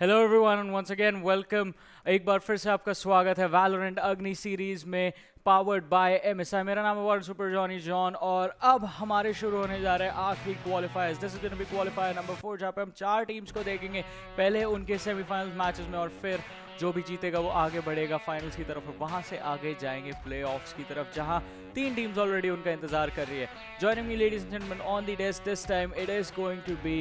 Hello everyone and once again welcome. एक बार फिर से आपका स्वागत है वैलोरेंट अग्नि सीरीज में पावर्ड बाय MSI। मेरा नाम है वर्ल्ड सुपर जॉनी जॉन और अब हमारे शुरू होने जा रहे हैं आखिरी qualifiers. This is going to be qualifier number 4 जहाँ पे हम 4 टीम्स को देखेंगे पहले उनके सेमीफाइनल मैचेस में और फिर जो भी जीतेगा वो आगे बढ़ेगा फाइनल्स की तरफ और वहाँ से आगे जाएंगे प्लेऑफ्स की तरफ जहाँ 3 टीम्स ऑलरेडी उनका इंतजार कर रही है। Joining me ladies and gentlemen on the desk this time it is going to be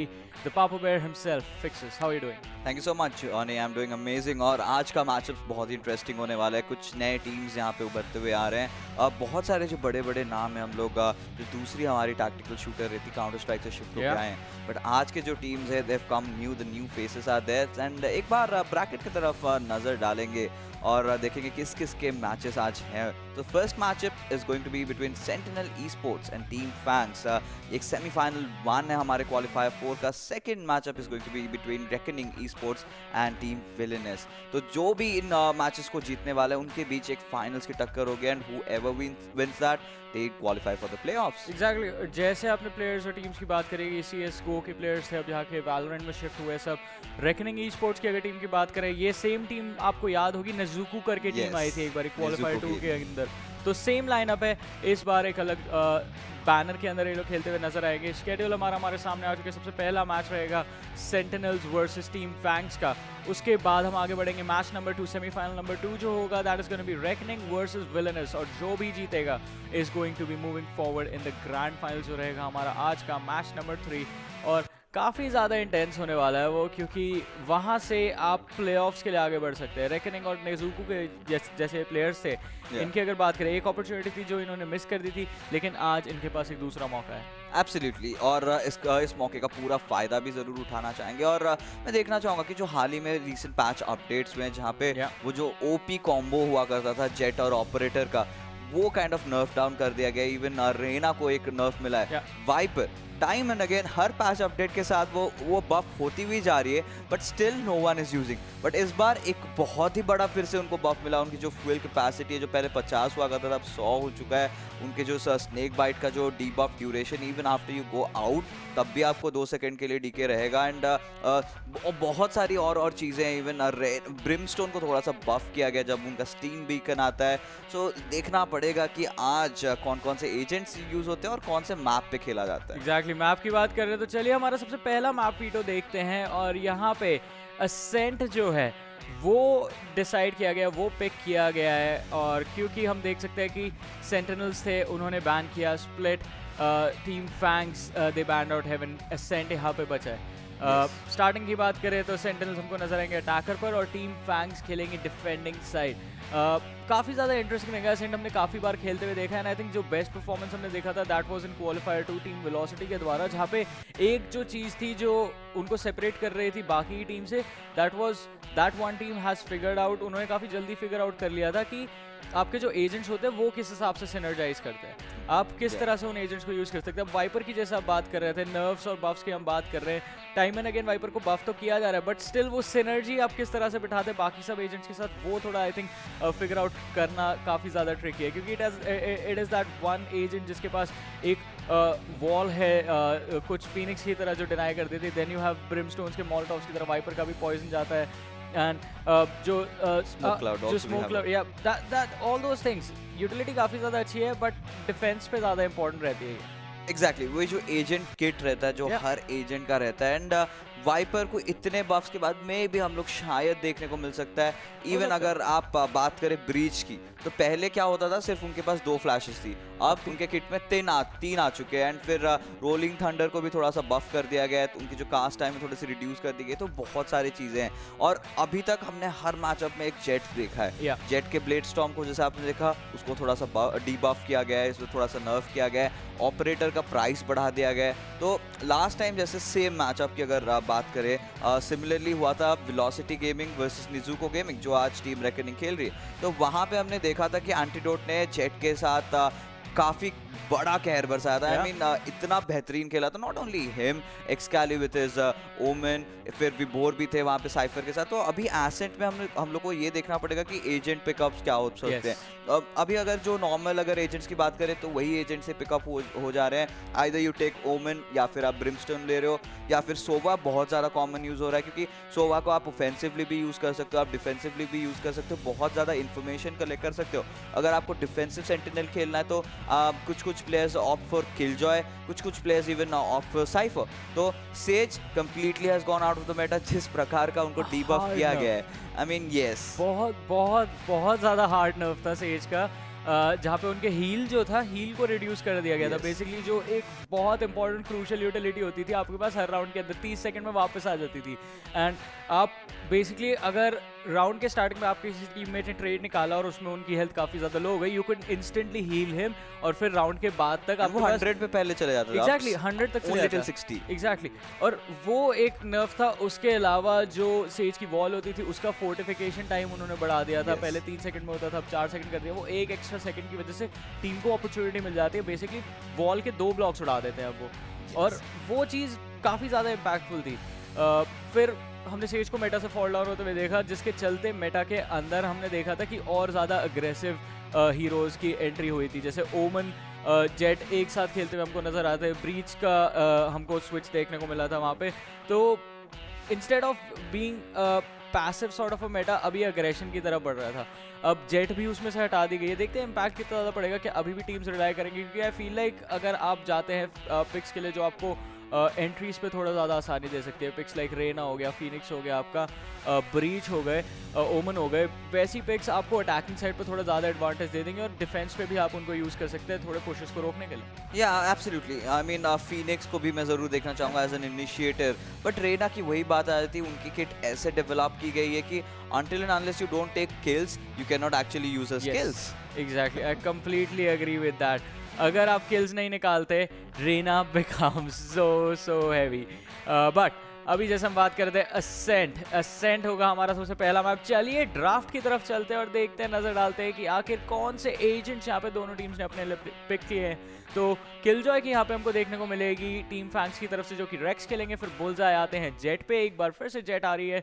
the Papa Bear himself, Fixes. How are you doing? Thank you so much Annie, I am doing amazing. और आज का matchup बहुत ही interesting होने वाला है। कुछ नए टीम्स यहाँ पे उभरते हुए आ रहे हैं। बहुत सारे जो बड़े बड़े नाम हैं हम लोग जो दूसरी हमारी टैक्टिकल शूटर रहती काउंटर स्ट्राइक से शिफ्ट होकर आए हैं, बट आज के जो टीम्स है they have come new, the new faces are there. And एक बार ब्रैकेट की तरफ नजर डालेंगे और देखेंगे किस किस के मैचेस आज हैं। तो first matchup is going to be between Sentinel esports and team Fangs. एक सेमीफाइनल 1 है हमारे क्वालिफायर 4 का। Second matchup is going to be between Reckoning esports and team Villains. तो जो भी इन मैचेस को जीतने वाला है उनके बीच एक फाइनल्स की टक्कर होगी and whoever wins that they qualify for the playoffs. Exactly. जैसे आपने प्लेयर्स और टीम्स की बात करी, CSGO के प्लेयर्स थे अब यहाँ के वैलोरेंट में शिफ्ट हुए सब। रेकनिंग ई-स्पोर्ट्स की अगर टीम की बात करें, ये सेम टीम आपको याद होगी नज़ुकू करके टीम आई थी एक बार क्वालिफायर 2 के अंदर। तो सेम लाइनअप है, इस बार एक अलग बैनर के अंदर ये लोग खेलते हुए नजर आएंगे। शेड्यूल हमारे सामने आ चुके। सबसे पहला मैच रहेगा सेंटिनल्स वर्सेस टीम फैंग्स का। उसके बाद हम आगे बढ़ेंगे मैच नंबर 2, सेमीफाइनल नंबर 2 जो होगा that is going to be Reckoning versus Villains और जो भी जीतेगा is going to be moving forward in the grand final जो रहेगा हमारा आज का मैच नंबर 3। और काफ़ी ज़्यादा इंटेंस होने वाला है वो, क्योंकि वहाँ से आप प्लेऑफ्स के लिए आगे बढ़ सकते हैं। रेकनिंग और नेज़ुकू के जैसे प्लेयर्स थे, इनकी अगर बात करें, एक अपॉर्चुनिटी थी जो इन्होंने मिस कर दी थी, लेकिन आज इनके पास एक दूसरा मौका है। एब्सोल्युटली। और इस मौके का पूरा फ़ायदा भी ज़रूर उठाना चाहेंगे। और मैं देखना चाहूँगा कि जो हाल ही में रीसेंट पैच अपडेट्स हुए हैं जहाँ पे वो जो ओपी कॉम्बो हुआ करता था जेट और ऑपरेटर का, वो काइंड ऑफ नर्फ डाउन कर दिया गया। इवन रेना को एक नर्फ मिला है। वाइपर टाइम एंड अगेन हर पैच अपडेट के साथ वो बफ होती हुई जा रही है, but still no one is using. But इस बार एक बहुत ही बड़ा फिर से उनको बफ मिला। उनकी जो फ्यूल कैपेसिटी है जो पहले 50 हुआ करता था अब 100 हो चुका है। उनके जो स्नेक बाइट का जो debuff duration even after you go out तब भी आपको 2 सेकंड के लिए डीके रहेगा। एंड बहुत सारी और चीज़ें हैं। इवन ब्रिमस्टोन को थोड़ा सा बफ किया गया जब उनका स्टीम बीकन आता है। सो देखना पड़ेगा कि आज कौन कौन से एजेंट्स यूज होते हैं और कौन से मैप पे खेला जाता है। एग्जैक्टली मैप की बात कर रहे हैं तो चलिए हमारा सबसे पहला मैप वीडियो देखते हैं। और यहाँ पे असेंट जो है वो डिसाइड किया गया, वो पिक किया गया है। और क्योंकि हम देख सकते हैं कि सेंटिनल्स थे, उन्होंने बैन किया स्प्लिट। टीम फैंग्स दे बैन आउट हेवन, असेंट यहाँ पे बचा है। स्टार्टिंग की बात करें तो सेंटिनल्स हमको नजर आएंगे अटैकर पर और टीम फैंग्स खेलेंगे डिफेंडिंग साइड। काफ़ी ज़्यादा इंटरेस्टिंग रहेगा। असेंट हमने काफ़ी बार खेलते हुए देखा है। आई थिंक जो बेस्ट परफॉर्मेंस हमने देखा था that was in qualifier 2 team velocity के द्वारा, जहाँ पे एक जो चीज़ थी जो उनको सेपरेट कर रही थी बाकी की टीम से, that one team has figured out. उन्होंने काफ़ी जल्दी फिगर आउट कर लिया था कि आपके जो एजेंट्स होते हैं वो किस हिसाब से सिनर्जाइज करते हैं, आप किस तरह से उन एजेंट्स को यूज़ कर सकते हैं। अब वाइपर की जैसे आप बात कर रहे थे, नर्व्स और बफ्स की हम बात कर रहे हैं, टाइम एंड अगेन वाइपर को बफ तो किया जा रहा है, बट स्टिल वो सिनर्जी आप किस तरह से बिठाते हैं बाकी सब एजेंट्स के साथ, वो थोड़ा आई थिंक फिगर आउट करना काफ़ी ज़्यादा ट्रिकी है। क्योंकि it is that one agent जिसके पास एक वॉल है कुछ फिनिक्स की तरह जो डिनाई कर देती है, देन यू हैव ब्रिमस्टोन्स के मॉलटॉव्स की तरह वाइपर का भी पॉइजन जाता है। And जो स्मोक क्लाउड या that all those things utility काफ़ी ज़्यादा अच्छी है, बट डिफेंस पे ज़्यादा इंपॉर्टेंट रहती है। एग्जैक्टली वही जो एजेंट किट रहता है जो हर एजेंट का रहता है। एंड वाइपर को इतने बफ्स के बाद में भी हम लोग शायद देखने को मिल सकता है। इवन अगर आप बात करें ब्रीच की, तो पहले क्या होता था, सिर्फ उनके पास 2 फ्लैशेस थी, अब उनके किट में 3 आ चुके हैं। एंड फिर रोलिंग थंडर को भी थोड़ा सा बफ कर दिया गया है, तो उनकी जो कास्ट टाइम है थोड़ी सी रिड्यूस कर दी गई। तो बहुत सारी चीज़ें हैं। और अभी तक हमने हर मैचअप में एक जेट देखा है। जेट के ब्लेड स्टॉर्म को जैसे आपने देखा, उसको थोड़ा सा डीबफ किया गया है, इसको थोड़ा सा नर्फ किया गया है, ऑपरेटर का प्राइस बढ़ा दिया गया है। तो लास्ट टाइम जैसे सेम मैचअप की अगर बात करें, सिमिलरली हुआ था वेलोसिटी गेमिंग वर्सेस निजुको गेमिंग जो आज टीम रेकनिंग खेल रही है। तो वहाँ पे हमने देखा था कि एंटीडोट ने जेट के साथ काफी बड़ा कहर बरसाया था। आई मीन इतना बेहतरीन खेला था, not only him, exactly with his Omen, फिर विबोर भी थे वहाँ पे साइफर के साथ। तो अभी एसेंट में हम लोग को ये देखना पड़ेगा कि एजेंट पिकअप्स क्या हो सकते हैं। अभी अगर जो नॉर्मल अगर एजेंट्स की बात करें तो वही एजेंट से पिकअप हो जा रहे हैं। आइदर यू टेक ओमेन या फिर आप ब्रिमस्टोन ले रहे हो, या फिर सोवा बहुत ज़्यादा कॉमन यूज़ हो रहा है, क्योंकि सोवा को आप ऑफेंसिवली भी यूज़ कर सकते हो, आप डिफेंसिवली भी यूज़ कर सकते हो, बहुत ज़्यादा इन्फॉर्मेशन कलेक्ट कर सकते हो। अगर आपको डिफेंसिव सेंटिनल खेलना है तो कुछ प्लेयर्स ऑप्ट फॉर किलजॉय, कुछ प्लेयर्स इवन ऑफ साइफर। तो says completely has gone out of the Meta जिस प्रकार का उनको डीबफ किया गया है। आई मीन यस, बहुत ज़्यादा हार्ड नर्व था सेज का, जहाँ पे उनके हील जो था, हील को रिड्यूस कर दिया गया था। बेसिकली जो एक बहुत इंपॉर्टेंट क्रूशियल यूटिलिटी होती थी आपके पास हर राउंड के अंदर 30 सेकंड में वापस आ जाती थी। एंड आप बेसिकली अगर राउंड के स्टार्टिंग में आपके किसी टीममेट ने ट्रेड निकाला और उसमें उनकी हेल्थ काफ़ी ज़्यादा लो हो गई, you can instantly heal him, और फिर राउंड के बाद तक आपको 100 पे पहले चले जाते थे। एग्जैक्टली 100 तक चले जाते 60 एग्जैक्टली। और वो एक नर्व था। उसके अलावा जो सेज की वॉल होती थी उसका फोर्टिफिकेशन टाइम उन्होंने बढ़ा दिया था। पहले 3 सेकंड में होता था, अब 4 सेकंड कर दिया। वो एक एक्स्ट्रा सेकंड की वजह से टीम को अपॉर्चुनिटी मिल जाती है। बेसिकली वॉल के 2 ब्लॉक्स उड़ा देते हैं अब वो, और वो चीज़ काफ़ी ज़्यादा इम्पैक्टफुल थी। फिर हमने सेज को मेटा से फॉल डाउन होते हुए देखा, जिसके चलते मेटा के अंदर हमने देखा था कि और ज़्यादा अग्रेसिव हीरोज़ की एंट्री हुई थी। जैसे ओमन जेट एक साथ खेलते हुए हमको नज़र आते हैं। ब्रीच का हमको स्विच देखने को मिला था वहाँ पे। तो instead of being passive sort of a Meta, अभी अग्रेशन की तरफ बढ़ रहा था। अब जेट भी उसमें से हटा दी गई है। देखते हैं इम्पैक्ट कितना ज़्यादा पड़ेगा, कि अभी भी टीम्स रिलाई करेंगे, क्योंकि आई फील लाइक अगर आप जाते हैं पिक्स के लिए जो आपको एंट्रीज पे थोड़ा ज़्यादा आसानी दे सकती है, पिक्स लाइक रेना हो गया, फिनिक्स हो गया आपका, ब्रीच हो गए, ओमन हो गए, वैसी पिक्स आपको अटैकिंग साइड पे थोड़ा ज़्यादा एडवांटेज दे देंगे, और डिफेंस पे भी आप उनको यूज़ कर सकते हैं थोड़े पुशेस को रोकने के लिए। या एब्सोल्युटली, आई मीन फिनिक्स को भी मैं ज़रूर देखना चाहूँगा as an initiator. But Reyna की वही बात आ जाती है, उनकी किट ऐसे डेवलप की गई है कि until and unless you don't take kills, you cannot actually use her skills. Exactly, I completely agree with that. अगर आप kills नहीं निकालते, Raina becomes so heavy. But अभी जैसे हम बात करते हैं असेंट होगा हमारा सबसे पहला मैप। चलिए ड्राफ्ट की तरफ चलते हैं और देखते हैं, नजर डालते हैं कि आखिर कौन से एजेंट्स यहाँ पे दोनों टीम्स ने अपने लिए पिक किए हैं। तो किलजॉय की यहाँ पे हमको देखने को मिलेगी टीम फैंग्स की तरफ से, जो कि रेक्स खेलेंगे। फिर बुलseyE आते हैं जेट पे, एक बार फिर से जेट आ रही है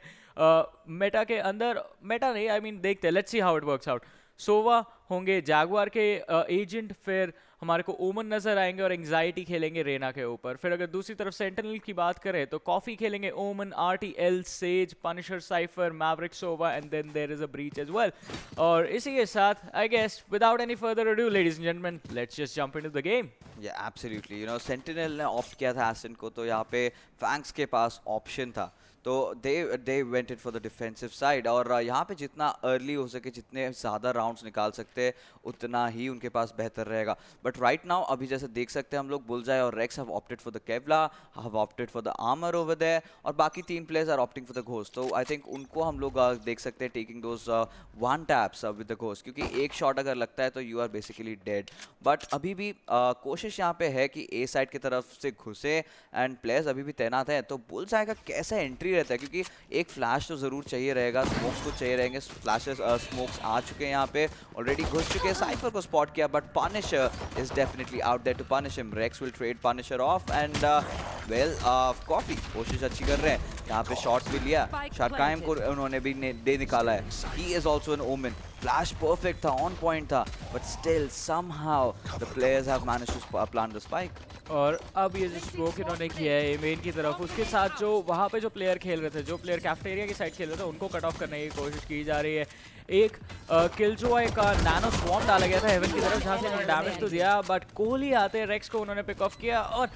मेटा के अंदर। मेटा नहीं, आई मीन देखते हैं, let's see how it works out. Sova होंगे JaguaR के एजेंट, फिर हमारे को ओमन नजर आएंगे और एंग्जाइटी खेलेंगे रेना के ऊपर। फिर अगर दूसरी तरफ सेंटिनल की बात करें तो कॉफी खेलेंगे Omen, RTL, Sage, Punisher, Cypher, Maverick, Sova, and then there is a Breach as well. और इसी के साथ I guess without any further ado ladies and gentleman, let's just jump into the game. Yeah absolutely, you know Sentinel ने opt किया था accent को, तो यहाँ पे फैंग्स के पास ऑप्शन था, तो they went it for the defensive side. और यहाँ पे जितना अर्ली हो सके, जितने ज़्यादा राउंड्स निकाल सकते हैं, उतना ही उनके पास बेहतर रहेगा। बट राइट नाउ अभी जैसे देख सकते हैं हम लोग, बुलseyE और Rex have opted for the Kevlar, have opted for the armour over there, और बाकी 3 players are opting for the ghost. तो आई थिंक उनको हम लोग देख सकते हैं taking those 1 taps with the ghost, क्योंकि एक शॉट अगर लगता है तो you are basically dead. But अभी भी कोशिश यहाँ पे है कि ए साइड की तरफ से घुसे, एंड प्लेयर्स अभी भी तैनात हैं। तो बुलseyE का कैसा एंट्री रहता है, क्योंकि एक फ्लैश तो ज़रूर चाहिए रहेगा, स्मोक्स तो चाहिए रहेंगे। फ्लैशेस स्मोक्स आ चुके हैं यहाँ पे, ऑलरेडी घुस चुके हैं। साइफर को स्पॉट किया, but Punisher is definitely out there to punish him. Rex will trade Punisher off, and well Coffee कोशिश अच्छी कर रहे हैं, यहाँ पे शॉट भी लिया। शारकाइम को उन्होंने भी दे निकाला है। He is also an Omen. Flash perfect था, ऑन पॉइंट था, but still somehow the players have managed to plant the spike. और अब ये जो स्मोक इन्होंने किया है मेन की तरफ, उसके साथ जो वहाँ पे जो प्लेयर खेल रहे थे, जो प्लेयर कैफेटेरिया की साइड खेल रहे थे, उनको कट ऑफ करने की कोशिश की जा रही है। एक किलजॉय का नैनो स्वॉर्म डाला गया था हेवन की तरफ, जहाँ से उन्होंने डैमेज तो दिया, बट कोहली आते रेक्स को उन्होंने पिक ऑफ किया। और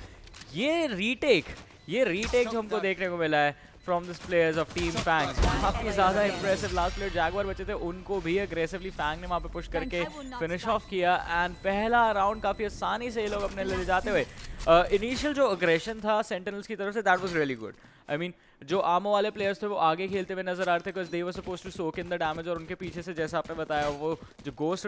ये रीटेक जो हमको देखने को मिला है from this players of team fangs, काफ़ी ज़्यादा इंप्रेसिव। लास्ट प्लेयर JaguaR बचे थे, उनको भी अग्रेसिवली फैंग ने वहाँ पे पुश करके फिनिश ऑफ किया, एंड पहला राउंड काफ़ी आसानी से ये लोग अपने ले जाते हुए। इनिशियल जो अग्रेशन था सेंटिनल्स की तरफ से, that was really good. I mean जो आमो वाले प्लेयर्स थे वो आगे खेलते हुए नजर आ रहे थे because they were supposed to soak in the damage, और उनके पीछे से जैसा आपने बताया वो जो गोस्ट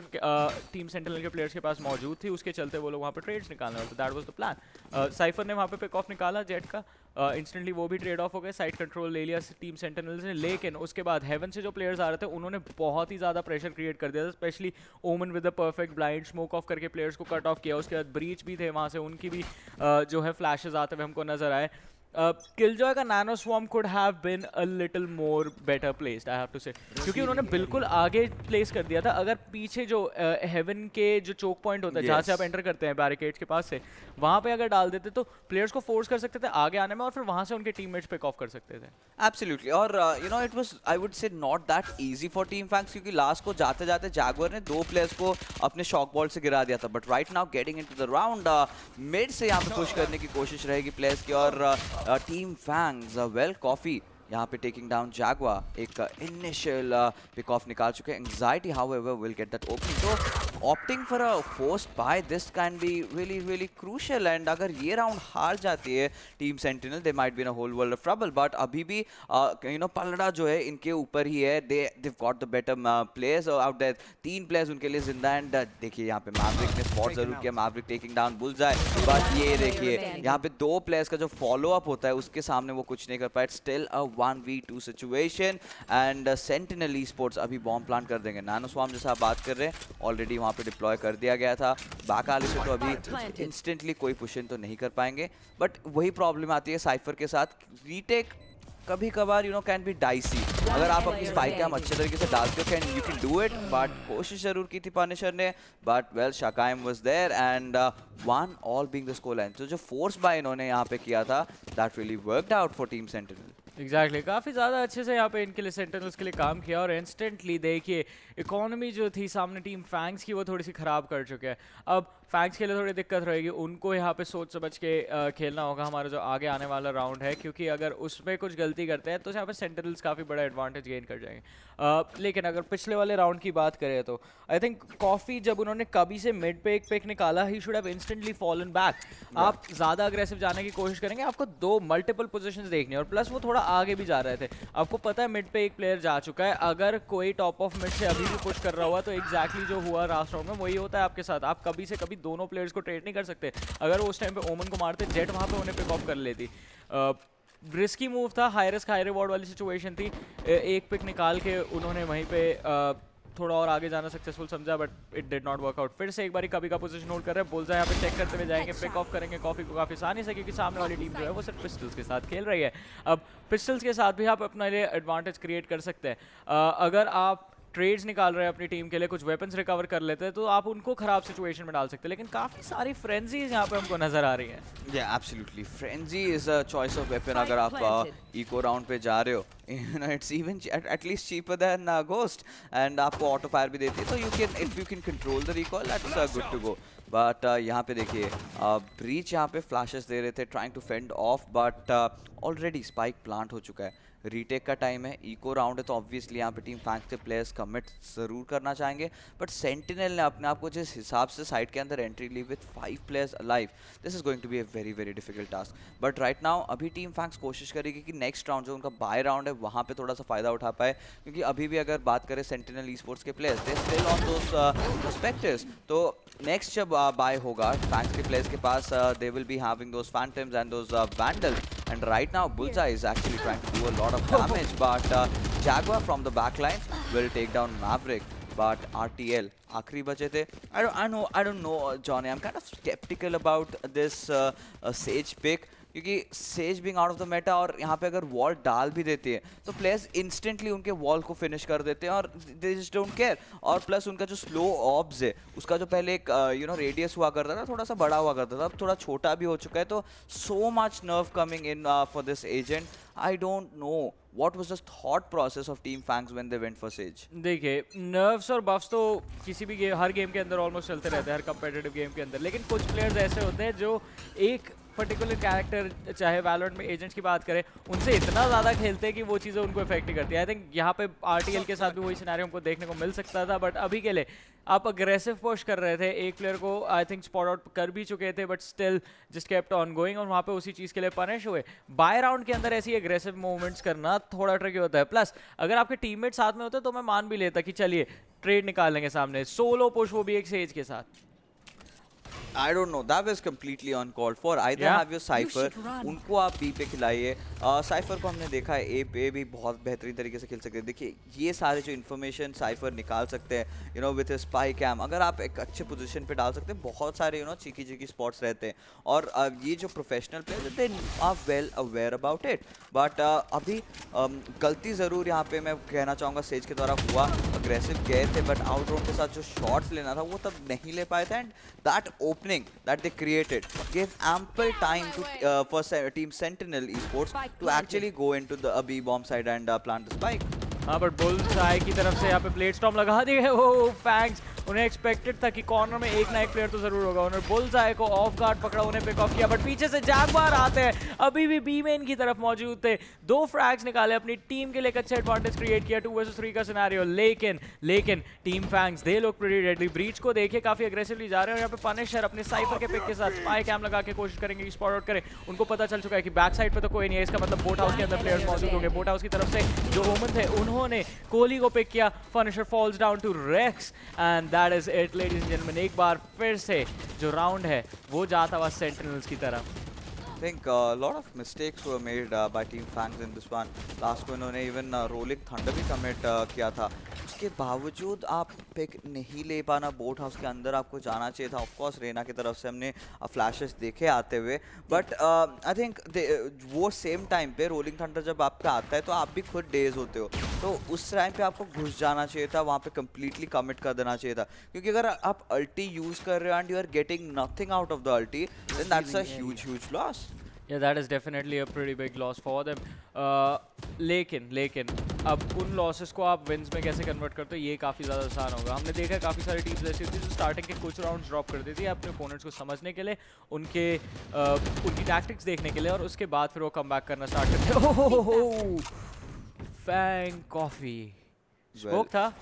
टीम सेंटिनल के प्लेयर्स के पास मौजूद थी, उसके चलते वो लोग वहाँ पे ट्रेड्स निकालने वाले थे। That was the plan. Cipher ने वहाँ पे पिक ऑफ निकाला जेट का, इंस्टेंटली वो भी ट्रेड ऑफ हो गए, साइड कंट्रोल ले लिया टीम सेंटिनल्स ने। लेकिन उसके बाद हेवन से जो प्लेयर्स आ रहे थे उन्होंने बहुत ही ज़्यादा प्रेशर क्रिएट कर दिया था, स्पेशली ओमन with the perfect blind smoke of करके प्लेयर्स को कट ऑफ किया। उसके बाद ब्रीच भी थे वहाँ से, उनकी भी जो है फ्लैशेस आते हुए हमको नजर आए। किलजॉय का nano swarm could have been a little more better placed, I have to say, क्योंकि उन्होंने बिल्कुल आगे प्लेस कर दिया था। अगर पीछे जो हेवन के जो चोक पॉइंट होता है जहाँ से आप एंटर करते हैं बैरिकेड्स के पास से, वहाँ पे अगर डाल देते तो प्लेयर्स को फोर्स कर सकते थे आगे आने में, और फिर वहाँ से उनके टीममेट्स पिक ऑफ कर सकते थे। एब्सोल्युटली, और you know it was I would से not that easy for team fangs, क्योंकि लास्ट को जाते जाते जैगुआर ने 2 प्लेयर्स को अपने शॉक बॉल से गिरा दिया था। But right now getting into the round, mid से यहाँ पे पुश करने की कोशिश रहेगी प्लेयर्स की, और टीम फैंग्स वेल कॉफी यहाँ पे टेकिंग डाउन जैगुआर, एक इनिशियल पिक ऑफ निकाल चुके हैं। Anxiety however will get that opening, तो opting for a first buy this can be really really crucial, and अगर ये राउंड हार जाती है team Sentinel, they might be in a whole world of trouble. But अभी भी you no पलड़ा जो है इनके ऊपर ही है, they've got the better players out there. 3 players उनके लिए जिंदा, एंड देखिए यहाँ पे मैवरिक ने स्पॉट जरूर किया, मैवरिक टेकिंग डाउन बुलseye, बट ये देखिए यहाँ पे 2 प्लेयर्स का जो फॉलो अप होता है उसके सामने वो कुछ नहीं कर पाए। Still a 1v2 situation, and sentinel esports अभी बॉम्ब प्लांट कर देंगे। नैनो स्वॉर्म जैसा आप बात कर रहे हैं ऑलरेडी वहाँ पे डिप्लॉय कर दिया गया था। बैक आले से तो अभी इंस्टेंटली कोई पुश इन तो नहीं कर पाएंगे, बट वही प्रॉब्लम आती है साइफर के साथ, रीटेक कभी कभार you know can be dicey. अगर आप अपनी स्पाइक कैम अच्छे तरीके से डालते हो can you can do it, but कोशिश जरूर की थी पनिशर ने, but well SharkaiM was there, and 1 all being the score line. तो जो फोर्स बाय इन्होंने यहाँ पे किया था that really worked out for team Sentinel. Exactly काफ़ी ज़्यादा अच्छे से यहाँ पे इनके लिए सेंटिनल्स के लिए काम किया, और इंस्टेंटली देखिए इकोनॉमी जो थी सामने टीम फैंग्स की वो थोड़ी सी ख़राब कर चुके हैं। अब फैंग्स के लिए थोड़ी दिक्कत रहेगी, उनको यहाँ पे सोच समझ के खेलना होगा हमारा जो आगे आने वाला राउंड है, क्योंकि अगर उसमें कुछ गलती करते हैं तो यहाँ पे सेंटिनल्स काफ़ी बड़ा एडवांटेज गेन कर जाएंगे। लेकिन अगर पिछले वाले राउंड की बात करें तो आई थिंक कॉफ़ी जब उन्होंने कभी से मिड पे एक पिक निकाला, he should have instantly fallen back. आप ज़्यादा अग्रेसिव जाने की कोशिश करेंगे, आपको 2 मल्टीपल पोजीशंस देखनी है, और प्लस वो थोड़ा आगे भी जा रहे थे। आपको पता है मिड पे एक प्लेयर जा चुका है, अगर कोई टॉप ऑफ मिड से अभी भी पुश कर रहा हुआ तो एग्जैक्टली जो हुआ लास्ट राउंड में वही होता है आपके साथ। आप कभी से कभी दोनों प्लेयर्स को ट्रेड नहीं कर सकते। अगर वो उस टाइम पे ओमन को मारते, जेट वहाँ पे उन्हें पिक ऑफ कर लेती। रिस्की मूव था, हाई रिस्क हाई रिवॉर्ड वाली सिचुएशन थी। एक पिक निकाल के उन्होंने वहीं पे थोड़ा और आगे जाना सक्सेसफुल समझा, but it did not work out. फिर से एक बार कभी का पोजीशन होल्ड कर रहे हैं, बुलseye यहाँ पे चेक करते हुए जाएंगे, पिक ऑफ करेंगे कॉफी को काफ़ी आसानी से, क्योंकि सामने वाली टीम जो है वो सिर्फ पिस्टल्स के साथ खेल रही है। अब पिस्टल्स के साथ भी आप अपने लिए एडवांटेज क्रिएट कर सकते हैं। अगर आप ट्रेड्स निकाल रहे हैं अपनी टीम के लिए, कुछ वेपन्स रिकवर कर लेते हैं तो आप उनको खराब सिचुएशन में डाल सकते हैं, लेकिन काफ़ी सारी फ्रेंजीज यहाँ पे हमको नजर आ रही हैं। या absolutely, frenzy is a choice of weapon अगर आप इको राउंड पे जा रहे हो। You know, it's even at least cheaper than Ghost, and आपको ऑटो फायर भी देती है, तो you can if you can control the recoil, that's good to go. But यहाँ पे देखिए ब्रीच यहाँ पे फ्लैशेस दे रहे थे trying to fend off, but already spike plant हो चुका है। रीटेक का टाइम है, इको राउंड है, तो ऑब्वियसली यहाँ पे टीम फैंग्स के प्लेयर्स कमिट ज़रूर करना चाहेंगे, बट सेंटिनल ने अपने आप को जिस हिसाब से साइड के अंदर एंट्री ली with 5 players alive, this is going to be a very very difficult task. But right now अभी टीम फैंग्स कोशिश करेगी कि नेक्स्ट राउंड जो उनका बाय राउंड है वहाँ पे थोड़ा सा फायदा उठा पाए, क्योंकि अभी भी अगर बात करें सेंटिनल ईस्पोर्ट्स के players, they still on those Spectres, तो नेक्स्ट जब बाय होगा फैंग्स के प्लेयर्स के पास, they will be having those Phantoms and those Vandals, and right now bullseye is actually trying to do a lot of damage, but JaguaR from the backline will take down Maverick, but RTL आखिरी बचे थे। I don't know Johnny, I'm kind of skeptical about this Sage pick, क्योंकि Sage being out of the meta, और यहाँ पे अगर wall डाल भी देते हैं तो प्लेयर्स इंस्टेंटली उनके वॉल को फिनिश कर देते हैं और दे जस्ट डोंट केयर। और प्लस उनका जो स्लो ऑब्स है उसका जो पहले एक यू नो रेडियस हुआ करता था, थोड़ा सा बड़ा हुआ करता था, अब थोड़ा छोटा भी हो चुका है, तो so much nerve coming in for this agent. I don't no what was the thought process of Team FANGS when they went for Sage? देखिए नर्व्स और बफ्स तो किसी भी गेम, हर गेम के अंदर ऑलमोस्ट चलते रहते हैं, हर कंपेटिटिव गेम के अंदर, लेकिन कुछ प्लेयर्स ऐसे होते हैं जो एक पर्टिकुलर कैरेक्टर, चाहे वैलोरेंट में एजेंट्स की बात करें, उनसे इतना ज़्यादा खेलते हैं कि वो चीज़ें उनको इफेक्ट नहीं करती। आई थिंक यहाँ पे आरटीएल के साथ भी वही सिनेरियो हमको देखने को मिल सकता था, बट अभी के लिए आप अग्रेसिव पुश कर रहे थे, एक प्लेयर को आई थिंक स्पॉट आउट कर भी चुके थे, but still just kept on going, और वहाँ पे उसी चीज़ के लिए पनिश हुए। बाय राउंड के अंदर ऐसी अग्रेसिव मूवमेंट्स करना थोड़ा ट्रिकी होता है। प्लस अगर आपके टीममेट साथ में होते तो मैं मान भी लेता कि चलिए ट्रेड निकाल लेंगे सामने, सोलो पुश वो भी एक सेज के साथ। I don't know, that was completely uncalled for. Either have your Cypher, उनको आप बी पे खिलाइए। साइफर को हमने देखा है ए पे भी बहुत बेहतरीन तरीके से खेल सकते हैं। देखिए ये सारे जो इन्फॉर्मेशन साइफर निकाल सकते हैं, you know, with spy cam, अगर आप एक अच्छे पोजीशन पे डाल सकते हैं, बहुत सारे you know cheeky cheeky spots रहते हैं। और ये जो professional player they are well aware about it, but अभी गलती ज़रूर यहाँ पे मैं कहना चाहूँगा सेज के द्वारा हुआ। अग्रेसिव गए थे बट आउट राउंड के साथ जो शॉट्स लेना था वो तब नहीं ले पाए थे, and that opening that they created gave ample time to for team Sentinel Esports to actually go into the B bomb side and plant the spike. हाँ, बट बुल्सआई की तरफ से यहाँ पे प्लेट स्टॉर्म लगा दी है। वो फैंग्स, उन्हें एक्सपेक्टेड था कि कॉर्नर में एक ना एक प्लेयर तो जरूर होगा। उन्होंने बुल्सआई को ऑफ गार्ड पकड़ा, उन्हें पिक ऑफ किया, बट पीछे से जैगुआर आते हैं, अभी भी बी मेन की तरफ मौजूद थे, 2 फ्रैग्स निकाले, अपनी टीम के लिए एक अच्छा एडवांटेज क्रिएट किया 2 वर्सेस 3 का सिनेरियो। लेकिन टीम फैंग्स दे लोग प्रीटी रेडली, ब्रीच को देखिए काफी अग्रेसिवली जा रहे हैं, और यहाँ पे पनिशर अपने साइफर के पिक के साथ स्पाई कैम लगा के कोशिश करेंगे कि स्पॉट आउट करें। उनको पता चल चुका है कि बैक साइड पे तो कोई नहीं है, इसका मतलब बोट हाउस के अंदर प्लेयर्स मौजूद होंगे। बोट हाउस की तरफ से जो ओमन थे उन्होंने कोहली को पिक किया, finisher falls down to Rex, and that is it ladies and gentleman. एक बार फिर से जो राउंड है वो जाता हुआ सेंटिनल्स की तरफ। I think a lot of mistakes were made by Team FANGS in this one. Last को इन्होंने even Rolling Thunder भी commit किया था, उसके बावजूद आप पिक नहीं ले पाना। बोट हाउस के अंदर आपको जाना चाहिए था। ऑफ कोर्स रेना की तरफ से हमने फ्लैशेस देखे आते हुए, बट आई थिंक वो सेम टाइम पे रोलिंग थंडर जब आपका आता है तो आप भी खुद डेज होते हो, तो उस टाइम पे आपको घुस जाना चाहिए था, वहाँ पे कम्प्लीटली कमिट कर देना चाहिए था, क्योंकि अगर आप अल्टी यूज कर रहे हो and you are getting nothing out of the ulti, then that's a huge loss. Yeah, that is definitely a pretty big loss for them. लेकिन अब उन लॉसेस को आप विंस में कैसे कन्वर्ट करते हो, ये काफ़ी ज़्यादा आसान होगा। हमने देखा है काफ़ी सारी टीम्स ऐसी होती है जो स्टार्टिंग के कुछ राउंड्स ड्रॉप कर देती है अपने ओपोनेंट्स को समझने के लिए, उनकी टैक्टिक्स देखने के लिए, और उसके बाद फिर वो कम बैक करना स्टार्ट करते हैं। फैंग कॉफी स्मोक था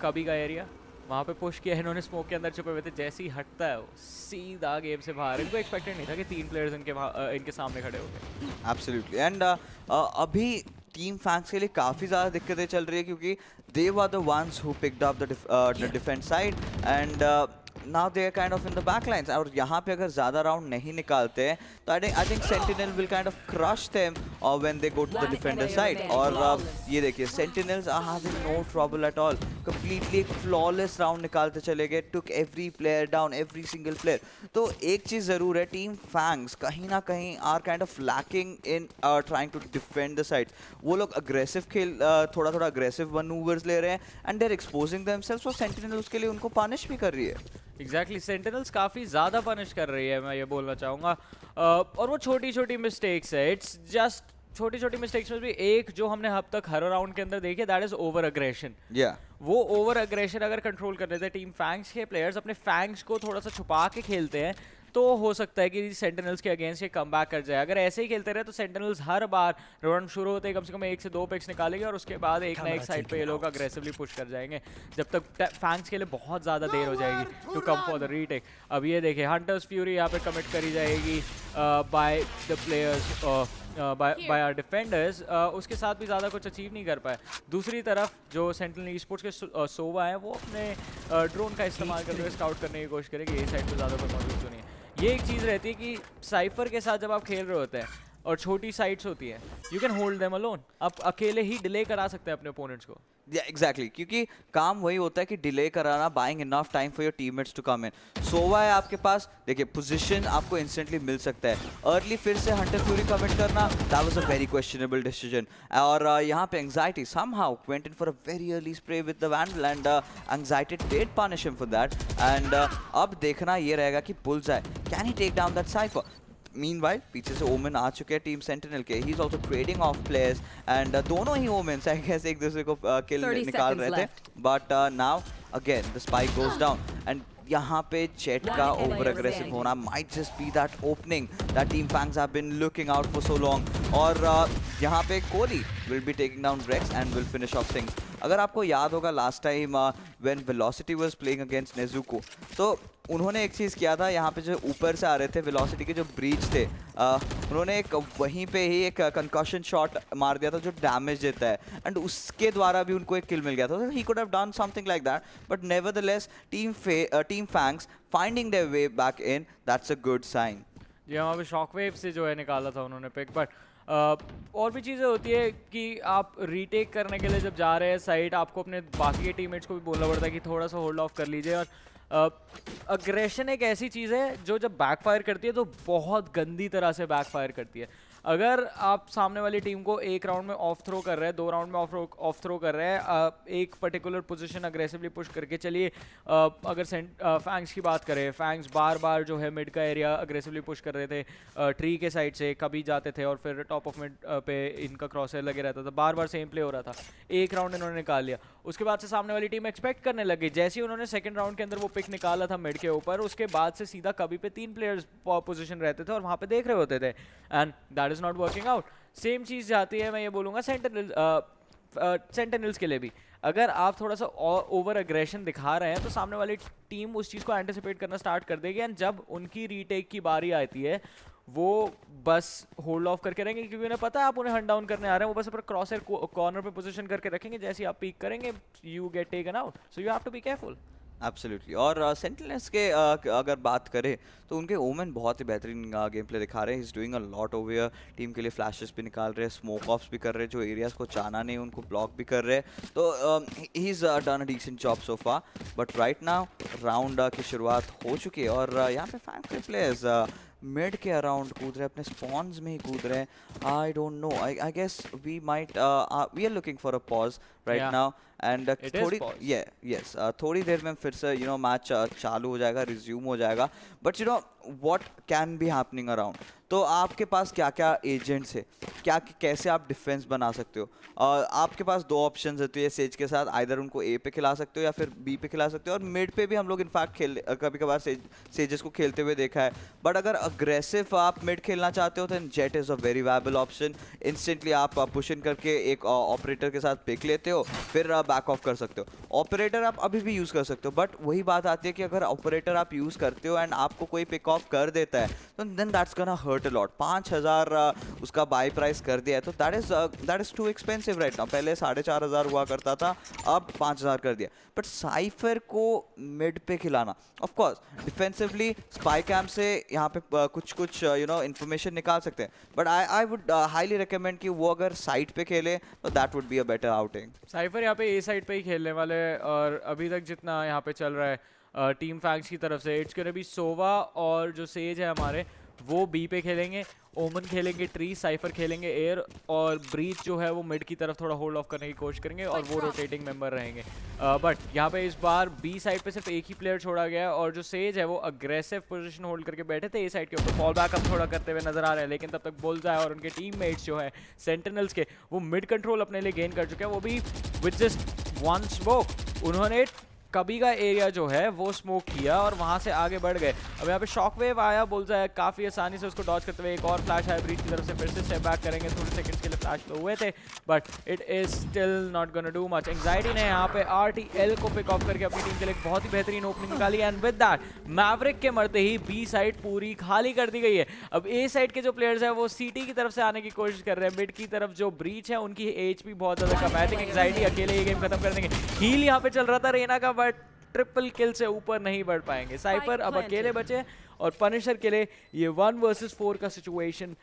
कभी का एरिया, वहाँ पे पुश किया इन्होंने, स्मोक के अंदर छुपे हुए थे, जैसे ही हटता है वो सीधा गेम से बाहर। इनको एक्सपेक्टेड नहीं था कि 3 प्लेयर्स इनके सामने खड़े हो गए। एब्सोल्युटली, एंड अभी टीम फैंग्स के लिए काफ़ी ज़्यादा दिक्कतें चल रही है, क्योंकि they were the ones who picked up the defence side, and now they are kind of in the back lines, और यहाँ पे अगर ज़्यादा राउंड नहीं निकालते हैं तो I think Sentinel will kind of crush them when they go to the defender side। और ये देखिए Sentinels are having no trouble at all, completely flawless round निकालते चले गए, took every player down, every single player। तो एक चीज़ ज़रूर है, टीम फैंग्स कहीं ना कहीं are kind of lacking in trying to defend the sides। वो लोग aggressive खेल थोड़ा aggressive maneuvers ले रहे हैं, and they're exposing themselves, और Sentinel उसके लिए उनको punish भी कर रही है। एग्जैक्टली, सेंटिनल्स काफ़ी ज़्यादा पनिश कर रही है, मैं ये बोलना चाहूँगा, और वो छोटी छोटी मिस्टेक्स है। इट्स जस्ट छोटी छोटी मिस्टेक्स में भी एक जो हमने अब तक हर राउंड के अंदर देखी, दैट इज ओवर अग्रेशन। वो ओवर अग्रेशन अगर कंट्रोल कर लेते हैं टीम फैंग्स के प्लेयर्स, अपने फैंग्स को थोड़ा सा छुपा के खेलते हैं, तो हो सकता है कि सेंटिनल्स के अगेंस्ट ये कम बैक कर जाए। अगर ऐसे ही खेलते रहे तो सेंटिनल्स हर बार राउंड शुरू होते ही कम से कम 1 से 2 पिक्स निकालेंगे, और उसके बाद एक ना एक साइड पे ये लोग अग्रेसिवली पुश कर जाएंगे, जब तक फैंग्स के लिए बहुत ज़्यादा देर हो जाएगी to come for the retake. अब ये देखिए हंटर्स फ्यूरी यहाँ पे कमिट करी जाएगी by the players, by our defenders, उसके साथ भी ज़्यादा कुछ अचीव नहीं कर पाए। दूसरी तरफ जो सेंटिनल ईस्पोर्ट्स के सोवा हैं, वो अपने ड्रोन का इस्तेमाल करते हुए स्काउट करने की कोशिश करेंगे, ये साइड पर ज़्यादा कोई मौजूद तो नहीं है। ये एक चीज़ रहती है कि साइफर के साथ जब आप खेल रहे होते हैं और छोटी साइट्स होती हैं, you can hold them alone, आप अकेले ही डिले करा सकते हैं अपने ओपोनेंट्स को। एग्जैक्टली, क्योंकि काम वही होता है कि डिले कराना, buying enough time for your teammates to come in. Sova है आपके पास, देखिए पोजीशन आपको इंस्टेंटली मिल सकता है। अर्ली फिर से हंटर फ्यूरी कमिट करना, that was a very questionable decision. और यहाँ पे Anxiety somehow went in for a very early spray with the Vandal, and Anxiety did punish him for that. And अब देखना ये रहेगा कि Bullseye can he take down that Cypher. Meanwhile, पीछे से ओमन आ चुके हैं टीम सेंटिनल के, ही is also trading of players, and दोनों ही ओमेन्स आई गेस एक दूसरे को किल निकाल रहे थे, but now again the spike goes down, and यहाँ पे जेट का ओवर अग्रेसिव होना might just be that opening that Team FANGS have been looking out for so long. और यहाँ पे Kohli will be taking down Rex and will finish off things. अगर आपको याद होगा last time when Velocity was playing against Nezuko, तो उन्होंने एक चीज़ किया था, यहाँ पे जो ऊपर से आ रहे थे वेलोसिटी के जो ब्रीच थे, उन्होंने एक वहीं पे ही एक कंकशन शॉट मार दिया था जो डैमेज देता है, एंड उसके द्वारा भी उनको एक किल मिल गया था. He could have done something like that, but nevertheless team Fangs finding their way back in, that's a good sign. जी, वहाँ पे शॉकवेव से जो है निकाला था उन्होंने पिक. बट और भी चीज़ें होती है कि आप रीटेक करने के लिए जब जा रहे हैं साइड, आपको अपने बाकी के टीममेट्स को भी बोलना पड़ता है कि थोड़ा सा होल्ड ऑफ कर लीजिए. और अग्रेशन एक ऐसी चीज़ है जो जब बैकफायर करती है तो बहुत गंदी तरह से बैकफायर करती है. अगर आप सामने वाली टीम को एक राउंड में ऑफ थ्रो कर रहे हैं, 2 राउंड में ऑफ थ्रो कर रहे हैं, एक पर्टिकुलर पोजीशन अग्रेसिवली पुश करके चलिए. अगर फैंग्स की बात करें, फैंग्स बार बार जो है मिड का एरिया अग्रेसिवली पुश कर रहे थे ट्री के साइड से, कभी जाते थे और फिर टॉप ऑफ मिड पे इनका क्रॉसर लगे रहता था, बार बार सेम प्ले हो रहा था. एक राउंड इन्होंने निकाल लिया, उसके बाद से सामने वाली टीम एक्सपेक्ट करने लगी. जैसे ही उन्होंने सेकंड राउंड के अंदर वो पिक निकाला था मिड के ऊपर, उसके बाद से सीधा कभी पे 3 प्लेयर्स पोजीशन रहते थे और वहाँ पे देख रहे होते थे, and that is not working out. Same चीज़ जाती है, मैं ये बोलूँगा सेंटिनल्स के लिए भी. अगर आप थोड़ा सा ओवर अग्रेशन दिखा रहे हैं तो सामने वाली टीम उस चीज़ को एंटिसिपेट करना स्टार्ट कर देगी, एंड जब उनकी रीटेक की बारी आती है वो बस होल्ड ऑफ करके रहेंगे, क्योंकि उन्हें पता है आप उन्हें हंट डाउन करने आ रहे हैं. वो बस अपना क्रॉसर कॉर्नर पे पोजीशन करके रखेंगे, जैसे ही आप पीक करेंगे you get taken out. So you have to be careful. Absolutely. और सेंटिनल्स के अगर बात करें तो उनके ओमेन बहुत ही बेहतरीन गेम प्ले दिखा रहे हैं. Is doing a lot over here. Team के लिए फ्लैशेस भी निकाल रहे हैं, स्मोक ऑफ्स भी कर रहे हैं, जो एरियाज को चाहना नहीं उनको ब्लॉक भी कर रहे हैं. तो he is done a decent job so far. But right now round की शुरुआत हो चुकी है और यहाँ पे फैंग के प्लेयर्स मिड के अराउंड कूद रहे हैं, अपने स्पॉन्स में ही कूद रहे हैं. I don't know, I guess we are looking for a pause right now, and थोड़ी देर में फिर से मैच चालू हो जाएगा, रिज्यूम हो जाएगा. But what can be happening around. तो आपके पास क्या क्या एजेंट्स है, कैसे आप डिफेंस बना सकते हो. आपके पास 2 ऑप्शन होती है सेज के साथ, आइदर उनको ए पे खिला सकते हो या फिर बी पे खिला सकते हो. और मिड पे भी हम लोग इनफैक्ट कभी कभार सेजेस को खेलते हुए देखा है. बट अगर अग्रेसिव आप मिड खेलना चाहते हो तो jet is a very viable option. Instantly आप पुश इन करके एक ऑपरेटर के साथ पिक लेते हो, फिर बैक ऑफ कर सकते हो. ऑपरेटर आप अभी भी यूज़ कर सकते हो, बट वही बात आती है कि अगर ऑपरेटर आप यूज़ करते हो एंड आपको कोई पिक ऑफ कर देता है तो then that's gonna hurt a lot. 5000 उसका बाय प्राइस कर दिया है, तो that is too expensive right now. पहले 4500 हुआ करता था, अब 5000 कर दिया. बट साइफर को मिड पे खिलाना, of course defensively spy cam से यहाँ पे कुछ इन्फॉर्मेशन निकाल सकते हैं. But I would highly recommend कि वो अगर साइड पे खेले तो that would be a better outing. Cypher यहाँ पे ए साइड पे ही खेलने वाले हैं, और अभी तक जितना यहाँ पे चल रहा है टीम फैंग्स की तरफ से, इट्स गोना बी सोवा और जो सेज है हमारे वो बी पे खेलेंगे, ओमन खेलेंगे ट्री, साइफर खेलेंगे एयर, और ब्रीच जो है वो मिड की तरफ थोड़ा होल्ड ऑफ करने की कोशिश करेंगे और वो रोटेटिंग मेंबर रहेंगे. बट यहाँ पे इस बार बी साइड पे सिर्फ एक ही प्लेयर छोड़ा गया है, और जो सेज है वो अग्रेसिव पोजीशन होल्ड करके बैठे थे ए साइड के ऊपर, फॉल बैक अप थोड़ा करते हुए नजर आ रहे हैं. लेकिन तब तक बुलseyE और उनके टीममेट्स जो है सेंटिनल्स के, वो मिड कंट्रोल अपने लिए गेन कर चुके हैं, वो भी विद जस्ट 1 स्मोक. उन्होंने कभी का एरिया जो है वो स्मोक किया और वहां से आगे बढ़ गए. अब यहाँ पे शॉकवेव आया, बुलseyE काफी आसानी से उसको डॉज करते हुए, एक और फ्लैश आया ब्रीच की तरफ से, फिर से स्टेप बैक करेंगे. थोड़े सेकंड्स के लिए फ्लैश तो हुए थे, but it is still not gonna do much. Anxiety ने यहाँ पे RTL को पिक ऑफ करके अपनी टीम के लिए एक बहुत ही बेहतरीन ओपनिंग निकाली, एंड विद दैट मैवरिक के मरते ही बी साइड पूरी खाली कर दी गई है. अब ए साइड के जो प्लेयर्स है वो सीटी की तरफ से आने की कोशिश कर रहे हैं. मिड की तरफ जो ब्रीच है उनकी HP बहुत ज्यादा कम है. आई थिंक एंग्जाइटी अकेले ये गेम खत्म कर देंगे. हील यहाँ पे चल रहा था रेना का, बट ट्रिपल किल से ऊपर नहीं बढ़ पाएंगे. साइफर अब अकेले बचे, और पनिशर के लिए ये 1 versus 4 का situation,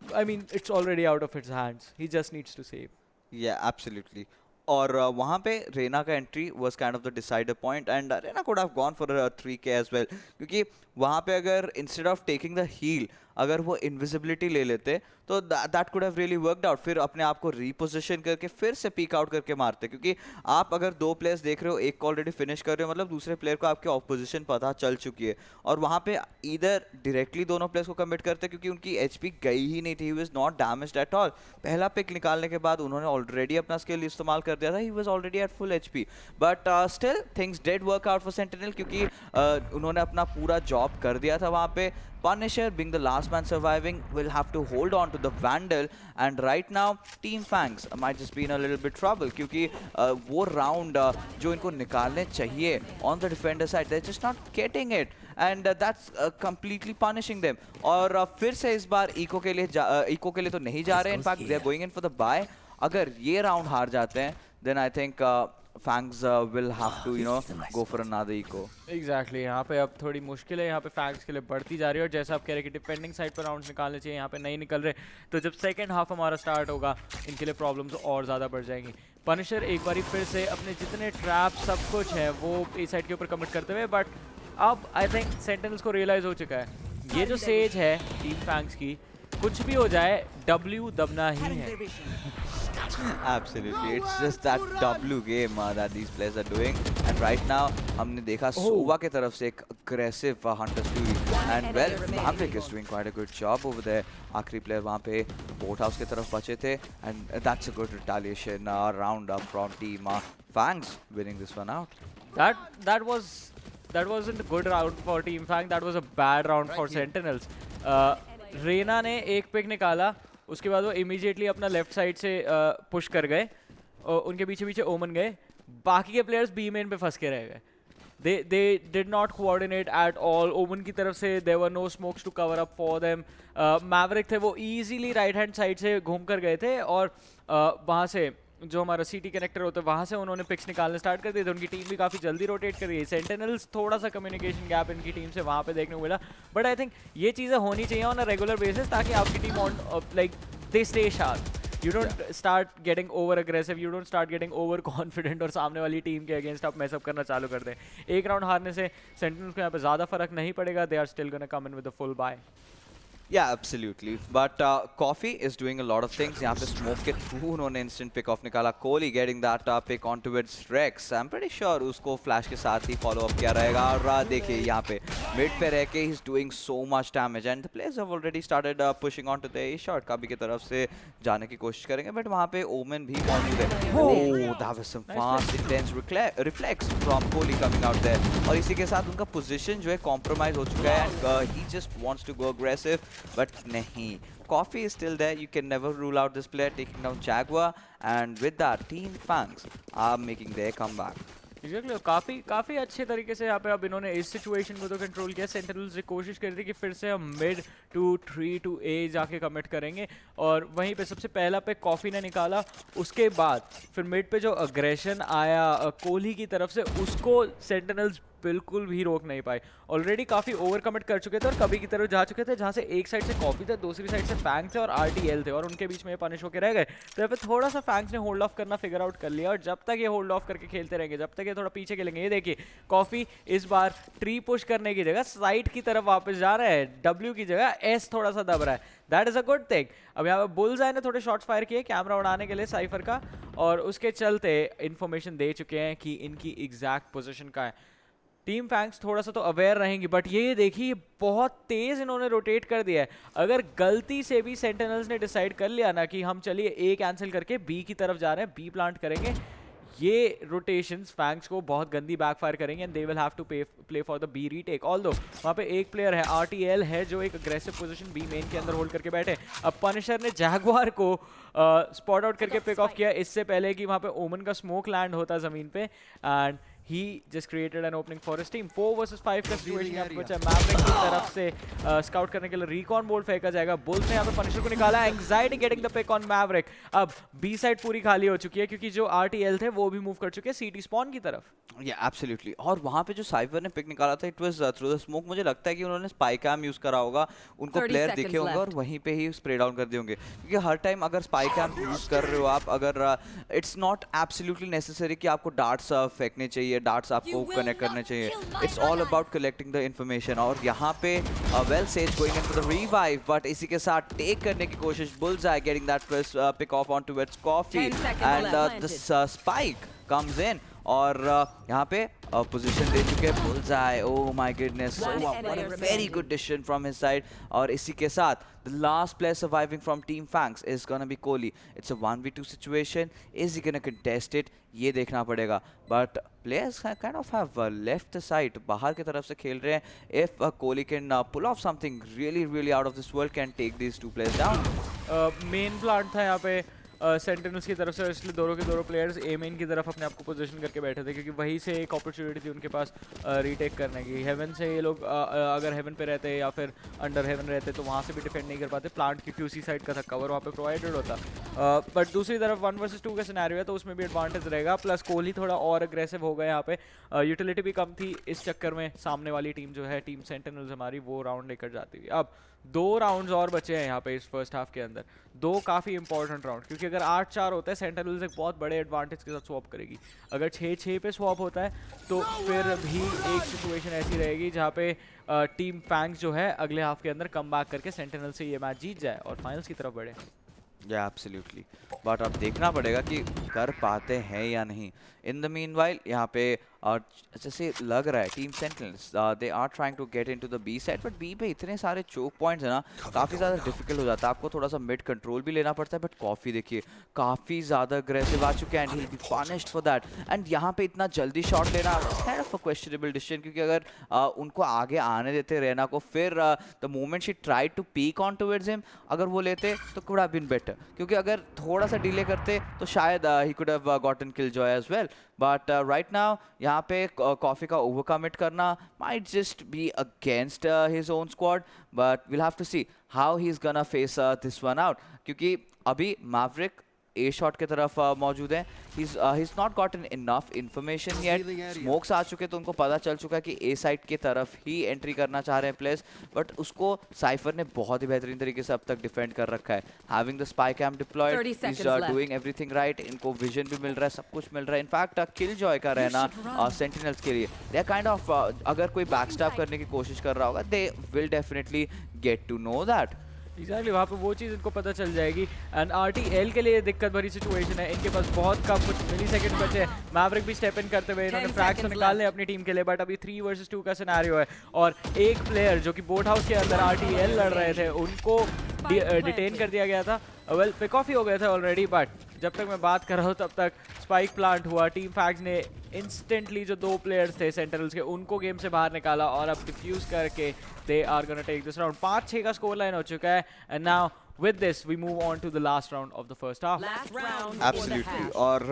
I mean it's already out of its hands. He just needs to save. Yeah absolutely. और वहाँ पे रेना का entry was kind of the decider point, and Reyna could have gone for 3K as well, क्योंकि वहाँ पे अगर instead of taking the heal अगर वो इनविजिबिलिटी ले लेते तो that could have really worked out. फिर अपने आप को रीपोजिशन करके फिर से पीक आउट करके मारते, क्योंकि आप अगर 2 प्लेयर्स देख रहे हो, एक को ऑलरेडी फिनिश कर रहे हो, मतलब दूसरे प्लेयर को आपकी ऑपोजिशन पता चल चुकी है, और वहाँ पे इधर डायरेक्टली दोनों प्लेयर्स को कमिट करते क्योंकि उनकी एचपी गई ही नहीं थी, he was not damaged at all. पहला पिक निकालने के बाद उन्होंने ऑलरेडी अपना स्किल इस्तेमाल कर दिया था, he was already at full HP, but still things did work out for sentinel, क्योंकि उन्होंने अपना पूरा जॉब कर दिया था वहाँ पे। Punisher, being the last man surviving, will have to hold on to the Vandal, and right now Team FANGS might just be in a little bit trouble, क्योंकि वो round जो इनको निकालने चाहिए on the defender side, they're just not getting it, and that's completely punishing them. और फिर से इस बार इको के लिए तो नहीं जा रहे, in fact they are going in for the buy. अगर ये round हार जाते हैं, then I think FANGS will have to, you know, go for another eco. Exactly, यहाँ पे अब थोड़ी मुश्किल है यहाँ पे FANGS के लिए बढ़ती जा रही है, और जैसा आप कह रहे हैं कि डिफेंडिंग साइड पर राउंड्स निकालने चाहिए, यहाँ पे नहीं निकल रहे, तो जब सेकंड हाफ हमारा स्टार्ट होगा इनके लिए प्रॉब्लम्स और ज़्यादा बढ़ जाएंगी। पनिशर एक बारी फिर से अपने जितने ट्रैप सब कुछ है वो ए साइड के ऊपर कमिट करते हुए, बट अब आई थिंक सेंटिनल्स को रियलाइज़ हो चुका है ये जो सेज है टीम FANGS की, कुछ भी हो जाए W दबना ही है। Absolutely, it's just that W game that these players are doing, and right now हमने देखा सोवा के तरफ से एक aggressive hunter fury, and well Maverick is doing quite a good job over there. आखिरी player वहाँ पे boat house के तरफ बचे थे, and that's a good retaliation round up from team FANGS winning this one out. That wasn't a good round for team FANGS, that was a bad round for Sentinels. Raina ने एक pick निकाला, उसके बाद वो इमीडिएटली अपना left side से push कर गए, और उनके पीछे पीछे ओमन गए, बाकी के प्लेयर्स बी मेन पे फंस के रह गए। they did not coordinate at all. ओमन की तरफ से there were no smokes to cover up for them. Maverick थे वो easily राइट हैंड साइड से घूम कर गए थे, और वहाँ से जो हमारा सीटी कनेक्टर होता है वहाँ से उन्होंने पिक्स निकालने स्टार्ट कर दिए थे। उनकी टीम भी काफ़ी जल्दी रोटेट कर रही है। सेंटिनल्स थोड़ा सा कम्युनिकेशन गैप इनकी टीम से वहाँ पे देखने को मिला, बट आई थिंक ये चीज़ें होनी चाहिए ऑन अ रेगुलर बेसिस, ताकि आपकी team on like they stay sharp, you don't start getting over aggressive, you don't start getting over confident और सामने वाली टीम के अगेंस्ट आप मैसअप करना चालू कर दें। एक राउंड हारने से सेंटिनल्स को यहाँ पे ज़्यादा फर्क नहीं पड़ेगा, they are still gonna come in with a full buy. Yeah, absolutely. But Coffee is doing a lot of things. यहाँ पे smoke के through उन्होंने instant pick off निकाला. Kohliii getting that pick onto its Rex. I'm pretty sure उसको flash के साथ ही follow up किया रहेगा. और देखिए यहाँ पे mid पे रह के he's doing so much damage, and the players have already started pushing onto the A shot. काबी की तरफ से जाने की कोशिश करेंगे, but वहाँ पे Omen भी मौजूद है. Oh, that was some fast intense reflex from Kohliii coming out there. और इसी के साथ उनका position जो है compromise हो चुका है, and he just wants to go aggressive. But nahi, Coffee is still there. You can never rule out this player taking down JaguaR, and with that, Team FANGS are making their comeback. Exactly. काफ़ी अच्छे तरीके से यहाँ पे अब इन्होंने इस situation को तो कंट्रोल किया। सेंटिनल्स ने कोशिश करी थी कि फिर से हम मिड टू 3 to A जाके कमिट करेंगे, और वहीं पे सबसे पहला पे कॉफ़ी ने निकाला, उसके बाद फिर मिड पे जो अग्रेशन आया कोहली की तरफ से, उसको सेंटिनल्स बिल्कुल भी रोक नहीं पाए। ऑलरेडी काफ़ी ओवर कमिट कर चुके थे और कभी की तरफ जा चुके थे, जहाँ से एक साइड से कॉफी था, दूसरी साइड से फैंग्स थे और RTL थे, और उनके बीच में पनिश होकर रह गए। तो यहाँ पे थोड़ा सा फैंग्स ने होल्ड ऑफ करना फिगर आउट कर लिया, और जब तक ये होल्ड ऑफ करके खेलते रहेंगे, जब तक ये थोड़ा पीछे खेलेंगे। ये देखिए कॉफी इस बार ट्री पुश करने की जगह साइड की तरफ वापस जा रहा है, W की जगह S थोड़ा सा दब रहा है। That is a good thing. अब यहाँ पे बुllseyE ने थोड़े शॉट्स फायर किए कैमरा उड़ाने के लिए साइफर का, और उसके चलते इन्फॉर्मेशन दे चुके हैं कि इनकी एग्जैक्ट पोजीशन का है। टीम FANGS थोड़ा सा तो अवेयर रहेंगी, बट ये देखिए बहुत तेज़ इन्होंने रोटेट कर दिया है। अगर गलती से भी सेंटिनल्स ने डिसाइड कर लिया ना कि हम चलिए A कैंसिल करके B की तरफ जा रहे हैं, B प्लांट करेंगे, ये रोटेशंस FANGS को बहुत गंदी बैकफायर करेंगे, and they will have to play for the B retake. Although वहाँ पे एक प्लेयर है RTL है जो एक अग्रेसिव पोजीशन B मेन के अंदर होल्ड करके बैठे। अब पनिशर ने JaguaR को स्पॉट आउट करके पिक ऑफ किया इससे पहले कि वहाँ पे ओमन का स्मोक लैंड होता ज़मीन पे, and he just created an opening for his team. 4 versus 5 का सिचुएशन यहाँ पे बचा है। Maverick की तरफ से स्काउट करने के लिए रिकॉन बोल्ट फेंका जाएगा। बुल्स ने यहाँ पे पनिशर को निकाला, Anxiety getting the pick on Maverick। अब बी साइड पूरी खाली हो चुकी है क्योंकि जो RTL थे वो भी मूव कर चुके हैं सीटी स्पॉन की तरफ। Yeah, absolutely. और वहाँ पे जो साइफर ने पिक निकाला था, it was through the smoke. मुझे लगता है कि उन्होंने SpyCam यूज़ करा होगा, उनको प्लेयर दिखे होंगे और वहीं पे ही स्प्रे डाउन कर दिए होंगे, क्योंकि हर टाइम अगर SpyCam यूज़ कर रहे हो आप, अगर इट्स नॉट एब्सोल्युटली नेसेसरी कि आपको डार्ट्स फेंकने चाहिए, चाहिए, डार्ट्स आपको कनेक्ट करने चाहिए। It's all about collecting the information. और यहाँ पे well Sage going into the revive, but इसी के साथ टेक करने की कोशिश Bullseye getting that first pick off on towards Coffee and the spike comes in. और यहाँ पे पोजीशन दे चुके हैं bullseyE। Oh my goodness, what a very good decision from his side. और इसी के साथ the last player surviving from team FANGS is gonna be Kohliii. It's a 1v2 situation. Is he gonna contest it? ये देखना पड़ेगा। But players kind of have left the site, बाहर की तरफ से खेल रहे हैं। If Kohliii can pull off something really out of this world, can take these two players down. Main plant था यहाँ पे सेंटिनल्स की तरफ से, इसलिए दोनों के दोनों प्लेयर्स ए मेन की तरफ अपने आप को पोजीशन करके बैठे थे, क्योंकि वहीं से एक अपॉर्चुनिटी थी उनके पास रीटेक करने की। हेवन से ये लोग अगर हेवन पे रहते या फिर अंडर हेवन रहते तो वहाँ से भी डिफेंड नहीं कर पाते। प्लांट की क्यूसी साइड का था, कवर वहाँ पे प्रोवाइडेड होता। बट दूसरी तरफ 1 वर्सेस 2 का सिनेरियो है, तो उसमें भी एडवांटेज रहेगा। प्लस कोहली थोड़ा और अग्रेसिव हो गया यहाँ पे, यूटिलिटी भी कम थी, इस चक्कर में सामने वाली टीम जो है, टीम सेंटिनल्स हमारी, वो राउंड लेकर जाती थी। अब 2 राउंड्स और बचे हैं यहाँ पे इस फर्स्ट हाफ के अंदर, 2 काफ़ी इंपॉर्टेंट राउंड, क्योंकि अगर 8-4 होता है सेंटिनल्स एक बहुत बड़े एडवांटेज के साथ स्वॉप करेगी। अगर 6-6 पे स्वॉप होता है तो फिर भी एक सिचुएशन ऐसी रहेगी जहाँ पे टीम फैंग्स जो है अगले हाफ के अंदर कम बैक करके सेंटिनल से ये मैच जीत जाए और फाइनल्स की तरफ बढ़े। या एब्सोल्युटली, बट अब देखना पड़ेगा कि कर पाते हैं या नहीं। इन द मीनवाइल यहाँ पे जैसे लग रहा है team Sentinels they are trying to get into the B side, but B पे इतने सारे चोक पॉइंट्स है ना, काफ़ी ज़्यादा डिफिकल्ट हो जाता है। आपको थोड़ा सा मिड कंट्रोल भी लेना पड़ता है। बट कॉफी देखिए काफ़ी ज़्यादा अग्रेसिव आ चुके हैं and he will be punished for that. And यहाँ पे इतना जल्दी शॉट लेना kind of a questionable decision, क्योंकि अगर उनको आगे आने देते रहना को, फिर the moment she try to peek on towards him, अगर वो लेते तो कुड हैव बीन बेटर, क्योंकि अगर थोड़ा सा डिले करते तो शायद he could have gotten Killjoy as well. But right now यहाँ पे कॉफी का ओवरकमिट करना might just be against his own squad, but we'll have to see how he's gonna face this one out, क्योंकि अभी Maverick ए shot की तरफ मौजूद है। he's not gotten enough information yet. Smokes आ चुके तो उनको पता चल चुका है कि ए साइड की तरफ ही एंट्री करना चाह रहे हैं प्लेयर्स, बट उसको साइफर ने बहुत ही बेहतरीन तरीके से अब तक डिफेंड कर रखा है। Having the spy cam deployed, he is doing everything right. इनको विजन भी मिल रहा है, सब कुछ मिल रहा है। इनफैक्ट किलजॉय का रहना सेंटिनल्स के लिए दे काइंड ऑफ, अगर कोई बैकस्टैप करने की कोशिश कर रहा होगा, they will definitely get to know that. Exactly, वहाँ पे वो चीज़ इनको पता चल जाएगी। एंड RTL के लिए दिक्कत भरी सिचुएशन है, इनके पास बहुत कम कुछ मिली सेकेंड बचे हैं। मैवरिक भी स्टेप इन करते हुए इन्होंने फ्रैग्स तो निकालने अपनी टीम के लिए, बट अभी 3 वर्सेस 2 का सिनेरियो है और एक प्लेयर जो कि बोट हाउस के अंदर RTL लड़ रहे थे उनको डिटेन कर दिया गया था। वेल पिक ऑफ ही हो गए थे ऑलरेडी, बट जब तक मैं बात कर रहा हूँ तब तक स्पाइक प्लांट हुआ। टीम फैग्स ने इंस्टेंटली जो 2 प्लेयर्स थे सेंटिनल्स के उनको गेम से बाहर निकाला और अब डिफ्यूज करके they are gonna take this round. 5-6 का स्कोर लाइन हो चुका है and now with this we move on to the last round of the first half. Absolutely, और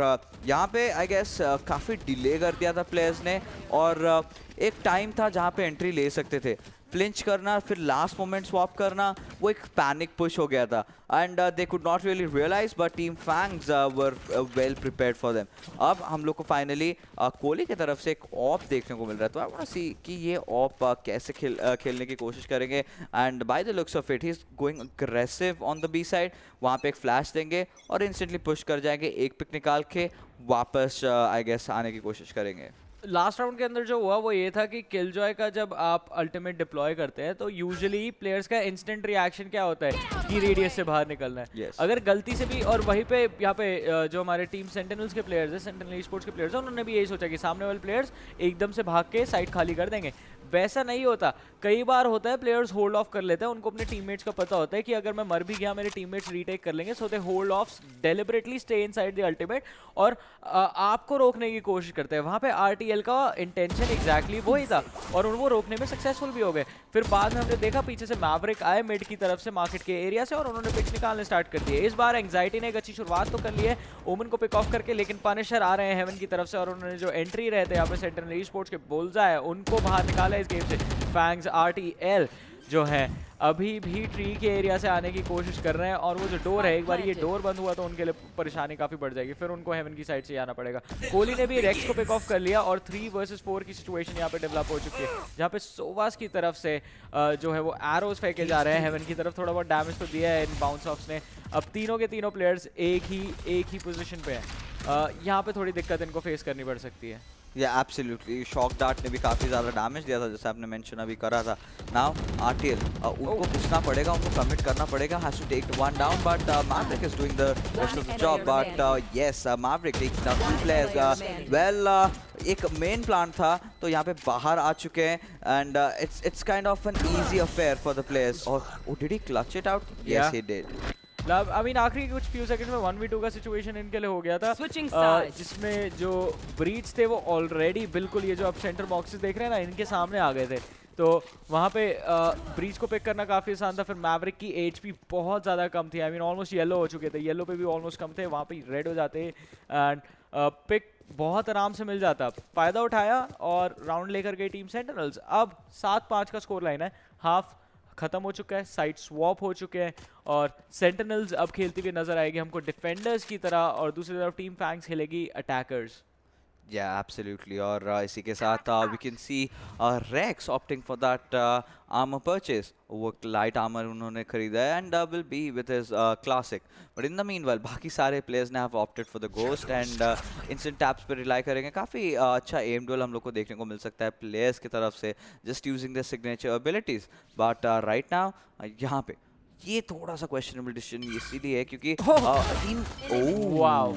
यहाँ पे I guess काफ़ी डिले कर दिया था प्लेयर्स ने, और एक टाइम था जहाँ पे एंट्री ले सकते थे। फ्लिंच करना, फिर लास्ट मोमेंट स्वॉप करना, वो एक पैनिक पुश हो गया था and they could not really realize, but team Fangs were well prepared for them. अब हम लोग को फाइनली कोहली की तरफ से एक ऑप देखने को मिल रहा है, तो आई वांट टू सी कि ये ऑप कैसे खेलने की कोशिश करेंगे। And by the looks of it he is going aggressive on the B side. वहाँ पे एक फ्लैश देंगे और इंस्टेंटली पुश कर जाएंगे, एक पिक निकाल के वापस आई गेस आने की कोशिश करेंगे। लास्ट राउंड के अंदर जो हुआ वो ये था कि किलजॉय का जब आप अल्टीमेट डिप्लॉय करते हैं तो यूजुअली प्लेयर्स का इंस्टेंट रिएक्शन क्या होता है कि रेडियस से बाहर निकलना है। yes. अगर गलती से भी, और वहीं पे यहाँ पे जो हमारे टीम सेंटिनल्स के प्लेयर्स हैं, सेंटिनल ईस्पोर्ट्स के प्लेयर्स हैं, उन्होंने भी यही सोचा कि सामने वाले प्लेयर्स एकदम से भाग के साइड खाली कर देंगे। वैसा नहीं होता, कई बार होता है प्लेयर्स होल्ड ऑफ कर लेते हैं, उनको अपने टीममेट्स का पता होता है कि अगर मैं मर भी गया मेरे टीममेट्स रीटेक कर लेंगे, so they hold off deliberately stay inside the ultimate और आपको रोकने की कोशिश करते हैं। वहाँ पे RTL का इंटेंशन एग्जैक्टली वही था और वो रोकने में सक्सेसफुल भी हो गए। फिर बाद में हमने देखा पीछे से मैवरिक आए मिड की तरफ से मार्केट के एरिया से और उन्होंने पिक्स निकालने स्टार्ट कर दिए। इस बार एंग्जाइटी ने एक अच्छी शुरुआत तो कर ली है ओमन को पिक ऑफ करके, लेकिन पनिशर आ रहे हैं हेवन की तरफ से और उन्होंने जो एंट्री रहते हैं यहाँ पे सेंटिनल ईस्पोर्ट्स के bullseyE उनको बाहर निकाला इस गेम से। फैंग्स RTL जो है अभी भी ट्री के एरिया से आने की कोशिश कर रहे हैं और वो जो डोर है, एक बार ये डोर बंद हुआ तो उनके लिए परेशानी काफ़ी बढ़ जाएगी, फिर उनको हेवन की साइड से आना पड़ेगा। कोहली ने भी रेक्स को पिक ऑफ कर लिया और 3 वर्सेस 4 की सिचुएशन यहाँ पे डेवलप हो चुकी है, जहाँ पे सोवास की तरफ से जो है वो एरोज फेंके जा रहे हैं हेवन की तरफ। थोड़ा बहुत डैमेज तो दिया है इन बाउंस ऑफ्स ने। अब तीनों के तीनों प्लेयर्स एक ही पोजिशन पे हैं, यहाँ पे थोड़ी दिक्कत इनको फेस करनी पड़ सकती है। या एब्सोल्युटली शॉक डार्ट ने भी काफी ज्यादा डैमेज दिया था जैसे आपने मेंशन अभी करा था. नाउ आरटीएल उनको घुसना पड़ेगा, उनको कमिट करना पड़ेगा, has to take one down but Maverick is doing the rest of the job but yes Maverick takes down two players. Well एक मेन प्लान था तो यहाँ पे बाहर आ चुके हैं and it's kind of an easy affair for the players. और did he clutch it out? Yes he did. I mean आखिरी कुछ फ्यू सेकंड्स में 1v2 का सिचुएशन इनके लिए हो गया था जिसमें जो ब्रीच थे वो ऑलरेडी बिल्कुल ये जो आप सेंटर बॉक्सेस देख रहे हैं ना इनके सामने आ गए थे. तो वहाँ पे ब्रीच को पिक करना काफ़ी आसान था. फिर मैवरिक की एचपी बहुत ज़्यादा कम थी. आई मीन ऑलमोस्ट येलो हो चुके थे. येलो पे भी ऑलमोस्ट कम थे. वहाँ पे रेड हो जाते एंड पिक बहुत आराम से मिल जाता. फ़ायदा उठाया और राउंड लेकर गई टीम सेंटिनल्स. अब 7-5 का स्कोर लाइन है. हाफ खत्म हो चुका है, साइड स्वॉप हो चुके हैं और सेंटिनल्स अब खेलती हुई नजर आएगी हमको डिफेंडर्स की तरह और दूसरी तरफ टीम फैंग्स खेलेगी अटैकर्स. Yeah, absolutely. और इसी के साथ we can see Rex opting for that armor purchase. वो light armor उन्होंने खरीदा है and will be with his classic. But in the meanwhile, बाकी सारे players ने have opted for the ghost and instant taps पे rely करेंगे. काफ़ी अच्छा aim duel हम लोग को देखने को मिल सकता है players की तरफ से just using their signature abilities. But right now यहाँ पे ये थोड़ा सा questionable decision इसीलिए है क्योंकि team wow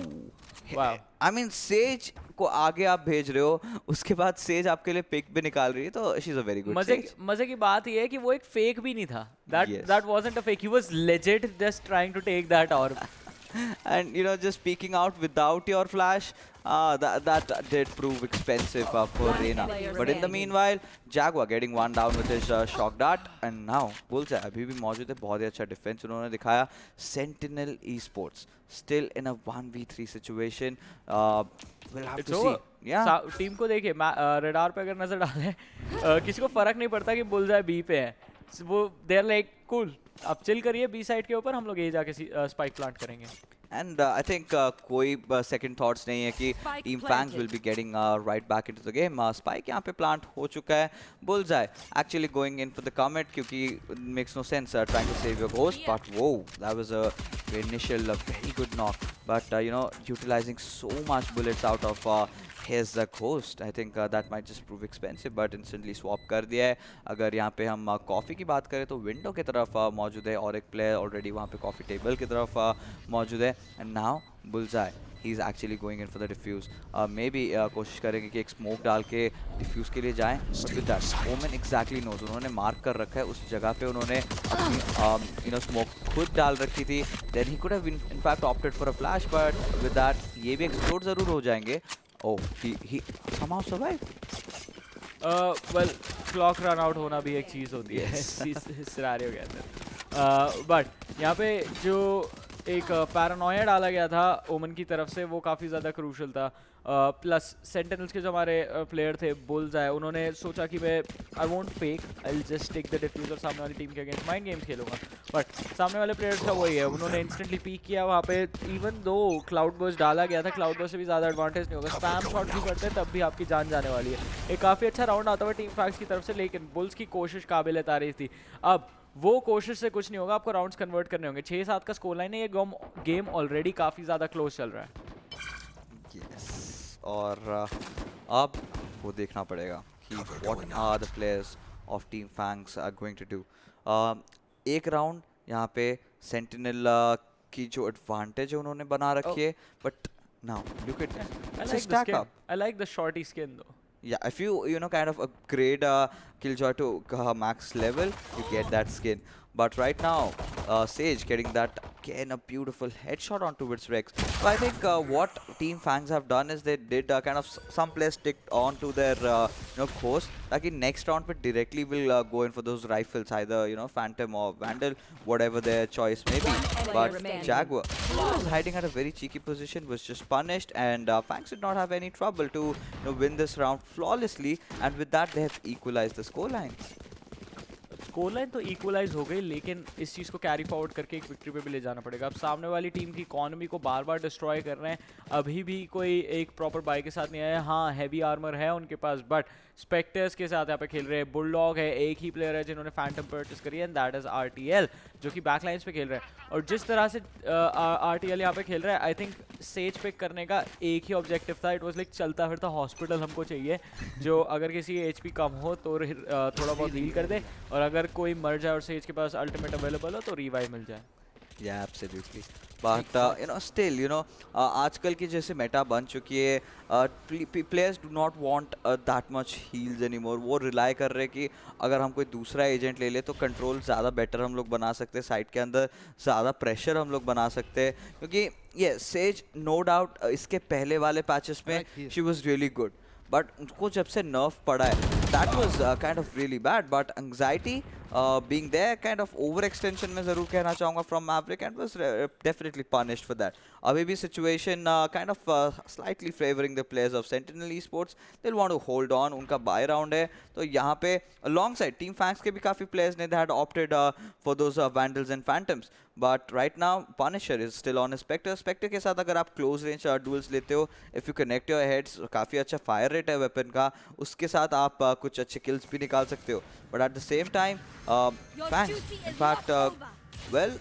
I mean says को आगे आप भेज रहे हो, उसके बाद सेज आपके लिए पिक भी निकाल रही है तो she is a very good. मजे की बात ये है कि वो एक फेक भी नहीं था. That wasn't a fake. He was legit just trying to take that orb. And you know, just peeking out without your flash, that did prove expensive for Reyna. But in the meanwhile, JaguaR getting one down with his shock dart, and now bullseyE अभी भी मौजूद है. बहुत ही अच्छा defence उन्होंने दिखाया. Sentinel Esports still in a 1v3 situation. We'll have to see. Yeah. Team को देखिए रडार पे अगर नजर डालें किसी को फर्क नहीं पड़ता कि बुllseyE बी पे है. वो दे आर लाइक कूल, आप चिल करिए बी साइड के ऊपर, हम लोग ये जाके स्पाइक प्लांट करेंगे. And I think कोई second thoughts नहीं है कि Team FANGS will be getting right back into the game. Spike यहाँ पे plant हो चुका है. bullseyE actually going in for the commit क्योंकि it makes no sense trying to save your ghost. But whoa, that was a initial very good knock. But you know, utilizing so much bullets out of his ghost, I think that might just prove expensive. But instantly swap कर दिया है. अगर यहाँ पे हम coffee की बात करें तो विंडो की तरफ मौजूद है और एक प्लेयर ऑलरेडी वहाँ पे कॉफ़ी टेबल की तरफ मौजूद है. And now bullseyE, he is actually going in for the defuse. Maybe कोशिश करेंगे कि एक स्मोक डाल के डिफ्यूज के लिए जाएं. But with that, Omen exactly knows. उन्होंने मार्क कर रखा है उस जगह पे. उन्होंने अपनी you know स्मोक खुद डाल रखी थी. Then he could have in fact opted for a flash, but with that ये भी एक्सप्लोड ज़रूर हो जाएंगे. Oh, he somehow survived. Well, clock run out होना भी एक चीज़ होती है इस सिनेरियो के अंदर. बट यहाँ पे जो एक पैरानोया डाला गया था ओमन की तरफ से वो काफ़ी ज़्यादा क्रूशल था. प्लस सेंटिनल्स के जो हमारे प्लेयर थे bullseyE, उन्होंने सोचा कि मैं I won't fake, I will just take the defuse और सामने वाली टीम के अगेंस्ट माइंड गेम्स खेलूंगा. बट सामने वाले प्लेयर्स का वही है, उन्होंने इंस्टेंटली पीक किया वहाँ पे. इवन दो क्लाउड बर्स्ट डाला गया था, क्लाउड बर्स्ट से भी ज़्यादा एडवांटेज नहीं होगा. स्पैम शॉट भी करते हैं तब भी आपकी जान जाने वाली है. एक काफ़ी अच्छा राउंड आता हुआ टीम फैंग्स की तरफ से, लेकिन बुल्स की कोशिश काबिल तारीफ थी. अब वो कोशिश से कुछ नहीं होगा, आपको राउंड्स कन्वर्ट करने होंगे. 6-7 का स्कोर लाइन है. ये गेम ऑलरेडी काफ़ी ज़्यादा क्लोज चल रहा है. और अब वो देखना पड़ेगा कि what are the players of Team FANGS are going to do. एक राउंड यहाँ पे Sentinel की जो एडवांटेज है उन्होंने बना रखी है. But now look at this stack up. I like the shorty skin though. Yeah, if you know kind of upgrade Killjoy to max level, you get that skin. But right now, Sage getting that again a beautiful headshot onto its Rex. So I think what Team FANGS have done is they did kind of some players sticked onto their you know course. Like in next round, but directly will go in for those rifles, either you know Phantom or Vandal, whatever their choice may be. But JaguaR, who was hiding at a very cheeky position, was just punished, and FANGS did not have any trouble to you know win this round flawlessly. And with that, they have equalized the scoreline. Score line तो equalise हो गई, लेकिन इस चीज़ को carry forward करके एक victory पे भी ले जाना पड़ेगा। अब सामने वाली टीम की इकोनॉमी को बार बार डिस्ट्रॉय कर रहे हैं, अभी भी कोई एक प्रॉपर बाई के साथ नहीं आया। हाँ, हैवी आर्मर है उनके पास, बट स्पेक्टर्स के साथ यहाँ पे खेल रहे हैं। बुलडॉग है, एक ही प्लेयर है जिन्होंने फैंटम परचेस करी है, एंड दैट इज RTL, जो कि बैक लाइन्स पे खेल रहे हैं। और जिस तरह से RTL यहाँ पे खेल रहा है, आई थिंक सेज पिक करने का एक ही ऑब्जेक्टिव था। इट वाज लाइक चलता फिरता हॉस्पिटल हमको चाहिए, जो अगर किसी HP कम हो तो थोड़ा बहुत हील कर दे, और अगर कोई मर जाए और सेज के पास अल्टीमेट अवेलेबल हो तो रिवाइव मिल जाए। Yeah, absolutely. But still, आजकल की जैसे मेटा बन चुकी है, players do not want that much heals anymore. वो रिलाई कर रहे हैं कि अगर हम कोई दूसरा एजेंट ले ले तो कंट्रोल ज़्यादा बेटर हम लोग बना सकते हैं, साइड के अंदर ज़्यादा प्रेशर हम लोग बना सकते हैं, क्योंकि ये सेज नो डाउट इसके पहले वाले पैचेस में she was really good, but उनको जब से नर्फ पड़ा है that was kind of really bad. But anxiety being there, kind of overextension में ज़रूर कहना चाहूँगा from Maverick, and was definitely punished for that. अभी भी situation kind of slightly favoring the players of Sentinel Esports. They'll want to hold on. उनका buy round है, तो यहाँ पे alongside Team FANGS के भी काफ़ी players ने they had opted for those Vandals and Phantoms. But right now Punisher is still on his Spectre. Spectre के साथ अगर आप close range duels लेते हो, if you connect your heads, काफ़ी अच्छा fire rate है weapon का, उसके साथ आप कुछ अच्छे kills भी निकाल सकते हो. But at the same time, FANGS, in fact, well,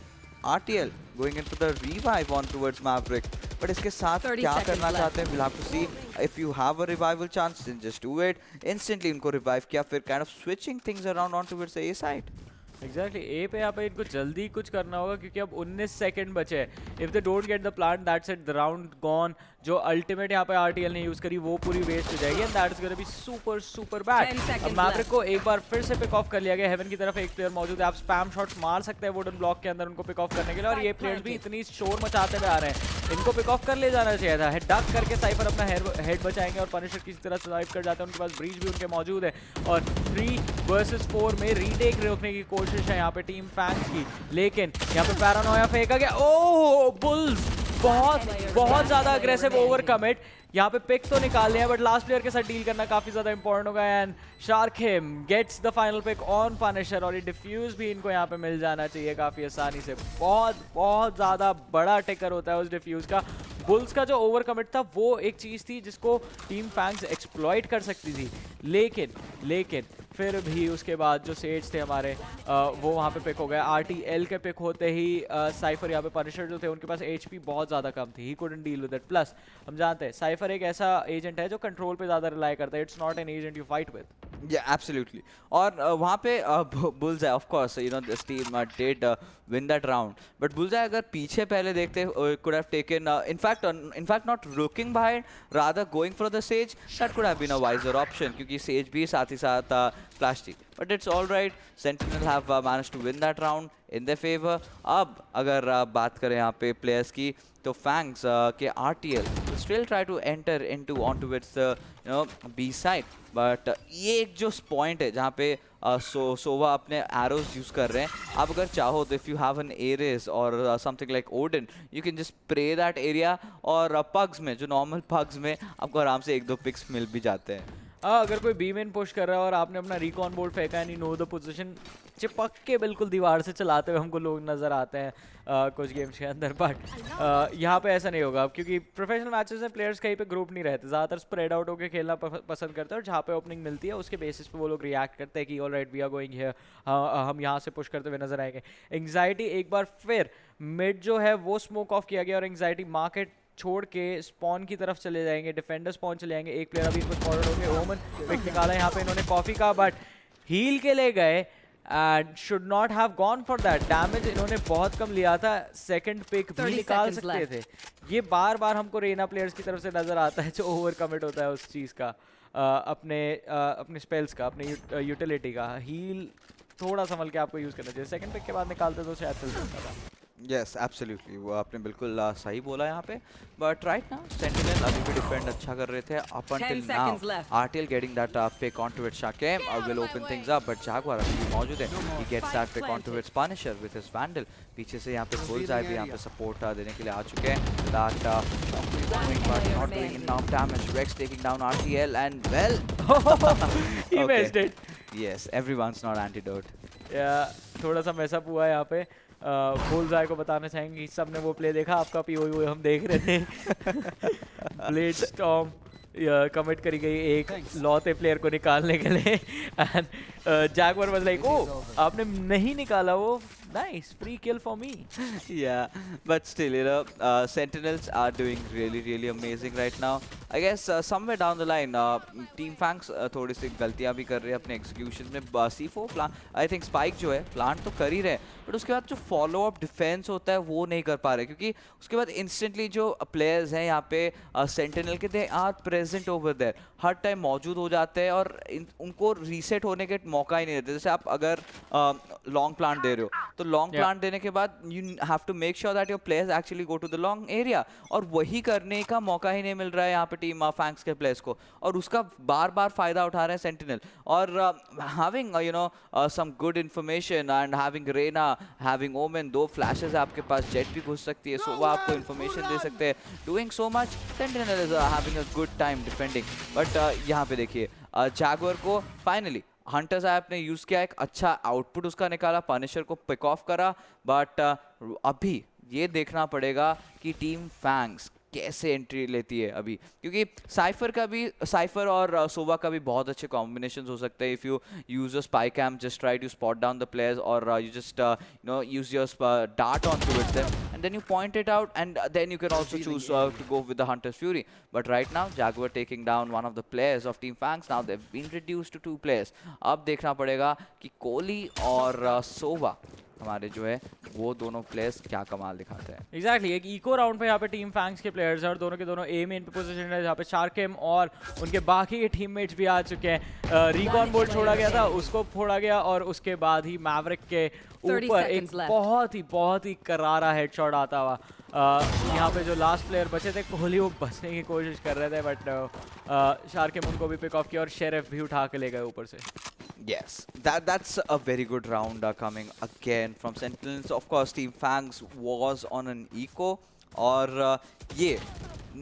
RTL going into the revive on towards Maverick. But इसके साथ क्या करना चाहते हैं? We'll have to see. If you have a revival chance, then just do it. Instantly उनको revive किया, फिर kind of switching things around on towards the A side. Exactly A पे यहाँ पे इनको जल्दी कुछ करना होगा, क्योंकि अब 19 सेकंड बचे हैं। If they don't get the plant, that's it, the round gone. जो अल्टीमेट यहाँ पे RTL ने यूज करी वो पूरी वेस्ट हो जाएगी, and that's gonna be super super bad. अब मैवरिक को एक बार फिर से पिक ऑफ कर लिया गया। हेवन की तरफ एक प्लेयर मौजूद है, आप स्पैम शॉट्स मार सकते हैं वुडन ब्लॉक के अंदर उनको पिक ऑफ करने के लिए, और ये प्लेयर्स भी इतनी शोर मचाते हुए आ रहे हैं, इनको पिक ऑफ कर ले जाना चाहिए था। हेड डक करके साइफर अपना हेड बचाएंगे, और पनिशर किसी तरह सर्वाइव कर जाते हैं। उनके पास ब्रीच भी उनके मौजूद है, और 3 वर्सेस 4 में रीटेक रोकने की कोशिश है यहाँ पे टीम फैंग्स की, लेकिन यहाँ पे पैरानोया फेंका गया। ओह, बुल्स बहुत ज्यादा अग्रेसिव ओवर कमिट। यहाँ पे पिक तो निकाल लिया, बट लास्ट प्लेयर के साथ डील करना काफी ज्यादा इंपॉर्टेंट होगा, and SharkaiM gets the final pick on Punisher, और ये डिफ्यूज भी इनको यहाँ पे मिल जाना चाहिए काफी आसानी से। बहुत ज्यादा बड़ा टेकर होता है उस डिफ्यूज का। बुल्स का जो ओवर कमिट था वो एक चीज थी जिसको टीम फैंग्स एक्सप्लॉइट कर सकती थी, लेकिन फिर भी उसके बाद जो सेट्स थे हमारे वो वहाँ पे पिक हो गए। RTL के पिक होते ही साइफर यहाँ पे पनिशर जो थे उनके पास HP बहुत ज़्यादा कम थी, he couldn't deal with it. Plus हम जानते हैं साइफर एक ऐसा एजेंट है जो कंट्रोल पे ज़्यादा रिलाई करता है, it's not an agent you fight with. Yeah, absolutely. और वहाँ पे bullseyE, of course, this team did win that round. But bullseyE अगर पीछे पहले देखते, could have taken, in fact not looking behind, rather going for the sage. That could have been a wiser option, क्योंकि sage भी साथ ही साथ flash थी. But it's all right. Sentinel have managed to win that round in their favor. अब अगर बात करें यहाँ पे players की, तो FANGS के RTL still try to enter onto its B side. But ये एक जो पॉइंट है जहाँ पे सोवा अपने एरोज यूज कर रहे हैं, आप अगर चाहो तो if you have an Ares और something like Odin, you can just spray that area, और पग्स में, जो नॉर्मल पग्स में आपको आराम से 1-2 पिक्स मिल भी जाते हैं। अगर कोई बी मेन पुश कर रहा है और आपने अपना रिकॉन बोल्ट फेंका है, नो द पोजीशन, चिपक के बिल्कुल दीवार से चलाते हुए हमको लोग नजर आते हैं कुछ गेम्स के अंदर, बट यहाँ पे ऐसा नहीं होगा, क्योंकि प्रोफेशनल मैचेस में प्लेयर्स कहीं पे ग्रुप नहीं रहते, ज़्यादातर स्प्रेड आउट होकर खेलना पसंद करते हैं, और जहाँ पे ओपनिंग मिलती है उसके बेसिस पे वो लोग रिएक्ट करते हैं कि all right we are going here, हम यहाँ से पुश करते हुए नजर आएंगे। एंग्जाइटी एक बार फिर मिड जो है वो स्मोक ऑफ किया गया, और एंग्जाइटी मार्केट छोड़ के स्पॉन की तरफ चले जाएंगे, डिफेंडर स्पॉन चले जाएंगे। एक प्लेयर अभी इनको फॉरवर्ड हो गए, ओमन पिक निकाला यहाँ पे इन्होंने कॉफी का, बट हील के ले गए and should not have gone for that. Damage इन्होंने बहुत कम लिया था, सेकंड पिक भी निकाल सकते थे। ये बार बार हमको रेना प्लेयर्स की तरफ से नजर आता है जो ओवर कमिट होता है उस चीज़ का, अपने स्पेल्स का, अपने यूटिलिटी का। हील थोड़ा संभल के आपको यूज़ करना चाहिए, सेकंड पिक के बाद निकालते तो शायद चल सकता था। Yes, absolutely. वो आपने बिल्कुल सही बोला यहाँ पे, but right now Sentinel अभी भी डिफेंड अच्छा कर रहे थे up until now. RTL getting that pick onto its SharkaiM will open things up, but JaguaR अभी भी मौजूद है. He gets that pick onto its Punisher with his Vandal. पीछे से यहाँ पे bullseyE भी यहाँ पे सपोर्ट देने के लिए आ चुके हैं. That doing but not doing enough damage. Rex taking down RTL, and well, he missed it. Yes, everyone's not antidote. या थोड़ा सा मैसअप हुआ है यहाँ पे। बुलseye को बताना चाहेंगे कि सबने वो प्ले देखा, आपका पीओई हम देख रहे थे। ब्लेड स्टॉर्म कमिट करी गई एक लौते प्लेयर को निकालने के लिए एंड जागुआर वाज लाइक, ओ आपने नहीं निकाला वो, nice free kill for me. Yeah, but still, you know, Sentinels are doing really amazing right now. I guess somewhere down the line, Team FANGS थोड़ी सी गलतियां भी कर रहे हैं अपने execution में। C4 plan, I think Spike जो है प्लान तो कर ही रहे हैं, बट उसके बाद जो follow up defense होता है वो नहीं कर पा रहे, क्योंकि उसके बाद instantly जो players हैं यहाँ पे Sentinel के, they are present over there, her time मौजूद हो जाते हैं और उनको रीसेट होने के मौका ही नहीं देते। जैसे आप अगर लॉन्ग प्लांट दे रहे हो तो लॉन्ग प्लांट देने के बाद you have to make sure that your players actually go to the long area, और वही करने का मौका ही नहीं मिल रहा है यहाँ पे टीम फैंग्स के प्लेयर्स को, और उसका बार बार फायदा उठा रहे हैं सेंटिनल। और having you know some good information and having Reyna, having Omen, 2 flashes आपके पास, जेट भी घुस सकती है, सो वो आपको इन्फॉर्मेशन दे सकते हैं। Doing so much, sentinel is having a good time defending. But यहाँ पे देखिए जागुआर को फाइनली हंटर्स ऐप ने यूज किया, एक अच्छा आउटपुट उसका निकाला, पनिशर को पिक ऑफ करा, बट अभी ये देखना पड़ेगा कि टीम फैंग्स कैसे एंट्री लेती है अभी, क्योंकि साइफर और सोवा का भी बहुत अच्छे कॉम्बिनेशंस हो सकते हैं। If you use your spy cam, just try to spot down the players, और you just you know use your dart on towards them and then you point it out, and then you can also choose to go with the Hunter's Fury. But right now JaguaR taking down one of the players of Team FANGS. Now they've been reduced to 2 players. अब देखना पड़ेगा कि कोहली और सोवा हमारे जो है वो दोनों प्लेयर्स क्या कमाल दिखाते हैं। एग्जैक्टली एक इको राउंड पे यहाँ पे टीम फैंग्स के प्लेयर्स हैं और दोनों के दोनों ए मेन पे पोजीशन है, जहाँ पे शार्कaiM और उनके बाकी के टीममेट्स भी आ चुके हैं। रिकॉन बोल्ट छोड़ा गया था, उसको फोड़ा गया, और उसके बाद ही मैवरिक के ऊपर एक बहुत ही करारा हेडशॉट आता हुआ। यहाँ पे जो लास्ट प्लेयर बचे थे कोहली, वो बचने की कोशिश कर रहे थे, बट शार्कaiM उनको भी पिक ऑफ किया और शेरिफ भी उठा के ले गए ऊपर से। Yes, that's a very good round coming again from Sentinels. Of course, Team FANGS was on an eco, और ये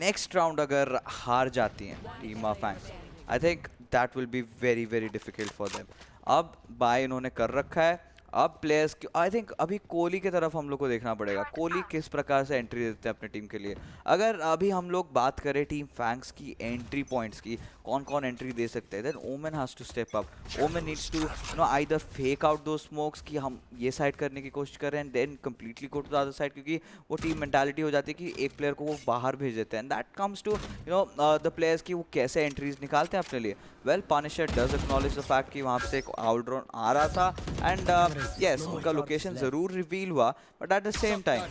next round अगर हार जाती हैं Team FANGS, I think that will be very difficult for them. अब bye इन्होंने कर रखा है, अब प्लेयर्स आई थिंक अभी कोहली की तरफ हम लोग को देखना पड़ेगा, कोहली किस प्रकार से एंट्री देते हैं अपने टीम के लिए। अगर अभी हम लोग बात करें टीम फैंग्स की एंट्री पॉइंट्स की, कौन कौन एंट्री दे सकते हैं, then Omen has to step up. Omen needs to you know either fake out two smokes कि हम ये साइड करने की कोशिश कर रहे हैं, then completely go to the other side, क्योंकि वो टीम मेंटालिटी हो जाती है कि एक प्लेयर को वो बाहर भेज देते हैं। That comes to you know the players की वो कैसे एंट्रीज निकालते हैं अपने लिए। Well, Punisher does acknowledge the fact कि वहाँ से एक आउटड्रॉन आ रहा था, एंड yes, उनका लोकेशन जरूर रिवील हुआ, but at the same time,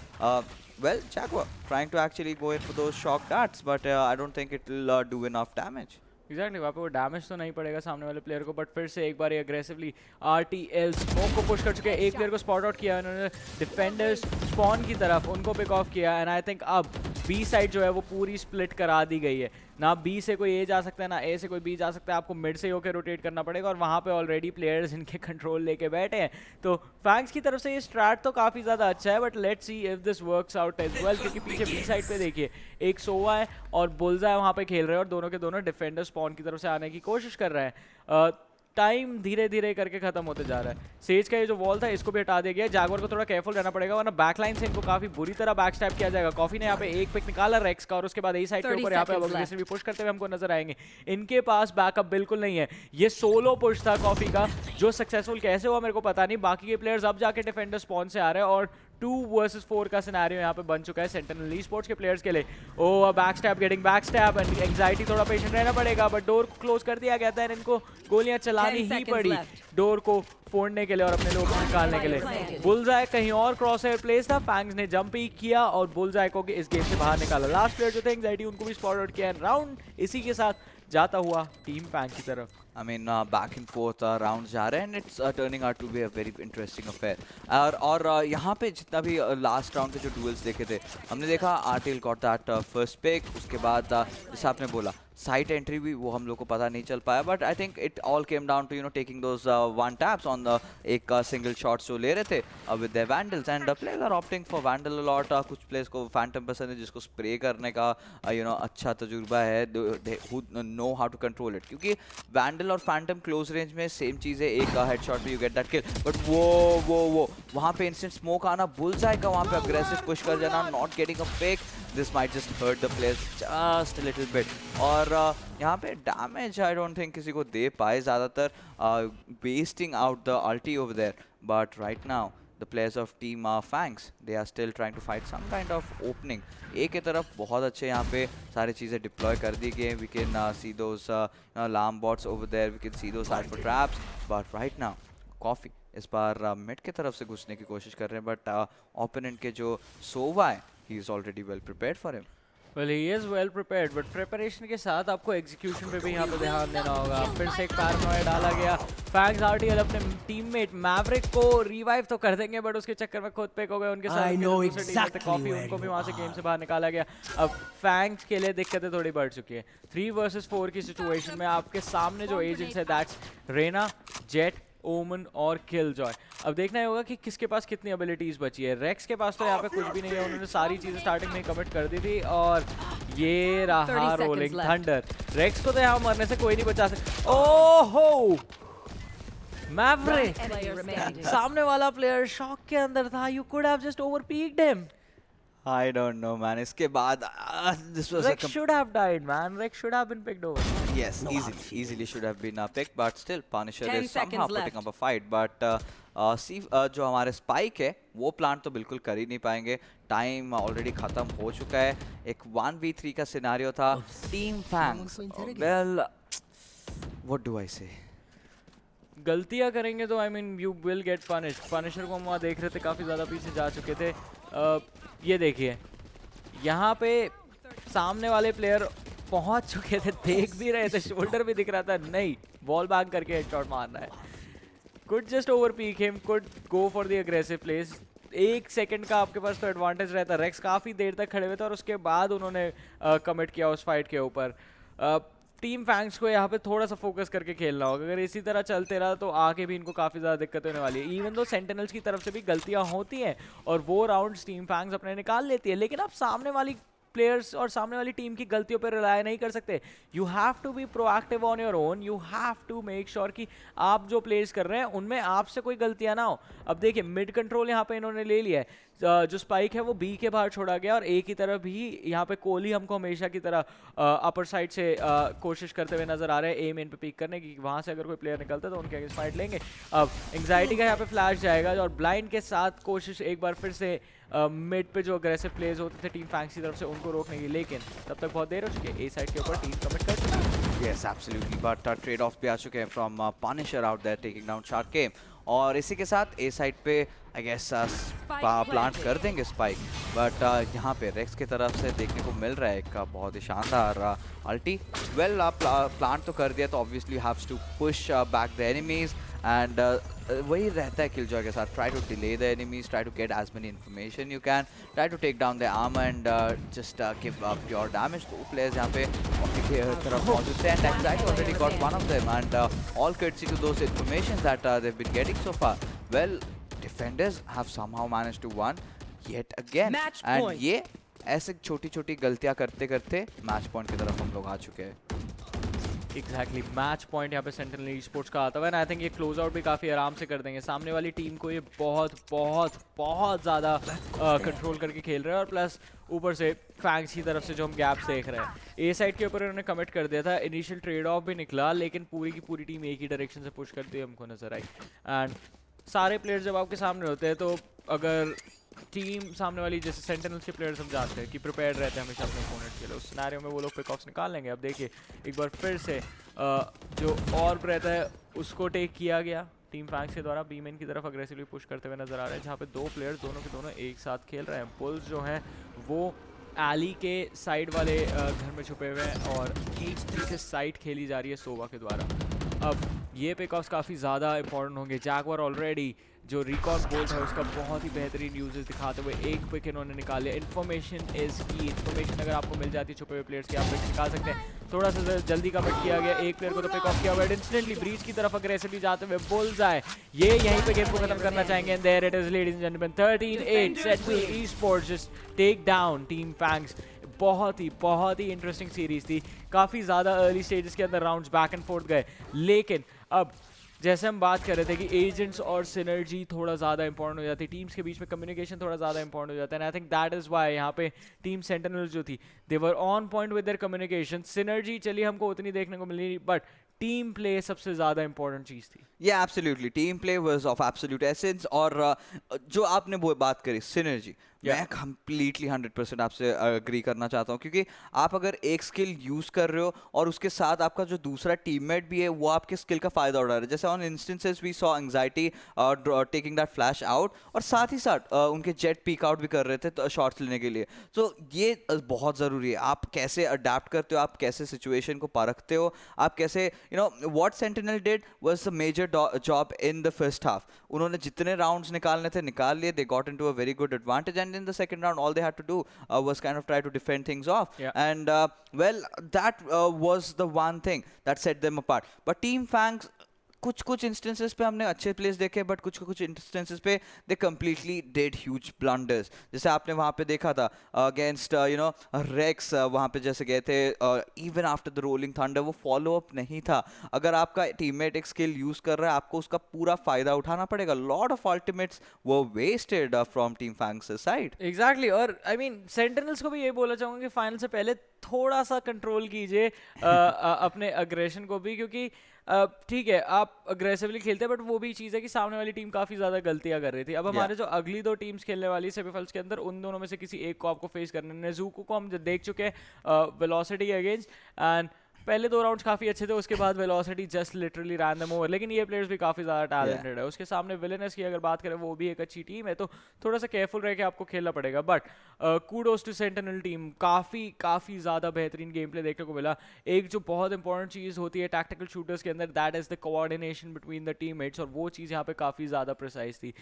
well, JaguaR trying to actually go in for those shock darts, but I don't think it will do enough damage. Exactly वहाँ पे वो damage तो नहीं पड़ेगा सामने वाले प्लेयर को, बट फिर से एक बार अग्रेसिवली RTL स्मोक को पुश कर चुके हैं। एक प्लेयर को स्पॉट आउट किया उन्होंने डिफेंडर्स स्पॉन की तरफ, उनको पिक ऑफ किया, एंड आई थिंक अब बी साइड जो है वो पूरी स्प्लिट करा दी गई है। ना बी से कोई ए जा सकता है, ना ए से कोई बी जा सकता है, आपको मिड से होकर रोटेट करना पड़ेगा, और वहाँ पे ऑलरेडी प्लेयर्स इनके कंट्रोल लेके बैठे हैं। तो फैंग्स की तरफ से ये स्ट्रैट तो काफ़ी ज़्यादा अच्छा है, but let's see if this works out as well, क्योंकि पीछे बी साइड पे देखिए एक सोवा है और bullseye वहाँ पे खेल रहे हैं, और दोनों के दोनों डिफेंडर स्पॉन की तरफ से आने की कोशिश कर रहे हैं। टाइम धीरे धीरे करके खत्म होते जा रहा है। सेज का ये जो वॉल था इसको भी हटा दिया गया। जागुआर को थोड़ा केयरफुल रहना पड़ेगा, वरना बैकलाइन से इनको काफी बुरी तरह बैकस्टैप किया जाएगा। कॉफी ने यहाँ पे एक पिक निकाला रेक्स का, और उसके बाद ए साइड के ऊपर यहाँ पे अग्रेसिव भी पुश करते हुए हमको नजर आएंगे। इनके पास बैकअप बिल्कुल नहीं है। ये सोलो पुश था कॉफी का, जो सक्सेसफुल कैसे हुआ मेरे को पता नहीं। बाकी के प्लेयर्स अब जाके डिफेंडर स्पॉन से आ रहे हैं, और 2 वर्सेस 4 का सिनेरियो यहाँ पे बन चुका है सेंटिनल ईस्पोर्ट्स के प्लेयर्स के लिए। Oh backstab getting backstab, and Anxiety, थोड़ा पेशेंट रहना पड़ेगा, बट डोर को क्लोज कर दिया गया था, इनको गोलियां चलानी ही पड़ी डोर को फोड़ने के लिए और अपने लोगों को निकालने के लिए। bullseye कहीं और क्रॉस एयर प्लेस था, फैंग्स ने जंप ही किया और bullseye को इस गेम से बाहर निकाला। लास्ट प्लेयर जो थे एंग्जाइटी, उनको भी स्पॉट आउट किया। राउंड इसी के साथ जाता हुआ टीम फैंग की तरफ। I mean, back and forth rounds जा रहे हैं, and it's turning out to be a very interesting affair. और यहाँ पे जितना भी लास्ट राउंड के जो डुएल्स देखे थे, हमने देखा RTL got that first pick, उसके बाद जैसा आपने बोला साइट एंट्री भी वो हम लोग को पता नहीं चल पाया, but I think it all came down to taking those one taps on the एक सिंगल शॉट्स जो ले रहे थे with the Vandals, and players are opting for Vandal a lot. कुछ प्लेयर्स को फैंटम पसंद है जिसको स्प्रे करने का अच्छा तजुर्बा है, who know how to control it, क्योंकि वैंडल और फैंटम क्लोज रेंज में सेम चीज़ है, एक हेडशॉट पे you get that kill, but वो वहाँ पे इंस्टेंट स्मोक आना, बुलseye का वहाँ पे अग्रेसिव पुश कर जाना, not getting a pick, this might just hurt the players just a little bit. और यहाँ पे डैमेज आई डोंट थिंक किसी को दे पाए ज़्यादातर, wasting out the ulti over there, but right now the players of team FANGS, they are still trying to fight some kind of opening. A के तरफ बहुत अच्छे यहाँ पे सारी चीज़ें deploy कर दी गई, we can see those alarm bots over there, we can see those cypher traps, but right now Kohliii इस बार mid के तरफ से घुसने की कोशिश कर रहे हैं, but opponent के जो सोवा है he is already well prepared for him. Well, he is well prepared, but preparation के साथ आपको execution पे भी यहाँ पे ध्यान देना होगा। फिर से एक पैरानॉइड डाला गया, फैंग्स आरटीएल अपने टीममेट मैवरिक को रिवाइव तो कर देंगे, बट उसके चक्कर में खुद पिक हो गए उनके साथ कॉफी, उनको भी वहाँ से गेम से बाहर निकाला गया। अब फैंग्स के लिए दिक्कतें थोड़ी बढ़ चुकी है। 3 वर्सेस 4 की सिचुएशन में आपके सामने जो एजेंट्स है दैट्स रेना, जेट, ओमन और किलजॉय। अब देखना होगा कि किसके पास कितनी एबिलिटीज बची है। रेक्स के पास तो यहाँ पे कुछ भी नहीं है, उन्होंने सारी चीजें स्टार्टिंग में कमिट कर दी थी, और ये रहा रोलिंग थंडर। रेक्स को तो यहाँ मरने से कोई नहीं बचा सकता। ओहो, मैवरिक सामने वाला प्लेयर शॉक के अंदर था, you could have just overpeeked him. I don't know, man. इसके बाद this was Rex should have died, man. Rex should have been picked over. Yes, easily should have been picked, but still Punisher is somehow putting up a fight. But see, जो हमारे spike है वो plant तो बिल्कुल कर ही नहीं पाएंगे, time already खत्म हो चुका है। एक 1v3 का सिनारियो था, team fangs. Well, what do I से, गलतियां करेंगे तो I mean you will get punish. Punisher को हम वहाँ देख रहे थे, काफ़ी ज़्यादा पीछे जा चुके थे। ये देखिए यहाँ पे सामने वाले प्लेयर पहुँच चुके थे, देख भी रहे थे, शोल्डर भी दिख रहा था, नहीं बॉल बैक करके हेडशॉट मारना है। Could just overpeek him, could go for the aggressive place. 1 second का आपके पास तो एडवांटेज रहता। रेक्स काफ़ी देर तक खड़े हुए थे और उसके बाद उन्होंने कमिट किया उस फाइट के ऊपर। टीम फैंग्स को यहाँ पे थोड़ा सा फोकस करके खेलना होगा, अगर इसी तरह चलते रहा तो आगे भी इनको काफ़ी ज़्यादा दिक्कत होने वाली है। इवन दो सेंटिनल्स की तरफ से भी गलतियाँ होती हैं और वो राउंड्स टीम फैंग्स अपने निकाल लेती है, लेकिन आप सामने वाली प्लेयर्स और सामने वाली टीम की गलतियों पर रिलाय नहीं कर सकते। You have to be proactive on your own, you have to make sure कि आप जो प्लेस कर रहे हैं उनमें आपसे कोई गलतियां ना हो। अब देखिए मिड कंट्रोल यहाँ पे इन्होंने ले लिया है, जो स्पाइक है वो बी के बाहर छोड़ा गया और ए की तरफ भी यहाँ पे कोहली हमको हमेशा की तरह अपर साइड से कोशिश करते हुए नजर आ रहे हैं ए मेन पे पीक करने की। वहाँ से अगर कोई प्लेयर निकलता है तो उनके अगेंस्ट फाइट लेंगे। अब एंग्जाइटी का यहाँ पे फ्लैश जाएगा और ब्लाइंड के साथ कोशिश एक बार फिर से मिड पे जो अग्रेसिव प्लेयर्स होते थे टीम फैंग्स की तरफ से उनको रोकने की, लेकिन तब तक बहुत देर हो चुकी है। ए साइड के ऊपर टीम कमिट कर चुकी है। Yes absolutely, but trade off भी आ चुके हैं from Punisher out there taking down SharkaiM, और इसी के साथ ए साइड पे आई गेस प्लांट कर देंगे स्पाइक, बट यहाँ पे रेक्स की तरफ से देखने को मिल रहा है एक बहुत ही शानदार अल्टी। वेल प्लांट तो कर दिया तो obviously haves to push back the enemies, and वही रहता है किलजॉय के साथ, try to delay the enemies, try to get as many information you can, try to take down the arm and just give pure damage. दो players यहाँ पे की तरफ मौजूद थे, and Anxiety already got one of them, and all courtesy to those information that they've been getting so far. Well, defenders have somehow managed to win yet again, and ये ऐसे छोटी छोटी गलतियां करते करते मैच पॉइंट की तरफ हम लोग आ चुके हैं। एग्जैक्टली, मैच पॉइंट यहाँ पे सेंटिनल ईस्पोर्ट्स का आता है। आई थिंक ये क्लोज आउट भी काफ़ी आराम से कर देंगे। सामने वाली टीम को ये बहुत बहुत बहुत ज़्यादा कंट्रोल करके खेल रहे हैं, और प्लस ऊपर से फैंग्स की तरफ से जो हम गैप्स देख रहे हैं। ए साइड के ऊपर इन्होंने कमिट कर दिया था, इनिशियल ट्रेड ऑफ भी निकला, लेकिन पूरी की पूरी टीम एक ही डायरेक्शन से पुश करती है हमको नजर आई। एंड सारे प्लेयर्स जब आपके सामने होते हैं तो अगर टीम सामने वाली जैसे सेंटिनल्स के प्लेयर्स हम जानते हैं कि प्रिपेयर रहते हैं हमेशा अपने ओपोनेंट के लिए, उस सिनेरियो में वो लोग पिक ऑफ्स निकाल लेंगे। अब देखिए एक बार फिर से जो ऑर्ब रहता है उसको टेक किया गया टीम फैंग्स के द्वारा, बी मेन की तरफ अग्रेसिवली पुश करते हुए नजर आ रहे हैं, जहाँ पे दो प्लेयर्स दोनों के दोनों एक साथ खेल रहे हैं। बुल्स जो हैं वो एली के साइड वाले घर में छुपे हुए हैं और H3 से साइड खेली जा रही है सोवा के द्वारा। अब ये पिक ऑफ्स काफ़ी ज़्यादा इंपॉर्टेंट होंगे। JaguaR ऑलरेडी जो रिकॉर्ड बोल्ट है उसका बहुत ही बेहतरीन यूजेस दिखाते हुए एक पिक इन्होंने निकाल लिया। इन्फॉर्मेशन इज की, इन्फॉर्मेशन अगर आपको मिल जाती है छुपे हुए प्लेयर्स की, आप पिक निकाल सकते हैं। थोड़ा सा जल्दी कमिट किया गया, एक प्लेयर को तो पिक ऑफ किया हुआ है इंस्टेंटली ब्रीच की तरफ अग्रेसिवली जाते हुए बुllseyE ये यहीं पे गेम को खत्म करना चाहेंगे and there it is ladies and gentleman 13-8 Sentinel Esports just take down team Fangs. बहुत ही इंटरेस्टिंग सीरीज थी, काफ़ी ज़्यादा अर्ली स्टेजेस के अंदर राउंड्स बैक एंड फोर्थ गए, लेकिन अब जैसे हम बात कर रहे थे कि एजेंट्स और सिनर्जी थोड़ा ज़्यादा इंपॉर्टेंट हो जाती है, टीम्स के बीच में कम्युनिकेशन थोड़ा ज़्यादा इंपॉर्टेंट हो जाता है, and I think that is why यहाँ पे टीम सेंटिनल्स जो थी they were on point with their communication. Synergy चलिए हमको उतनी देखने को मिली, बट टीम प्ले सबसे ज़्यादा इंपॉर्टेंट चीज़ थी। या absolutely team play was of absolute essence. और जो आपने वो बात करी सिनर्जी, मैं कंप्लीटली 100% आपसे अग्री करना चाहता हूँ, क्योंकि आप अगर एक स्किल यूज कर रहे हो और उसके साथ आपका जो दूसरा टीममेट भी है वो आपके स्किल का फायदा उठा रहा है, जैसे on instances we saw Anxiety taking that flash out, और साथ ही साथ उनके जेट पीक आउट भी कर रहे थे तो शॉट्स लेने के लिए। तो ये बहुत ज़रूरी है, आप कैसे अडेप्ट करते हो, आप कैसे सिचुएशन को परखते हो, आप कैसे what Sentinel did was the major job in the first half. उन्होंने जितने राउंड्स निकालने थे निकाल लिए, they got into a very good advantage, and in the second round all they had to do was kind of try to defend things off. And well, that was the one thing that set them apart. But Team FANGS, कुछ instances पे हमने अच्छे place देखे, but कुछ instances पे they completely did huge blunders. जैसे आपने वहाँ पे देखा था अगेंस्ट रेक्स, वहाँ पे जैसे गए थे even after the rolling thunder, वो फॉलो अप नहीं था। अगर आपका टीममेट एक स्किल यूज कर रहा है आपको उसका पूरा फायदा उठाना पड़ेगा। Lot of ultimates were wasted from team Fangs side. Exactly, और आई मीन सेंटिनल्स को भी ये बोला चाहूँगा कि फाइनल से पहले थोड़ा सा कंट्रोल कीजिए अपने अग्रेशन को भी, क्योंकि ठीक है आप अग्रेसिवली खेलते हैं, बट वो भी चीज़ है कि सामने वाली टीम काफ़ी ज़्यादा गलतियां कर रही थी। अब हमारे जो अगली दो टीम्स खेलने वाली सेमीफाइनल्स के अंदर, उन दोनों में से किसी एक को आपको फेस करना है। नेज़ुको को हम देख चुके हैं वेलोसिटी अगेंस्ट, एंड पहले दो राउंड्स काफ़ी अच्छे थे, उसके बाद वेलोसिटी जस्ट लिटरली रैन देम ओवर। लेकिन ये प्लेयर्स भी काफ़ी ज़्यादा टैलेंटेड है। उसके सामने विलेनस की अगर बात करें, वो भी एक अच्छी टीम है, तो थोड़ा सा केयरफुल रह के आपको खेलना पड़ेगा। But kudos to Sentinel team, काफ़ी ज़्यादा बेहतरीन गेम प्ले देखने को मिला। एक जो बहुत इंपॉर्टेंट चीज़ होती है टैक्टिकल शूटर्स के अंदर, that is the coordination between the teammates, और वो चीज़ यहाँ पे काफ़ी ज़्यादा प्रिसाइज थी।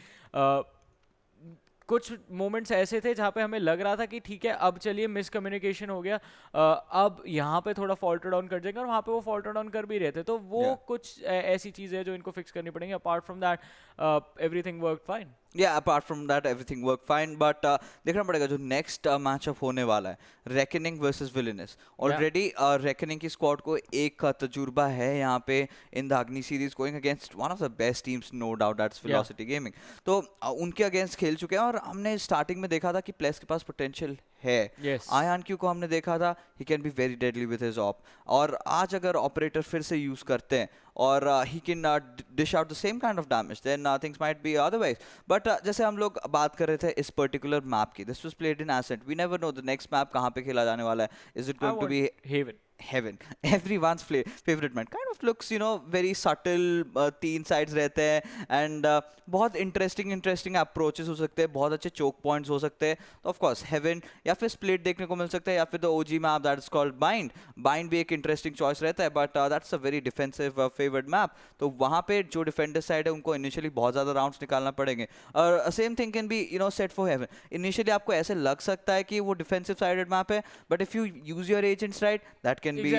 कुछ मोमेंट्स ऐसे थे जहाँ पे हमें लग रहा था कि ठीक है अब चलिए मिसकम्युनिकेशन हो गया, अब यहाँ पे थोड़ा फॉल्टर डाउन कर जाएंगे, और वहाँ पे वो फॉल्टर डाउन कर भी रहे थे। तो वो कुछ ऐसी चीज़ें हैं जो इनको फिक्स करनी पड़ेंगी। Apart from that everything work fine. Apart from that everything work fine, but देखना पड़ेगा जो नेक्स्ट मैचअप होने वाला है, Reckoning versus Villainous. Already Reckoning की स्क्वाड को एक तजुर्बा है यहाँ पे in the Agni series, going against one of the best teams, no doubt, that's Velocity Gaming. तो उनके अगेंस्ट खेल चुके हैं, और हमने स्टार्टिंग में देखा था कि प्लेयर्स के पास पोटेंशियल है। ayaNq को हमने देखा था, he can be very deadly with his op, और आज अगर ऑपरेटर फिर से यूज करते हैं और he can dish out the same kind of damage, then things might be otherwise. But जैसे हम लोग बात कर रहे थे इस पर्टिकुलर मैप की, this was played in Ascent, we never know the next map कहाँ पे खेला जाने वाला है। Is it going to be Haven, everyone's favorite map, kind of looks very subtle, तीन sides रहते हैं, and बहुत interesting approaches हो सकते हैं, बहुत अच्छे choke points हो सकते हैं। तो of course heaven या फिर split देखने को मिल सकता है, या फिर the OG map that is called bind भी एक interesting choice रहता है, but that's a very defensive favored map। तो वहाँ पे जो defender side है उनको initially बहुत ज़्यादा rounds निकालना पड़ेंगे, और same thing can be set for heaven। initially आपको ऐसे लग सकता है कि वो defensive sided map है, but if you use your agents right, that can be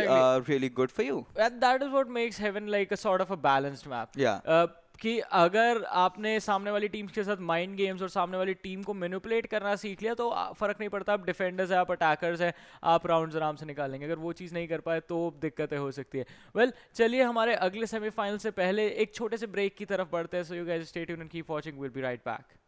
really good for you, and that is what makes heaven like a sort of a balanced map। कि अगर आपने सामने वाली टीम्स के साथ mind games और सामने वाली टीम को मैनिपुलेट करना सीख लिया तो फर्क नहीं पड़ता, आप डिफेंडर्स है, आप अटैकर्स हैं, आप राउंड्स आराम से निकालेंगे। अगर वो चीज़ नहीं कर पाए तो दिक्कतें हो सकती है। वेल चलिए हमारे अगले सेमीफाइनल से पहले एक छोटे से ब्रेक की तरफ बढ़ते हैं। So you guys stay tuned and keep watching, will be right back.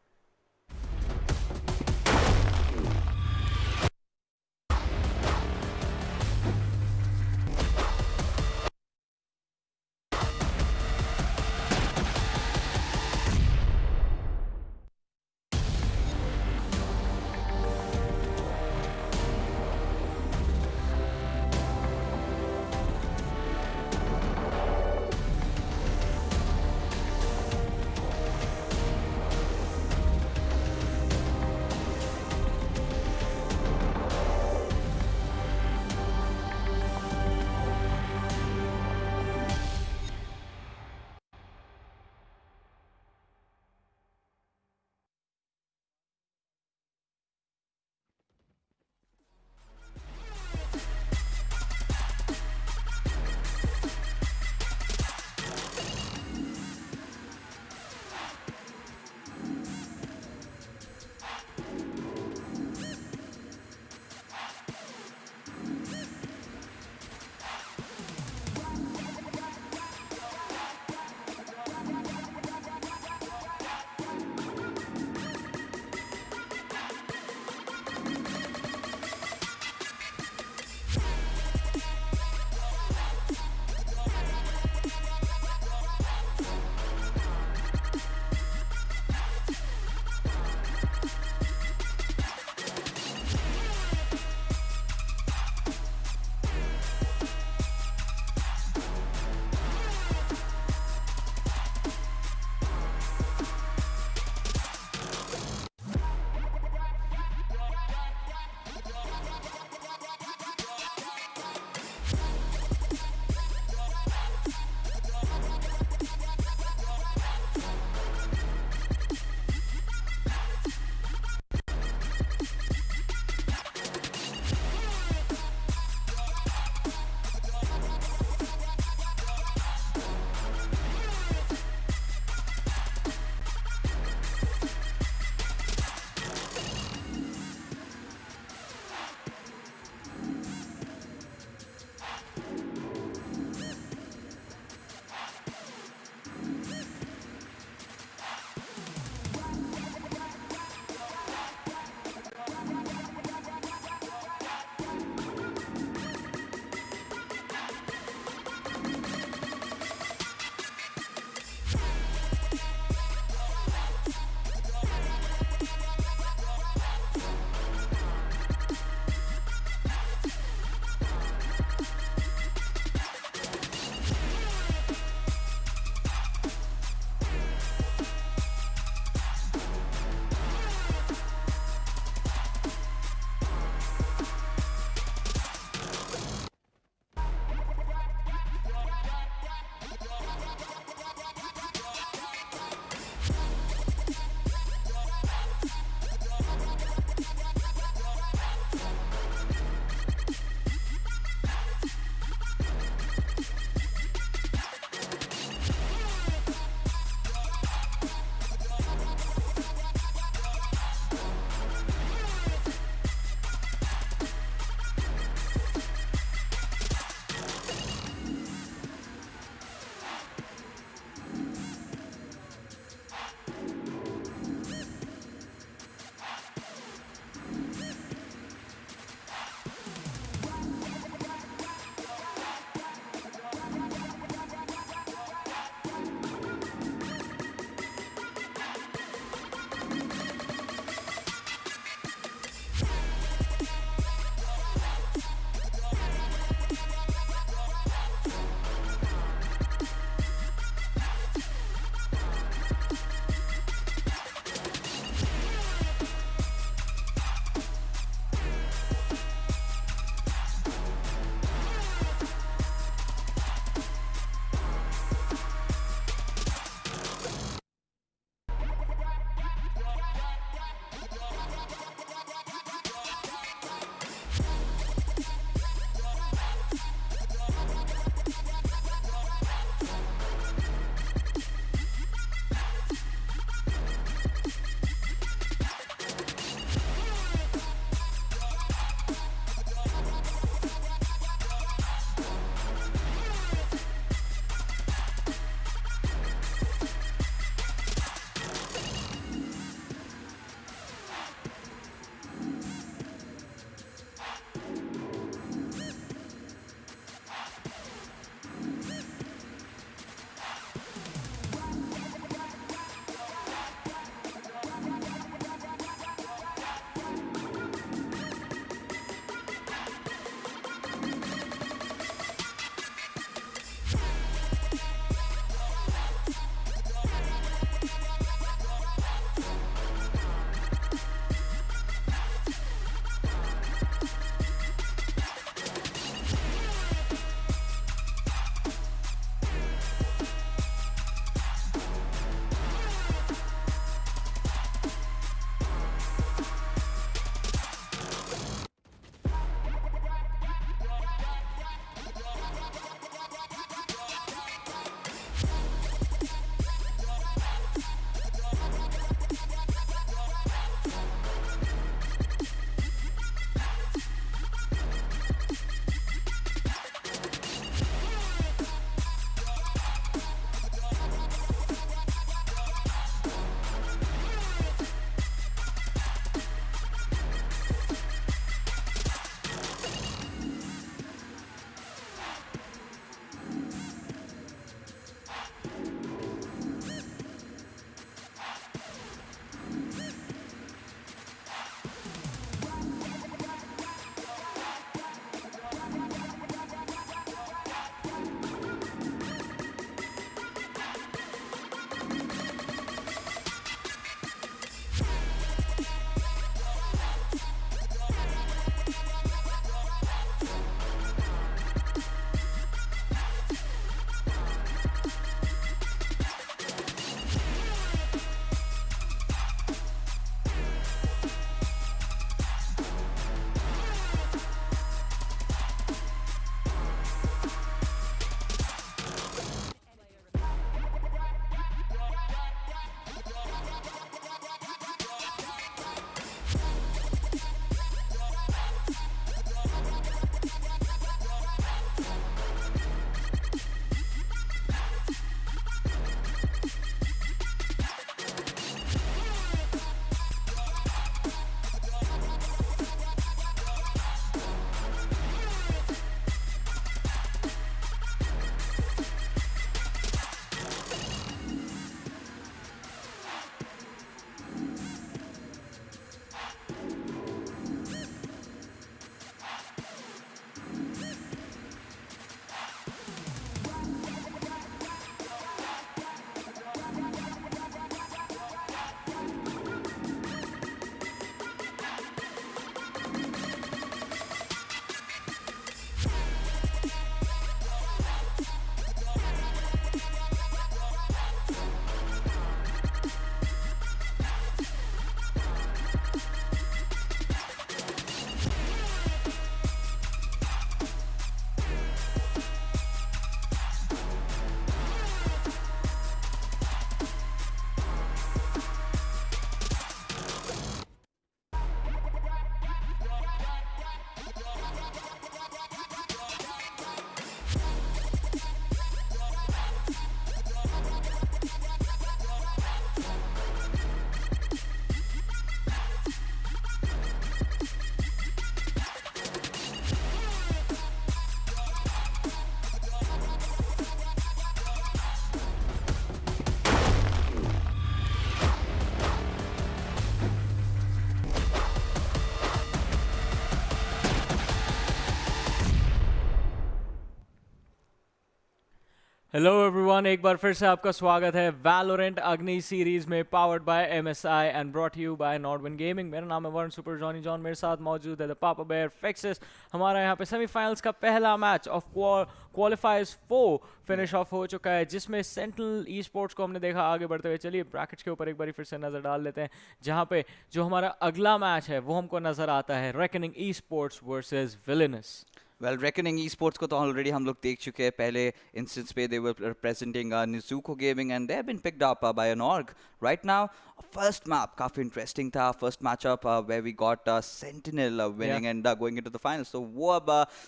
Hello everyone, एक बार फिर से आपका स्वागत है वैलोरेंट अग्नि सीरीज में, powered by MSI and brought you by Nodwin gaming. मेरा नाम है वरुण सुपर जॉनी जॉन, मेरे साथ मौजूद है द पापा बेयर फिक्सेस। हमारा यहाँ पे सेमीफाइनल्स का पहला मैच ऑफ क्वालिफायर्स 4 फिनिश ऑफ हो चुका है, जिसमें सेंटिनल ई स्पोर्ट्स को हमने देखा आगे बढ़ते हुए। चलिए ब्रैकेट्स के ऊपर एक बार फिर से नजर डाल लेते हैं, जहाँ पे जो हमारा अगला मैच है वो हमको नजर आता है reckoning e sports versus villainous. Well reckoning e sports को तो ऑलरेडी हम लोग देख चुके हैं। पहले इंस्टेंस पे they were representing Nijuko Gaming and they have been picked up by an org right now. First map काफी इंटरेस्टिंग था, first matchup where we got Sentinel winning and going into the finals. तो वो अब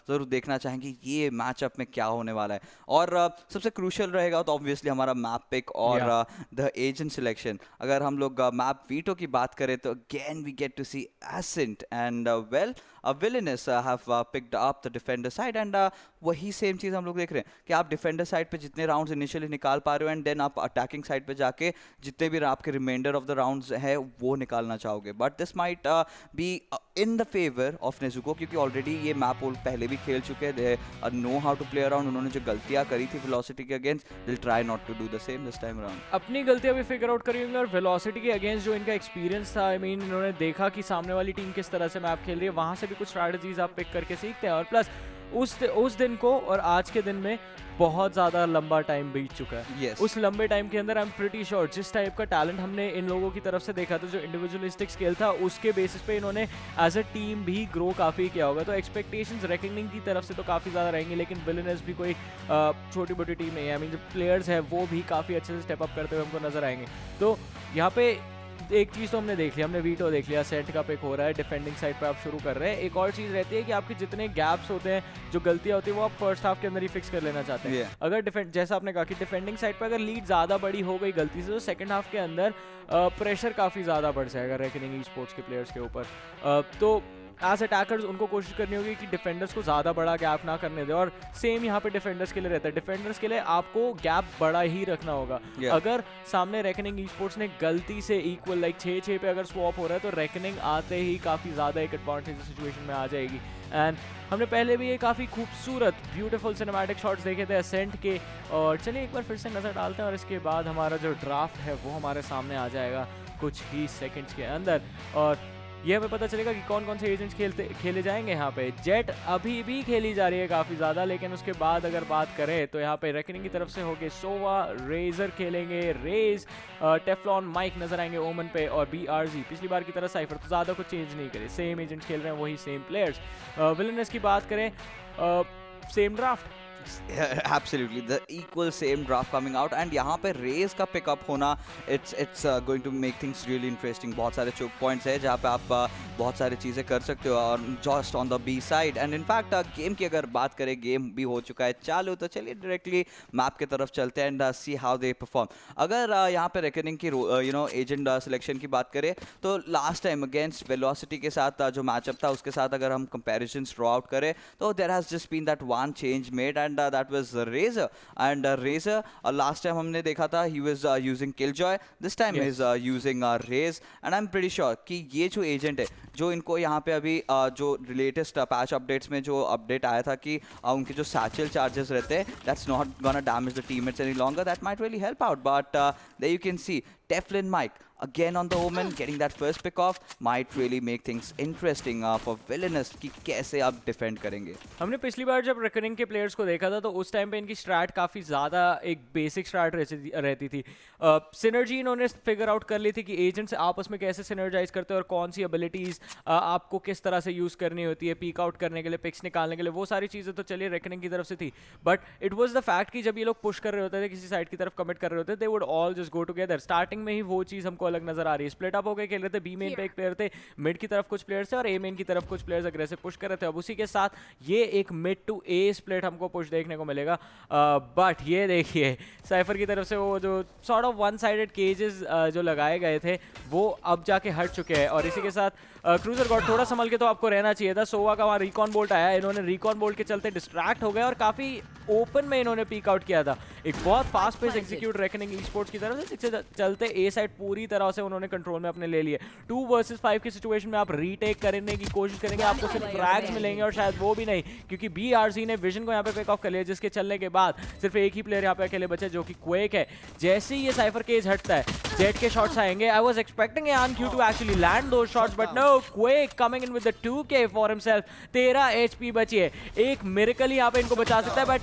जरूर देखना चाहेंगे ये matchup में क्या होने वाला है। और सबसे क्रूशियल रहेगा तो ऑब्वियसली हमारा मैप पिक और द एजेंट सिलेक्शन। अगर हम लोग मैप वीटो की बात करें तो again we get to see Ascent and well Villainous have picked up the defender side and वही सेम चीज़ हम लोग देख रहे हैं कि आप डिफेंडर साइड पे जितने राउंड्स इनिशियली निकाल पा रहे हो एंड देन आप अटैकिंग साइड पे जाके जितने भी आपके रिमाइंडर ऑफ द राउंड्स है वो निकालना चाहोगे। But this might be in the favour of Nezuko, क्योंकि ऑलरेडी ये मैप वो पहले भी खेल चुके हैं। They know how to play around. उन्होंने जो गलतियाँ करी थी वेलोसिटी के अगेंस्ट, they will try not to do the same this time around. अपनी गलतियां भी फिगर आउट करी होंगे और वेलोसिटी के अगेंस्ट जो इनका एक्सपीरियंस था, आई मीन इन्होंने देखा कि सामने वाली टीम किस तरह से मैप खेल रही है, वहां से भी कुछ स्ट्रैटेजीज आप पिक करके सीखते हैं। और प्लस उस दिन को और आज के दिन में बहुत ज़्यादा लंबा टाइम बीत चुका है। Yes. उस लंबे टाइम के अंदर आई एम प्रीटी श्योर जिस टाइप का टैलेंट हमने इन लोगों की तरफ से देखा था, जो इंडिविजुअलिस्टिक स्किल था, उसके बेसिस पे इन्होंने एज अ टीम भी ग्रो काफ़ी किया होगा। तो एक्सपेक्टेशंस रेकनिंग की तरफ से तो काफ़ी ज़्यादा रहेंगी, लेकिन विलेनस भी कोई छोटी मोटी टीम नहीं है। आई मीन जो प्लेयर्स हैं वो भी काफ़ी अच्छे से स्टेप अप करते हुए हमको नजर आएंगे। तो यहाँ पे एक चीज़ तो हमने देख लिया, हमने वीटो देख लिया, सेंट का पिक हो रहा है, डिफेंडिंग साइड पे आप शुरू कर रहे हैं। एक और चीज़ रहती है कि आपके जितने गैप्स होते हैं, जो गलतियां होती है, वो आप फर्स्ट हाफ के अंदर ही फिक्स कर लेना चाहते हैं। अगर जैसा आपने कहा कि डिफेंडिंग साइड पे अगर लीड ज़्यादा बड़ी हो गई गलती से, तो सेकंड हाफ के अंदर प्रेशर काफ़ी ज़्यादा बढ़ जाएगा रेकनिंग ई स्पोर्ट्स के प्लेयर्स के ऊपर। तो एज अटैकर्स उनको कोशिश करनी होगी कि डिफेंडर्स को ज़्यादा बड़ा गैप ना करने दे। और सेम यहाँ पे डिफेंडर्स के लिए रहता है, डिफेंडर्स के लिए आपको गैप बड़ा ही रखना होगा। अगर सामने रेकनिंग ई स्पोर्ट्स ने गलती से इक्वल लाइक 6-6 पे अगर स्वॉप हो रहा है, तो रेकनिंग आते ही काफ़ी ज़्यादा एक एडवांटेज सिचुएशन में आ जाएगी। एंड हमने पहले भी ये काफ़ी खूबसूरत ब्यूटीफुल सिनेमैटिक शॉट्स देखे थे असेंट के। और चलिए एक बार फिर से नज़र डालते हैं और इसके बाद हमारा जो ड्राफ्ट है वो हमारे सामने आ जाएगा कुछ ही सेकेंड्स के अंदर। और ये हमें पता चलेगा कि कौन कौन से एजेंट्स खेले जाएंगे। यहाँ पे जेट अभी भी खेली जा रही है काफ़ी ज़्यादा, लेकिन उसके बाद अगर बात करें तो यहाँ पे रेकनिंग की तरफ से होके सोवा, रेजर खेलेंगे, रेज, टेफलॉनमाइक नजर आएंगे ओमन पे, और BRZ पिछली बार की तरह साइफर तो ज़्यादा कुछ चेंज नहीं करे, सेम एजेंट्स खेल रहे हैं, वही सेम प्लेयर्स। विलेनस की बात करें, same draft. Absolutely, the equal same draft coming out and यहाँ पे रेस का पिकअप होना it's going to make things really interesting। बहुत सारे choke points है जहाँ पे आप बहुत सारी चीज़ें कर सकते हो और just on the B side and in fact game की अगर बात करें, गेम भी हो चुका है चालू। तो चलिए डायरेक्टली मैप की तरफ चलते हैं and see how they perform। अगर यहाँ पे रेकनिंग की एजेंट सिलेक्शन की बात करें तो लास्ट टाइम अगेंस्ट वेलोसिटी के साथ जो मैचअप था उसके साथ अगर हम कंपेरिजन ड्रॉ आउट करें तो there has just been that one change made and that was Razzor and Razzor last time हमने देखा था he was using Killjoy, this time Yes. he's using Raze and I'm pretty sure कि ये जो agent है जो इनको यहाँ पे अभी जो लेटेस्ट पैच अपडेट्स में जो अपडेट आया था कि उनके जो सैचल चार्जेस रहते हैं that's not gonna damage the teammates any longer, that might really help out but there you can see TeFLoNMiKE again on the omen, getting that first pick off might really make things interesting for Villainous कि कैसे आप defend करेंगे। हमने पिछली बार जब reckoning के players को देखा था तो उस टाइम पे इनकी स्ट्रैट काफ़ी ज़्यादा एक बेसिक स्ट्रैट रहती थी। सिनर्जी इन्होंने फिगर आउट कर ली थी कि एजेंट्स आपस में कैसे सिनर्जाइज करते हैं और कौन सी एबिलिटीज़ आपको किस तरह से यूज़ करनी होती है पीक आउट करने के लिए, पिक्स निकालने के लिए, वो सारी चीज़ें तो चलिए रेकनिंग की तरफ से थी। But it was the fact कि जब ये लोग पुश कर रहे होते थे, किसी साइड की तरफ कमिट कर रहे होते थे, they would all just go together. Starting में ही वो चीज़ हमको अलग नजर आ रही है। स्प्लिट अप हो गए खेल रहे थे, बी मेन पे एक प्लेयर थे, मिड की तरफ कुछ प्लेयर्स थे और ए मेन की तरफ कुछ प्लेयर्स अग्रेसिव पुश कर रहे थे। अब उसी के साथ ये एक मिड टू ए स्प्लिट हमको पुश देखने को मिलेगा। बट ये देखिए साइफर की तरफ से वो जो सॉर्ट ऑफ वन साइडेड केजेस जो लगाए गए थे वो अब जाके हट चुके हैं। और इसी के साथ क्रूजर गॉड थोड़ा संभल के तो आपको रहना चाहिए था। सोवा का वहाँ रिकॉन बोल्ट आया, इन्होंने रिकॉन बोल्ट के चलते डिस्ट्रैक्ट हो गए और काफी ओपन में इन्होंने पीक आउट किया था। एक बहुत fast pace execute Reckoning esports की तरफ से, जिससे चलते ए साइड पूरी तरह से उन्होंने कंट्रोल में अपने ले लिए। 2 वर्सेस 5 की सिचुएशन में आप रीटेक करने की कोशिश करेंगे, आपको सिर्फ फ्रैग्स मिलेंगे और शायद वो भी नहीं, क्योंकि BRZ ने विजन को यहाँ पे पिक ऑफ कर लिया, जिसके चलने के बाद सिर्फ एक ही प्लेयर यहाँ पे अकेले बचे जो कि क्वेक है। जैसे ही ये साइफर केज हटता है, जेट के शॉट्स आएंगे। I was expecting ayaNq to actually land those shots, but no, Quake coming in with the 2K for himself. 13 HP बची है, एक मिरेकल ही यहाँ पे इनको बचा सकता है, बट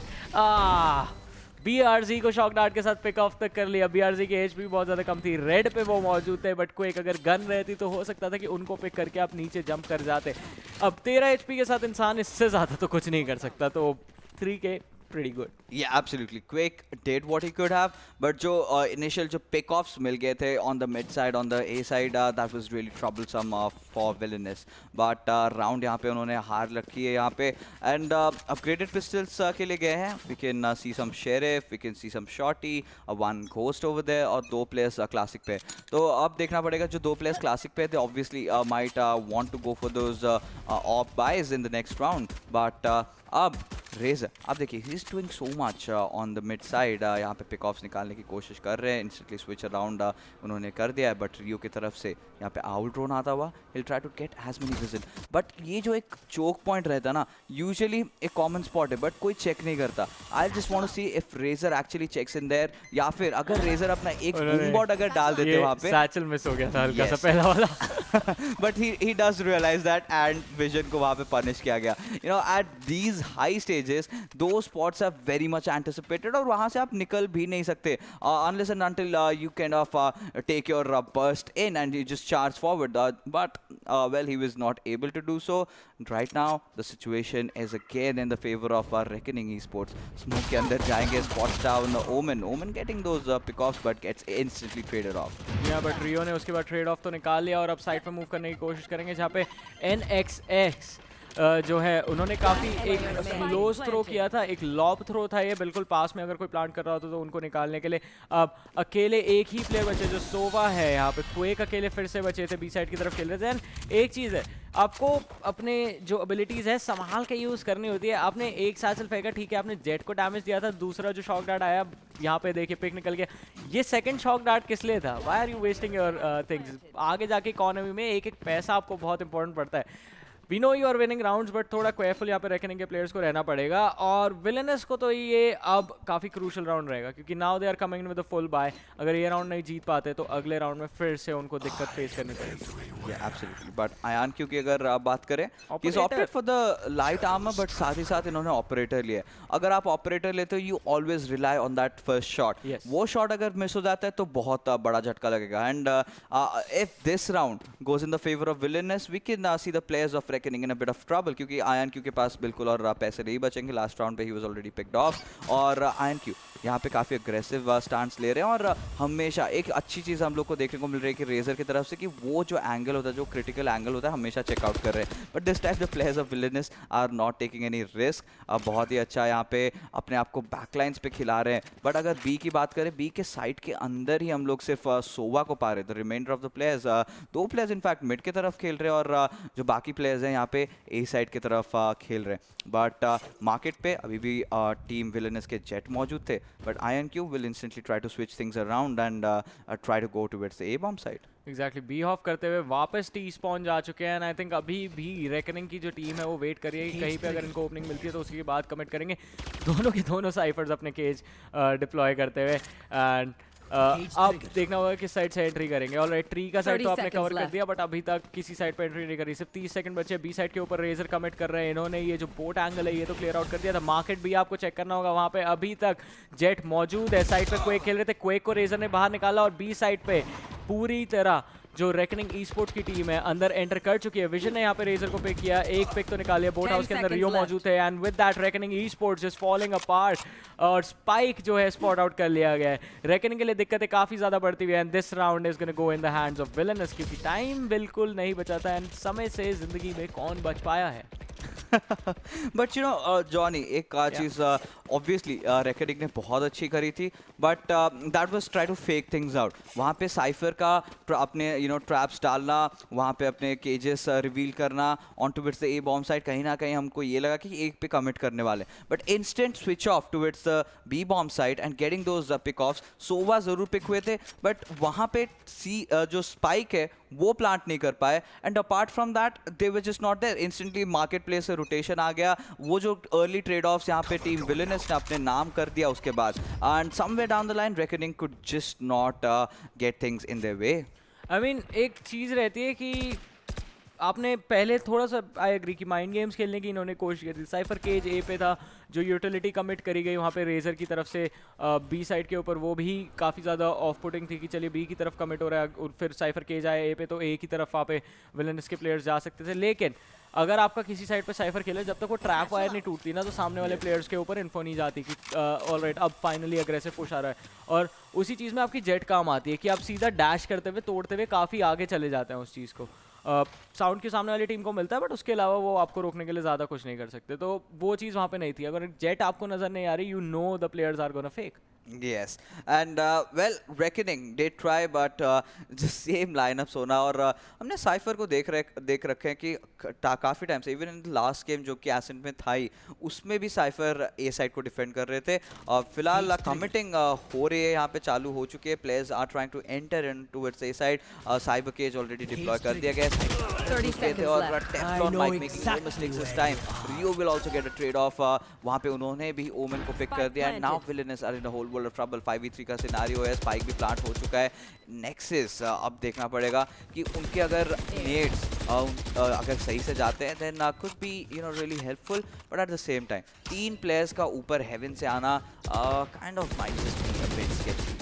BRZ को शॉक डार्ट के साथ पिक ऑफ तक कर लिया। BRZ की HP बहुत ज्यादा कम थी, रेड पे वो मौजूद थे, बट क्वेक अगर गन रहती तो हो सकता था कि उनको पिक करके आप नीचे जंप कर जाते। अब 13 HP के साथ इंसान इससे ज्यादा तो कुछ नहीं कर सकता, तो 3K pretty good. Yeah, absolutely. Quake did what he could have, but जो initial जो pick-offs मिल गए थे on the mid side, on the A side, that was really troublesome for Villainous. But round यहाँ पे उन्होंने हार रखी है यहाँ पे, and upgraded pistols के लिए गए हैं. We can see some Sheriff, we can see some Shorty, one Ghost over there, और 2 players classic पे. तो अब देखना पड़ेगा जो 2 players classic पे थे, obviously might want to go for those op buys in the next round, but अब Razzor, आप देखिए, he is doing so much on the mid side. यहाँ पे पिक ऑफ्स निकालने की कोशिश कर रहे हैं, इंस्टेंटली स्विच अराउंड उन्होंने कर दिया है, बट रियो की तरफ से यहाँ पे आउट ड्रोन आता हुआ, he'll try to get as many vision. But ये जो एक चोक पॉइंट रहता है ना, यूजुअली एक कॉमन स्पॉट है, बट कोई चेक नहीं करता. I just want to see if Razzor actually checks in there, या फिर अगर Razzor अपना एक बूम बॉट अगर डाल देते वहाँ पे, सैचल मिस हो गया था हल्का सा पहला वाला. but he does realize that, and vision को वहाँ पे पनिश किया गया. You know, at these high stages, those spots are very much anticipated, और वहाँ से आप निकल भी नहीं सकते unless and until you kind of take your burst in and you just charge forward. But well, he was not able to do so. Right now, the situation is again in the favor of Reckoning Esports. Smoke के अंदर जाएंगे, spots down Omen getting those pick-offs, but gets instantly traded off. Yeah, but Rio ने उसके बाद trade off तो निकाल लिया और अब साइड पे मूव करने की कोशिश करेंगे, जहाँ पे NXX जो है उन्होंने काफ़ी एक क्लोज थ्रो किया था, एक लॉब थ्रो था ये, बिल्कुल पास में अगर कोई प्लांट कर रहा होता तो उनको निकालने के लिए. अब अकेले एक ही प्लेयर बचे जो सोवा है यहाँ पे. क्वेक अकेले फिर से बचे थे, बी साइड की तरफ खेल रहे थे. एंड एक चीज़ है, आपको अपने जो एबिलिटीज़ है संभाल के यूज़ करनी होती है. आपने एक सैचल फेंका, ठीक है, आपने जेट को डैमेज दिया था, दूसरा जो शॉक डार्ट आया यहाँ पे देखिए पिक निकल गया. ये सेकंड शॉक डार्ट किस लिए था? Why are you wasting your things? आगे जाके इकोनॉमी में एक एक पैसा आपको बहुत इंपॉर्टेंट पड़ता है. We know you are winning rounds, but थोड़ा केयरफुल यहाँ पे रेकनिंग के प्लेयर्स को रहना पड़ेगा. और विलेनस को तो ये अब काफ़ी क्रूशल राउंड रहेगा, क्योंकि now they are coming in with a full buy. अगर ये राउंड नहीं जीत पाते तो अगले राउंड में फिर से उनको दिक्कत फेस करनी पड़ेगी. एब्सोल्युटली. बट ayaNq की अगर आप बात करें, he is opted for the light armour, but साथ ही साथ इन्होंने ऑपरेटर लिया. अगर आप ऑपरेटर लेते हो, you always rely on that first shot. वो शॉट अगर मिस हो जाता है तो बहुत बड़ा झटका लगेगा. And if this round goes in the favour of Villainous, we can see the players of Reckoning in a bit of trouble, क्योंकि ayaNq के पास बिल्कुल और पैसे नहीं बचेंगे. लास्ट राउंड पे he was already picked of, और ayaNq यहाँ पे काफ़ी अग्रेसिव स्टांस ले रहे हैं. और हमेशा एक अच्छी चीज़ हम लोग को देखने को मिल रही है कि रेजर की तरफ से कि वो जो एंगल होता है, जो क्रिटिकल एंगल होता है, हमेशा चेकआउट कर रहे हैं. But this time the players of Villainous are not taking any risk. बहुत ही अच्छा यहाँ पे अपने आप को बैकलाइंस पे खिला रहे हैं. बट अगर बी की बात करें, बी के साइड के अंदर ही हम लोग सिर्फ सोवा को पा रहे हैं. The Reminder of the players, 2 players in fact mid की तरफ खेल रहे हैं, और जो बाकी प्लेयर्स हैं यहाँ पे ए साइड की तरफ खेल रहे हैं. बट मार्केट पे अभी भी टीम विलेनस के जेट मौजूद थे, but ayaNq will instantly try to switch things around and try to go towards the A bomb side. Exactly. B off करते हुए वापस टी स्पॉन जा चुके हैं. एंड आई थिंक अभी भी रेकनिंग की जो टीम है वो वेट कर रही है कि कहीं पे अगर इनको ओपनिंग मिलती है तो उसके बाद कमिट करेंगे. दोनों के दोनों साइफर्स अपने केज डिप्लॉय करते हुए. एंड अब देखना होगा किस साइड से एंट्री करेंगे. ऑलराइट, ट्री का साइड तो आपने कवर कर दिया, बट अभी तक किसी साइड पे एंट्री नहीं करी. सिर्फ 30 सेकंड बचे. बी साइड के ऊपर रेजर कमिट कर रहे हैं. इन्होंने ये जो बोट एंगल है ये तो क्लियर आउट कर दिया था. मार्केट भी आपको चेक करना होगा, वहाँ पे अभी तक जेट मौजूद है. साइड पे क्वेक खेल रहे थे, क्वेक को रेजर ने बाहर निकाला, और बी साइड पे पूरी तरह जो रेकनिंग ई-स्पोर्ट्स की टीम है अंदर एंटर कर चुकी है. विजन ने यहाँ पे रेजर को पिक किया, एक पिक तो निकालिया. बोट हाउस के अंदर रियो मौजूद है, and with that reckoning esports is falling apart. और स्पाइक जो है स्पॉट आउट कर लिया गया है. रेकनिंग के लिए दिक्कतें काफ़ी ज़्यादा बढ़ती हुई है. And this round is gonna go in the hands of villainous, क्योंकि टाइम बिल्कुल नहीं बचाता. एंड समय से ज़िंदगी में कौन बच पाया है? बट यू नो जॉनी, एक चीज ऑब्वियसली रेकॉर्डिंग ने बहुत अच्छी करी थी, but that was try to fake things out. वहाँ पे साइफर का अपने ट्रैप्स डालना, वहाँ पे अपने केजेस रिवील करना on towards the A bomb side, कहीं ना कहीं हमको ये लगा कि एक पे कमिट करने वाले, but instant switch off towards the B bomb side and getting those pick offs. Sova जरूर पिक हुए थे, बट वहाँ पे जो स्पाइक है वो प्लांट नहीं कर पाए, and apart from that they were just not there. Instantly marketplace से रोटेशन आ गया, वो जो अर्ली ट्रेड ऑफ्स यहाँ पे टीम विलेनस ने अपने नाम कर दिया उसके बाद, and somewhere down the line reckoning could just not get things in their way. I mean एक चीज़ रहती है कि आपने पहले थोड़ा सा आई एग्री कि माइंड गेम्स खेलने की इन्होंने कोशिश की थी। साइफर केज ए पे था, जो यूटिलिटी कमिट करी गई वहाँ पे रेजर की तरफ से बी साइड के ऊपर, वो भी काफ़ी ज़्यादा ऑफ पुटिंग थी कि चलिए बी की तरफ कमिट हो रहा है, और फिर साइफर केज आया ए पे तो ए की तरफ वहाँ पे विलेनस के प्लेयर्स जा सकते थे। लेकिन अगर आपका किसी साइड पे साइफर खेले, जब तक वो ट्रैप वायर नहीं टूटती ना, तो सामने वाले प्लेयर्स के ऊपर इन्फो नहीं जाती कि ऑलराइट अब फाइनली अग्रेसिव पुश आ रहा है। और उसी चीज़ में आपकी जेट काम आती है कि आप सीधा डैश करते हुए तोड़ते हुए काफ़ी आगे चले जाते हैं उस चीज़ को। साउंड के सामने वाली टीम को मिलता है, बट उसके अलावा वो आपको रोकने के लिए ज़्यादा कुछ नहीं कर सकते, तो वो चीज़ वहाँ पे नहीं थी। अगर जेट आपको नज़र नहीं आ रही, you know the players are gonna fake. Yes, and well, Reckoning they try, but the same lineups होना, और हमने साइफर को देख रखे हैं कि काफ़ी टाइम से, इवन इन लास्ट गेम जो कि एसेंट में था ही, उसमें भी साइफर ए साइड को डिफेंड कर रहे थे। फिलहाल कमिटिंग हो रही है, यहाँ पे चालू हो चुके हैं, players are trying to enter in towards A side. Cyber cage already deploy कर दिया गया है, और TeFLoNMiKE making no mistakes this time. Rio will also get a trade off, वहाँ पे उन्होंने भी ओमेन को पिक कर दिया, and now Villainous are in a whole world of trouble. 5v3 का सिनेरियो है, स्पाइक भी प्लांट हो चुका है। नेक्सस अब देखना पड़ेगा कि उनके अगर नेट्स अगर सही से जाते हैं, then could be really helpful, but at the same time 3 players का ऊपर हेवन से आना kind of might just be a bit sketchy.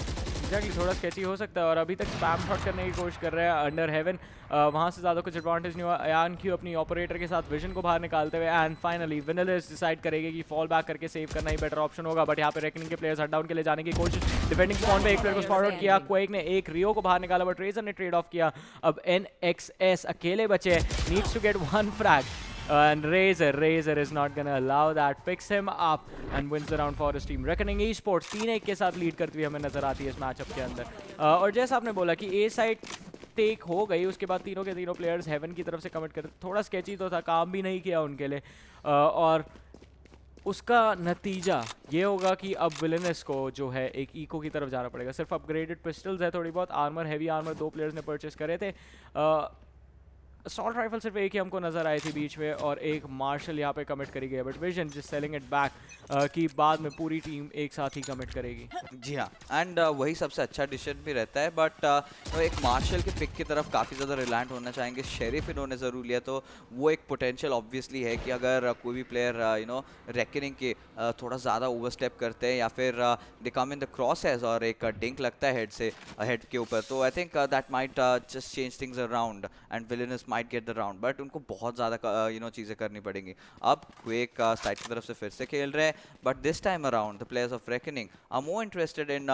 Exactly, थोड़ा स्केची हो सकता है, और अभी तक स्पैम शॉट करने की कोशिश कर रहे हैं अंडर हेवन। वहाँ से ज़्यादा कुछ एडवांटेज नहीं हुआ। ayaNq अपनी ऑपरेटर के साथ विजन को बाहर निकालते हुए, एंड फाइनली विलिनस डिसाइड करेगी कि फॉल बैक करके सेव करना ही बेटर ऑप्शन होगा, बट यहाँ पे रेकनिंग के प्लेयर्स हट डाउन के लिए जाने की कोशिश। डिफेंडिंग स्पॉन पे एक प्लेयर को स्पॉट आउट किया, क्वेक ने एक रियो को बाहर निकाला, बट रेजर ने ट्रेड ऑफ किया। अब NXS अकेले बचे हैं, needs to get 1 frag, and Razzor is not gonna allow that, picks him up and wins the round for his team. Reckoning Esports 3-1 के साथ लीड करती हुई हमें नजर आती है इस मैचअप के अंदर। और जैसा आपने बोला कि ए साइड टेक हो गई, उसके बाद तीनों के तीनों प्लेयर्स हेवन की तरफ से कमिट करते, थोड़ा स्केची तो था, काम भी नहीं किया उनके लिए, और उसका नतीजा ये होगा कि अब विलेनस को जो है एक इको की तरफ जाना पड़ेगा। सिर्फ अपग्रेडेड पिस्टल्स है, थोड़ी बहुत आर्मर, हैवी आर्मर 2 प्लेयर्स ने परचेस करे थे। असॉल्ट राइफल सिर्फ एक ही हमको नजर आई थी बीच में, और एक मार्शल यहाँ पे कमिट करी गई है, बट विजन जिस सेलिंग इट बैक कि बाद में पूरी टीम एक साथ ही कमिट करेगी। जी हाँ, एंड वही सबसे अच्छा डिसीजन भी रहता है, बट एक मार्शल के पिक की तरफ काफ़ी ज़्यादा रिलायंट होना चाहेंगे। शेरिफ इन्होंने ज़रूर लिया, तो वो एक पोटेंशियल ऑब्वियसली है कि अगर कोई भी प्लेयर रेकनिंग के थोड़ा ज़्यादा ओवरस्टेप करते हैं, या फिर दे कम इन द क्रॉस हैज और एक डिंक लगता है हेड के ऊपर, तो I think that might just change things around and villainous might get the round, but उनको बहुत ज़्यादा चीज़ें करनी पड़ेंगी। अब क्वेक साइड की तरफ से फिर से खेल रहे हैं, but this time around the players of Reckoning are more interested in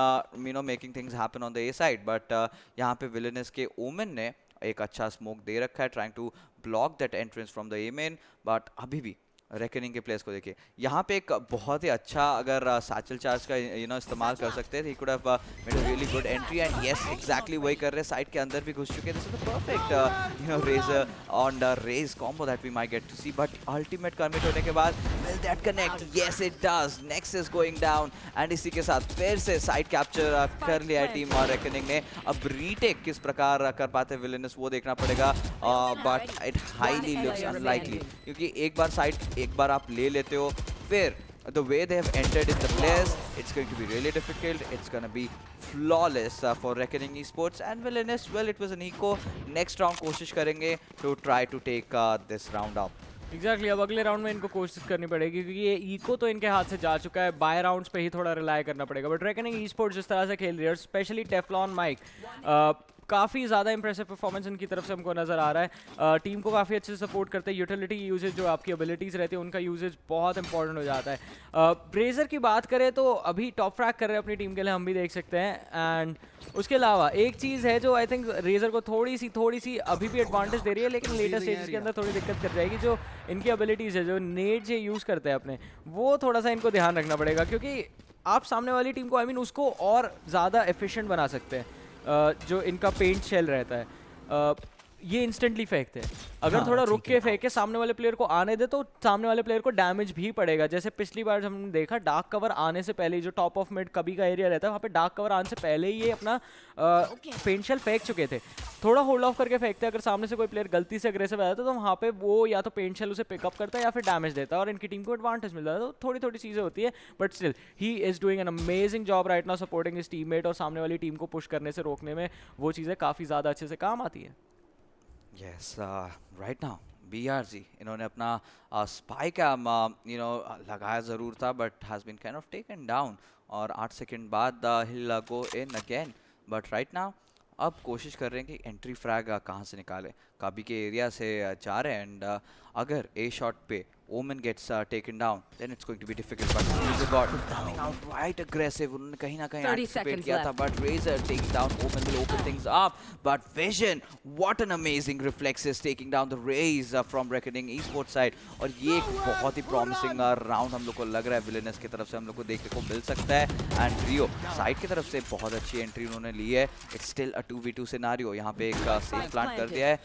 making things happen on the A side, but यहाँ पे विलेनस के ओमेन ने एक अच्छा स्मोक दे रखा है, trying to block that entrance from the A main, but अभी भी रेकनिंग के प्लेयर्स को देखिए, यहाँ पे एक बहुत ही अच्छा अगर सैचल चार्ज का इस्तेमाल कर सकते हैं, ही could have made a really good entry, and yes exactly वही कर रहे हैं, साइड के अंदर भी घुस चुके हैं। This is the perfect Razzor on the Raze combo that we might get to see, but ultimate commit होने के बाद will that connect? Yes it does, next is going down, and इसी के साथ फिर से साइड कैप्चर कर लिया है टीम और रेकनिंग ने। अब रीटेक किस प्रकार कर पाते हैं विलेनस, वो देखना पड़ेगा, but it highly looks unlikely, क्योंकि एक बार आप ले लेते हो, फिर the way they have entered in the players, it's going to be really difficult. It's going to be flawless for Reckoning Esports, and Villainous, well, it was an eco. Next round कोशिश करेंगे to try to take this round up. Exactly, अब अगले round में इनको कोशिश करनी पड़ेगी, क्योंकि ये इको तो इनके हाथ से जा चुका है, बाय राउंड्स पे ही थोड़ा रिलाय करना पड़ेगा। बट रेकनिंग ई स्पोर्ट्स जिस तरह से खेल रही है, और स्पेशली TeFLoNMiKE काफ़ी ज़्यादा इंप्रेसिव परफॉर्मेंस इनकी तरफ से हमको नज़र आ रहा है। टीम को काफ़ी अच्छे से सपोर्ट करते हैं। यूटिलिटी यूजेज जो आपकी एबिलिटीज़ रहती है उनका यूजेज बहुत इंपॉर्टेंट हो जाता है। ब्रेजर की बात करें तो अभी टॉप फ्रैग कर रहे हैं अपनी टीम के लिए, हम भी देख सकते हैं। एंड उसके अलावा एक चीज़ है जो आई थिंक रेजर को थोड़ी सी अभी भी एडवांटेज दे रही है, लेकिन लेटेस्ट स्टेजेस के अंदर थोड़ी दिक्कत कर जाएगी। जो इनकी एबिलिटीज़ है, जो नेट ये यूज़ करते हैं अपने, वो थोड़ा सा इनको ध्यान रखना पड़ेगा, क्योंकि आप सामने वाली टीम को आई मीन उसको और ज़्यादा एफिशिएंट बना सकते हैं। जो इनका पेंट शेल रहता है, ये इंस्टेंटली फेंकते हैं। अगर थोड़ा रुक के फेंके सामने वाले प्लेयर को आने दे तो सामने वाले प्लेयर को डैमेज भी पड़ेगा। जैसे पिछली बार हमने देखा, डार्क कवर आने से पहले, जो टॉप ऑफ मिड कभी का एरिया रहता है, वहाँ पे डार्क कवर आने से पहले ही ये अपना पेंट शेल फेंक चुके थे। थोड़ा होल्ड ऑफ करके फेंकते, अगर सामने से कोई प्लेयर गलती से अग्रेसिव आया तो वहाँ पे वो या तो पेंट शेल उसे पिकअप करता है या फिर डैमेज देता है और इनकी टीम को एडवांटेज मिलता है। तो थोड़ी थोड़ी चीज़ें होती है, but still he is doing an amazing job right now supporting his teammate, और सामने वाली टीम को पुश करने से रोकने में वो चीज़ें काफ़ी ज़्यादा अच्छे से काम आती है। Yes, right now BRZ इन्होंने अपना स्पाई कैम लगाया ज़रूर था, but has been kind of taken down, और 8 सेकंड बाद he'll go in again, but right now अब कोशिश कर रहे हैं कि एंट्री फ्रैग कहाँ से निकाले। काबी के एरिया से जा रहे हैं, एंड अगर ए शॉट पे Omen gets taken down, then it's going to be difficult. But CruiserGOD coming out right aggressive. उन्होंने कहीं ना कहीं anticipate किया था, but Razzor taking down Omen will open things up. But Vision, what an amazing reflexes taking down the Raze from Reckoning Esports side. और ये एक बहुत ही promising round हम लोग को लग रहा है Villainous की तरफ से हम लोग को देखने को मिल सकता है। And Rio साइड की तरफ से बहुत अच्छी एंट्री उन्होंने ली है। It's still a 2v2 scenario. यहाँ पे एक safe plant कर दिया है।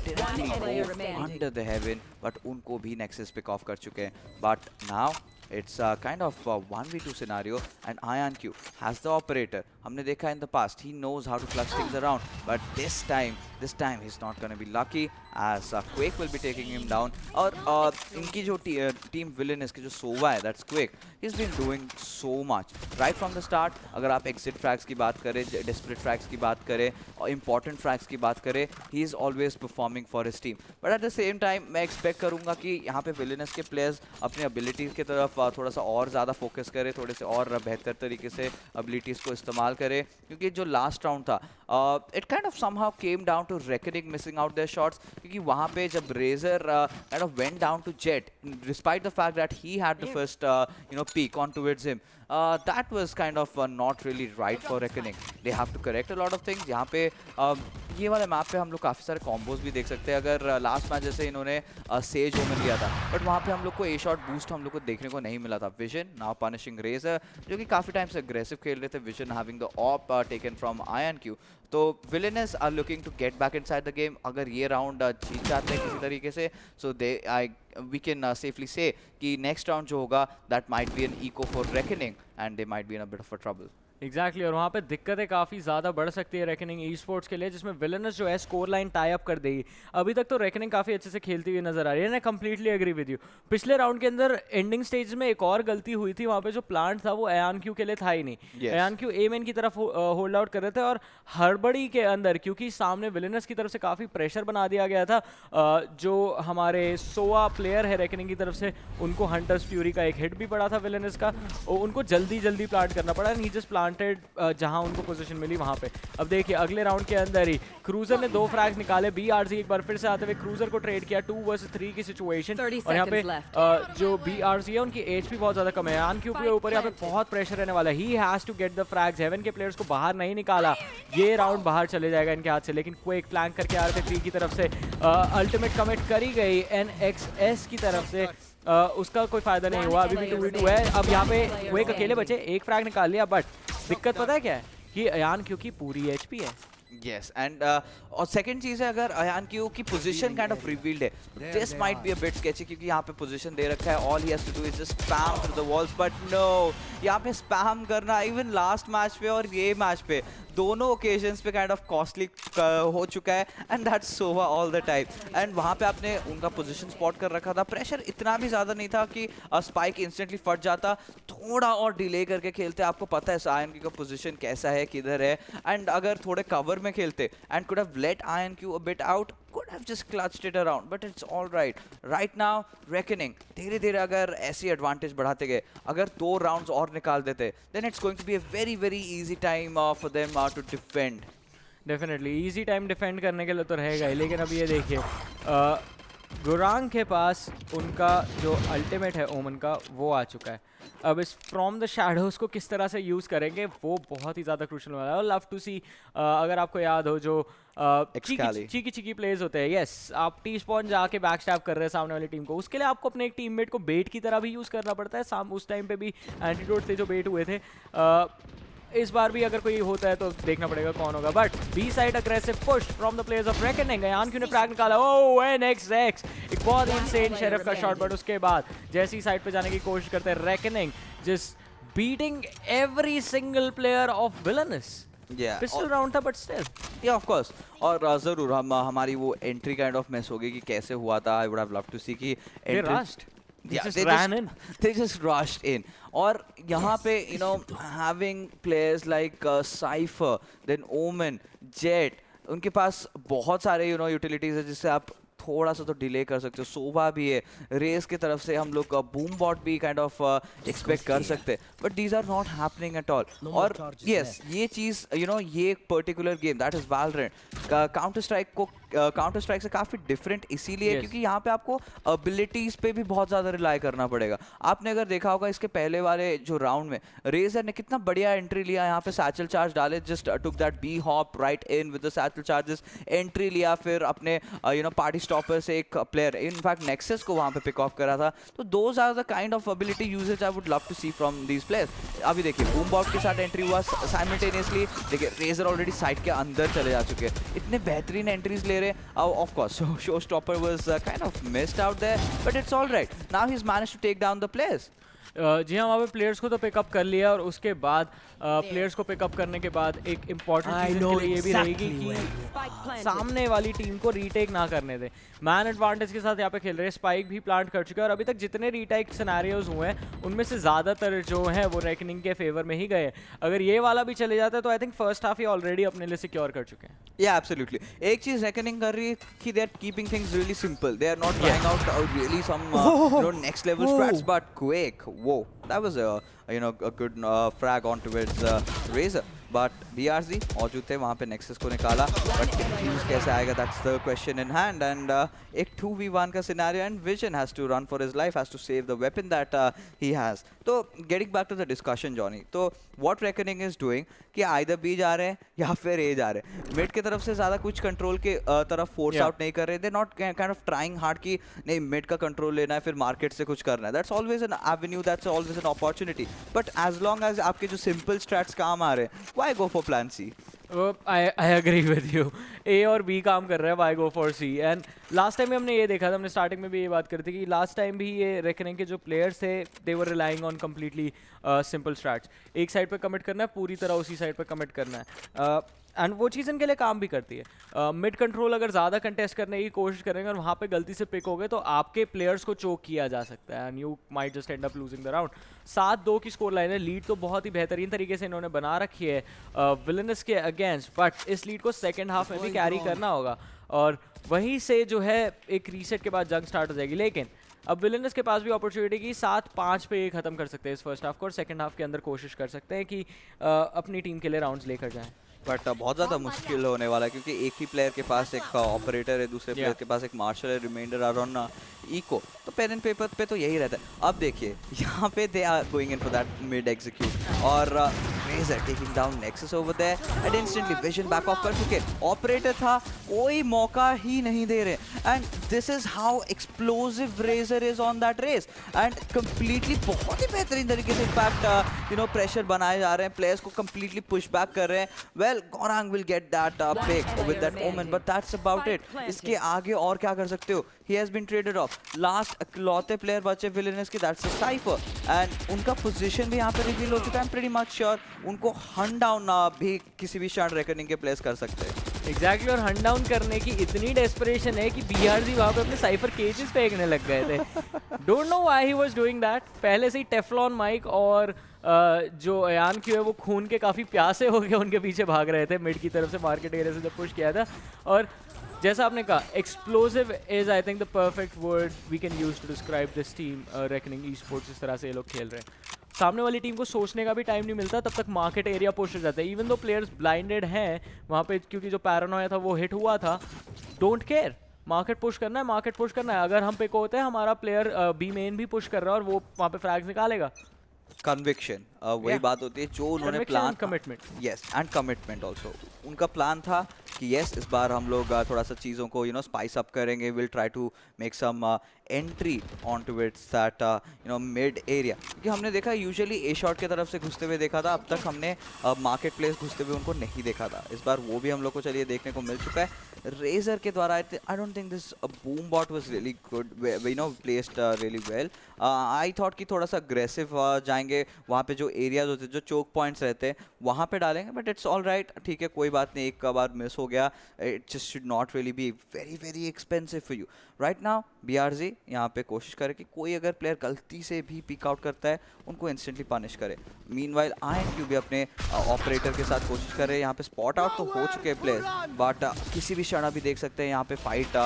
Directly under the heaven, but उनको भी Nexus pick off कर चुके हैं, but now it's a kind of a 1v2 scenario, and ayaNq has the operator. हमने देखा in the past, he knows how to clutch things around, but this time he's not going to be lucky, as Quake will be taking him down. और इनकी जो team Villainous की जो सोवा है, that's Quake, he's been doing so much right from the start. अगर आप exit frags की बात करें, desperate frags की बात करें, और important frags की बात करें, he is always performing for his team. But at the same time मैं expect करूँगा कि यहाँ पे Villainous के players अपने abilities की तरफ थोड़ा सा और ज़्यादा फोकस करें, थोड़े से और बेहतर तरीके से abilities को इस्तेमाल करें, क्योंकि जो लास्ट राउंड था it kind of somehow came down to Reckoning missing out their shots, क्योंकि वहाँ पे जब Razzor kind of went down to Jet, despite the fact that he had the first peek on towards him, that was kind of not really right for Reckoning. They have to correct a lot of things. यहाँ पे ये वाले map पे हम लोग काफ़ी सारे combos भी देख सकते हैं। अगर लास्ट मैच जैसे इन्होंने सेज ओमन लिया था, बट वहाँ पे हम लोग को ए शॉट बूस्ट हम लोग को देखने को नहीं मिला था। विजन नाउ पनिशिंग Razzor, जो कि काफ़ी टाइम से अग्रेसिव खेल रहे थे। Vision having the op taken from ayaNq, तो Villainous are looking to get back inside the game. अगर ये राउंड जीत जाते हैं किसी तरीके से, सो we can safely say कि next round जो होगा, that might be an eco for Reckoning, and they might be in a bit of a trouble. Exactly और वहाँ पे दिक्कतें काफ़ी ज़्यादा बढ़ सकती है रेकनिंग ई स्पोर्ट्स के लिए, जिसमें Villainous जो है स्कोर लाइन टाई अप कर देगी। अभी तक तो रेकनिंग काफ़ी अच्छे से खेलती हुई नजर आ रही है। मैं कंप्लीटली एग्री विद यू। पिछले राउंड के अंदर एंडिंग स्टेज में एक और गलती हुई थी, वहाँ पे जो प्लांट था वो ayaNq के लिए था ही नहीं। ayaNq ए मेन की तरफ होल्ड आउट कर रहे थे, और हड़बड़ी के अंदर क्योंकि सामने Villainous की तरफ से काफ़ी प्रेशर बना दिया गया था, जो हमारे सोआ प्लेयर है रेकनिंग की तरफ से, उनको हंटर्स फ्यूरी का एक हिट भी पड़ा था Villainous का, उनको जल्दी प्लांट करना पड़ा, एंड ही जस्ट प्लांटेड जहां उनको पोजीशन मिली वहां पे। अब देखिए अगले राउंड के अंदर ही क्रूजर ने 2 फ्रैग्स निकाले। BRZ एक बार फिर से आते हुए क्रूजर को ट्रेड किया, 2 वर्सेस 3 की सिचुएशन, और यहाँ पे जो BRZ है उनकी एचपी बहुत ज्यादा कम है। ayaNq के ऊपर यहाँ पे बहुत प्रेशर रहने वाला है। He has to get the frags. Haven के प्लेयर्स को बाहर नहीं निकाला, ये राउंड बाहर चले जाएगा इनके हाथ से, लेकिन क्वेक फ्लैंक करके आ रहे थे 3 की तरफ से। अल्टीमेट कमिट करी गई NXS की तरफ से, उसका कोई फायदा नहीं हुआ। अभी भी 2v2 है। अब यहाँ पे क्वेक अकेले बचे, एक फ्रैग निकाल लिया, बट दिक्कत पता है क्या है कि ayaNq की पूरी एचपी है। Yes, and और सेकंड चीज़ है, अगर ayaNq की पोजीशन काइंड ऑफ रिवील्ड है, this might be a bit sketchy, क्योंकि यहाँ पे पोजीशन दे रखा है। All he has to do is just spam through the walls, but no, यहाँ पे स्पैम करना इवन लास्ट मैच पे और ये मैच पे दोनों ओकेजन्स पे काइंड ऑफ कॉस्टली हो चुका है, and that's Sova all the time. And वहाँ पे आपने उनका पोजीशन स्पॉट कर रखा था, प्रेशर इतना भी ज़्यादा नहीं था कि स्पाइक इंस्टेंटली फट जाता, थोड़ा और डिले करके खेलते। आपको पता है ayaNq का पोजीशन कैसा है, किधर है, एंड अगर थोड़े कवर में खेलते and could have let ayaNq a bit out, could have just clutched it around, but it's all right. Right now Reckoning धीरे धीरे अगर ऐसी एडवांटेज बढ़ाते गए, अगर 2 राउंड्स और निकाल देते, then it's going to be a very easy time for them to defend. Definitely easy time defend करने के लिए तो रहेगा ही, लेकिन अब ये देखिए GauRanG के पास उनका जो अल्टीमेट है ओमन का वो आ चुका है। अब इस फ्रॉम द शैडोज को किस तरह से यूज़ करेंगे वो बहुत ही ज़्यादा क्रूशल वाला है। और लव टू सी, अगर आपको याद हो जो चीकी प्लेयर्स होते हैं, यस आप टी स्पॉन जाके बैक स्टैप कर रहे हैं सामने वाली टीम को, उसके लिए आपको अपने एक टीममेट को बेट की तरह भी यूज़ करना पड़ता है। उस टाइम पे भी एंटीडोट थे जो बेट हुए थे, इस बार भी अगर कोई होता है तो देखना पड़ेगा कौन होगा। But B side aggressive push from the players of Reckoning, ayaNq ने फ्रैग निकाला, ओह NXX एक बहुत इंसेन शेरिफ का शॉट। बट उसके बाद जैसी साइड पे जाने की कोशिश करते हैं reckoning, just beating every single player of Villainous। Pistol round था बट स्टिल ऑफ कोर्स। और जरूर हमारी वो एंट्री काइंड ऑफ मिस होगी कि कैसे हुआ था। I would have loved to see कि they just rushed in. और यहाँ पे having players like Cypher, then Omen, Jet, उनके पास बहुत सारे यूटिलिटीज है जिससे आप थोड़ा सा तो डिले कर सकते हो। सोवा भी है, रेस की तरफ से हम लोग बूम बॉट भी काइंड ऑफ एक्सपेक्ट कर सकते हैं, but these are not happening at all. और यस ये चीज़ ये एक particular game that is Valorant Counter strike से काफ़ी डिफरेंट इसीलिए क्योंकि यहाँ पे आपको एबिलिटीज़ पे भी बहुत ज़्यादा रिलाई करना पड़ेगा। आपने अगर देखा होगा इसके पहले वाले जो राउंड में रेजर ने कितना बढ़िया एंट्री लिया, यहाँ पे सैचल चार्ज डाले, just took that B hop right in with the satchel charges, entry लिया, फिर अपने पार्टी स्टॉपर से एक प्लेयर इनफैक्ट नेक्सस को वहाँ पे पिक ऑफ करा था। तो those are the kind of ability usages I would love to see from these players. अभी देखिए बूम बॉट के साथ एंट्री हुआ साइमल्टेनियसली, देखिए रेजर ऑलरेडी साइड के अंदर चले जा चुके हैं, इतने बेहतरीन एंट्रीज ले रहे हैं। Of course, showstopper was kind of missed out there, but it's all right. Now he's managed to take down the players. जी हाँ, वहाँ पे प्लेयर्स को तो पिकअप कर लिया और उसके बाद प्लेयर्स को पिकअप करने के बाद एक इम्पॉर्टेंट चीज़ के लिए ये भी रहेगी कि सामने वाली टीम को रीटेक ना करने दे। मैन एडवांटेज के साथ यहाँ पे खेल रहे हैं, स्पाइक भी प्लांट कर चुके हैं और अभी तक जितने रीटेक सिनेरियोज हुए हैं उनमें से ज़्यादातर जो हैं वो रेकनिंग के फेवर में ही गए। अगर ये वाला भी चले जाता है तो I think first half he already अपने लिए सिक्योर कर चुके हैं। Yeah, absolutely. एक चीज़ रेकनिंग कर रही है कि they are keeping things really simple. They are not trying out really some next level strats, but Quake, whoa, that was a good frag on towards Razzor. But BRZ मौजूद थे वहाँ पे, nexus को निकाला, बट यूज कैसे आएगा that's the question in hand. And एक 2v1 का scenario and vision has to run for his life, has to save the weapon that he has. तो getting back to the discussion Johnny, तो what Reckoning is doing कि either B जा रहे हैं या फिर ए जा रहे हैं, मिड की तरफ से ज़्यादा कुछ कंट्रोल के तरफ फोर्स आउट नहीं कर रहे, they not kind of trying hard कि नहीं मिड का कंट्रोल लेना है फिर मार्केट से कुछ करना है। That's always an avenue, that's always an opportunity, but as long as आपके जो सिंपल स्ट्रैट्स काम आ रहे हैं, why go for plan C? I agree with you. A और बी काम कर रहा है, why go for C. And last time भी हमने ये देखा था, हमने स्टार्टिंग में भी ये बात करी थी कि लास्ट टाइम भी ये रेकनिंग के जो प्लेयर्स थे दे वर relying on completely simple Strats. एक साइड पे कमिट करना है, पूरी तरह उसी साइड पे कमिट करना है, एंड वो चीज़ इनके लिए काम भी करती है। मिड कंट्रोल अगर ज़्यादा कंटेस्ट करने की कोशिश करेंगे और वहाँ पे गलती से पिक हो गए तो आपके प्लेयर्स को चोक किया जा सकता है and you might just and up losing the round. 7-2 की स्कोर लाइन है, लीड तो बहुत ही बेहतरीन तरीके से इन्होंने बना रखी है विलेनस के अगेंस्ट, बट इस लीड को सेकेंड हाफ में भी कैरी करना होगा और वहीं से जो है एक रीसेट के बाद जंग स्टार्ट हो जाएगी। लेकिन अब विलेनस के पास भी अपॉर्चुनिटी की 7-5 पे ख़त्म कर सकते हैं इस फर्स्ट हाफ को और सेकंड हाफ के अंदर कोशिश कर सकते हैं कि अपनी टीम के लिए राउंड्स लेकर जाएं। बट बहुत ज़्यादा मुश्किल होने वाला है क्योंकि एक ही प्लेयर के पास एक ऑपरेटर है, दूसरे प्लेयर के पास एक मार्शल है, रिमाइंडर आर ऑन इको, तो पेन एंड पेपर पे तो यही रहता है। अब देखिए यहाँ पे they are going in for that mid execute और Razzor taking down Nexus over there and instantly vision back off कर चुके, ऑपरेटर था, कोई मौका ही नहीं दे रहे and this is how explosive Razzor is on that race and completely बहुत ही बेहतरीन तरीके से इनफैक्ट प्रेशर बनाए जा रहे हैं, प्लेयर्स को कम्प्लीटली पुश बैक कर रहे हैं। Well GauRanG will get that pick with that Omen, but that's about it. इसके आगे और क्या कर सकते हो? He has been traded off. Last इकलौते प्लेयर बचे Villainous की, that's a Cypher, and उनका पोजीशन भी यहाँ पे रिवील हो चुका है। I'm pretty much sure उनको हंट डाउन भी किसी भी शार्ट रेकनिंग के प्लेयर्स कर सकते हैं। एग्जैक्टली और हंट डाउन करने की इतनी डेस्परेशन है कि BRZ वहाँ पे अपने साइफर केजेस फेंकने लग गए थे। Don't know why he was doing that. पहले से ही TeFLoNMiKE और जो ayaNq है वो खून के काफ़ी प्यासे हो गए, उनके पीछे भाग रहे थे मिड की तरफ से, मार्केट एरिया से जब पुश किया था। और जैसा आपने कहा, explosive is I think the perfect word we can use to describe this team Reckoning esports, जिस तरह से ये लोग खेल रहे हैं। सामने वाली टीम को सोचने का भी टाइम नहीं मिलता, तब तक मार्केट एरिया पुश हो जाता है। इवन दो प्लेयर्स ब्लाइंडेड हैं वहाँ पे, क्योंकि जो पैरानोया था वो हिट हुआ था, डोंट केयर, मार्केट पुश करना है, मार्केट पुश करना है। अगर हम पिक होते हैं, हमारा प्लेयर बी मेन भी पुश कर रहा है और वो वहाँ पे फ्रैग्स निकालेगा। कन्विक्शन वही बात होती है जो उन्होंने plan, commitment, yes and commitment also. उनका प्लान था कि यस इस बार हम लोग थोड़ा सा चीज़ों को स्पाइस अप करेंगे, will try to make some entry on to its that mid area, क्योंकि हमने देखा यूजुअली ए शॉट की तरफ से घुसते हुए देखा था, अब तक हमने मार्केट प्लेस घुसते हुए उनको नहीं देखा था। इस बार वो भी हम लोग को चलिए देखने को मिल चुका है रेजर के द्वारा। I don't think this boom bot was really good, placed really well. I thought कि थोड़ा सा अग्रेसिव जाएंगे, वहाँ पे जो एरियाज होते हैं, जो चोक पॉइंट्स रहते हैं, वहाँ पे डालेंगे, बट इट्स ऑल राइट, ठीक है, कोई बात नहीं, एक का बार मिस हो गया, it just should not really be very very expensive for you right now. BRZ यहाँ पे कोशिश करे कि कोई अगर प्लेयर गलती से भी पिक आउट करता है उनको इंस्टेंटली पनिश करे। मीनवाइल ayaNq भी अपने ऑपरेटर के साथ कोशिश कर रहे हैं, यहाँ पे स्पॉट आउट तो हो चुके हैं प्लेयर्स, बट किसी भी क्षण अभी देख सकते हैं यहाँ पे फाइट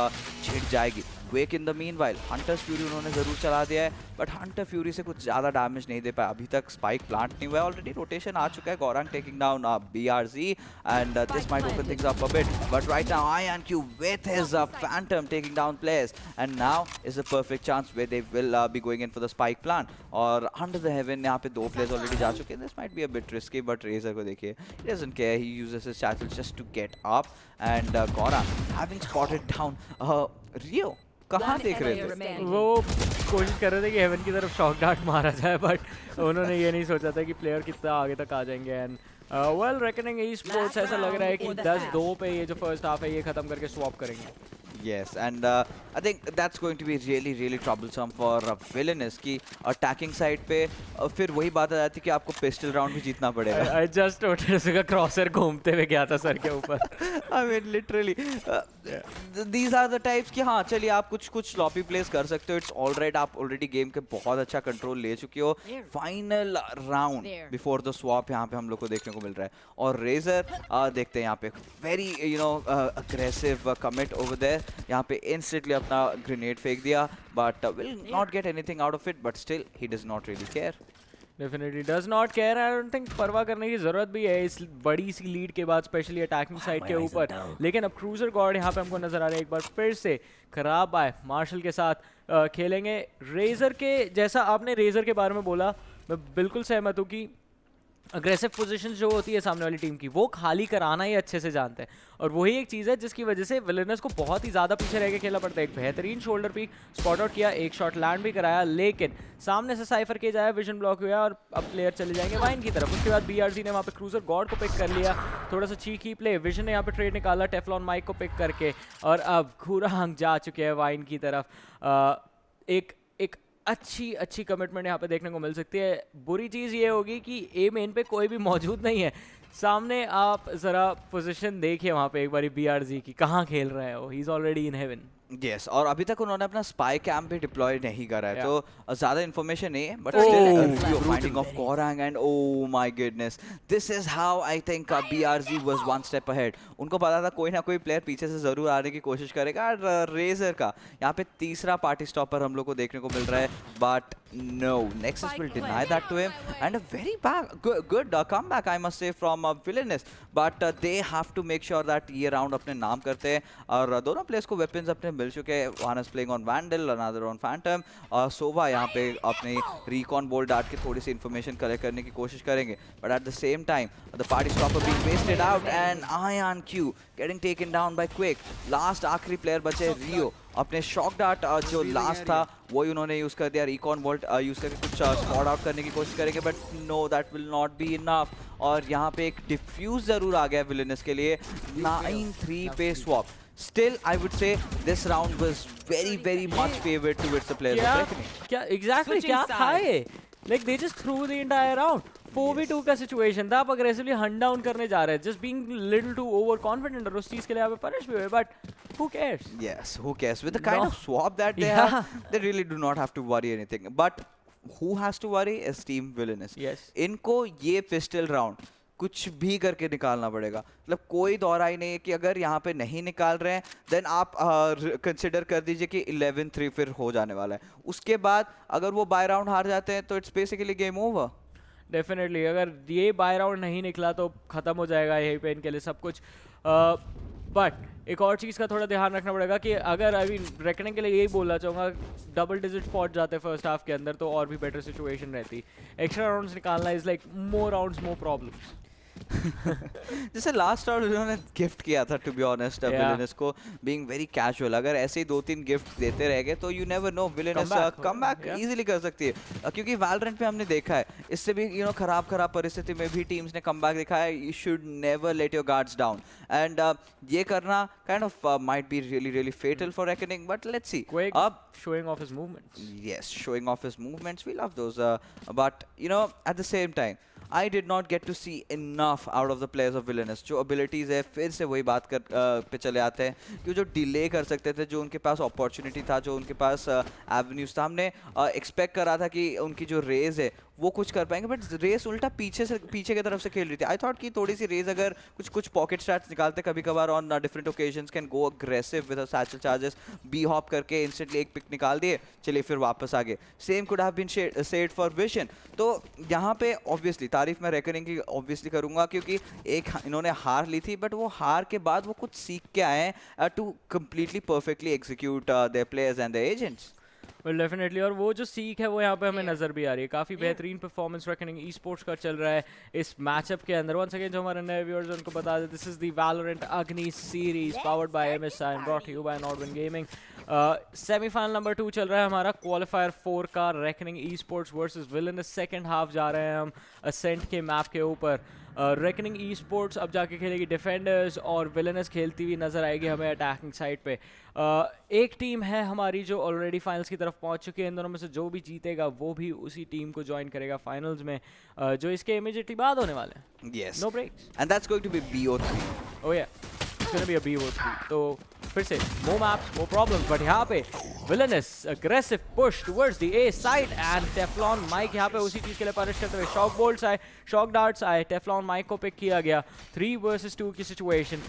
छिड़ जाएगी। Quake in the meanwhile hunters fury उन्होंने ज़रूर चला दिया है, बट हंटर फ्यूरी से कुछ ज़्यादा डैमेज नहीं दे पाया अभी तक, स्पाइक प्लांट नहीं हुआ है, ऑलरेडी रोटेशन आ चुका है, GauRanG taking down BRZ and this might open things up a bit, but right now ayaNq with his phantom taking down players and now is a perfect chance where they will be going in for the spike plant। और under the heaven यहाँ पे दो players already जा चुके हैं, this might be a bit risky, but Razzor को देखिए, he doesn't care, he uses his satchel just to get up and GauRanG having spotted down Rio। कहाँ देख रहे थे वो? कोशिश कर रहे थे कि हेवन की तरफ शॉक डार्ट मारा जाए, बट उन्होंने ये नहीं सोचा था कि प्लेयर कितना आगे तक आ जाएंगे। एंड वेल रेकनिंग ई-स्पोर्ट्स ऐसा लग रहा है कि 10-2 पे ये जो फर्स्ट हाफ है ये खत्म करके स्वैप करेंगे। Yes, and I think that's going to be really really troublesome for Villainous की attacking side पे फिर वही बात आ जाती है कि आपको पिस्टल राउंड भी जीतना पड़ेगा। I just noticed उसका क्रॉसर घूमते हुए गया था सर के ऊपर। I mean literally these are the types कि हाँ चलिए आप कुछ sloppy plays कर सकते हो, it's all right, आप already गेम के बहुत अच्छा कंट्रोल ले चुके हो। Final round before the swap यहाँ पे हम लोग को देखने को मिल रहा है, और रेजर देखते हैं यहाँ पे very aggressive commit over there, यहाँ पे इंस्टेंटली अपना ग्रेनेड फेंक दिया, but will not get anything out of it, but still he does not really care. Definitely does not care. I don't think परवाह करने की जरूरत भी है इस बड़ी सी लीड के बाद, स्पेशली अटैकिंग साइड के ऊपर। लेकिन अब CruiserGOD यहाँ पे हमको नजर आ रहा है एक बार फिर से खराब आए मार्शल के साथ खेलेंगे। रेजर के जैसा आपने रेजर के बारे में बोला, मैं बिल्कुल सहमत हूँ कि अग्रेसिव पोजीशन जो होती है सामने वाली टीम की वो खाली कराना ही अच्छे से जानते हैं, और वही एक चीज़ है जिसकी वजह से विलेनस को बहुत ही ज़्यादा पीछे रह के खेलना पड़ता है। एक बेहतरीन शोल्डर पिक स्पॉट आउट किया, एक शॉट लैंड भी कराया, लेकिन सामने से साइफर के जाया, विजन ब्लॉक हुआ और अब प्लेयर चले जाएंगे वाइन की तरफ। उसके बाद BRZ ने वहाँ पे CruiserGOD को पिक कर लिया, थोड़ा सा चीकी प्ले, विजन ने यहाँ पे ट्रेड निकाला TeFLoNMiKE को पिक करके, और अब GauRanG जा चुके हैं वाइन की तरफ। एक अच्छी कमिटमेंट यहाँ पे देखने को मिल सकती है। बुरी चीज़ ये होगी कि ए मेन पे कोई भी मौजूद नहीं है सामने। आप ज़रा पोजीशन देखिए वहाँ पे एक बारी BRZ की, कहाँ खेल रहे हैं वो, he is already in heaven. Yes, और अभी तक उन्होंने अपना स्पाई कैंप भी डिप्लॉय नहीं करा है, तो ज़्यादा इन्फॉर्मेशन नहीं है, but still finding of GauRanG and O my goodness, this is how I think BRZ was one step ahead. उनको पता था कोई ना कोई प्लेयर पीछे से ज़रूर आने की कोशिश करेगा, और रेजर का यहाँ पे तीसरा पार्टी स्टॉपर हम लोग को देखने को मिल रहा है, but no, Nexus will deny that to him, and a very good comeback I must say from Villainous, but they have to make sure that ये राउंड अपने नाम करते हैं, और दोनों प्लेयर्स को वेपन्स अपने मिल चुके हैं। One is playing on vandal, another on Phantom, और सोवा यहाँ पे अपनी रिकॉन बोल्ट डाल के थोड़ी सी इन्फॉर्मेशन कलेक्ट करने की कोशिश करेंगे, but at the same time the party stopper being wasted out and ayaNq getting taken down by Quake. Last आखिरी प्लेयर बचे रियो, अपने शॉक डार्ट जो लास्ट था वही उन्होंने यूज़ कर दिया, रिकॉन वोल्ट यूज़ करके कुछ स्पॉट आउट करने की कोशिश करेंगे, but know that will not be enough. और यहाँ पे एक डिफ्यूज ज़रूर आ गया विलेनस के लिए, 9-3 पे swap. Still, I would say this round was very much favored towards the players of Reckoning. क्या exactly क्या था ये? Like they just threw the entire round. 4v2 का सिचुएशन था, आप अग्रेसिवली हंट डाउन करने जा रहे हैं, just being little too over confident, और उस चीज के लिए आप पनिश भी हुए, but who cares? Yes, who cares? With the kind of swap that they have, they really do not have to worry anything. But who has to worry is Team Villainous. Yes. इनको ये pistol round कुछ भी करके निकालना पड़ेगा, मतलब कोई दौरा ही नहीं है कि अगर यहाँ पे नहीं निकाल रहे हैं देन आप कंसिडर कर दीजिए कि 11-3 फिर हो जाने वाला है। उसके बाद अगर वो बाय राउंड हार जाते हैं तो it's basically game over. Definitely अगर ये बाय राउंड नहीं निकला तो ख़त्म हो जाएगा यहीं पे इनके लिए सब कुछ। बट एक और चीज़ का थोड़ा ध्यान रखना पड़ेगा कि अगर अभी रेकनिंग के लिए यही बोलना चाहूँगा, डबल डिजिट पहुंच जाते फर्स्ट हाफ के अंदर तो और भी बेटर सिचुएशन रहती। एक्स्ट्रा राउंड्स निकालना is like more rounds more problems. जैसे लास्ट राउंड उन्होंने गिफ्ट किया था टू बी ऑनेस्ट विलेनस को, बीइंग वेरी कैजुअल। अगर ऐसे ही 2-3 गिफ्ट देते रह गए तो you never know, villainous come back easily कर सकती है। क्योंकि वैलोरेंट में हमने देखा है इससे भी खराब खराब परिस्थिति में भी टीम्स ने कम बैक दिखाया है। You should never let your guards down and ये करना kind of might be really fatal for Reckoning, but let's see. अब showing off his movements. Yes, showing off his movements, we love those, but at the same time I did not get to see enough out of the players of Villainous. जो abilities है फिर से वही बात कर पे चले आते हैं कि जो डिले कर सकते थे, जो उनके पास अपॉर्चुनिटी था, जो उनके पास एवेन्यूज था। हमने एक्सपेक्ट करा था कि उनकी जो रेज है वो कुछ कर पाएंगे, बट रेस उल्टा पीछे की तरफ से खेल रही थी। आई थॉट कि थोड़ी सी रेस अगर कुछ पॉकेट स्टैट्स निकालते कभी कभार on different occasions, can go aggressive with satchel charges, B hop करके इंस्टेंटली एक पिक निकाल दिए, चलिए फिर वापस आ गए। Same could have been said for Vision. तो यहाँ पे ऑब्वियसली तारीफ मैं रेकनिंग की ऑब्वियसली करूंगा क्योंकि एक इन्होंने हार ली थी, बट वो हार के बाद वो कुछ सीख के आए हैं to completely perfectly execute their players and their agents. Well definitely, और वो जो सीख है वो यहाँ पे हमें नजर भी आ रही है। काफ़ी बेहतरीन परफॉर्मेंस रेकनिंग ई स्पोर्ट्स का चल रहा है इस मैचअप के अंदर। वंस अगेन जो हमारे नए व्यूअर्स हैं उनको बता दें, this is the Valorant Agni series powered by MSI and brought you by Nodwin gaming. Semifinal number 2 चल रहा है हमारा क्वालिफायर 4 का, Reckoning esports versus Villainous. Second half जा रहे हैं हम असेंट के मैप के ऊपर। रेकनिंग ई स्पोर्ट्स अब जाके खेलेगी डिफेंडर्स और विलेनस खेलती हुई नजर आएगी हमें अटैकिंग साइड पे। एक टीम है हमारी जो ऑलरेडी फाइनल्स की तरफ पहुंच चुकी है। इन दोनों में से जो भी जीतेगा वो भी उसी टीम को ज्वाइन करेगा फाइनल्स में, जो इसके इमीडिएटली बाद होने वाले हैं। Yes. No breaks And that's going to be BO3. Oh yeah, it's gonna be a BO3. तो फिर से more maps, more problems, but यहाँ पे Villainous aggressive push towards the A side and TeFLoNMiKE यहाँ पे उसी चीज़ के लिए पनिश करते हुए शॉक बोल्ट्स आए, शॉक डार्ट्स आए, TeFLoNMiKE को पिक किया गया। 3 versus 2 की सिचुएशन।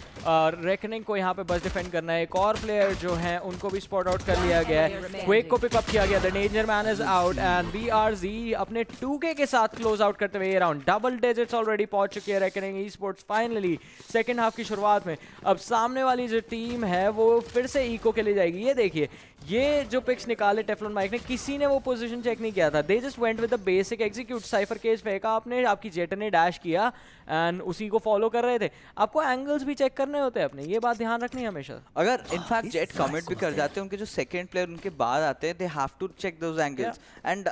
रेकनिंग को यहाँ पे बस डिफेंड करना है। एक और प्लेयर जो हैं उनको भी स्पॉट आउट कर लिया गया है। क्वेक को पिकअप किया गया, the danger man is out and BRZ अपने 2K के साथ क्लोज आउट करते हुए ये राउंड। डबल डिजिट्स ऑलरेडी पहुंच चुकी है reckoning e sports finally second half की शुरुआत में। अब सामने वाली जो टीम है वो फिर से इको के लिए जाएगी। ये देखिए, ये जो पिक्स निकाले TeFLoNMiKE ने, किसी ने वो पोजीशन चेक नहीं किया था। They just went with the basic execute. Cypher cage फेंका आपने, आपकी जेटर ने डैश किया एंड उसी को फॉलो कर रहे थे। आपको एंगल्स भी चेक करने होते हैं अपने, ये बात ध्यान रखनी है हमेशा। अगर इनफैक्ट जेट कमिट भी कर जाते हैं, उनके जो सेकंड प्लेयर उनके बाद आते हैं, they have to check those angles and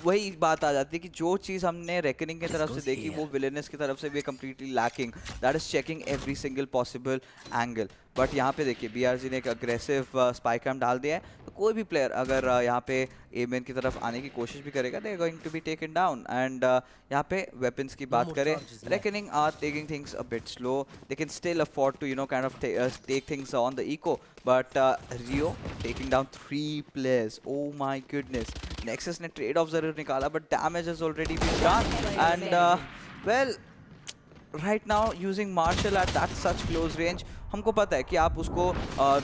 वही बात आ जाती है कि जो चीज़ हमने रेकनिंग की तरफ से देखी वो विलेनस की तरफ से भी completely lacking, that is checking every single possible angle. But यहाँ पे देखिए BRZ ने एक अग्रेसिव स्पाइकैम डाल दिया है, तो कोई भी प्लेयर अगर यहाँ पे ए मेन की तरफ आने की कोशिश भी करेगा, they are going to be taken down. And यहाँ पे वेपन्स की बात करें, Reckoning are taking things a bit slow, they can still afford to kind of take things on the eco, but Rio taking down 3 players. Oh my goodness, Nexus ने trade off जरूर निकाला but damage has already been done and well right now using Marshal at that such close range, हमको पता है कि आप उसको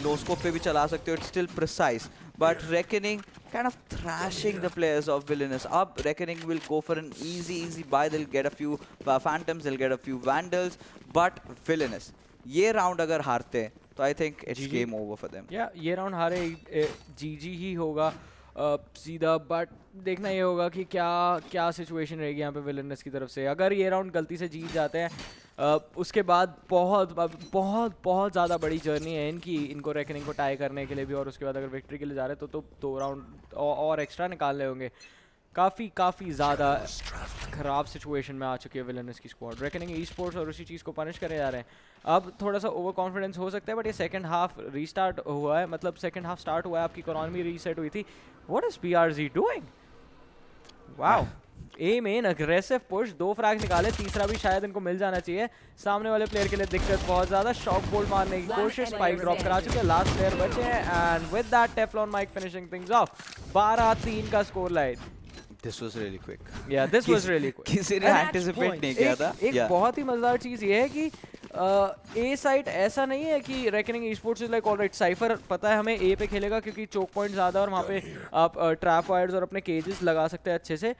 noscope पे भी चला सकते हो, it's still precise, but reckoning kind of thrashing the players of Villainous. Up Reckoning will go for an easy buy. They'll get a few phantoms, they'll get a few vandals, but Villainous ये round अगर हारते हैं तो I think it's game over for them. या ये round हारे GG ही होगा सीधा, बट देखना ये होगा कि क्या सिचुएशन रहेगी यहाँ पे विलेनस की तरफ से। अगर ये राउंड गलती से जीत जाते हैं उसके बाद बहुत ज़्यादा बड़ी जर्नी है इनको रेकनिंग को टाई करने के लिए भी, और उसके बाद अगर विक्ट्री के लिए जा रहे हैं तो 2 राउंड और एक्स्ट्रा निकालने होंगे। काफ़ी ज़्यादा ख़राब सिचुएशन में आ चुकी है विलेनस की स्क्वाड। रेकनिंग ई स्पोर्ट्स और उसी चीज़ को पनिश करे जा रहे हैं। अब थोड़ा सा ओवर कॉन्फिडेंस हो सकता है, बट ये सेकंड हाफ रीस्टार्ट हुआ है, मतलब सेकंड हाफ स्टार्ट हुआ है, आपकी इकोनॉमी रीसेट हुई थी। What is BRZ doing? Wow, A main aggressive push, 2 frag निकाले, तीसरा भी शायद इनको मिल जाना चाहिए। सामने वाले प्लेयर के लिए दिक्कत बहुत ज़्यादा, शॉक बोल्ट मारने की कोशिश, स्पाइक ड्रॉप करा चुके हैं, लास्ट प्लेयर बचे हैं and with that TeFLoNMiKE finishing things of. 12-3 का score line. This was really quick. Yeah, this was really quick. किसी ने anticipate नहीं किया था। एक बहुत ही मजेदार चीज़ ये है कि ए साइड ऐसा नहीं है कि reckoning e sports is like alright, cipher पता है हमें ए पे खेलेगा क्योंकि चोक पॉइंट ज़्यादा और वहाँ पे आप ट्रैप वायर्स और अपने केजेस लगा सकते हैं अच्छे से।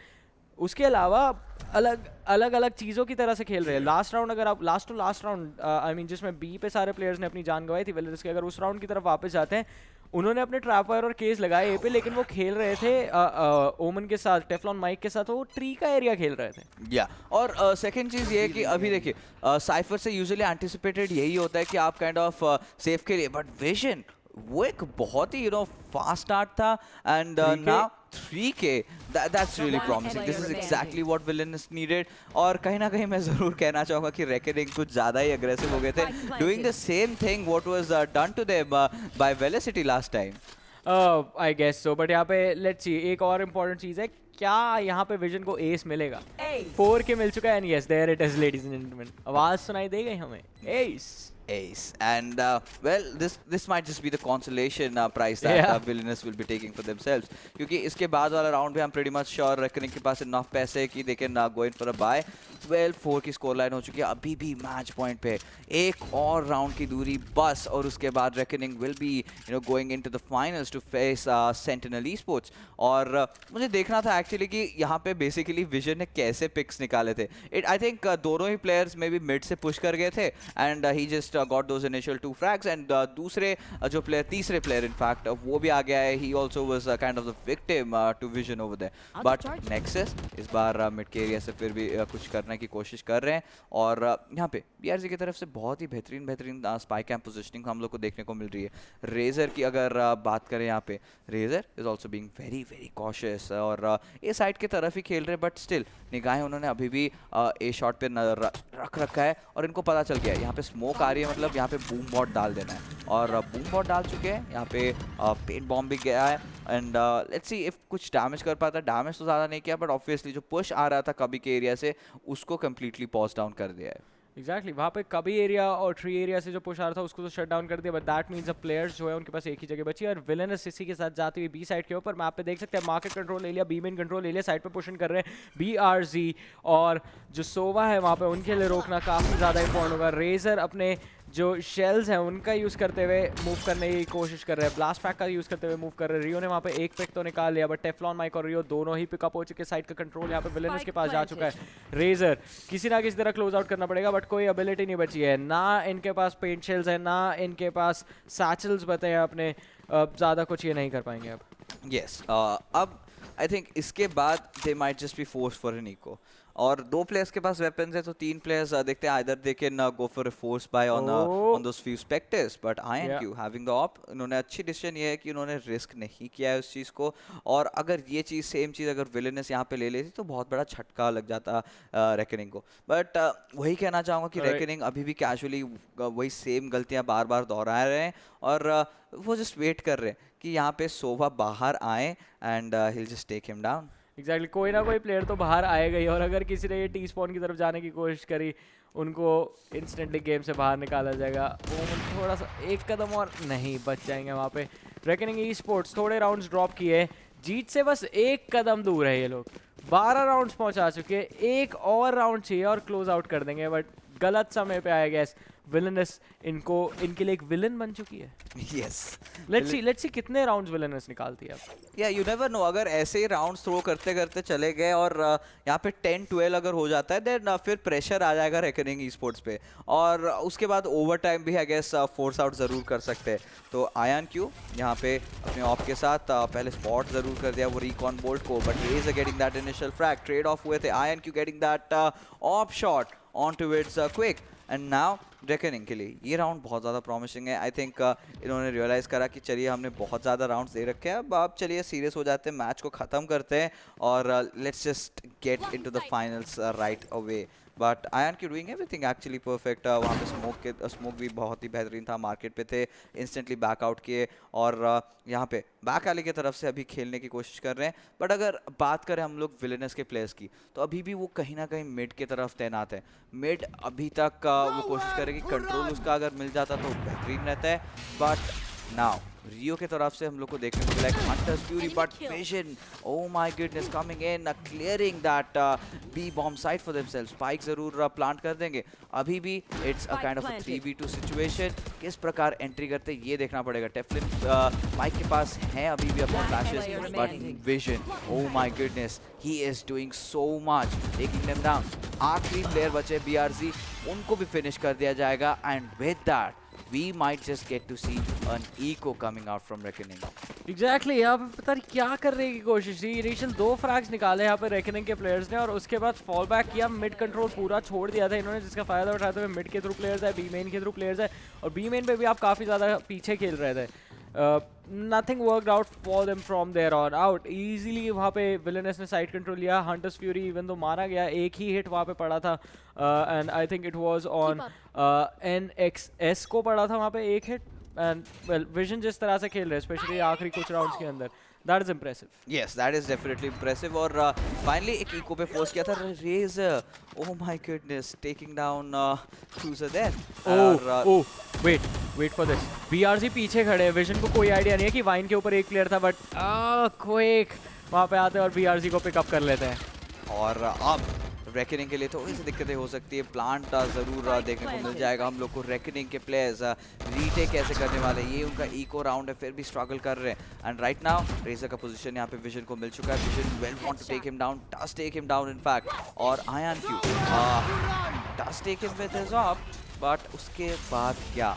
उसके अलावा अलग अलग अलग चीज़ों की तरह से खेल रहे हैं। लास्ट राउंड अगर आप लास्ट राउंड आई मीन जिसमें बी पे सारे प्लेयर्स ने अपनी जान गंवाई थी विलनस के, अगर उस राउंड की तरफ वापस जाते हैं, उन्होंने अपने ट्रैपर और केस लगाए ए पे, लेकिन वो खेल रहे थे ओमन के साथ, TeFLoNMiKE के साथ, वो ट्री का एरिया खेल रहे थे। या और सेकंड चीज़ ये है कि अभी देखिए साइफर से यूजुअली एंटिसिपेटेड यही होता है कि आप काइंड ऑफ सेफ के लिए, बट विजन वो एक बहुत ही फास्ट स्टार्ट था and now 3K that's really promising. This is exactly what Villainous needed. और कहीं ना कहीं मैं ज़रूर कहना चाहूँगा कि Reckoning कुछ ज़्यादा ही aggressive हो गए थे, doing the same thing what was done to them by Velocity last time. I guess so, but यहाँ पे let's see, एक और important चीज़ है, क्या यहाँ पे विजन को एस मिलेगा? 4K मिल चुका है and yes, there it is, ladies and gentlemen. आवाज़ सुनाई दे गई हमें, ace, and well, this might just be the consolation prize that Villainous will be taking for themselves, क्योंकि इसके बाद वाला राउंड भी हम pretty much sure Reckoning के पास enough पैसे है कि they can go in for a buy. 12-4 की स्कोर लाइन हो चुकी है, अभी भी मैच पॉइंट पे एक और राउंड की दूरी बस, और उसके बाद Reckoning will be going into the finals to face Sentinel Esports. और मुझे देखना था एक्चुअली कि यहाँ पे बेसिकली विजन ने कैसे पिक्स निकाले थे. आई थिंक दोनों ही प्लेयर्स में भी मिड से पुश कर गए थे and he just got those initial 2 frags, and दूसरे जो प्लेयर, तीसरे प्लेयर इनफैक्ट वो भी आ गया है. he also was kind of the victim to vision over there, but Nexus इस बार मिड के एरिया से फिर भी कुछ करने की कोशिश कर रहे हैं. और यहाँ पे BRZ की तरफ से बहुत ही बेहतरीन स्पाई कैंप पोजिशनिंग हम लोग को देखने को मिल रही है. रेजर की अगर बात करें, यहाँ पे Razer is also being very cautious, और ए साइड की तरफ ही खेल रहे, बट स्टिल निगाहें उन्होंने अभी भी ए शॉट पे रख रखा है, और इनको पता चल गया है यहाँ पे स्मोक आ रही है, मतलब यहाँ पे बूम बॉट डाल देना है, और बूम बॉट डाल चुके हैं. यहाँ पे पेंट बॉम्ब भी गया है, एंड लेट्स सी इफ कुछ डैमेज कर पाता. डैमेज तो ज़्यादा नहीं किया, बट ऑब्वियसली जो पुश आ रहा था कभी के एरिया से उसको कम्प्लीटली पॉज डाउन कर दिया है. एग्जैक्टली वहाँ पे कभी एरिया और ट्री एरिया से जो पुश आ रहा था उसको तो शट डाउन कर दिया, बट दैट मीन्स अब प्लेयर्स जो है उनके पास एक ही जगह बची है, और विलेनस इसी के साथ जाती हुई बी साइड के ऊपर. मैप पे देख सकते हैं मार्केट कंट्रोल ले लिया, बी मेन कंट्रोल ले लिया, साइड पे पुशन कर रहे हैं BRZ, और जो सोवा है वहाँ पे उनके लिए रोकना काफ़ी ज़्यादा इंपॉर्टेंट होगा. रेजर अपने जो शेल्स हैं उनका यूज़ करते हुए मूव करने की कोशिश कर रहे हैं, ब्लास्ट पैक का यूज़ करते हुए मूव कर रहे हैं. रियो ने वहाँ पे एक पिक तो निकाल लिया, बट TeFLoNMiKE और रियो दोनों ही पिकअप हो चुके. साइड का कंट्रोल यहाँ पे विलेनस के पास जा चुका है. रेजर किसी ना किसी तरह क्लोज आउट करना पड़ेगा, बट कोई एबिलिटी नहीं बची है. ना इनके पास पेंट शेल्स है, ना इनके पास सैचल्स बते हैं अपने. ज़्यादा कुछ ये नहीं कर पाएंगे अब. यस, अब आई थिंक इसके बाद they might just be force for an eco, और 2 प्लेयर्स के पास वेपन्स है, तो 3 प्लेयर्स देखते हैं either they can go for a force bye on those few spectres. But ayaNq having the op, उन्होंने अच्छी डिसीजन ये है कि उन्होंने रिस्क नहीं किया है उस चीज़ को, और अगर ये चीज़ सेम चीज़ अगर विलेनस यहाँ पे ले लेती तो बहुत बड़ा झटका लग जाता Reckoning को. बट वही कहना चाहूँगा कि Reckoning अभी भी कैजुअली वही सेम गलतियाँ बार बार दोहरा रहे हैं, और वो जस्ट वेट कर रहे हैं कि यहाँ पे सोवा बाहर आए and he'll just take him down. Exactly कोई ना कोई प्लेयर तो बाहर आएगा ही, और अगर किसी ने ये टी स्पॉन की तरफ जाने की कोशिश करी उनको इंस्टेंटली गेम से बाहर निकाला जाएगा. वो थोड़ा सा एक कदम और नहीं बच जाएंगे वहाँ पे. Reckoning Esports थोड़े राउंड्स ड्रॉप किए, जीत से बस एक कदम दूर है ये लोग. 12 राउंड्स पहुँचा चुके, एक और राउंड चाहिए और क्लोज आउट कर देंगे, बट गलत समय पे आया गैस. विलेनस इनके लिए एक विलन बन चुकी है. यस, लेट्स सी कितने राउंड्स विलेनस निकालती है अब. या यू नेवर नो, अगर ऐसे ही राउंड्स थ्रो करते करते चले गए और यहाँ पे 10-12 अगर हो जाता है, देन फिर प्रेशर आ जाएगा Reckoning Esports पे, और उसके बाद ओवर टाइम भी आई गेस फोर्स आउट ज़रूर कर सकते हैं. तो ayaNq यहाँ पे अपने ऑफ के साथ पहले स्पॉट ज़रूर कर दिया वो रिकॉन बोल्ट को, but Raze getting that initial frag, trade off हुए थे. ayaNq getting that off shot on to its quick, and now Reckoning के लिए ये राउंड बहुत ज़्यादा प्रॉमिसिंग है. आई थिंक इन्होंने रियलाइज़ करा कि चलिए हमने बहुत ज़्यादा राउंड्स दे रखे हैं, अब आप चलिए सीरियस हो जाते हैं, मैच को ख़त्म करते हैं, और let's just get into the finals right away. But ayaNq doing everything actually perfect. वहाँ पे स्मोक भी बहुत ही बेहतरीन था, मार्केट पे थे, इंस्टेंटली बैकआउट किए, और यहाँ पे बैक एली की तरफ से अभी खेलने की कोशिश कर रहे हैं. बट अगर बात करें हम लोग विलेनस के प्लेयर्स की, तो अभी भी वो कहीं ना कहीं मिड की तरफ तैनात है. मिड अभी तक वो कोशिश करें कि कंट्रोल उसका अगर मिल जाता तो बेहतरीन रहता है, बट नाउ रियो के तरफ से हम लोग को देखने को मिला एक Hunter's Fury but Vision, oh my goodness, coming in clearing that B bomb site for themselves. Spike जरूर प्लांट कर देंगे। अभी भी it's a kind of a 3v2 situation. किस प्रकार एंट्री करते ये देखना पड़ेगा। TeFLoNMiKE के पास है अभी भी अपने flashes but Vision, oh my goodness, he is doing so much, taking them down. आखिरी प्लेयर बचे BRZ, उनको भी फिनिश कर दिया जाएगा and with that we might just get to see an eco coming out from Reckoning. Exactly, यहाँ पे पता नहीं क्या करने की कोशिश थी। इनिशियल 2 फ्रैग्स निकाले यहाँ पे रेकनिंग के प्लेयर्स ने और उसके बाद फॉल बैक किया, मिड कंट्रोल पूरा छोड़ दिया था इन्होंने, जिसका फायदा उठाते हुए मिड के थ्रू प्लेयर्स है, बी मेन के थ्रू प्लेयर्स है और बी मेन पे भी आप काफ़ी ज़्यादा पीछे खेल रहे थे। Nothing worked out for them from there on out. Easily वहाँ पे विलेनस ने साइड कंट्रोल लिया। हंटर्स फ्यूरी इवन तो मारा गया, एक ही हिट वहाँ पे पड़ा था and I think it was on NXS को पड़ा था वहाँ पे एक हिट। एंड वेल विजन जिस तरह से खेल रहे हैं स्पेशली आखिरी कुछ राउंड्स के अंदर, that is impressive. Yes, that is definitely impressive. और finally एक इको पे फोर्स किया था Razzor. Oh my goodness, taking down Cruiser there. Wait for this. BRZ पीछे खड़े हैं, विजन को कोई आइडिया नहीं है कि वाइन के ऊपर एक प्लेयर था बट क्वेक वहाँ पे आते हैं और BRZ को पिकअप कर लेते हैं। और अब रेकनिंग के लिए थोड़ी सी दिक्कतें हो सकती है। प्लांट जरूर देखने को मिल जाएगा हम लोग को। रेकनिंग के प्लेयर्स रीटेक कैसे करने वाले, ये उनका इको राउंड है, फिर भी स्ट्रगल कर रहे हैं। एंड राइट नाउ रेजर का पोजीशन यहाँ पे विजन को मिल चुका है। Vision well want to take him down, does take him down in fact. और ayaNq does take him with his off, but उसके बाद क्या,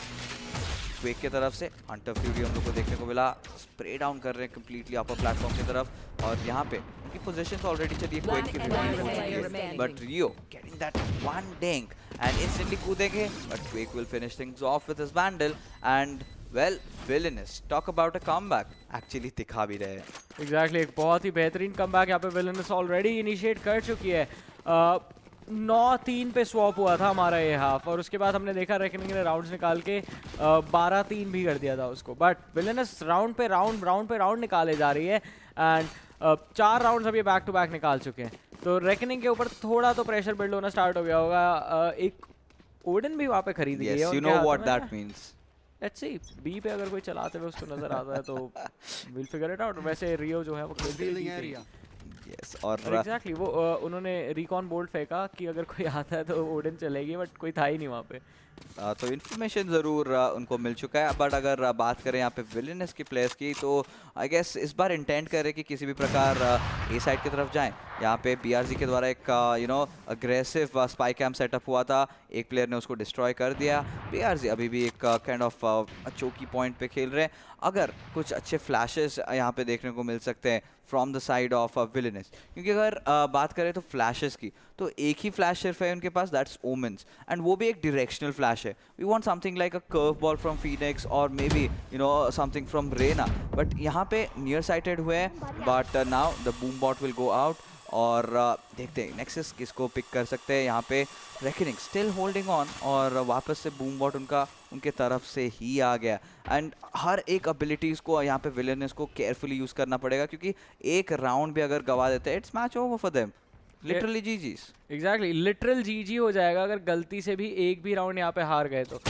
क्वेक की तरफ से हंटर फ्यूरी हम लोग को देखने को मिला, स्प्रे डाउन कर रहे हैं कंप्लीटली अपर प्लेटफॉर्म की तरफ। और यहाँ पे उनकी पोजीशंस ऑलरेडी चली है, क्वेक की रिवील हो चुकी है, but Rio getting that one dink and instantly कूदेंगे, but Quake will finish things off with his Vandal and well villainous talk about a comeback actually दिखा भी रहे हैं। एग्जैक्टली, एक बहुत ही बेहतरीन कमबैक यहाँ पे विलेनस ऑलरेडी इनिशिएट कर चुकी है। 9-3 पे स्वॉप हुआ था हमारा ये हाफ और उसके बाद हमने देखा रेकनिंग ने राउंड्स निकाल के 12-3 भी कर दिया था उसको, बट विलेनस राउंड पे राउंड निकाले जा रही है एंड 4 राउंड्स अभी बैक टू बैक निकाल चुके हैं। तो रेकनिंग के ऊपर थोड़ा तो प्रेशर बिल्ड होना स्टार्ट हो गया होगा। एक ओडन भी वहाँ पे खरीद गई है। You know what that means. Let's see, B पे अगर कोई चलाते हुए उसको नजर आता है तो विल फिगर इट आउट। वैसे रियो जो है वो खेलती है। Yes, और एग्जैक्टली वो उन्होंने रिकॉन बोल्ट फेंका कि अगर कोई आता है तो ओडन चलेगी, बट कोई था ही नहीं वहाँ पे। तो इन्फॉर्मेशन ज़रूर उनको मिल चुका है। बट अगर बात करें यहाँ पे विलेनस की प्लेयर्स की, तो आई गेस इस बार इंटेंट करें कि किसी भी प्रकार ए साइड की तरफ जाएं। यहाँ पे BRZ के द्वारा एक अग्रेसिव स्पाई कैम्प सेटअप हुआ था, एक प्लेयर ने उसको डिस्ट्रॉय कर दिया। BRZ अभी भी एक काइंड ऑफ चौकी पॉइंट पे खेल रहे हैं। अगर कुछ अच्छे फ्लैशेस यहाँ पे देखने को मिल सकते हैं from the side of villainous, क्योंकि अगर बात करें तो फ्लैशेस की, तो एक ही फ्लैश सिर्फ है उनके पास, दैट्स ओमेंस, एंड वो भी एक डायरेक्शनल फ्लैश है। We want something like a curve ball from Phoenix और may be something from Reyna, but यहाँ पे नियर साइटेड हुए हैं। But now the boom bot will go out और देखते हैं नेक्सस किसको पिक कर सकते हैं। यहाँ पे रेकनिंग स्टिल होल्डिंग ऑन और वापस से बूम बॉट उनके तरफ से ही आ गया एंड हर एक एबिलिटीज़ को यहाँ पे विलेनस को केयरफुली यूज़ करना पड़ेगा, क्योंकि एक राउंड भी अगर गवा देते हैं it's match over for them, literally GGs. Exactly, literal GG हो जाएगा अगर गलती से भी एक भी राउंड यहाँ पे हार गए तो।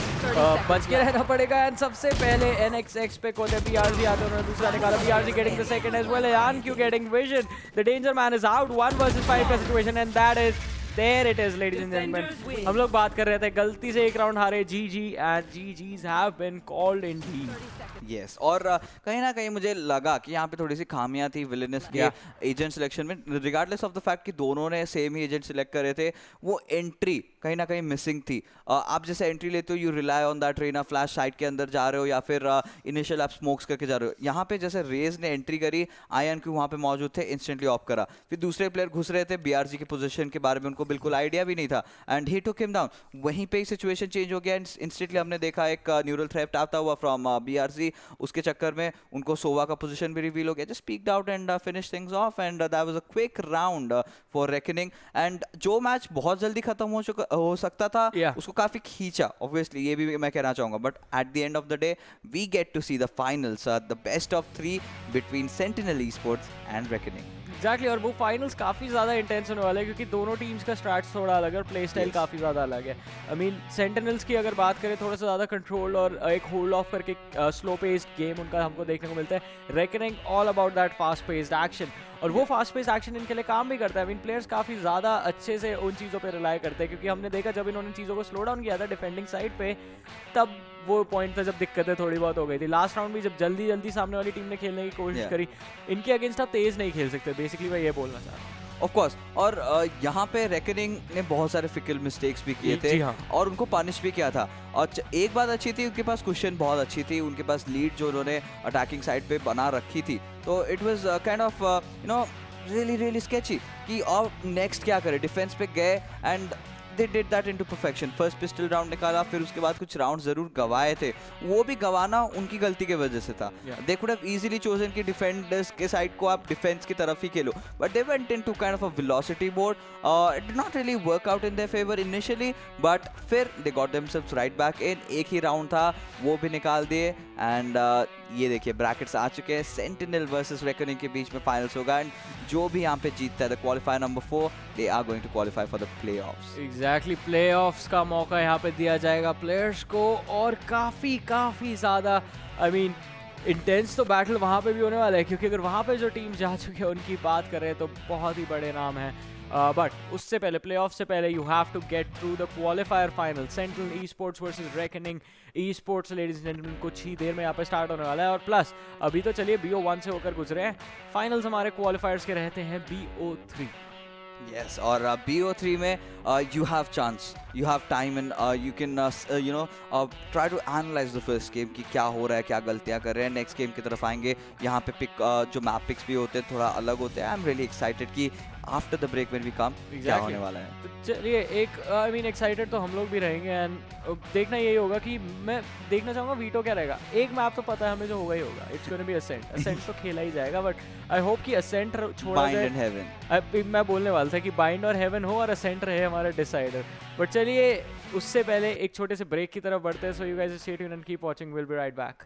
बच के रहना पड़ेगा एंड सबसे पहले NXX पे कोते BRZ आते हैं, उन्होंने दूसरा निकाला। BRZ getting the second as well, ayaNq getting vision, the danger man is out, 1 versus 5 का situation and that is there it is ladies and gentlemen। हम लोग बात कर रहे थे गलती से एक राउंड हारे GG and GGs have been called indeed। Yes और कहीं ना कहीं मुझे लगा कि यहाँ पे थोड़ी सी खामियां थी विलेनस के एजेंट सिलेक्शन में, रिगार्डलेस ऑफ द फैक्ट कि दोनों ने सेम ही एजेंट सिलेक्ट करे थे, वो एंट्री कहीं ना कहीं मिसिंग थी। आप जैसे एंट्री लेते हो you rely on that Reyna flash side के अंदर जा रहे हो या फिर इनिशियल आप स्मोक्स करके जा रहे हो। यहाँ पे जैसे रेज ने एंट्री करी, ayaNq वहाँ पे मौजूद थे, इंस्टेंटली ऑफ करा, फिर दूसरे प्लेयर घुस रहे थे, BRZ की पोजीशन के बारे में उनको बिल्कुल आइडिया भी नहीं था and he took him down. वहीं पे सिचुएशन चेंज हो गया एंड इंस्टेंटली हमने देखा एक न्यूरल थ्रेफ्ट आता हुआ फ्रॉम BRZ, उसके चक्कर में उनको सोवा का पोजीशन भी रिवील हो गया, just peaked out and finish things of and that was a quick round for reckoning. And जो मैच बहुत जल्दी खत्म हो सकता था उसको काफी खींचा, ऑब्वियसली ये भी मैं कहना चाहूंगा, but at the end of the day we get to see the finals, the best of 3 between Sentinel Esports and Reckoning। Exactly, और वो फाइनल्स काफ़ी ज़्यादा इंटेंस होने वाला है क्योंकि दोनों टीम्स का स्ट्रैट्स थोड़ा अलग है और प्ले स्टाइल काफ़ी ज़्यादा अलग है। आई मीन सेंटिनल्स की अगर बात करें थोड़ा सा ज़्यादा कंट्रोल और एक होल्ड ऑफ करके स्लो पेस्ड गेम उनका हमको देखने को मिलता है। Reckoning all about that fast paced action, और वो फास्ट पेस एक्शन इनके लिए काम भी करता है। आई मीन प्लेयर्स काफ़ी ज़्यादा अच्छे से उन चीज़ों पे रिलाई करते हैं क्योंकि हमने देखा जब इन्होंने चीज़ों को स्लो डाउन किया था डिफेंडिंग साइड पे, तब वो पॉइंट था जब दिक्कतें थोड़ी बहुत हो गई थी। लास्ट राउंड भी जब जल्दी जल्दी सामने वाली टीम ने खेलने की कोशिश करी, इनके अगेंस्ट आप तेज़ नहीं खेल सकते, बेसिकली मैं ये बोलना चाह रहा हूँ। ऑफ कोर्स, और यहाँ पे रेकनिंग ने बहुत सारे फिकल मिस्टेक्स भी किए थे और उनको पनिश भी किया था। और एक बात अच्छी थी, उनके पास क्वेश्चन बहुत अच्छी थी, उनके पास लीड जो उन्होंने अटैकिंग साइड पे बना रखी थी, तो it was kind of you know really sketchy कि और नेक्स्ट क्या करे। डिफेंस पे गए and they did that into perfection. First pistol round निकाला, फिर उसके बाद कुछ राउंड जरूर गवाए थे, वो भी गवाना उनकी गलती की वजह से था। They could have easily chosen कि डिफेंडर्स के साइड को आप डिफेंस की तरफ ही खेलो, but they went into kind of a velocity board. It did not really work out in their favour initially, but फिर they got themselves right back in. एक ही राउंड था, वो भी निकाल दिए एंड ये देखिए ब्रैकेट्स आ चुके हैं। सेंटिनल वर्सेस रेकनिंग के बीच में फाइनल्स होगा एंड जो भी यहाँ पे जीतता है the qualifier number 4, they are going to qualify for the playoffs. Exactly, playoffs का मौका यहाँ पे दिया जाएगा प्लेयर्स को, और काफ़ी ज़्यादा आई मीन इंटेंस तो बैटल वहाँ पे भी होने वाला है क्योंकि अगर वहाँ पे जो टीम जा चुके हैं उनकी बात करें तो बहुत ही बड़े नाम हैं। बट उससे पहले, प्लेऑफ से पहले, you have to get through the qualifier final. Sentinel esports versus Reckoning esports ladies and gentleman कुछ ही देर में यहाँ पे स्टार्ट होने वाला है। और प्लस अभी तो चलिए BO1 से होकर गुजरे हैं, फाइनल्स हमारे क्वालिफायर्स के रहते हैं BO3। Yes, और BO3 में you have chance, you have time and you can you know try to analyze the first game कि क्या हो रहा है, क्या गलतियाँ कर रहे हैं। नेक्स्ट गेम की तरफ आएंगे, यहाँ पे पिक जो मैप पिक्स भी होते हैं थोड़ा अलग होते हैं। आई एम रियली एक्साइटेड कि after the break when we come क्या होने वाला है। तो चलिए, एक आई मीन एक्साइटेड तो हम लोग भी रहेंगे एंड देखना यही होगा कि मैं देखना चाहूँगा वीटो क्या रहेगा। एक मैप तो पता है हमें जो होगा ही होगा, it's gonna be Ascent. Ascent तो खेला ही जाएगा, बट आई होप कि असेंट छोड़ा बाइंड एंड हेवन। मैं बोलने वाला था कि बाइंड और हेवन हो और असेंट रहे हमारा डिसाइडर। बट चलिए, उससे पहले एक छोटे से ब्रेक की तरफ बढ़ते हैं। So you guys stay tuned and keep watching, will be right back.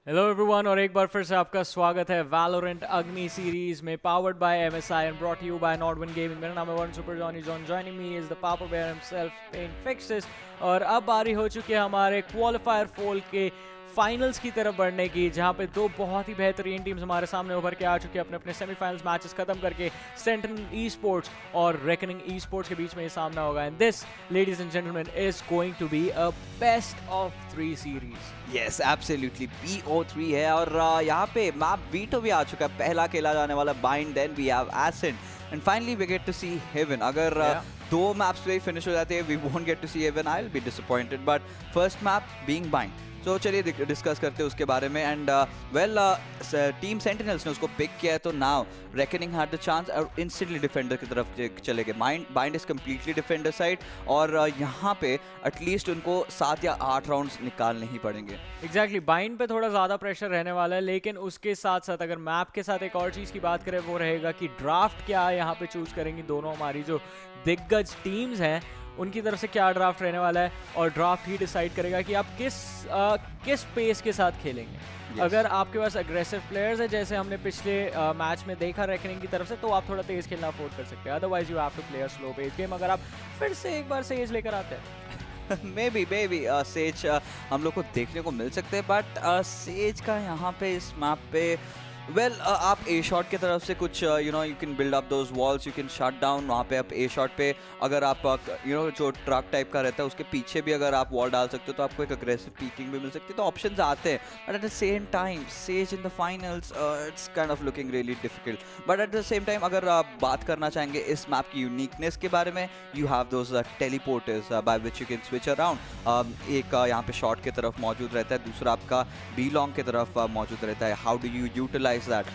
Hello everyone, और एक बार फिर से आपका स्वागत है वैलोरेंट अग्नि सीरीज में, powered by MSI and brought you by Nodwin gaming. मेरा नाम है one super Johnny John, joining me is the papa bear himself pen fixes. और अब बारी हो चुकी है हमारे क्वालिफायर फोल के फाइनल्स की तरफ बढ़ने की, जहां पे दो बहुत ही बेहतरीन टीम्स हमारे सामने उभर के आ चुके हैं अपने अपने सेमीफाइनल्स मैचेस खत्म करके। सेंटिनल ई-स्पोर्ट्स और रेकनिंग ई-स्पोर्ट्स के बीच में ये सामना होगा, and this ladies and gentleman is going to be a best of 3 series. Yes absolutely BO3 है और यहाँ पे मैप वीटो भी आ चुका है। पहला खेला जाने वाला Bind, then we have Ascent and finally we get to see Haven. अगर दो मैप्स पे फिनिश हो जाते हैं, we won't get to see Haven, I will be disappointed, but first map being Bind. तो चलिए डिस्कस करते हैं उसके बारे में। एंड वेल टीम सेंटिनल्स ने उसको पिक किया है, तो now reckoning had the chance और इंस्टेंटली डिफेंडर की तरफ चले गए। Bind is completely defender side और यहाँ पे एटलीस्ट उनको 7 या 8 राउंड्स निकालने ही पड़ेंगे। एग्जैक्टली बाइंड पे थोड़ा ज़्यादा प्रेशर रहने वाला है, लेकिन उसके साथ साथ अगर मैप के साथ एक और चीज़ की बात करें, वो रहेगा कि ड्राफ्ट क्या यहाँ पे चूज करेंगी दोनों हमारी जो दिग्गज टीम्स हैं, उनकी तरफ से क्या ड्राफ्ट रहने वाला है। और ड्राफ्ट ही डिसाइड करेगा कि आप किस पेस के साथ खेलेंगे। Yes. अगर आपके पास अग्रेसिव प्लेयर्स है, जैसे हमने पिछले मैच में देखा रेकनिंग की तरफ से, तो आप थोड़ा तेज खेलना अफोर्ड कर सकते हैं। Otherwise you have to play a slow pace game. अगर आप फिर से एक बार सेज लेकर आते हैं मे बी सेज हम लोग को देखने को मिल सकते हैं, बट सेज का यहाँ पे इस मैप पे वेल आप ए शॉट की तरफ से कुछ you can build up those walls, you can shut down. वहाँ पे आप ए शॉट पे अगर आप जो ट्रक टाइप का रहता है उसके पीछे भी अगर आप वॉल डाल सकते हो, तो आपको एक अग्रेसिव पीकिंग भी मिल सकती है। तो ऑप्शंस आते हैं, but at the same time says in the finals it's kind of looking really difficult. But at the same time अगर आप बात करना चाहेंगे इस मैप की यूनिकनेस के बारे में, you have those teleporters by which you can switch around. एक यहाँ पे शॉट की तरफ मौजूद रहता है, दूसरा आपका बी लॉन्ग की तरफ मौजूद रहता है। How do you utilize that?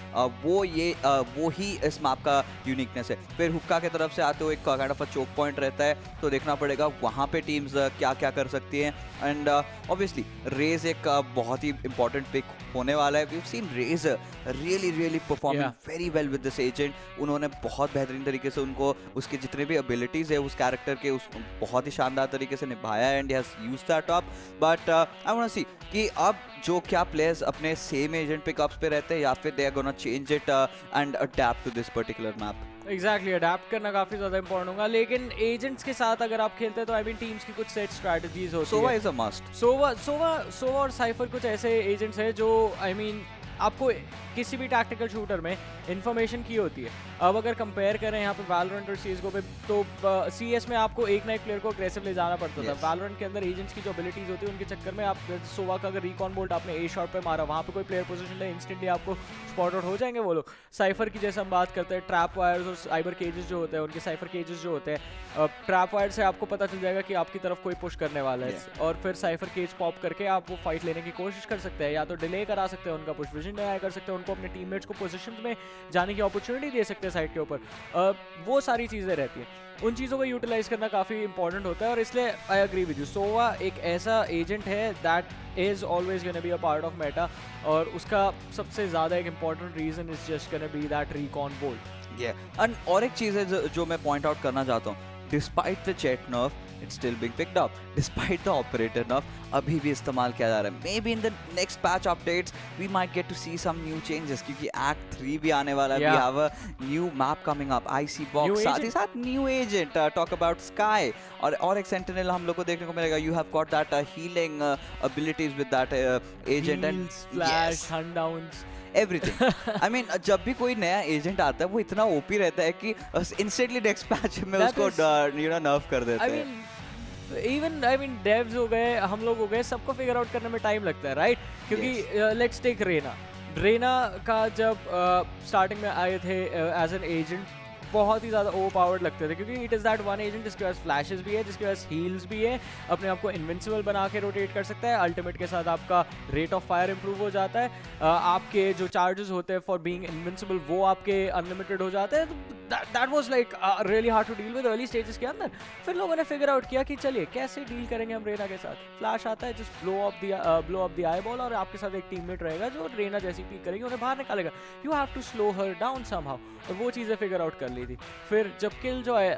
वो ही इस मैप का यूनिकनेस है। फिर हुक्का की तरफ से आते हुए एक kind of a choke point रहता है, तो देखना पड़ेगा वहाँ पे टीम्स क्या क्या कर सकती हैं। एंड ऑब्वियसली रेज एक बहुत ही इंपॉर्टेंट पिक होने वाला है। We have seen Raze really performing very well with this agent. उन्होंने बहुत बेहतरीन तरीके से उनको उसके जितने भी एबिलिटीज है उस कैरेक्टर के उस बहुत ही शानदार तरीके से निभाया, and he has used that up. But I want to see कि अब जो क्या प्लेयर्स अपने सेम एजेंट पिकअप्स पे रहते हैं, या फिर they are gonna change it and adapt to this particular map. Exactly adapt करना काफी ज्यादा इंपॉर्टेंट होगा, लेकिन एजेंट्स के साथ अगर आप खेलते हैं तो आई मीन टीम्स की कुछ सेट स्ट्रेटजीज होती है। सोवा इज अ मस्ट। सोवा और साइफर कुछ ऐसे एजेंट्स हैं जो आई मीन आपको किसी भी टैक्टिकल शूटर में इन्फॉर्मेशन की होती है। अब अगर कंपेयर करें यहाँ पे वैलोरेंट और सीएसगो पे, तो सीएस में आपको एक ना एक प्लेयर को अग्रेसिव ले जाना पड़ता था। वैलोरेंट के अंदर एजेंट्स की जो एबिलिटीज होती है उनके चक्कर में आप सोवा का अगर रिकॉन बोल्ट आपने ए शॉट पे मारा, वहाँ पे कोई प्लेयर पोजीशन है, इंस्टेंटली आपको स्पॉट आउट हो जाएंगे वो लोग। साइफर की जैसे हम बात करते हैं, ट्रैप वायर्स और साइबर केजेस जो होते हैं, उनके साइफर केजेस जो होते हैं, ट्रैप वायर से आपको पता चल जाएगा कि आपकी तरफ कोई पुश करने वाला है, और फिर साइफर केज पॉप करके आप वो फाइट लेने की कोशिश कर सकते हैं, या तो डिले करा सकते हैं उनका पुश, विजन डिनाई कर सकते हैं, उनको अपने टीममेट्स को पोजीशंस में जाने की अपॉर्चुनिटी दे सकते हैं साइड के ऊपर। वो सारी चीज़ें रहती हैं, उन चीज़ों को यूटिलाइज करना काफ़ी इंपॉर्टेंट होता है। और इसलिए I agree with you, Sova एक ऐसा एजेंट है that is always gonna be a part of meta, और उसका सबसे ज़्यादा एक important reason is just gonna be that recon bolt. और एक चीज़ है जो मैं पॉइंट आउट करना चाहता हूँ, despite the jet nerve it's still being picked up, despite the operator nerf अभी भी इस्तेमाल किया जा रहा है। Maybe in the next patch updates we might get to see some new changes, क्योंकि Act 3 भी आने वाला है। We have a new map coming up, IC box, साथ ही साथ new agent, talk about Sky, और एक Sentinel हम लोग को देखने को मिलेगा। You have got that healing abilities with that agent, and flash handowns, everything. I mean, जब भी कोई नया एजेंट आता है वो इतना ओपी रहता है कि इंस्टेंटली नेक्स्ट पैच में उसको नर्फ कर देते हैं। इवन आई मीन डेव्स हो गए, हम लोग हो गए, सबको फिगर आउट करने में टाइम लगता है, राइट? क्योंकि लेट्स टेक रेना का जब स्टार्टिंग में आए थे एज एन एजेंट, बहुत ही ज़्यादा ओवर पावर्ड लगते थे, क्योंकि it is that one agent जिसके पास फ्लैशेस भी है, जिसके पास हील्स भी है, अपने आप को इन्विंसिबल बना के रोटेट कर सकता है। अल्टीमेट के साथ आपका रेट ऑफ फायर इंप्रूव हो जाता है, आपके जो चार्जेस होते हैं फॉर बीइंग इन्विंसिबल वो आपके अनलिमिटेड हो जाते हैं। That was like really hard to deal with early stages के अंदर। फिर लोगों ने फिगर आउट किया कि चलिए कैसे डील करेंगे हम रेना के साथ। फ्लैश आता है, just blow up the eye ball, और आपके साथ एक टीममेट रहेगा जो रेना जैसी पीक करेगी उन्हें बाहर निकालेगा। You have to slow her down somehow, और वो चीज़ें फिगर आउट कर ली थी। फिर जब किलजॉय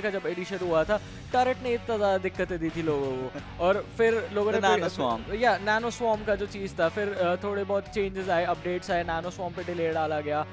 का जब एडिशन हुआ था, टर्रेट ने इतना ज़्यादा दिक्कतें दी थी लोगों को, और फिर लोगों ने नैनो स्वॉर्म का जो चीज़ था, फिर थोड़े बहुत चेंजेस आए, अपडेट्स आए, नैनो स्वॉर्म पे डिले डाला गया,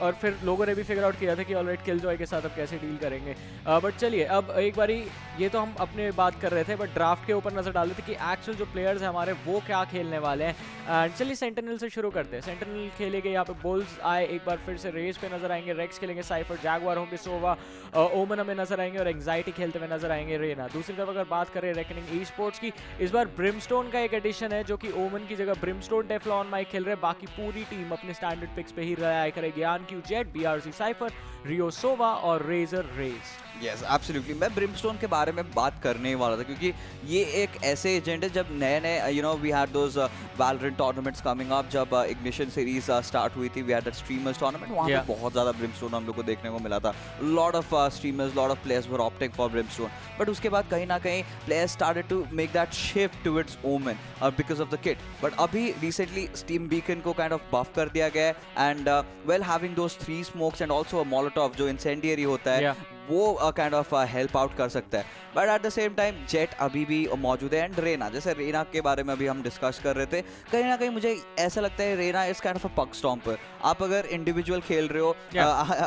और फिर लोगों ने भी फिगर आउट किया था कि ऑलराइट किलजॉय के साथ अब कैसे डील करेंगे। बट चलिए अब एक बारी, ये तो हम अपने बात कर रहे थे, बट ड्राफ्ट के ऊपर नजर डाल रहे थे कि एक्चुअल जो प्लेयर्स हैं हमारे वो क्या खेलने वाले हैं। एंड चलिए सेंटिनल से शुरू करते हैं। सेंटिनल खेलेंगे यहाँ पे बुल्स आए, एक बार फिर से रेस पे नजर आएंगे, रेक्स खेलेंगे साइफर, जैगुआर होंगे सोवा, ओमन हमें नजर आएंगे, और एंग्जाइटी खेलते हुए नजर आएंगे रेना। दूसरी तरफ अगर बात करें रेकनिंग ई स्पोर्ट्स की, इस बार ब्रिमस्टोन का एक एडिशन है जो कि ओमन की जगह ब्रिमस्टोन TeFLoNMiKE खेल रहे हैं। बाकी पूरी टीम अपने स्टैंडर्ड पिक्स पे ही रहा करेगी, ayaNq जेट, BRZ साइफर, रियो सोवा और रेजर रेस। यस एब्सोल्युटली, मैं ब्रिमस्टोन के बारे में बात करने ही वाला था, क्योंकि ये एक ऐसे एजेंट है, जब नए you know we had those Valorant tournaments coming up, जब इग्निशन सीरीज स्टार्ट हुई थी, we had that streamers tournament, वहाँ पे बहुत ज़्यादा ब्रिमस्टोन हम लोग को देखने को मिला था। Lot of streamers, lot of players were opting for Brimstone, but उसके बाद कहीं ना कहीं players started to make that shift towards Omen because of the kit. But अभी रिसेंटली स्टीम बीकन को काइंड ऑफ बफ कर दिया गया है, and well having those 3 smokes and also a molotov जो इंसेंडियरी होता है, वो काइंड ऑफ हेल्प आउट कर सकता है। But at the same time jet अभी भी मौजूद है, एंड रेना, जैसे रेना के बारे में अभी हम डिस्कस कर रहे थे, कहीं ना कहीं मुझे ऐसा लगता है Reyna is kind of a pug stomper. आप अगर इंडिविजुअल खेल रहे हो,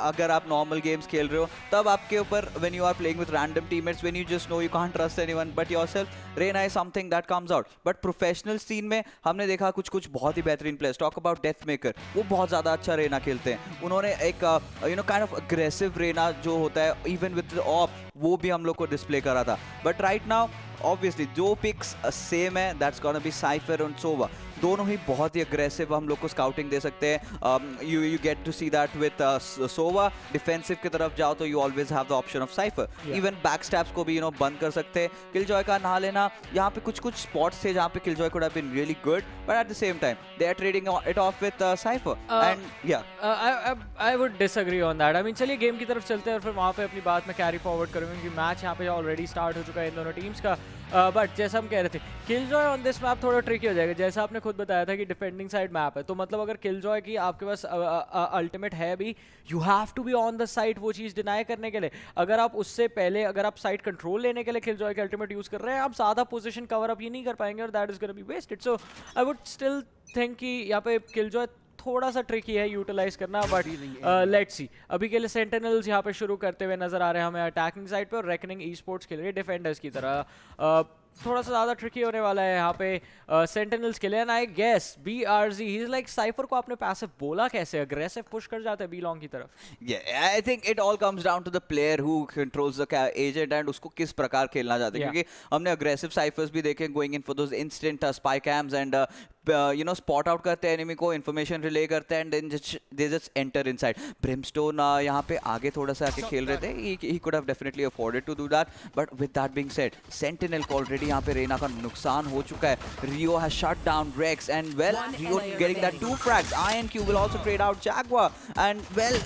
अगर आप नॉर्मल गेम्स खेल रहे हो, तब आपके ऊपर when you are playing with random teammates, when you just know you can't trust anyone but yourself, Reyna is something that comes out. But professional scene में हमने देखा कुछ बहुत ही बेहतरीन प्लेयर्स, टॉक अबाउट डेथमेकर, वो बहुत ज़्यादा अच्छा रेना खेलते हैं। उन्होंने एक you know kind of aggressive Reyna जो होता है इवन विद ऑफ, वो भी हम लोग को डिस्प्ले करा था। बट राइट नाउ ऑब्वियसली जो पिक्स सेम है, दैट्स गोना बी साइफर और सोवा, दोनों ही बहुत ही अग्रेसिव हम लोग को स्काउटिंग दे सकते हैं। You get to see that with Sova, defensive की तरफ जाओ तो you always have the option of Cypher, even back steps को भी यू नो बंद कर सकते हैं। किलजॉय का ना लेना, यहाँ पे कुछ स्पॉट्स थे जहाँ पे Killjoy could have been really good, but at the same time they are trading it off with Cypher, and yeah I would disagree on that. I mean चलिए गेम की तरफ चलते हैं और फिर वहाँ पे अपनी बात में कैरी फॉरवर्ड करूँगा, क्योंकि मैच यहाँ पे ऑलरेडी स्टार्ट हो चुका है इन दोनों टीम्स का। बट जैसा हम कह रहे थे, किलजॉय ऑन दिस मैप थोड़ा ट्रिकी हो जाएगा, जैसा आपने खुद बताया था कि डिफेंडिंग साइड मैप है, तो मतलब अगर किलजॉय की आपके पास अल्टीमेट है भी, you have to be on the side वो चीज़ डिनाई करने के लिए। अगर आप उससे पहले, अगर आप साइड कंट्रोल लेने के लिए किलजॉय के अल्टीमेट यूज़ कर रहे हैं, आप ज़्यादा पोजीशन कवर अप ये नहीं कर पाएंगे, और that is gonna be wasted. So I would still think कि यहाँ पे किलजॉय थोड़ा सा ट्रिकी है यूटिलाइज करना, बट लेट्स सी। अभी के लिए सेंटिनल्स यहाँ पे शुरू करते हुए नजर आ रहे हैं हमें अटैकिंग साइड पे, और रेकनिंग ई स्पोर्ट्स के लिए डिफेंडर्स की तरह थोड़ा सा ज़्यादा ट्रिकी होने वाला है यहाँ पे सेंटिनल्स के लिए। And I guess BRZ he is like Cypher को आपने पैसिव बोला कैसे, अग्रेसिव पुश कर जाता है बी लॉन्ग की तरफ। I think it all comes down to the player who controls the agent, and उसको किस प्रकार खेलना चाहते हैं, क्योंकि हमने अग्रेसिव साइफर्स भी देखे going in for those instant spy cams, and you know spot out करते हैं एनिमी को, इन्फॉर्मेशन रिले करते हैं, and then they just enter inside. Brimstone यहाँ पे आगे थोड़ा सा आके खेल रहे थे, he could have definitely afforded to do that, but with that being said, Sentinel को ऑलरेडी यहाँ पे रेना का नुकसान हो चुका है। Rio has shut down Rex, and well Rio getting that 2 frags, ayaNq will also trade out JaguaR, and well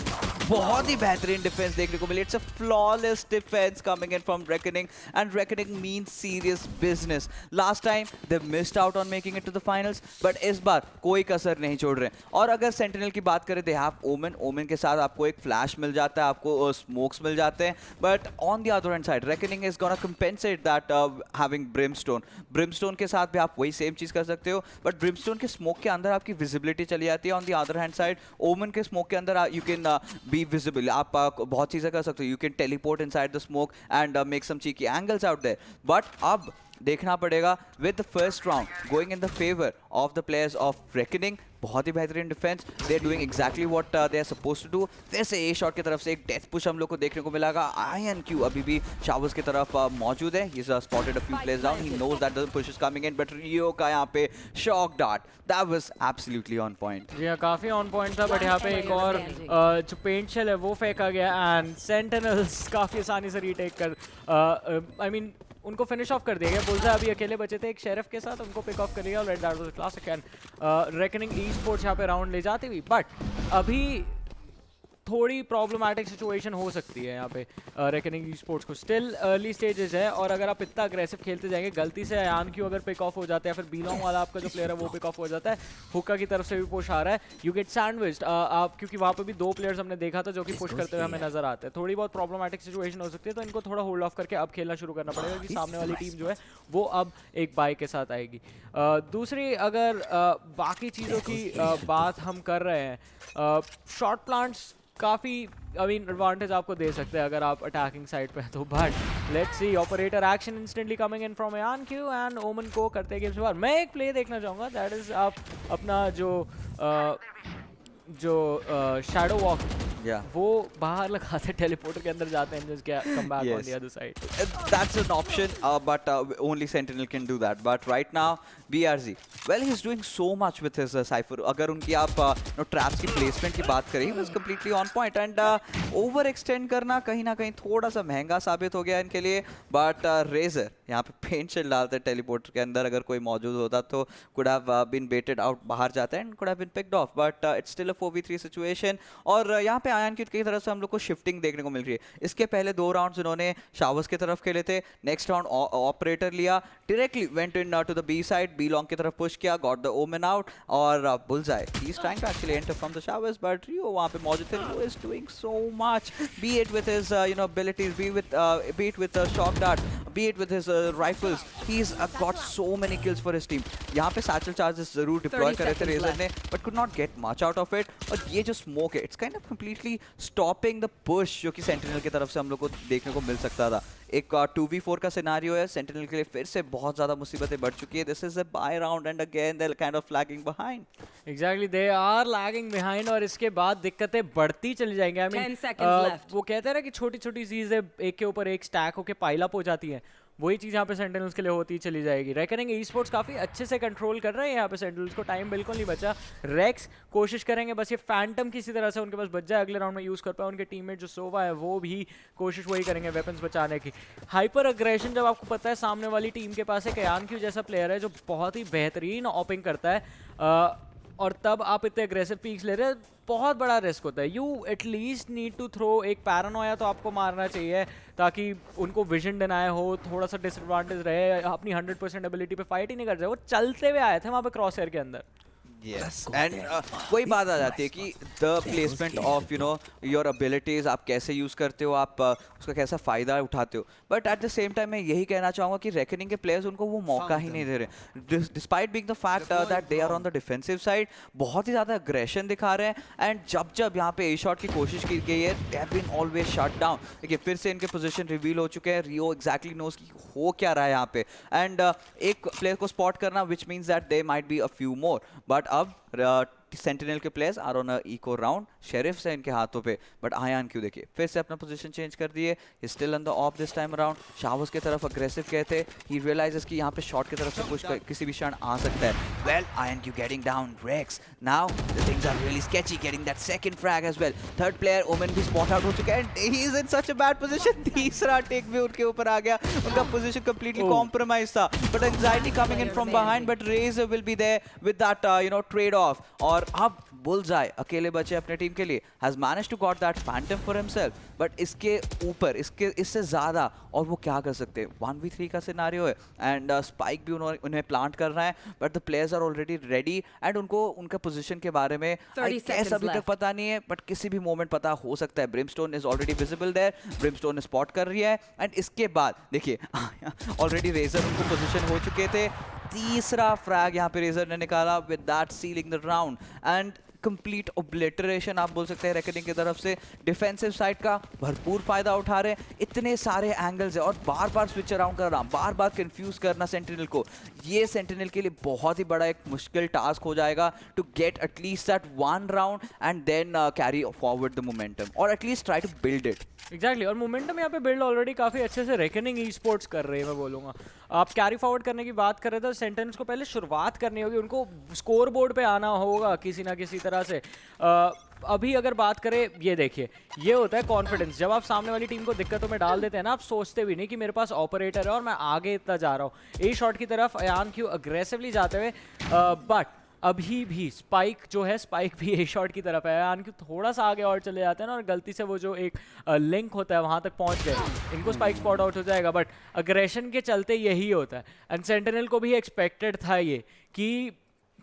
बहुत ही बेहतरीन डिफेंस देखने को मिली। It's a flawless defence coming in from Reckoning, and Reckoning means serious business. Last time they missed out on making it to the finals, but इस बार कोई कसर नहीं छोड़ रहे। और अगर सेंटिनल की बात करें, दे हैव ओमन के साथ आपको एक फ्लैश मिल जाता है, आपको स्मोक्स मिल जाते हैं, but on the other hand side reckoning is gonna compensate that having Brimstone के साथ भी आप वही सेम चीज कर सकते हो, बट ब्रिमस्टोन के स्मोक के अंदर आपकी विजिबिलिटी चली जाती है। On the other hand side ओमन के स्मोक के अंदर यू कैन बी विजिबल, आप बहुत चीजें कर सकते हो, you can teleport inside the smoke and make some cheeky angles out there। But अब देखना पड़ेगा with the first round going in the favour of the players of Reckoning, बहुत ही बेहतरीन defence, they are doing exactly what they are supposed to do. फिर से ए shot की तरफ से एक डेथ पुश हम लोग को देखने को मिलेगा। ayaNq अभी भी शावर्स की तरफ मौजूद है, he is spotted a few players down, he knows that the push is coming in, but Rio का यहाँ पे shock dart, that was absolutely on point. जी काफी ऑन पॉइंट था, बट यहाँ पे एक और जो पेंट शेल है वो फेंका गया, एंड सेंटिनल्स काफी आसानी से रीटेक कर आई मीन उनको फिनिश ऑफ कर दिया गया। बुलseyE अभी अकेले बचे थे एक शेरिफ के साथ, उनको पिक ऑफ कर लिया, और that was classic. And reckoning e sports यहाँ पे राउंड ले जाती हुई, बट अभी थोड़ी प्रॉब्लमैटिक सिचुएशन हो सकती है यहाँ पे रेकनिंग स्पोर्ट्स को। स्टिल अर्ली स्टेजेस है और अगर आप इतना अग्रेसिव खेलते जाएंगे, गलती से ayaNq अगर पिक ऑफ हो जाता है, फिर बीलोंग वाला आपका जो प्लेयर है वो पिक ऑफ हो जाता है, हुक्का की तरफ से भी पुश आ रहा है, यू गेट सैंडविच्ड आप, क्योंकि वहाँ पे भी 2 प्लेयर्स हमने देखा था जो कि पुश करते हुए हमें नजर आते हैं। थोड़ी बहुत प्रॉब्लमैटिक सिचुएशन हो सकती है, तो इनको थोड़ा होल्ड ऑफ करके अब खेलना शुरू करना पड़ेगा कि सामने वाली टीम जो है वो अब एक बाय के साथ आएगी। दूसरी अगर बाकी चीज़ों की बात हम कर रहे हैं, शॉर्ट प्लांट्स काफ़ी एडवांटेज आपको दे सकते हैं अगर आप अटैकिंग साइड पे हैं तो, but let's see operator action instantly coming in from ayaNq and Omen को करते गेम से बाहर। मैं एक प्ले देखना चाहूँगा, दैट इज आप अपना जो शैडो वॉक वो बाहर लगाते टेलीपोर्टर के अंदर जाते हैं, just come back on the other side. That's an option, but only Sentinel can do that. But right now, BRZ, well, he's doing so much with his Cypher. अगर उनकी आप traps की placement की बात करें, he was completely on point. And overextend करना कहीं ना कहीं थोड़ा सा महंगा साबित हो गया इनके लिए. But Razzor यहाँ पे पेंट शिल्ड डालते टेलीपोर्टर के अंदर, अगर कोई मौजूद होता तो could have been baited out, बाहर जाते हैं and could have been picked off. But it's still a 4v3 situation. और यहाँ पे ayaNq की तरफ से हम लोग को शिफ्टिंग देखने को मिल रही है। इसके पहले 2 राउंड्स इन्होंने शावर्स की तरफ खेले थे, नेक्स्ट राउंड ऑपरेटर लिया, directly went in to the B side, B long की तरफ पुश किया, गॉट द ओमेन आउट, और bullseyE he is trying to actually enter from the showers, but Rio वहां पे मौजूद थे। Rio is doing so much, be it with his abilities, be it with shock dart, be it with his rifles, he is got so many kills for his team. यहाँ पे satchel charges जरूर deploy करे थे razor ने, but could not get much out of it. और ये जो smoke है, it's kind of completely stopping the push जो कि सेंटिनल की तरफ से हम लोग को देखने को मिल सकता था। एक 2v4 का सिनेरियो है, सेंटिनल के लिए फिर से बहुत ज्यादा मुसीबतें बढ़ चुकी है। This is a buy round and again they are kind of lagging behind. Exactly, they are lagging behind और इसके बाद दिक्कतें बढ़ती चली जाएंगी। आई मीन वो कहते हैं ना कि छोटी छोटी चीजें एक के ऊपर एक स्टैक होकर पाइल अप हो जाती हैं, वही चीज़ यहाँ पे सेंटिनल्स के लिए होती चली जाएगी। रेकनिंग ई-स्पोर्ट्स काफ़ी अच्छे से कंट्रोल कर रहे हैं यहाँ पे सेंटिनल्स को, टाइम बिल्कुल नहीं बचा। रेक्स कोशिश करेंगे बस ये फैंटम किसी तरह से उनके पास बच जाए, अगले राउंड में यूज़ कर पाए। उनके टीममेट जो सोवा है वो भी कोशिश वही करेंगे वेपन्स बचाने की। हाइपर अग्रेशन, जब आपको पता है सामने वाली टीम के पास एक ayaNq जैसा प्लेयर है जो बहुत ही बेहतरीन ऑपिंग करता है, और तब आप इतने अग्रेसिव पीक्स ले रहे हैं, बहुत बड़ा रिस्क होता है। You at least need to throw एक पैरानोया तो आपको मारना चाहिए ताकि उनको विजन डिनाई हो, थोड़ा सा डिसएडवांटेज रहे, अपनी 100% एबिलिटी पे फाइट ही नहीं कर रहे। वो चलते हुए आए थे वहाँ पे क्रॉस एयर के अंदर। Yes, and वही बात आ जाती है कि the placement of your abilities, आप कैसे यूज़ करते हो, आप उसका कैसा फ़ायदा उठाते हो। But at the same time मैं यही कहना चाहूँगा कि रेकनिंग के प्लेयर्स उनको वो मौका ही नहीं दे रहे, despite being the fact that they are on the defensive side, बहुत ही ज़्यादा अग्रेशन दिखा रहे हैं। एंड जब यहाँ पे ए शॉट की कोशिश की गई है, they have been always shut down. देखिए फिर से इनके पोजीशन रिवील हो चुके हैं, रियो एग्जैक्टली नोज की हो क्या रहा है यहाँ पे, एंड एक प्लेयर को स्पॉट करना which means that they might be a few more. But अब सेंटिनल के players are on a eco round, sheriffs है इनके हाथों पे, बट ayaNq देखिए फिर से अपना पोजीशन चेंज कर दिए, he still on the of this time around. Showers की तरफ अग्रेसिव गए थे, ही रियलाइजेस कि यहाँ पे शॉट की तरफ से पुश किसी भी क्षण आ सकता है। Well ayaNq getting down Rex, now the things are really sketchy, getting that second frag as well. Third player Omen भी स्पॉट आउट हो चुका है and he is in such a bad position. तीसरा टेक भी उनके ऊपर आ गया, उनका पोजीशन कंप्लीटली कॉम्प्रोमाइज था, but Anxiety coming in from behind, but Razzor will be there with that trade off. और अब bullseyE अकेले बचे अपने टीम के लिए, has managed to got that phantom for himself, but इसके ऊपर इससे ज़्यादा और वो क्या कर सकते हैं। 1v3 का सिनारियो है एंड स्पाइक भी उन्हें प्लांट कर रहा है, but the players are already ready and उनको उनका पोजीशन के बारे में कैसे अभी तक पता नहीं है, बट किसी भी मोमेंट पता हो सकता है। Brimstone is already visible there, Brimstone ने स्पॉट कर रही है एंड इसके बाद देखिए ऑलरेडी Razzor उनको पोजीशन हो चुके थे। तीसरा फ्रैग यहाँ पे Razzor ने निकाला with that sealing the round and complete obliteration आप बोल सकते हैं रेकनिंग की तरफ से। डिफेंसिव साइड का भरपूर फायदा उठा रहे हैं, इतने सारे एंगल्स है और बार बार स्विच अराउंड करना, बार बार कंफ्यूज करना सेंटिनल को, ये सेंटिनल के लिए बहुत ही बड़ा एक मुश्किल टास्क हो जाएगा to get at least that one round and then carry forward the momentum और at least try to build it. Exactly, और मोमेंटम यहाँ पे बिल्ड ऑलरेडी काफ़ी अच्छे से रेकनिंग ई स्पोर्ट्स कर रहे हैं। मैं बोलूँगा आप कैरी फॉरवर्ड करने की बात कर रहे थे, सेंटेंस को पहले शुरुआत करनी होगी, उनको स्कोर बोर्ड पे आना होगा किसी ना किसी तरह से। अभी अगर बात करें, ये देखिए ये होता है कॉन्फिडेंस। जब आप सामने वाली टीम को दिक्कतों में डाल देते हैं ना, आप सोचते भी नहीं कि मेरे पास ऑपरेटर है और मैं आगे इतना जा रहा हूँ। ए शॉट की तरफ ayaNq अग्रेसिवली जाते हुए, बट अभी भी स्पाइक जो है, स्पाइक भी ए शॉट की तरफ है, यानी कि थोड़ा सा आगे और चले जाते हैं ना और गलती से वो जो एक लिंक होता है वहाँ तक पहुँच गए, इनको स्पाइक स्पॉट आउट हो जाएगा। बट अग्रेशन के चलते यही होता है, एंड सेंटिनल को भी एक्सपेक्टेड था ये कि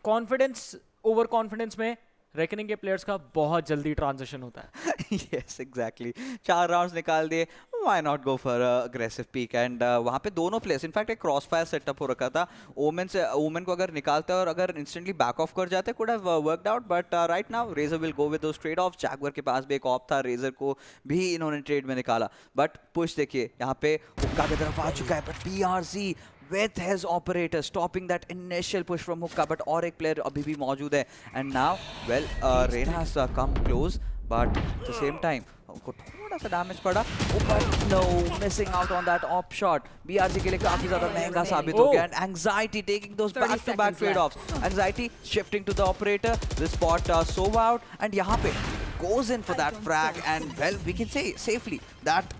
कॉन्फिडेंस ओवर कॉन्फिडेंस में रेकनिंग के प्लेयर्स का बहुत जल्दी ट्रांजिशन होता है। यस एग्जैक्टली, 4 राउंड्स निकाल दिए, why not go for aggressive peak. And वहाँ पे दोनों प्लेयर्स, इनफैक्ट एक क्रॉस फायर सेटअप हो रखा था, ओमेन को अगर निकालते और अगर इंस्टेंटली बैक ऑफ कर जाते could have worked out, but right now Razzor will go with those trade off. Jaguar के पास भी एक ऑफ था, रेजर को भी इन्होंने ट्रेड में निकाला, बट पुश देखिए यहाँ पे हुक्का की तरफ आ चुका है, but BRZ with his operator stopping that initial push from Hookah, but और एक player अभी भी मौजूद है। And now well Reyna has come close, but at the same time उनको थोड़ा सा डैमेज पड़ा, but no, missing out on that op shot BRZ के लिए काफी ज्यादा महंगा साबित हो गया। And anxiety taking those back to back trade offs, anxiety shifting to the operator, the spot sove out, and यहाँ पे goes in for that frag, and well we can say safely that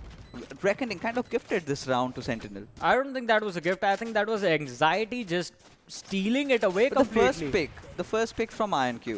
Reckoning kind of gifted this round to Sentinel. I don't think that was a gift. I think that was anxiety just stealing it away But completely. the first pick from ayaNq.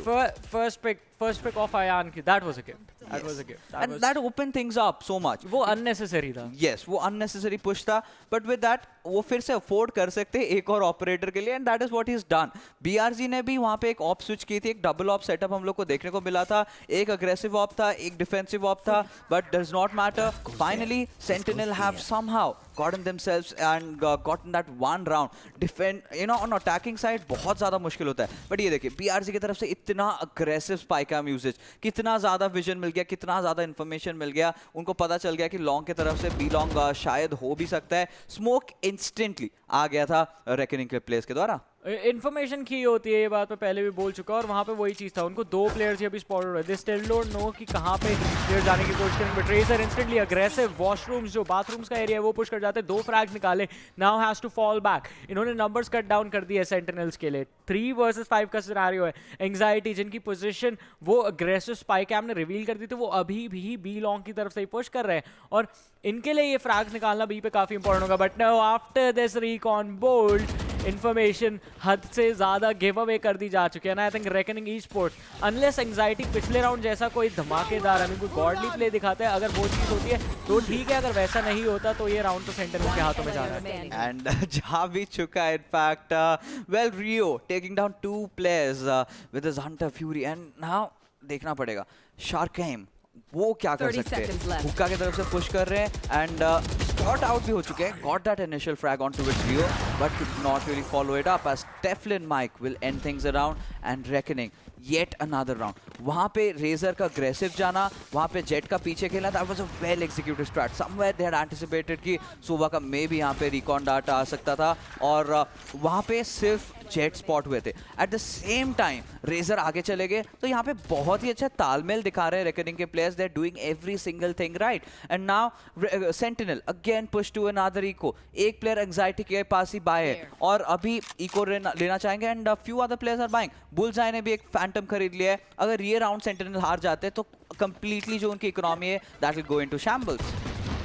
First pick of ayaNq. That was a gift. That was a gift. And that opened things up so much. वो unnecessary था. Yes, वो unnecessary push था. But with that, वो फिर से afford कर सकते हैं एक और operator के लिए, and that is what he's done. BRZ ने भी वहाँ पे एक op switch की थी, एक double op setup हम लोग को देखने को मिला था. एक aggressive op था, एक defensive op था, but does not matter. Finally, Sentinel have somehow gotten themselves and gotten that one round. Defend, you know, on attacking side बहुत ज़्यादा मुश्किल होता है. But ये देखिए, BRZ की तरफ से इतना aggressive SharkaiM usage, कितना ज़्यादा vision मिल गया, कितना ज़्यादा information मिल गया, उनको पता चल गया कि लॉन्ग की तरफ से बी लॉन्ग शायद हो भी सकता है. स्मोक इंस्टेंटली आ गया था रेकनिंग के प्लेयर्स के द्वारा. इन्फॉर्मेशन की होती है, ये बात मैं पहले भी बोल चुका, और वहाँ पे वही चीज़ था, उनको 2 प्लेयर्स ही अभी स्पॉट हो रहे, दे स्टिल डोंट नो कि कहाँ पे प्लेयर जाने की कोशिश करेंगे. But Razzor instantly aggressive, washrooms जो बाथरूम्स का एरिया है वो पुश कर जाते हैं, 2 फ्रैग्स निकाले, now has to fall back. इन्होंने नंबर्स कट डाउन कर दिए सेंटिनल्स के लिए, 3 वर्सेस 5 का सिनेरियो है. एंग्जाइटी जिनकी पोजीशन वो अग्रेसिव SharkaiM ने रिवील कर दी थी, वो अभी भी बी लॉन्ग की तरफ से ही पुश कर रहे हैं, और इनके लिए ये फ्रैग्स निकालना बी पे काफ़ी इंपॉर्टेंट होगा. But now after this recon bolt information हद से ज़्यादा गिव अवे कर दी जा चुकी है. आई think reckoning esports unless anxiety पिछले राउंड जैसा कोई धमाकेदार, आई मीन कोई गॉडली प्ले दिखाता है, अगर वो चीज़ होती है तो ठीक है, अगर वैसा नहीं होता तो ये राउंड तो सेंटिनल के हाथों में जा रहा है. एंड जा भी चुका है in fact. Well Rio taking down 2 players with his Hunter fury, and now देखना पड़ेगा SharkaiM वो क्या कर सकते हैं. हुक्का की तरफ से पुश कर रहे हैं, एंड स्पॉट आउट भी हो चुके हैं. Got that initial frag on to its Rio, but could not really follow it up as TeFLoNMiKE will end things around. And Reckoning yet another round. वहाँ पे रेजर का अग्रेसिव जाना, वहाँ पे जेट का पीछे खेलना, that was a well executed straight. Somewhere they had anticipated कि सोवा का मे भी यहाँ पे रिकॉन डाटा आ सकता था, और वहाँ पे सिर्फ जेट स्पॉट हुए थे. At the same time Razzor आगे चले गए, तो यहाँ पे बहुत ही अच्छा तालमेल दिखा रहे हैं रेकनिंग के players. They are doing every single thing right. And now Sentinel again push to another eco. एक प्लेयर एंग्जाइटी के पास ही बाय है, और अभी इको लेना चाहेंगे, and few other players are buying. बुllseyE ने भी एक फैंटम खरीद लिया है. अगर ये राउंड सेंटिनल हार जाते हैं तो कंप्लीटली जो उनकी इकोनॉमी है that will go into shambles.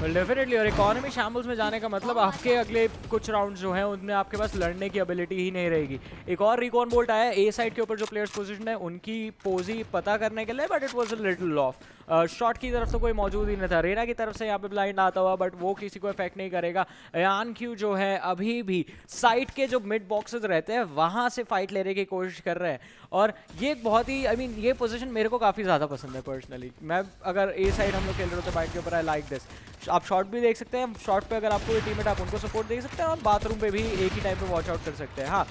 Definitely, और इकोनॉमी शैम्बल्स में जाने का मतलब आपके अगले कुछ राउंड जो हैं उनमें आपके पास लड़ने की एबिलिटी ही नहीं रहेगी. एक और रिकॉन बोल्ट आया ए साइड के ऊपर, जो प्लेयर्स पोजीशन है उनकी पोजी पता करने के लिए, but it was a little of. Shot की तरफ तो कोई मौजूद ही नहीं था. रेना की तरफ से यहाँ पे ब्लाइंड आता हुआ, बट वो किसी को इफेक्ट नहीं करेगा. ayaNq जो है अभी भी साइड के जो मिड बॉक्सेस रहते हैं वहाँ से फाइट लेने की कोशिश कर रहे हैं, और ये बहुत ही, आई मीन ये पोजीशन मेरे को काफ़ी ज़्यादा पसंद है पर्सनली. मैं अगर ए साइड हम लोग खेल रहे होते बाइक के ऊपर, आई लाइक दिस. आप शॉट भी देख सकते हैं, शॉट पे अगर आपको टीममेट आप उनको सपोर्ट दे सकते हैं, और बाथरूम पे भी एक ही टाइम पे वॉच आउट कर सकते हैं. हाँ,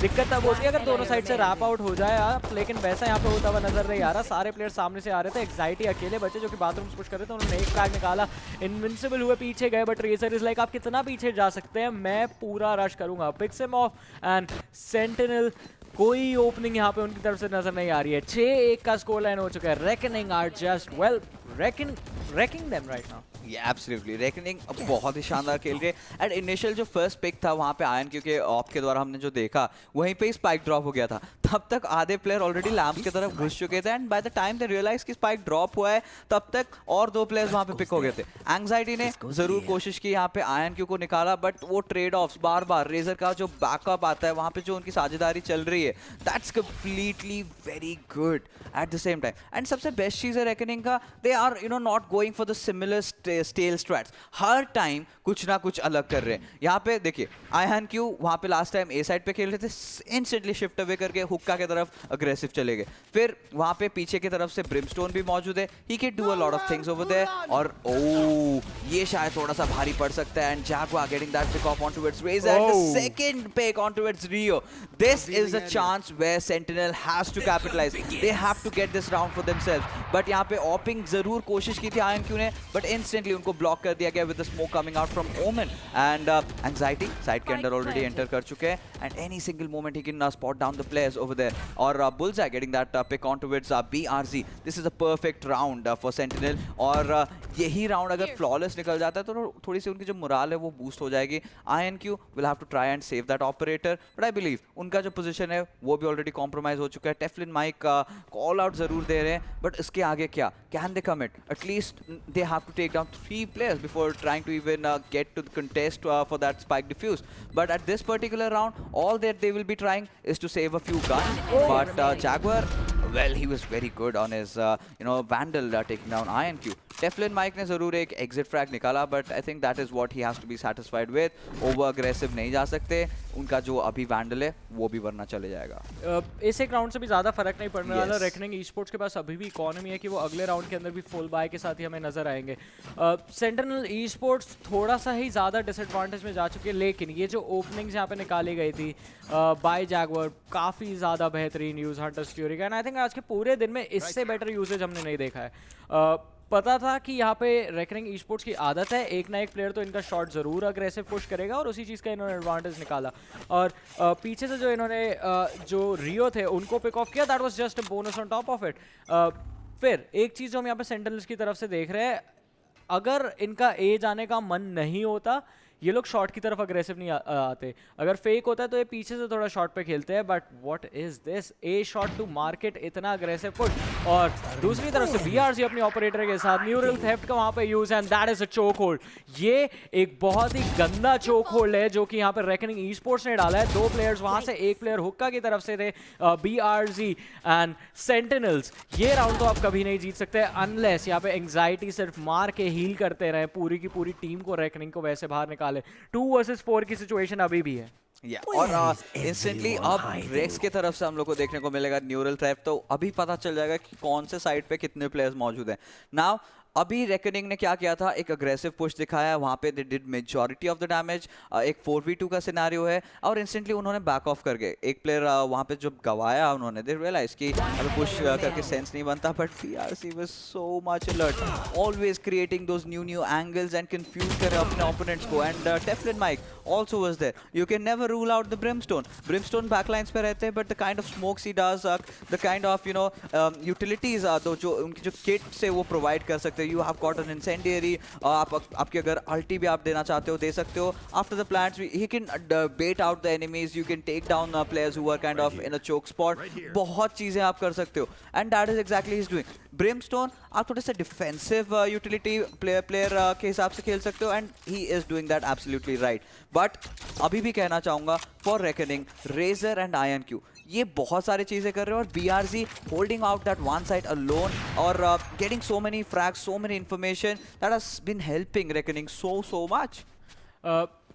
दिक्कत तब होती है अगर दोनों साइड से रैप आउट हो जाए आप, लेकिन वैसा यहाँ पे होता हुआ नजर नहीं आ रहा. सारे प्लेयर सामने से आ रहे थे, एंग्जाइटी अकेले बचे जो कि बाथरूम पुश कर रहे थे, उन्होंने एक फ्रैग निकाला, इनविंसिबल हुए, पीछे गए, बट रेजर इज लाइक आप कितना पीछे जा सकते हैं, मैं पूरा रश करूंगा. Picks him off, and Sentinel कोई ओपनिंग यहाँ पे उनकी तरफ से नजर नहीं आ रही है. 6-1 का स्कोर लाइन हो चुका है. Reckoning are just well, Reckoning wrecking them right now. Absolutely Reckoning बहुत ही शानदार खेल रहे हैं। एंड इनिशियल जो फर्स्ट पिक था वहाँ पे ayaNq के ऑप के द्वारा हमने जो देखा वहीं पे ही स्पाइक ड्रॉप हो गया था। तब तक आधे प्लेयर ऑलरेडी लैम्प की तरफ घुस चुके थे and by the time they realise कि स्पाइक ड्रॉप हुआ है तब तक और 2 प्लेयर्स वहाँ पे पिक हो गए थे। एंग्जाइटी ने जरूर कोशिश की यहाँ पे ayaNq को निकाला, बट वो ट्रेड ऑफ्स बार बार रेजर का जो बैकअप आता है वहाँ पे जो उनकी साझेदारी चल रही है that's completely very good at the same time. And सबसे बेस्ट चीज़ है रेकनिंग का, they are not going for the similar stale strats, हर टाइम कुछ ना कुछ अलग कर रहे हैं। यहाँ पे देखिए ayaNq वहाँ पे लास्ट टाइम ए साइड पे खेल रहे थे, इंस्टेंटली शिफ्ट अवे करके हुक्का की तरफ अग्रेसिव चले गए। फिर वहाँ पे पीछे की तरफ से ब्रिमस्टोन भी मौजूद है, he can do a lot of things over there. और ये शायद थोड़ा सा भारी पड़ सकता है and JaguaR getting that pick off onto its Razzor and the second pick onto its Rio. This is a chance where Sentinel has to capitalize. They have to get this round for themselves. But यहाँ पे ऑपिंग जरूर कोशिश की थी ayaNq ने, but instantly उनको block कर दिया गया with the smoke coming out from Omen. And anxiety side के अंदर ऑलरेडी एंटर कर चुके हैं and any single moment he can spot down the players over there. और bullseyE getting that pick onto its BRZ. This is a perfect round for Sentinel. और यही round अगर flawless निकल जाता है तो थोड़ी सी उनकी जो मोराल है वो बूस्ट हो जाएगी। ayaNq will have to try and save that operator, but I believe उनका जो पोजीशन है वो भी ऑलरेडी कॉम्प्रोमाइज हो चुका है। TeFLoNMiKE का कॉल आउट जरूर दे रहे हैं, बट इसके आगे क्या, can they commit? At least they have to take down 3 players before trying to even get to the contest for that spike defuse. But at this particular round, all that they will be trying is to save a few guns. But JaguaR, well, he was very good on his Vandal taking down ayaNq. TeFLoNMiKE ने जरूर एक exit frag निकाला, but I think that is what he has to be satisfied with. Over aggressive नहीं जा सकते, उनका जो अभी वैंडल है वो भी वरना चले जाएगा। इस एक राउंड से भी ज़्यादा फर्क नहीं पड़ने वाला। रेकनिंग ईस्पोर्ट्स के पास अभी भी इकोनॉमी है कि वो अगले राउंड के अंदर भी फुल बाय के साथ ही हमें नजर आएंगे। सेंटिनल ईस्पोर्ट्स थोड़ा सा ही ज़्यादा डिसएडवांटेज में जा चुके हैं, लेकिन ये जो ओपनिंग्स यहाँ पे निकाली गई थी बाय JaguaR काफ़ी ज़्यादा बेहतरीन यूज़ हंटर्स फ्यूरी का, एंड आई थिंक आज के पूरे दिन में इससे बेटर यूजेज हमने नहीं देखा है। पता था कि यहाँ पे रेकनिंग ईस्पोर्ट्स की आदत है एक ना एक प्लेयर तो इनका शॉट ज़रूर अग्रेसिव पुश करेगा, और उसी चीज़ का इन्होंने एडवांटेज निकाला। और पीछे से जो इन्होंने जो रियो थे उनको पिक ऑफ किया, that was just a bonus on top of it. फिर एक चीज़ जो हम यहाँ पे सेंटिनल्स की तरफ से देख रहे हैं, अगर इनका ए जाने का मन नहीं होता ये लोग शॉट की तरफ अग्रेसिव नहीं आते, अगर फेक होता है तो ये पीछे से थोड़ा शॉट पे खेलते हैं। But what is this, a shot to market, इतना अग्रेसिव पुश। और दूसरी तरफ से BRZ अपनी ऑपरेटर के साथ न्यूरल थेफ्ट का वहां पे use, and that is a choke hold. ये एक बहुत ही गंदा चोक होल्ड है जो कि यहाँ पे रेकनिंग ईस्पोर्ट्स ने डाला है। 2 प्लेयर्स वहां से, एक प्लेयर हुक्का की तरफ से थे। BRZ एंड सेंटिनल्स ये राउंड तो आप कभी नहीं जीत सकते अनलेस यहाँ पे एंग्जाइटी सिर्फ मार के हील करते रहे पूरी की पूरी टीम को, रेकनिंग को वैसे बाहर निकाले। 2 वर्सेस 4 की सिचुएशन अभी भी है। और इंस्टेंटली अब रेक्स की तरफ से हम लोग को देखने को मिलेगा न्यूरल थ्रेफ, तो अभी पता चल जाएगा कि कौन से साइड पे कितने प्लेयर्स मौजूद हैं। नाउ अभी रेकनिंग ने क्या किया था, एक अग्रेसिव पुश दिखाया, वहाँ पे they did majority of the damage, एक 4v2 का सिनेरियो है, और इंस्टेंटली उन्होंने बैक ऑफ करके एक प्लेयर वहाँ पे जब गवाया उन्होंने, दे रियलाइज कि अभी पुश करके सेंस नहीं बनता। But BRZ was so much alert, always creating those new angles and confuse करे अपने ओपोनेंट्स को। And TeFLoNMiKE also was there. You can never rule out the Brimstone backlines पे रहते हैं, but the kind of smokes he does, the kind of utilities जो उनकी जो kit से वो provide कर सकते हैं। You have got an incendiary, आपके अगर ulti भी आप देना चाहते हो दे सकते हो। After the plants, he can bait out the enemies. You can take down players who are kind of in a choke spot. बहुत चीजें आप कर सकते हो, and that is exactly he's doing. Brimstone आप थोड़े से डिफेंसिव यूटिलिटी प्लेयर के हिसाब से खेल सकते हो, and he is doing that absolutely right. But अभी भी कहना चाहूंगा for Reckoning, Razzor and ayaNq ये बहुत सारी चीजें कर रहे हैं, और BRZ holding out that one side alone और getting so many frags, so many information that has been helping Reckoning so much.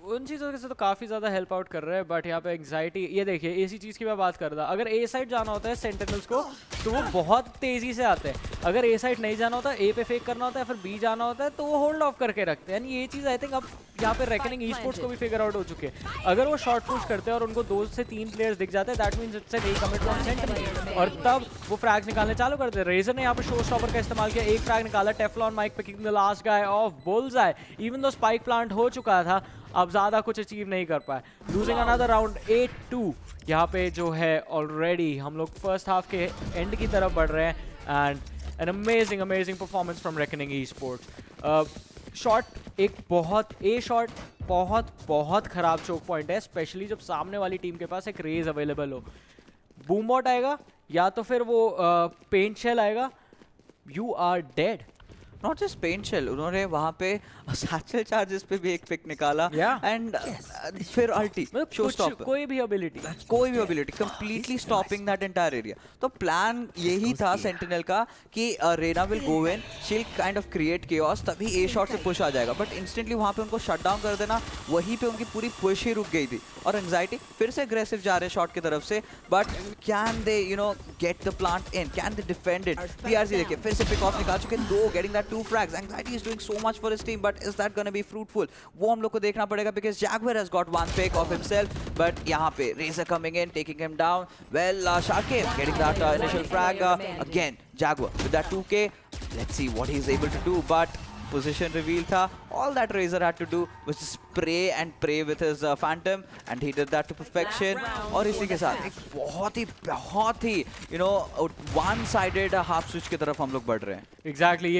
उन चीज़ों से तो काफ़ी ज़्यादा हेल्प आउट कर रहे हैं, बट यहाँ पे एंग्जाइटी, ये देखिए इसी चीज़ की मैं बात कर रहा, अगर ए साइड जाना होता है सेंटिनल्स को तो वो बहुत तेज़ी से आते हैं, अगर ए साइड नहीं जाना होता, ए पे फेक करना होता है, फिर बी जाना होता है तो वो होल्ड ऑफ करके रखते हैं। ये चीज़ आई थिंक अब यहाँ पे रेकनिंग ईस्पोर्ट्स को भी फिगर आउट हो चुके हैं। अगर वो शॉर्ट पुश करते हैं और उनको 2 से 3 प्लेयर्स दिख जाते हैं, that means it's a commit from sentinel, और तब वो फ्रैग्स निकालने चालू करते हैं। रेजर ने यहाँ पे शो स्टॉपर का इस्तेमाल किया, एक फ्रैग निकाला, TeFLoNMiKE picking the last guy of bullseyE, even though spike plant हो चुका था, अब ज़्यादा कुछ अचीव नहीं कर पाए। लूजिंग अनदर राउंड 8-2 यहाँ पे जो है ऑलरेडी हम लोग फर्स्ट हाफ के एंड की तरफ बढ़ रहे हैं, and an amazing performance from Reckoning Esports. Shot एक बहुत खराब चोक पॉइंट है, स्पेशली जब सामने वाली टीम के पास एक रेज अवेलेबल हो. बूम बॉट आएगा या तो फिर वो पेंट शेल आएगा, you are dead. Not just paint shell, उन्होंने वहां पे सैचल चार्जेस पे भी एक पिक निकाला एंड फिर अल्टी शो स्टॉप, कोई भी ability completely stopping that entire area. तो प्लान यही था सेंटिनल का कि रेना विल गो इन, शील काइंड ऑफ क्रिएट केओस, तभी ए शॉट से पुश आ जाएगा. बट इंस्टेंटली वहां पे उनको शट डाउन कर देना, वहीं पे उनकी पूरी पुश ही रुक गई थी. और एंजाइटी फिर से अग्रेसिव जा रहे शॉट की तरफ से, but can they get the plant in, can they defend it. PRC देखिए फिर से पिक ऑफ निकाल चुके हैं, दो getting that 2 frags. Anxiety is doing so much for his team, but is that going to be fruitful? वो हम लोग को देखना पड़ेगा, because JaguaR has got one pick of himself, but यहाँ पे Razzor coming in, taking him down. Well, SharkaiM getting that initial frag. Again, JaguaR with that 2K. Let's see what he's able to do, but position reveal था. All that Razzor had to do was just pray with his Phantom, and he did that to perfection. और इसी के साथ एक बहुत ही one-sided half switch की तरफ हम लोग बढ़ रहे हैं. Exactly,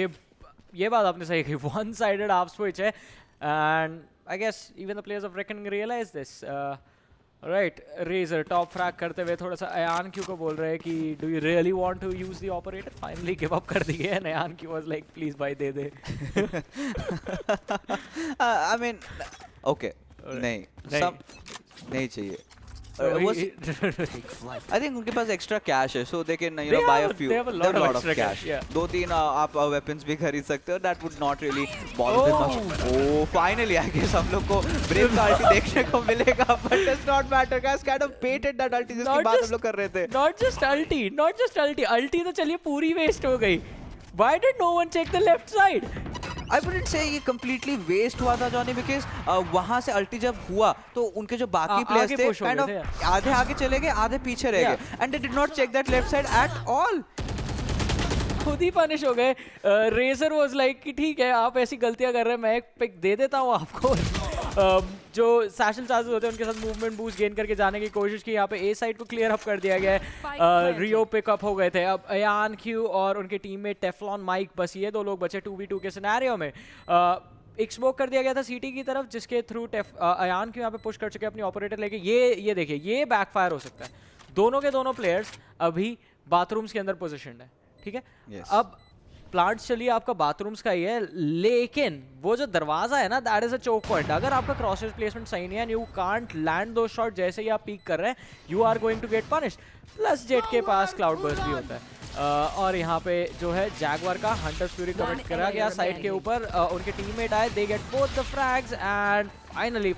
ये बात आपने सही कही. One-sided half switch है, and I guess even the players of Reckoning realize this. Right, Razzor top frag करते हुए थोड़ा सा ayaNq को बोल रहे हैं कि do you really want to use the operator? Finally give up कर दिए, and ayaNq was like please भाई दे दे. I mean, okay, नहीं चाहिए. I think उनके पास extra cash है, so they can buy a few. They have a lot of cash. Yeah. 2-3 आप weapons भी खरीद सकते हो. That would not really bother them much. Oh, finally I guess हम लोग को Brave का ulti देखने को मिलेगा, but it does not matter. Guys kind of baited that ulti जिसकी बात हम लोग कर रहे थे. Not just ulti. Ulti तो चलिए पूरी waste हो गई. Why did no one check the left side? I wouldn't say ये completely waste हुआ था जॉनी, because वहाँ से अल्टी जब हुआ तो उनके जो बाकी प्लेयर्स थे kind of आधे आगे चले गए, आधे पीछे रह गए, and they did not check that left side at all. खुद ही पनिश हो गए. Razzor was like कि ठीक है आप ऐसी गलतियां कर रहे हैं, मैं एक पिक दे देता हूँ आपको. जो सैशल चार्जेस होते हैं उनके साथ मूवमेंट बूस्ट गेन करके जाने की कोशिश की. यहाँ पे ए साइड को क्लियर अप कर दिया गया है. रियो पिकअप हो गए थे. अब ayaNq और उनके टीममेट TeFLoNMiKE, बस ये दो लोग बचे 2v2 के सिनेरियो में. एक स्मोक कर दिया गया था सीटी की तरफ, जिसके थ्रू ayaNq यहाँ पे पुश कर चुके अपनी ऑपरेटर लेके. ये देखिए, ये बैकफायर हो सकता है. दोनों के दोनों प्लेयर्स अभी बाथरूम्स के अंदर पोजिशनड है, ठीक है. अब प्लांट चलिए आपका बाथरूम्स का ही है, लेकिन वो जो दरवाजा है ना, that is a choke point. अगर आपका क्रॉस प्लेसमेंट सही नहीं है, यू कांट लैंड दो शॉट, जैसे ही आप पीक कर रहे हैं, you are going to get punished. Plus Jett के पास क्लाउड बर्स्ट भी होता है. और यहाँ पे जो है JaguaR का हंटर्स फ्यूरी कमिट करा गया साइड के ऊपर. उनके टीममेट आए, they get both the फ्रैग्स, and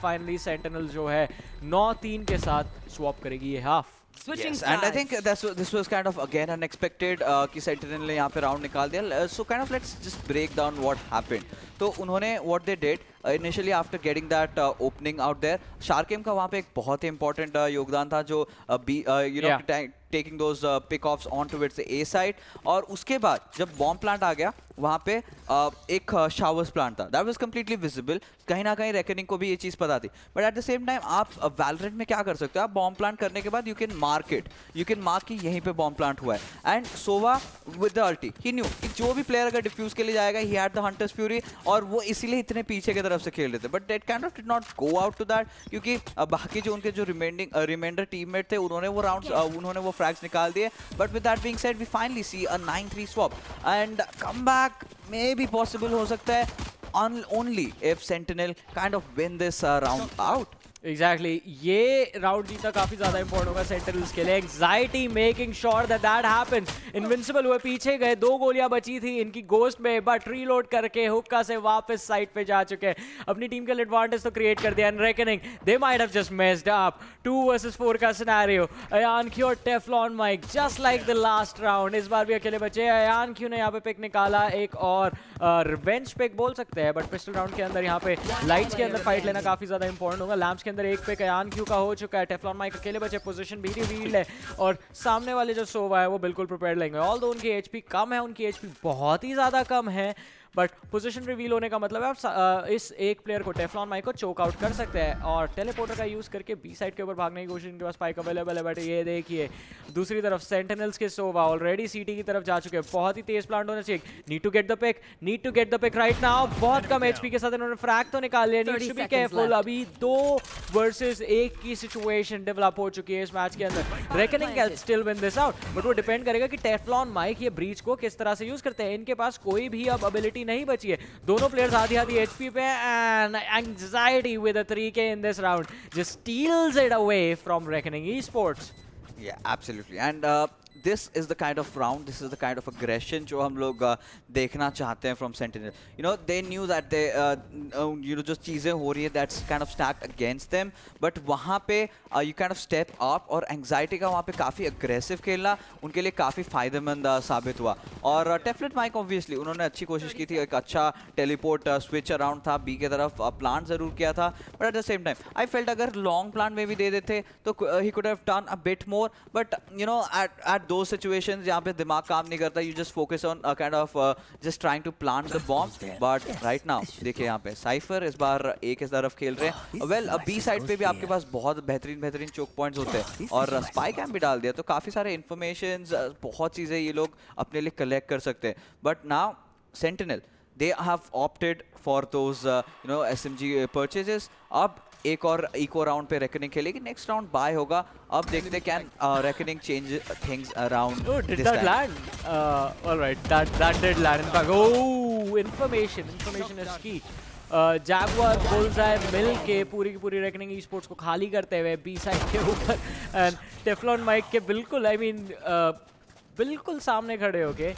finally sentinel जो है 9-3 के साथ स्वैप करेगी ये half. Yes, and I think this was kind of again unexpected कि Sentinel ने यहाँ पे राउंड निकाल दिया. So kind of let's just break down what happened. तो उन्होंने what they did initially after getting that opening out there, SharkaiM का वहाँ पे एक बहुत ही important योगदान था, जो taking those pick-offs onto its A side. और उसके बाद जब बॉम्ब प्लांट आ गया, वहाँ पे एक शावर्स प्लांट था. That was completely visible. कहीं ना कहीं रेकनिंग को भी ये चीज़ पता थी. But at the same time आप Valorant में क्या कर सकते हो, आप बॉम्ब प्लांट करने के बाद you can mark it. You can mark कि यहीं पे बॉम्ब प्लांट हुआ है. And Sova with the ulti, he knew कि जो भी प्लेयर अगर डिफ्यूज के लिए जाएगा, he had the Hunter's Fury, और वो इसीलिए इतने पीछे की तरफ से खेल रहे थे. But that kind of did not go out to that, क्योंकि बाकी जो उनके जो रिमाइंडर टीममेट थे, उन्होंने वो राउंड्स उन्होंने वो फ्रैग्स निकाल दिए. But with that being said, we finally see a 9-3 swap, and comeback may be possible हो सकता है only if Sentinel kind of win this round out. Exactly. ये राउंड जीतना काफी ज्यादा इंपॉर्टेंट होगा सेंटिनल्स के लिए. Anxiety making sure that happens. Invincible हुए, पीछे गए, 2 गोलियां बची थी इनकी गोस्ट में, बट रीलोड करके हुक्का से वापस साइड पे जा चुके हैं. अपनी टीम के लिए एडवांटेज तो क्रिएट कर दिया. And reckoning they might have just messed up. 2 versus 4 का सिनेरियो. ayaNq और TeFLoNMiKE just like the last round, इस बार भी अकेले बचे. ayaNq ने यहाँ पे पिक निकाला, एक और रिवेंज पिक बोल सकते हैं, बट पिस्टल राउंड के अंदर यहाँ पे लाइट्स के अंदर फाइट लेना काफी ज्यादा इंपॉर्टेंट होगा. लैम्प्स के अंदर एक पे ayaNq का हो चुका है. TeFLoNMiKE अकेले बचे, पोजीशन भी रिवील्ड है, और सामने वाले जो सोवा है वो बिल्कुल प्रिपेयर्ड लेंगे. ऑल्दो उनकी एचपी कम है, उनकी एचपी बहुत ही ज़्यादा कम है, बट पोजीशन रिवील होने का मतलब है आप इस एक प्लेयर को TeFLoNMiKE को चोक आउट कर सकते हैं और टेलीपोर्टर का यूज करके बी साइड के ऊपर भागने की कोशिश, इनके पास स्पाइक अवेलेबल है। बट ये देखिए दूसरी तरफ सेंटिनल्स के सोवा ऑलरेडी सीटी की तरफ जा चुके हैं, बहुत ही तेज प्लांट होना चाहिए। Need to get the pick right now. बहुत कम एचपी के साथ इन्होंने फ्रैग तो निकाल लिया, नीड टू बी केयरफुल। अभी 2 वर्सेस 1 की सिचुएशन डेवलप हो चुकी है इस मैच के अंदर। Reckoning can still win this out, but वो डिपेंड करेगा कि TeFLoNMiKE ये ब्रीच को किस तरह से यूज करते हैं। इनके पास कोई भी अब एबिलिटी नहीं बची है, दोनों प्लेयर्स आधी एचपी पे and Anxiety with a 3K in this round just steals it away from Reckoning esports. Yeah, absolutely. And this is the kind of round, this is the kind of aggression जो हम लोग देखना चाहते हैं from Sentinel. You know, they knew that they, you know, जो चीज़ें हो रही है that's kind of stacked against them. But वहाँ पे you kind of step up और anxiety का वहाँ पे काफ़ी aggressive खेलना उनके लिए काफ़ी फ़ायदेमंद साबित हुआ. और TeFLoNMiKE obviously उन्होंने अच्छी कोशिश की थी, एक अच्छा teleport switch around था B के तरफ, plant ज़रूर किया था. But at the same time, I felt अगर long plant में भी दे देते तो he could have done a bit more. But you know, at those situations जहाँ पे दिमाग काम नहीं करता, you just focus on kind of just trying to plant the bomb. But right now देखिए यहाँ पे साइफर इस बार A की तरफ खेल रहे हैं. Well, B साइड पे भी आपके पास बहुत बेहतरीन चोक पॉइंट्स होते हैं और SharkaiM भी डाल दिया, तो काफ़ी सारे इन्फॉर्मेशंस, बहुत चीज़ें ये लोग अपने लिए कलेक्ट कर सकते हैं. But now Sentinel, they have opted for those you know SMG purchases. अब एक और इको राउंड पे रेकनिंग खेलेगी, नेक्स्ट राउंड बाय होगा. अब देखते can reckoning change things around. Oh, did that land? All right, that did land. In fact, oh, information is key. JaguaR bullseyE मिल के पूरी की पूरी रेकनिंग esports को खाली करते हुए बी साइड के ऊपर एंड TeFLoNMiKE के बिल्कुल बिल्कुल सामने खड़े होके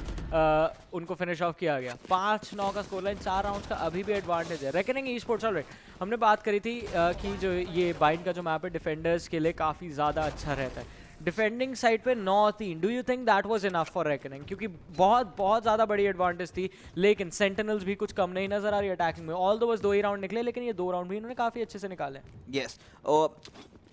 उनको फिनिश ऑफ किया गया. 5-9 का स्कोर लाइन, 4 राउंड्स का अभी भी एडवांटेज है रेकनिंग esports. ऑलराइट, हमने बात करी थी कि जो ये बाइंड का जो मैप है डिफेंडर्स के लिए काफ़ी ज़्यादा अच्छा रहता है. डिफेंडिंग साइड पे 9-3, do you think that was enough for reckoning? क्योंकि बहुत ज़्यादा बड़ी एडवांटेज थी, लेकिन सेंटिनल्स भी कुछ कम नहीं नजर आ रही अटैकिंग में. ऑल दो बस 2 ही राउंड निकले, लेकिन ये 2 राउंड भी इन्होंने काफ़ी अच्छे से निकाले. यस,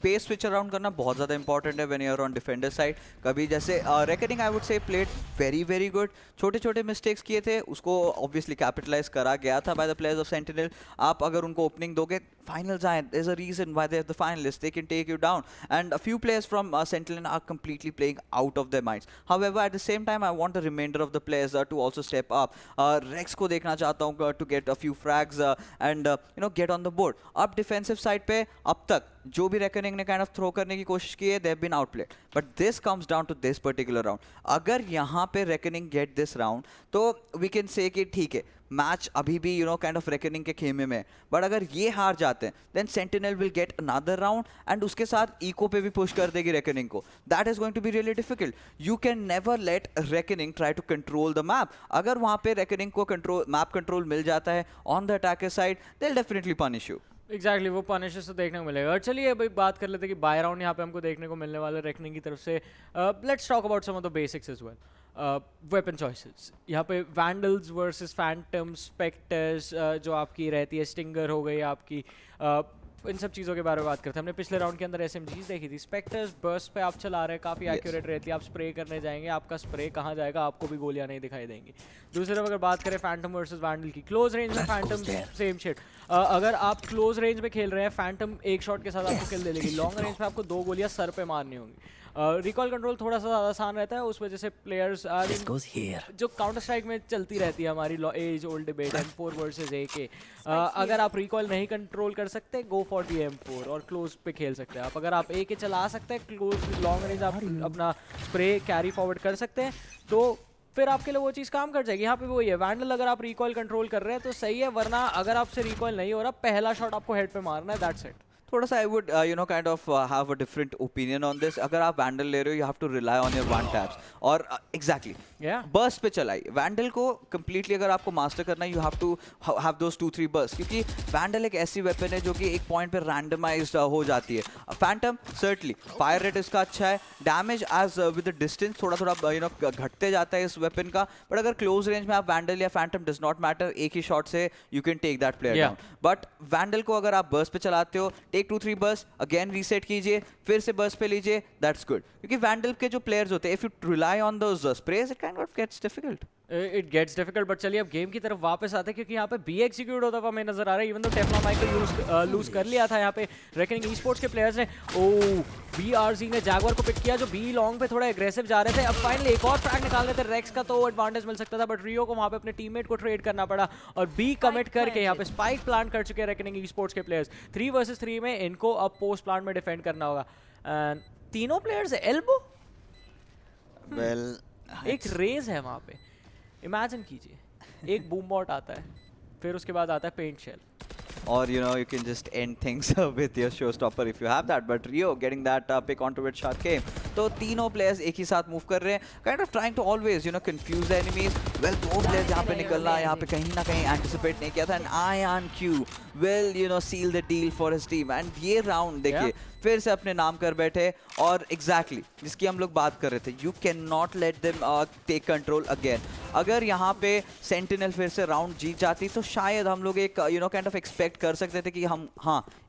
पेस स्विच अराउंड करना बहुत ज़्यादा इंपॉर्टेंट है when you are on defender side. कभी जैसे Reckoning I would say played very good. छोटे मिस्टेक्स किए थे, उसको ऑब्वियसली कैपिटलाइज करा गया था by the players of Sentinel. आप अगर उनको ओपनिंग दोगे, finals आए, there's a reason why they're the finalists. They can take you down, and a few players from Sentinel are completely playing out of their minds. However, at the same time, I want the remainder of the players to also step up. Rex को देखना चाहता हूँ to get a few frags and you know get on the board. अब defensive side पे अब तक जो भी रेकनिंग ने काइंड ऑफ थ्रो करने की कोशिश की है, they have been outplayed. But this comes down to this particular round. अगर यहाँ पे रेकनिंग गेट दिस राउंड, तो वी कैन से कि ठीक है, मैच अभी भी you know kind of Reckoning के खेमे में. बट अगर ये हार जाते हैं, then Sentinel will get another round and उसके साथ इको पे भी पुश कर देगी रेकनिंग को. That is going to be really difficult. You can never let Reckoning try to control the map. अगर वहाँ पे रेकनिंग को कंट्रोल, मैप कंट्रोल मिल जाता है on the attacker side, they will definitely punish you. Exactly, वो punishes तो देखने को मिलेगा. और चलिए अब एक बात कर लेते हैं कि बाय राउंड यहाँ पे हमको देखने को मिलने वाला रेकनिंग की तरफ से. Let's talk about some of the basics as well. Weapon choices यहाँ पे वैंडल्स वर्सेस फैंटम्स, स्पेक्टर्स जो आपकी रहती है, स्टिंगर हो गई आपकी, इन सब चीज़ों के बारे में बात करते हैं. हमने पिछले राउंड के अंदर SMGs देखी थी. स्पेक्टर्स बर्स्ट पे आप चला रहे हैं, काफ़ी एक्यूरेट रहती है. आप स्प्रे करने जाएंगे, आपका स्प्रे कहाँ जाएगा, आपको भी गोलियां नहीं दिखाई देंगी. दूसरी तरफ अगर बात करें फैंटम वर्सेस वैंडल की, क्लोज रेंज में फैंटम सेम शिट. अगर आप क्लोज रेंज में खेल रहे हैं, फैंटम एक शॉट के साथ आपको किल दे लेगी. लॉन्ग रेंज में आपको 2 गोलियां सर पे मारनी होंगी. रिकॉल कंट्रोल थोड़ा सा ज़्यादा आसान रहता है, उस वजह से प्लेयर्स जो काउंटर स्ट्राइक में चलती रहती है हमारी as old debate M4 versus AK. अगर आप रिकॉल नहीं कंट्रोल कर सकते, गो फॉर दी M4 और क्लोज पे खेल सकते हैं आप. अगर आप AK चला सकते हैं, क्लोज लॉन्ग रेंज आप अपना स्प्रे कैरी फॉरवर्ड कर सकते हैं, तो फिर आपके लिए वो चीज़ काम कर जाएगी. यहाँ पे वही है, वैंडल अगर आप रिकॉल कंट्रोल कर रहे हैं तो सही है, वरना अगर आपसे रिकॉल नहीं हो रहा, पहला शॉट आपको हेड पे मारना है, दैट्स इट. थोड़ा सा I would you know kind of have a different opinion on this. अगर आप वैंडल ले रहे हो, you have to rely on your one taps. और एग्जैक्टली बर्स्ट पे चलाइए. वैंडल को कंप्लीटली अगर आपको मास्टर करना है, you have to have those 2-3 burst, क्योंकि वैंडल एक ऐसी वेपन है जो कि एक पॉइंट पे रैंडमाइज्ड हो जाती है. फैंटम सर्टनली फायर रेट इसका अच्छा है, damage as with the distance थोड़ा यू नो घटते जाता है इस वेपन का. बट अगर क्लोज रेंज में आप वैंडल या फैंटम डज नॉट मैटर, एक ही शॉट से you can take that player down. But vandal को अगर आप बर्स्ट पे चलाते हो, टेक 2-3 बर्स्ट, अगेन रीसेट कीजिए, फिर से बर्स्ट पे लीजिए, दैट्स गुड. क्योंकि वैंडल के जो प्लेयर्स होते हैं, if you rely on those sprays, it kind of gets difficult. It gets difficult, but चलिए अब गेम की तरफ वापस आते हैं क्योंकि यहाँ पे बी एग्जीक्यूट होता हुआ हमें नजर आ रहा है। इवन तो TeFLoNMiKE को लूज कर लिया था यहाँ पे रेकनिंग ई-स्पोर्ट्स के प्लेयर्स ने। BRZ ने JaguaR को पिक किया जो बी लॉन्ग पे थोड़ा एग्रेसिव जा रहे थे। अब फाइनली एक और फ्रैग निकाल रहे थे, रेक्स का तो एडवांटेज मिल सकता था बट रियो को वहाँ पे अपने टीममेट को ट्रेड करना पड़ा और बी कमिट करके यहाँ पे स्पाइक प्लांट कर चुके हैं रेकनिंग ई-स्पोर्ट्स के प्लेयर्स। 3 वर्सेस 3 में इनको अब पोस्ट प्लांट में डिफेंड करना होगा। एंड तीनों प्लेयर्स एल्बो एक रेज है वहाँ पे, इमेजिन कीजिए एक बूम बॉट आता है, फिर उसके बाद आता है paint shell, or you know you can just end things with your showstopper if you have that, but Rio getting that pick onto with SharkaiM. तो तीनों players एक ही साथ move कर रहे हैं, kind of trying to always you know confuse the enemies. well दो players यहाँ पे निकलना, यहाँ पे कहीं ना कहीं anticipate नहीं किया था, and ayaNq will you know seal the deal for his team. and ये round देखिए फिर से अपने नाम कर बैठे और exactly जिसकी हम लोग बात कर रहे थे, you cannot let them take control again. अगर यहाँ पे सेंटिनल फिर से राउंड जीत जाती तो शायद हम लोग एक you know kind of expect कर सकते थे कि हम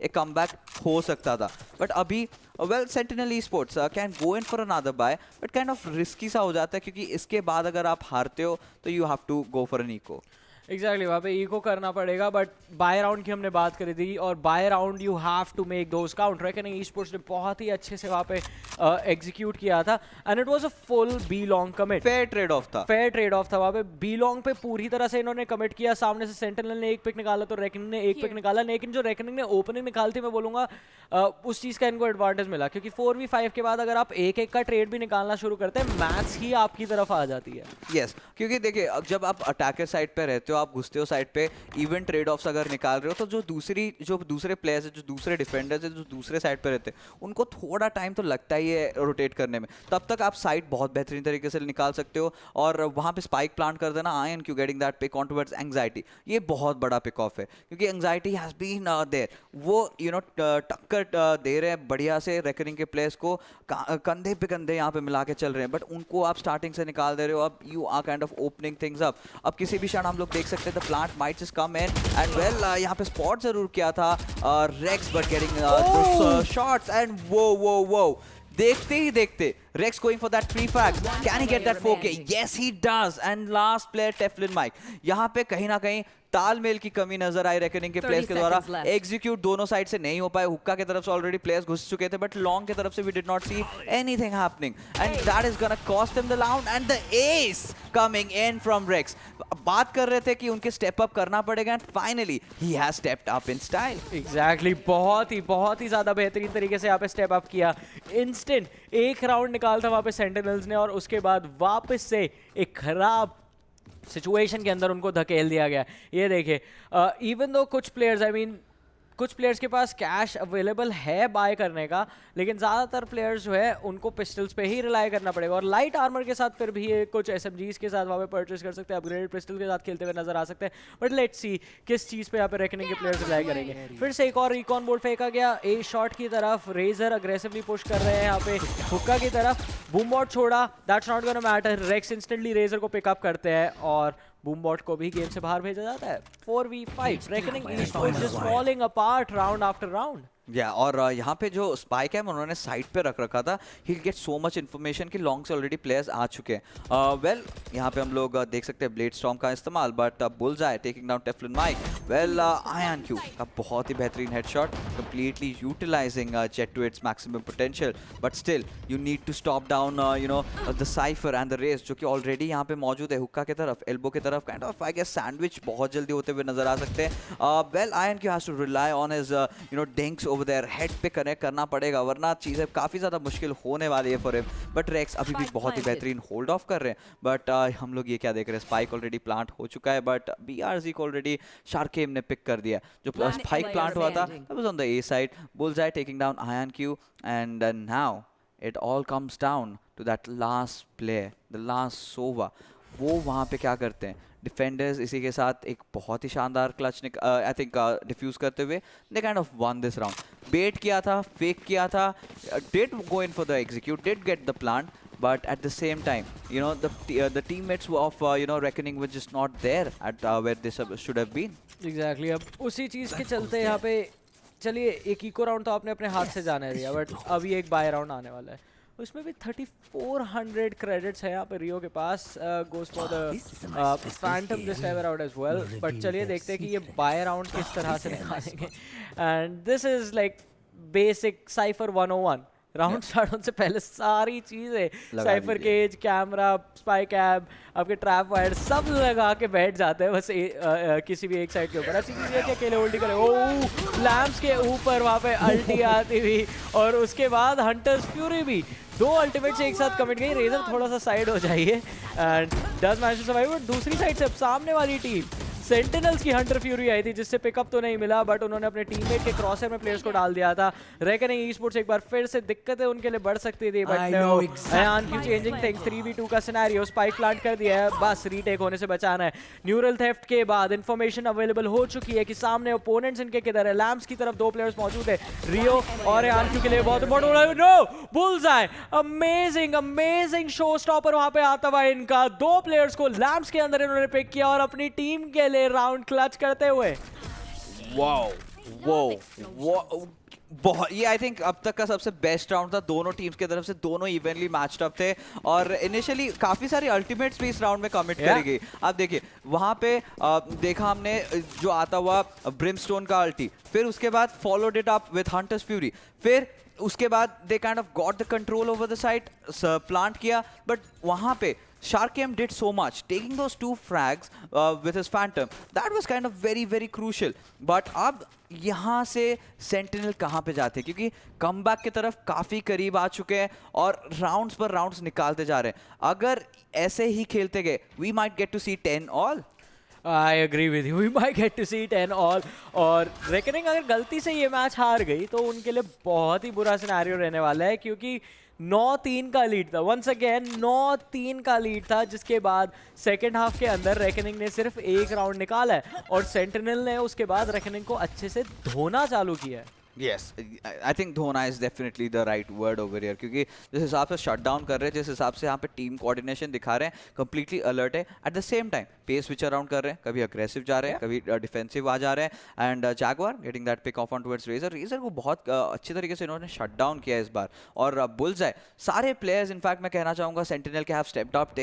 एक कमबैक हो सकता था, बट अभी well sentinel esports can go in for another by, but kind of risky सा हो जाता है क्योंकि इसके बाद अगर आप हारते हो तो you have to go for an eco. Exactly वहाँ पे इको करना पड़ेगा, बट बाय राउंड की हमने बात करी थी और buy round you have to make those count. Reckoning esports ने बहुत ही अच्छे से वहाँ पे एग्जीक्यूट किया था and it was a full B long commit. Fair trade off था वहाँ पे बी लॉन्ग पे पूरी तरह से इन्होंने कमिट किया। सामने से सेंटिनल ने एक पिक निकाला तो रेकनिंग ने एक पिक निकाला, लेकिन जो रेकनिंग ने ओपनिंग निकाली थी मैं बोलूँगा उस चीज़ का इनको एडवांटेज मिला क्योंकि 4v5 के बाद अगर आप एक का ट्रेड भी निकालना शुरू करते हैं मैच ही आपकी तरफ आ जाती है। यस क्योंकि देखिए जब आप अटैकर साइड पे रहते हो, आप घुसते हो साइड पे, इवन ट्रेड ऑफ्स अगर निकाल रहे हो तो जो दूसरे प्लेयर्स है, जो दूसरे डिफेंडर्स है, जो दूसरे साइड पे रहते हैं उनको थोड़ा टाइम तो लगता ही है रोटेट करने में, तब तक आप साइड बहुत बेहतरीन तरीके से निकाल सकते हो और वहाँ पे स्पाइक प्लांट कर देना। ayaNq getting that pick on towards Anxiety, ये बहुत बड़ा पिक ऑफ है क्योंकि एंग्जाइटी हैज बीन देयर, वो यू नो टक्कर दे रहे हैं बढ़िया से रेकनिंग के प्लेयर्स को, कंधे पे कंधे यहाँ पे मिला के चल रहे हैं, बट उनको आप स्टार्टिंग से निकाल दे रहे हो। अब you are kind of opening things up. अब किसी भी क्षण हम लोग देख सकते हैं the plant might just come in and well यहाँ पे स्पॉट जरूर किया था Rex, but getting shots and वो देखते ही देखते Rex going for that pre-frag. Can he get that 4K? Yes, he does. And last player TeFLoNMiKE. यहाँ पे कहीं ना कहीं तालमेल की कमी नजर आई रेकनिंग के प्लेयर्स के द्वारा। एग्जीक्यूट दोनों साइड से नहीं हो पाए, हुक्का की तरफ से ऑलरेडी प्लेयर्स घुस चुके थे, बट लॉन्ग की तरफ से we did not see anything happening and that is gonna cost him the round and the ace coming in from Rex. बात कर रहे थे कि उनके स्टेप अप करना पड़ेगा and finally he has stepped up in style. Exactly बहुत ही ज्यादा बेहतरीन तरीके से यहाँ पे स्टेप अप किया। इंस्टेंट एक राउंड निकाल था वहाँ पे सेंटिनल्स ने और उसके बाद वापस से एक खराब सिचुएशन के अंदर उनको धकेल दिया गया। ये देखिए इवन दो कुछ प्लेयर्स कुछ प्लेयर्स के पास कैश अवेलेबल है बाय करने का, लेकिन ज़्यादातर प्लेयर्स जो है उनको पिस्टल्स पे ही रिलाई करना पड़ेगा और लाइट आर्मर के साथ फिर भी ये कुछ SMGs के साथ वहाँ पे परचेस कर सकते हैं, अपग्रेडेड पिस्टल के साथ खेलते हुए नजर आ सकते हैं। बट लेट्स सी किस चीज़ पे यहाँ पे रेकनिंग के प्लेयर्स रिलाई करेंगे। फिर से एक और रिकॉन बोल्ट फेंका गया ए शॉट की तरफ, रेजर अग्रेसिवली पुश कर रहे हैं यहाँ पे हुक्का की तरफ, बूम बॉट छोड़ा, that's not gonna matter. Rex instantly Razzor को पिकअप करते हैं और बूम बॉट को भी गेम से बाहर भेजा जाता है। 4v5 reckoning esports just falling apart round after round. या और यहाँ पे जो स्पाइक है उन्होंने साइड पे रख रखा था, ही गेट सो मच इन्फॉर्मेशन कि लॉन्ग से ऑलरेडी प्लेयर्स आ चुके हैं। वेल यहाँ पे हम लोग देख सकते हैं ब्लेड स्टॉर्म का इस्तेमाल, बट बुllseyE taking down TeFLoNMiKE। Well ayaNq का बहुत ही बेहतरीन headshot, completely utilizing Jett to its maximum potential, but still you need to stop down you know the Cypher and the Raze जो कि ऑलरेडी यहाँ पे मौजूद है हुक्का की तरफ, एल्बो की तरफ। Kind of I guess sandwich बहुत जल्दी होते हुए नजर आ सकते हैं। Well ayaNq has to rely on his you know dinks over there, head पे कनेक्ट करना पड़ेगा वरना चीज़ें काफ़ी ज़्यादा मुश्किल होने वाली है फॉर हिम। बट रेक्स अभी भी बहुत ही बेहतरीन होल्ड ऑफ कर रहे हैं, बट हम लोग ये क्या देख रहे हैं, स्पाइक ऑलरेडी प्लांट हो चुका है, बट BRZ को ऑलरेडी SharkaiM ने पिक कर दिया। जो स्पाइक प्लांट हुआ था that was on the A side, bullseyE taking down ayaNq and now it all comes down to that last player, the last sova. वो वहाँ पे क्या करते हैं डिफेंडर्स, इसी के साथ एक बहुत ही शानदार क्लच आई थिंक डिफ्यूज करते हुए they kind of won this round. Bait किया था, फेक किया था, did go in for the execute, did get the plan, but at the same time you know the teammates of you know reckoning were just not there at where they should have been. Exactly. अब उसी चीज़ के चलते यहाँ पे चलिए एक eco round तो आपने अपने हाथ से जाने दिया, बट अभी एक बाय राउंड आने वाला है उसमें भी 3400 क्रेडिट्स है यहाँ पे रियो के पास। Goes for the Phantom this time around as well. But चलिए देखते हैं कि ये बाय राउंड किस तरह से निकालेंगे। And this is like basic Cypher 101। Round start होने से पहले सारी चीजें, Cypher cage, camera, spy cam, आपके ट्रैप वायर सब लगा के बैठ जाते हैं बस किसी भी एक साइड के ऊपर। ऐसी चीजें कि अकेले उल्टी करे, ओह लैम्प्स के ऊपर वहाँ पे अल्टी आती हुई, और उसके बाद हंटर्स फ्यूरी भी 2 अल्टीमेट से एक साथ कमिट गई। रेजर थोड़ा सा साइड हो जाइए and does manage to survive. दूसरी साइड से सामने वाली टीम सेंटिनल्स की हंटर फ्यूरी आई थी जिससे पिकअप तो नहीं मिला, बट उन्होंने अपने टीममेट के क्रॉसर में प्लेयर्स को डाल दिया था। रेकनिंग ईस्पोर्ट्स एक बार फिर से दिक्कतें उनके लिए बढ़ सकती थी, but ayaNq changing things 3v2 का सिनेरियो, स्पाइक प्लांट कर दिया है, बस रीटेक होने से बचाना है। न्यूरल थेफ्ट के बाद इंफॉर्मेशन अवेलेबल हो चुकी है कि सामने ओपोनेंट्स इनके किधर है। लैम्प्स की तरफ 2 प्लेयर्स मौजूद है, रियो और ayaNq के लिए बहुत इंपॉर्टेंट। नो बुलseyE, अमेजिंग शो स्टॉपर वहां पे आता हुआ इनका। 2 प्लेयर्स को लैम्प्स के अंदर इन्होंने पिक किया और अपनी टीम के राउंड क्लच करते हुए। बहुत, ये आई थिंक अब तक का सबसे बेस्ट राउंड था दोनों टीम्स की तरफ से। दोनों इवनली मैच्ड अप थे और इनिशियली काफी सारी अल्टीमेट्स भी इस राउंड में कमिट करी गई। आप देखिए वहां पे देखा हमने जो आता हुआ ब्रिमस्टोन का अल्टी, फिर उसके बाद followed it up with hunters fury, फिर उसके बाद दे kind of got the control over the site, plant किया। बट वहां पे SharkaiM did so much, taking those 2 frags with his Phantom. That was kind of very crucial. But अब यहाँ से Sentinel कहाँ पे जाते हैं, क्योंकि कमबैक की तरफ काफ़ी करीब आ चुके हैं और राउंड्स पर राउंड्स निकालते जा रहे हैं। अगर ऐसे ही खेलते गए, we might get to see 10 all. I agree with you. We might get to see 10 all. और रेकनिंग अगर गलती से ये मैच हार गई तो उनके लिए बहुत ही बुरा सिनेरियो रहने वाला है, क्योंकि 9-3 का लीड था। वंस अगेन 9-3 का लीड था, जिसके बाद सेकेंड हाफ के अंदर रेकनिंग ने सिर्फ 1 राउंड निकाला है और सेंटिनल ने उसके बाद रेकनिंग को अच्छे से धोना चालू किया है। Yes, I think धोना is definitely the right word over here, क्योंकि जिस हिसाब से शट डाउन कर रहे हैं, जिस हिसाब से यहाँ पे टीम कोऑर्डिनेशन दिखा रहे हैं, completely alert है। At the same time pace switch around कर रहे हैं, कभी अग्रेसिव जा रहे हैं, कभी डिफेंसिव आ जा रहे हैं। And JaguaR getting that pick off on towards Razzor. Razzor को बहुत अच्छी तरीके से इन्होंने शट डाउन किया इस बार। और bullseyE सारे प्लेयर्स, इनफैक्ट मैं कहना चाहूँगा सेंटिनल के हैव स्टेप्ड अप।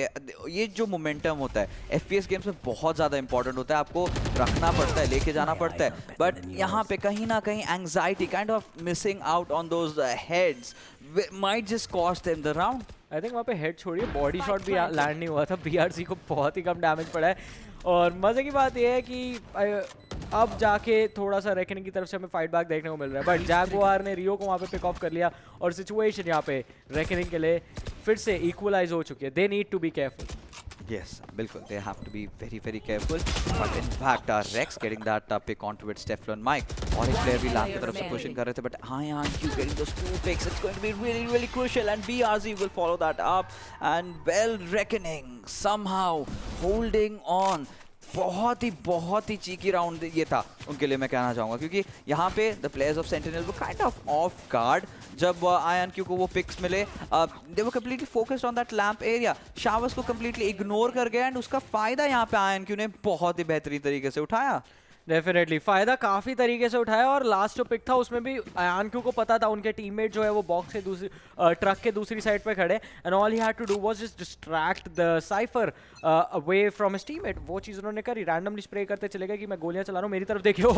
ये जो मोमेंटम होता है FPS गेम्स में बहुत ज़्यादा इंपॉर्टेंट होता है, आपको रखना पड़ता है, लेके जाना पड़ता है। बट यहाँ पे कहीं ना कहीं anxiety, kind of missing out on those heads might just cost them the round. I think वहाँ पे हेड छोड़िए, बॉडी शॉट भी लैंड नहीं हुआ था। BRC को बहुत ही कम डैमेज पड़ा है। और मजे की बात यह है कि अब जाके थोड़ा सा रेकनिंग की तरफ से हमें फाइट बैक देखने को मिल रहा है, बट JaguaR ने रियो को वहाँ पे पिक ऑफ कर लिया और सिचुएशन यहाँ पे रेकनिंग के लिए फिर से इक्वलाइज हो चुकी है। They need to be careful. Yes, बिल्कुल, they have to be very careful. But in fact, Rex getting that pick onto its TeFLoNMiKE, और एक player भी लैंप की तरफ से pushing कर रहे थे, but ayaNq getting those 2 picks, it's going to be really crucial, and BRZ will follow that up, and well, Reckoning somehow holding on. बहुत ही चीकी राउंड ये था उनके लिए, मैं कहना चाहूँगा, क्योंकि यहाँ पे द प्लेयर्स ऑफ सेंटिनल वो काइंड ऑफ गार्ड। जब ayaNq को वो पिक्स मिले, they were completely focused on that lamp area. Showers को कंप्लीटली इग्नोर कर गया एंड उसका फायदा यहाँ पे ayaNq ने बहुत ही बेहतरीन तरीके से उठाया। डेफिनेटली फायदा काफी तरीके से उठाया, और लास्ट जो पिक था उसमें भी ayaNq को पता था उनके टीममेट जो है वो बॉक्स के दूसरी ट्रक के दूसरी साइड पे खड़े, and all he had to do was just distract the Cypher away from his teammate. वो चीज उन्होंने करी, रैंडमली स्प्रे करते चले गए कि मैं गोलियां चला रहा हूं, मेरी तरफ देखियो।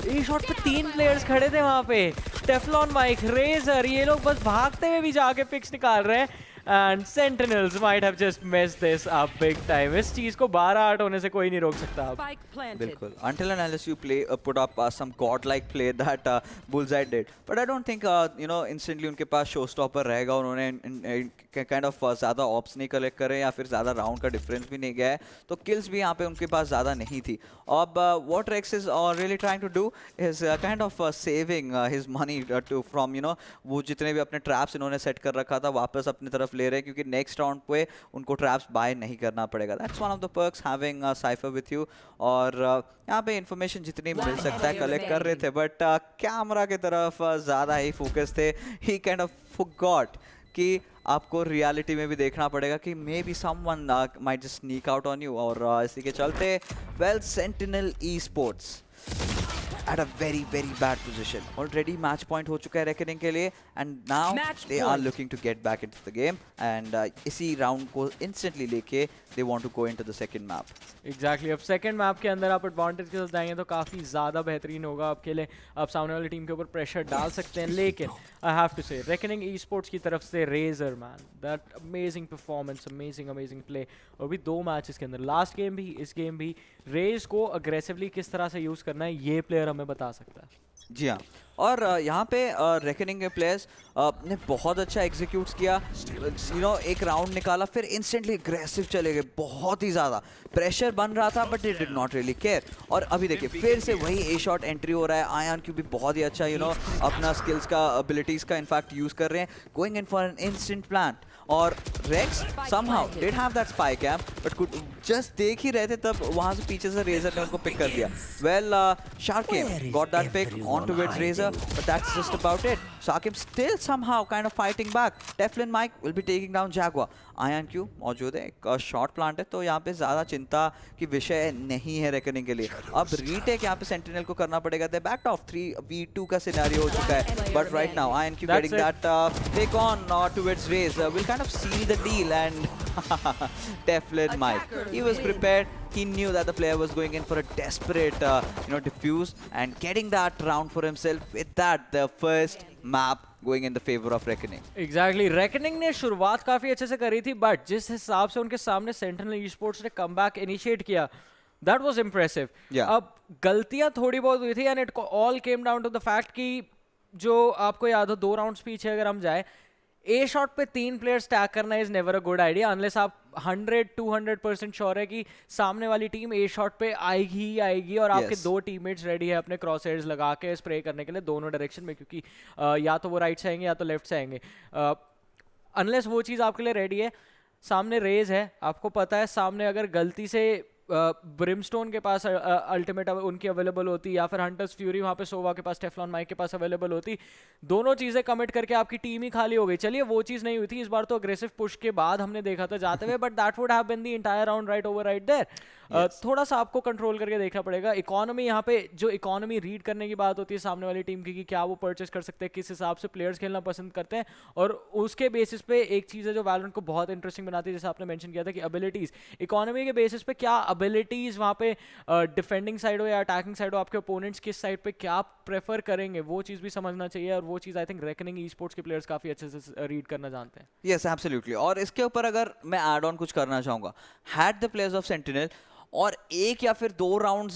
एक शॉट पे 3 प्लेयर्स खड़े थे वहां पे, TeFLoNMiKE, रेजर, ये लोग बस भागते हुए भी जाके पिक्स निकाल रहे हैं। And Sentinels might have just messed this up big time. इस चीज को 12-8 होने से कोई नहीं रोक सकता अब। बिल्कुल, until and unless you put up some godlike play that bullseyE did. But I don't think instantly उनके पास showstopper रहेगा। उन्होंने kind of ज़्यादा ऑप्स नहीं कलेक्ट करे या फिर ज़्यादा राउंड का डिफरेंस भी नहीं गया है, तो किल्स भी यहाँ पे उनके पास ज़्यादा नहीं थी। अब what Rex is really trying to do is kind of saving his money from वो जितने भी अपने ट्रैप्स इन्होंने सेट कर रखा था वापस अपनी तरफ ले रहे हैं, क्योंकि नेक्स्ट राउंड पे उनको ट्रैप्स बाय नहीं करना पड़ेगा। That's one of the perks having cipher with you. और यहाँ पे इंफॉर्मेशन जितनी मिल सकता है कलेक्ट कर रहे थे, बट कैमरा की तरफ ज़्यादा ही फोकस थे। ही काइंड ऑफ फॉरगॉट कि आपको रियलिटी में भी देखना पड़ेगा कि may be someone might just sneak out on you. और इसी के चलते well sentinel e sports at a very bad position. Already match point हो चुका है Reckoning के लिए, and now they are looking to get back into the game, and इसी round को instantly लेके they want to go into the second map. Exactly. अब second map के अंदर आप advantage के साथ जाएंगे तो काफ़ी ज़्यादा बेहतरीन होगा आपके लिए, आप सामने वाली टीम के ऊपर प्रेशर डाल सकते हैं। लेकिन I have to say Reckoning Esports की तरफ से Razzor man, that amazing performance, amazing play, और भी 2 मैचेस के अंदर, लास्ट गेम भी इस गेम भी, रेज को अग्रेसिवली किस तरह से यूज़ करना है ये प्लेयर हमें बता सकता है। जी हाँ, और यहाँ पे रेकनिंग के प्लेयर्स ने बहुत अच्छा एग्जीक्यूट किया, एक राउंड निकाला, फिर इंस्टेंटली अग्रेसिव चले गए, बहुत ही ज़्यादा प्रेशर बन रहा था, but they did not really care. और अभी देखिए फिर से वही ए शॉट एंट्री हो रहा है, ayaNq भी बहुत ही अच्छा अपना स्किल्स का, एबिलिटीज़ का इनफैक्ट यूज़ कर रहे हैं, going in for an instant plant. और racks somehow did have that spy cam, but could just देख ही रहे थे तब वहाँ से पीछे से Razzor ने उनको पिक कर दिया। Well, SharkaiM got that pick onto its Razzor, but that's just about it. SharkaiM still somehow kind of fighting back. TeFLoNMiKE will be taking down JaguaR. ayaNq मौजूद है, एक शॉर्ट प्लांट है, तो यहाँ पे ज़्यादा चिंता की विषय नहीं है रेकनिंग के लिए। अब रीटेक यहाँ पे सेंटिनल को करना पड़ेगा। दे बैक्ड ऑफ 3v2 का सिनेरियो हो चुका है, but right now ayaNq getting that take on towards Razzor will kind of seal the deal, and TeFLoNMiKE, he was prepared. He knew that the player was going in for a desperate defuse and getting that round for himself. With that, the first map going in the favor of Reckoning. Exactly. Reckoning ने शुरुआत काफी अच्छे से करी थी, but जिस हिसाब से उनके सामने Sentinel Esports ने कमबैक इनिशिएट किया, that was impressive. Yeah. अब गलतियां थोड़ी बहुत हुई थी, and it all came down to the fact कि जो आपको याद हो 2 राउंड्स पीछे अगर हम जाए, ए शॉट पे 3 प्लेयर स्टैक करना is never a good idea, unless आप 100-200% श्योर है कि सामने वाली टीम ए शॉट पे आएगी ही आएगी, और आपके 2 टीममेट्स रेडी है अपने क्रॉस हेयर्स लगा के स्प्रे करने के लिए दोनों डायरेक्शन में, क्योंकि या तो वो राइट से आएंगे या तो लेफ्ट से आएंगे। अनलेस वो चीज़ आपके लिए रेडी है, सामने रेज है, आपको पता है सामने अगर गलती से ब्रिमस्टोन के पास अल्टीमेट उनकी अवेलेबल होती, या फिर हंटर्स फ्यूरी वहाँ पे सोवा के पास, TeFLoNMiKE के पास अवेलेबल होती, दोनों चीज़ें कमिट करके आपकी टीम ही खाली हो गई। चलिए वो चीज़ नहीं हुई थी, इस बार तो अग्रेसिव पुश के बाद हमने देखा था जाते हुए, but that would have been the entire round right over right there. थोड़ा सा आपको कंट्रोल करके देखना पड़ेगा। इकोनॉमी यहाँ पे जो इकोनॉमी रीड करने की बात होती है सामने वाली टीम की, कि क्या वो परचेस कर सकते हैं, किस हिसाब से प्लेयर्स खेलना पसंद करते हैं, और उसके बेसिस पे एक चीज़ है जो वैलोरेंट को बहुत इंटरेस्टिंग बनाती है, जैसे आपने मेंशन किया था कि एबिलिटीज़, इकोनॉमी के बेसिस पे क्या एबिलिटीज़ वहाँ पे डिफेंडिंग साइड हो या अटैकिंग साइड हो, आपके ओपोनेंट्स किस साइड पे क्या प्रेफर करेंगे, वो चीज़ भी समझना चाहिए, और वो चीज़ I think Reckoning esports के प्लेयर्स काफ़ी अच्छे से रीड करना जानते हैं। Yes, absolutely. और इसके ऊपर अगर मैं ऐड ऑन कुछ करना चाहूँगा, had the players of sentinel और 1 या फिर 2 राउंड्स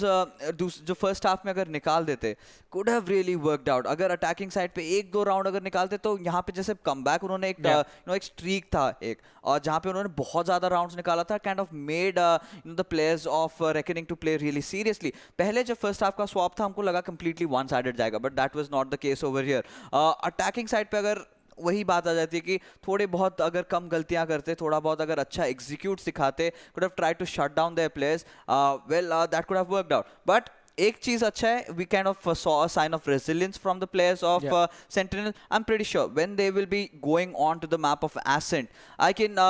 जो फर्स्ट हाफ में अगर निकाल देते, could have really worked out. अगर अटैकिंग साइड पे 1-2 राउंड अगर निकालते, तो यहाँ पे जैसे कमबैक उन्होंने एक स्ट्रीक था एक, और जहाँ पे उन्होंने बहुत ज़्यादा राउंड्स निकाला था, kind of made the players of Reckoning to play really seriously. पहले जब फर्स्ट हाफ का स्वैप था, हमको लगा कंप्लीटली वन साइडेड जाएगा, but that was not the case over here. Attacking side पे अगर वही बात आ जाती है कि थोड़े बहुत अगर कम गलतियां करते, थोड़ा बहुत अगर अच्छा एग्जीक्यूट सिखाते, could have tried to shut down their players, that could have worked out. But एक चीज अच्छा है, we kind of saw a sign of resilience from the players of Sentinel. I'm pretty sure when they will be going on to the map of Ascent, I can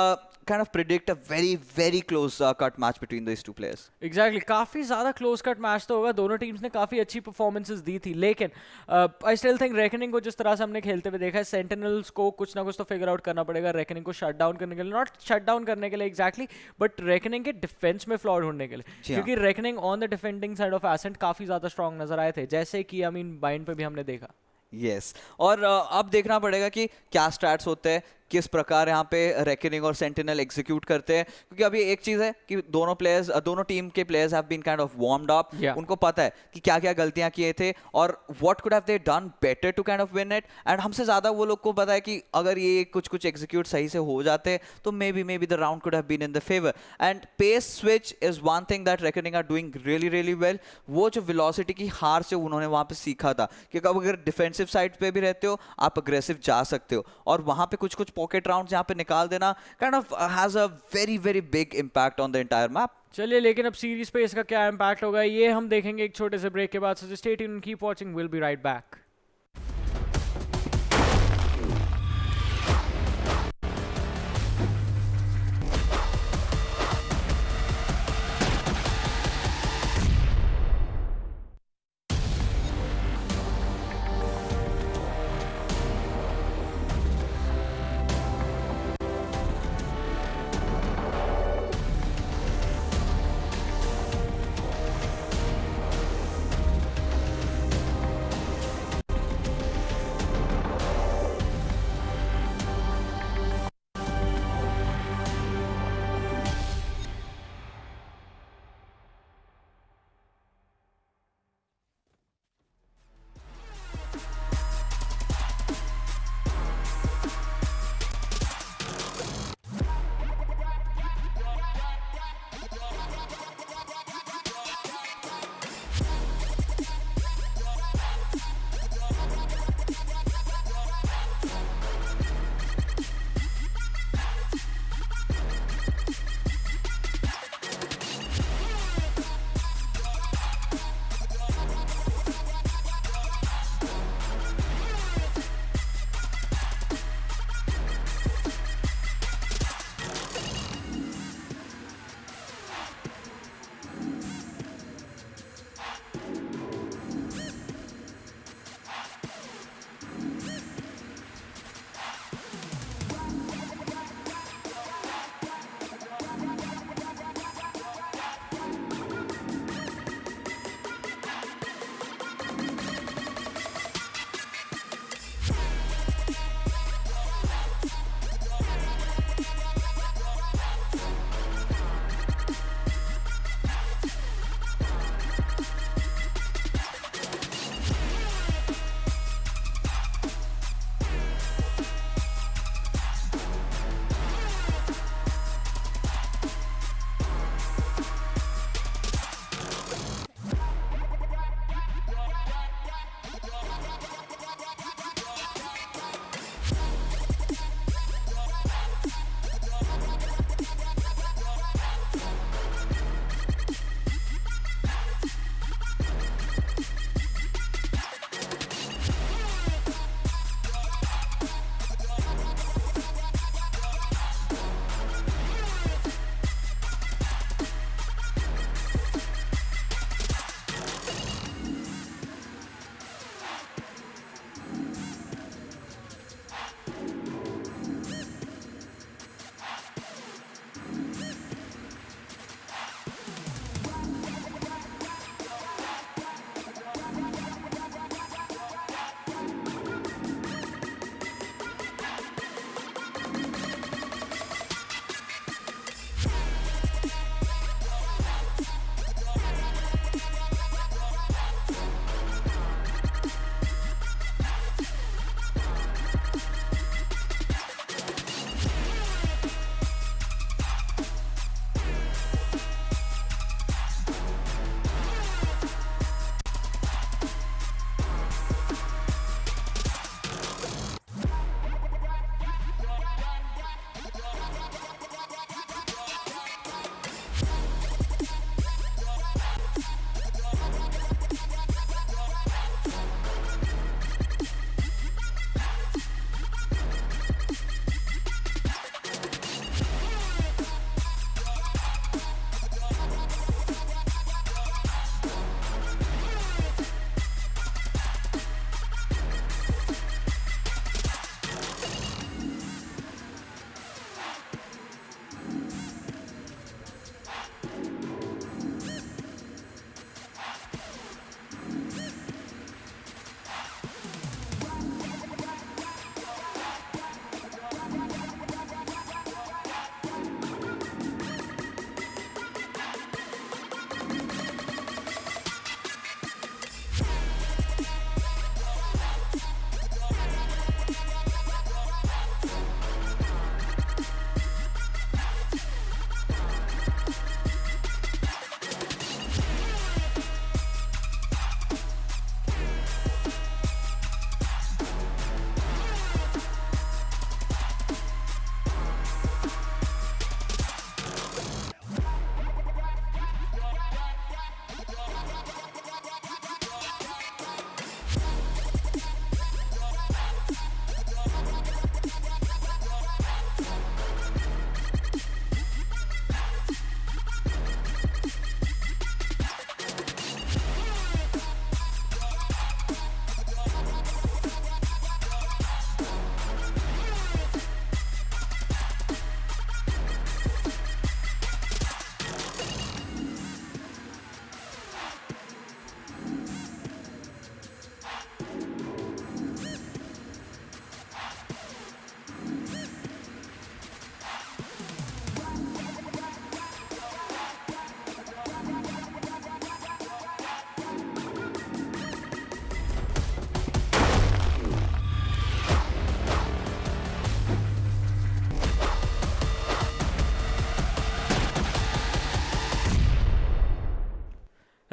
kind of predict a very close cut match between these two players. Exactly, काफी ज़्यादा close cut match तो होगा, दोनों teams ने काफी अच्छी performances दी थी, लेकिन I still think Reckoning को जिस तरह से हमने खेलते हुए देखा है, Sentinels को कुछ ना कुछ तो figure out करना पड़ेगा Reckoning को shut down करने के लिए, not shut down करने के लिए exactly, but Reckoning के defense में flaw ढूंढने के लिए, क्योंकि Reckoning on the defending side of Ascent काफी ज़्यादा strong नजर आए थे, जैसे कि I mean बाइन पे भी हमने देखा। यस, और अब देखना पड़ेगा कि क्या स्टैट्स होते हैं, किस प्रकार यहाँ पे रेकनिंग और सेंटिनल एग्जीक्यूट करते हैं, क्योंकि अभी एक चीज है कि दोनों टीम के players have been kind of warmed up, उनको पता है कि क्या क्या गलतियां किए थे और what could have they done better to kind of win it, and हमसे ज्यादा वो लोग को पता है कि अगर ये कुछ एग्जीक्यूट सही से हो जाते तो may be the round could have been in the favour. And pace switch is one thing that Reckoning are doing really well. वो जो वेलोसिटी की हार से उन्होंने वहां पे सीखा था कि अगर डिफेंसिव साइड पे भी रहते हो, आप अग्रेसिव जा सकते हो, और वहां पे कुछ पॉकेट राउंड्स यहाँ पे निकाल देना kind of has a very big impact on the entire map. चलिए, लेकिन अब सीरीज पे इसका क्या इम्पैक्ट होगा ये हम देखेंगे एक छोटे से ब्रेक के बाद। So stay tuned, keep watching, will be right back.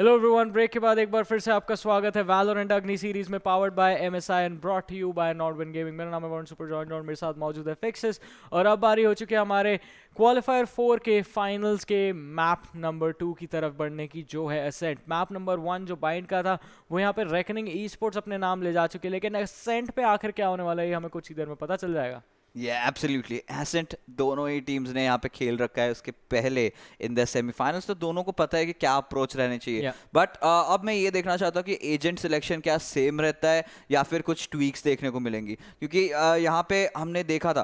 Hello everyone, break के बाद एक बार फिर से आपका स्वागत है Valorant Agni Series में, powered by MSI and brought to you by Nodwin Gaming। मेरा नाम है वरुण सुपर जॉइन और मेरे साथ मौजूद है फिक्सेस। और अब बारी हो चुकी है हमारे क्वालिफायर 4 के फाइनल्स के मैप नंबर 2 की तरफ बढ़ने की, जो है असेंट। मैप नंबर 1 जो बाइंड का था वो यहाँ पे रेकनिंग ई स्पोर्ट्स अपने नाम ले जा चुके हैं, लेकिन असेंट पे आखिर क्या होने वाला है ये हमें कुछ ही देर में पता चल जाएगा। एब्सोल्युटली एसेंट दोनों ही टीम्स ने यहाँ पे खेल रखा है उसके पहले इन द सेमीफाइनल्स, तो दोनों को पता है कि क्या अप्रोच रहने चाहिए। बट अब मैं ये देखना चाहता हूँ कि एजेंट सिलेक्शन क्या सेम रहता है या फिर कुछ ट्वीक्स देखने को मिलेंगी, क्योंकि यहाँ पे हमने देखा था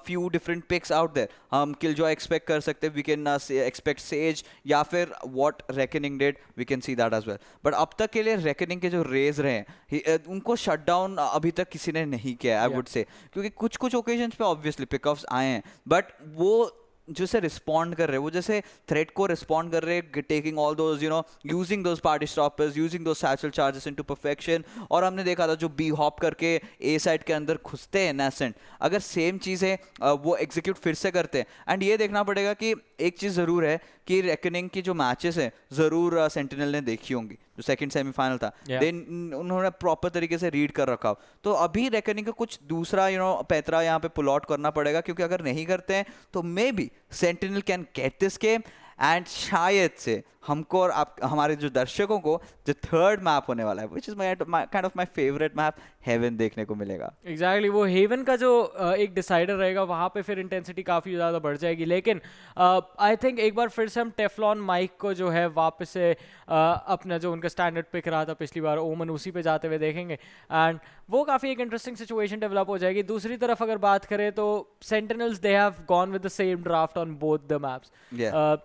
few different picks out there. हम किल जो एक्सपेक्ट कर सकते हैं, वी कैन एक्सपेक्ट सेज या फिर what Reckoning did, we can see that as well. But अब तक के लिए रेकनिंग के जो रेज रहे उनको शट डाउन अभी तक किसी ने नहीं किया, आई वुड से, क्योंकि कुछ कुछ ओकेजन पे ऑब्वियसली पिकअप्स आए हैं, बट वो जैसे रिस्पॉन्ड कर रहे हैं, वो जैसे थ्रेट को रिस्पॉन्ड कर रहे हैं, taking all those using those party stoppers, using those satchel charges into perfection. और हमने देखा था जो बी हॉप करके ए साइड के अंदर घुसते हैं नेसेंट, अगर सेम चीज़ें वो एग्जीक्यूट फिर से करते हैं। एंड ये देखना पड़ेगा कि एक चीज़ ज़रूर है कि रेकनिंग की जो मैचेस हैं ज़रूर सेंटिनल ने देखी होंगी, जो सेकंड सेमीफाइनल था, देन उन्होंने प्रॉपर तरीके से रीड कर रखा हो। तो अभी रेकनिंग का कुछ दूसरा पैतरा यहाँ पे पुल आउट करना पड़ेगा, क्योंकि अगर नहीं करते हैं तो may B sentinel can get this game and शायद से हमको और हमारे जो दर्शकों को जो थर्ड मैप होने वाला है, which is kind of my favourite map, Haven, देखने को मिलेगा। एग्जैक्टली वो हेवन का जो एक डिसाइडर रहेगा, वहाँ पे फिर इंटेंसिटी काफ़ी ज़्यादा बढ़ जाएगी। लेकिन आई थिंक एक बार फिर से हम TeFLoNMiKE को जो है वापस से अपना जो उनका स्टैंडर्ड पिक रहा था पिछली बार, ओमन, उसी पे जाते हुए देखेंगे एंड वो काफ़ी एक इंटरेस्टिंग सिचुएशन डेवलप हो जाएगी। दूसरी तरफ अगर बात करें तो sentinels they have gone with the same draft on both the maps,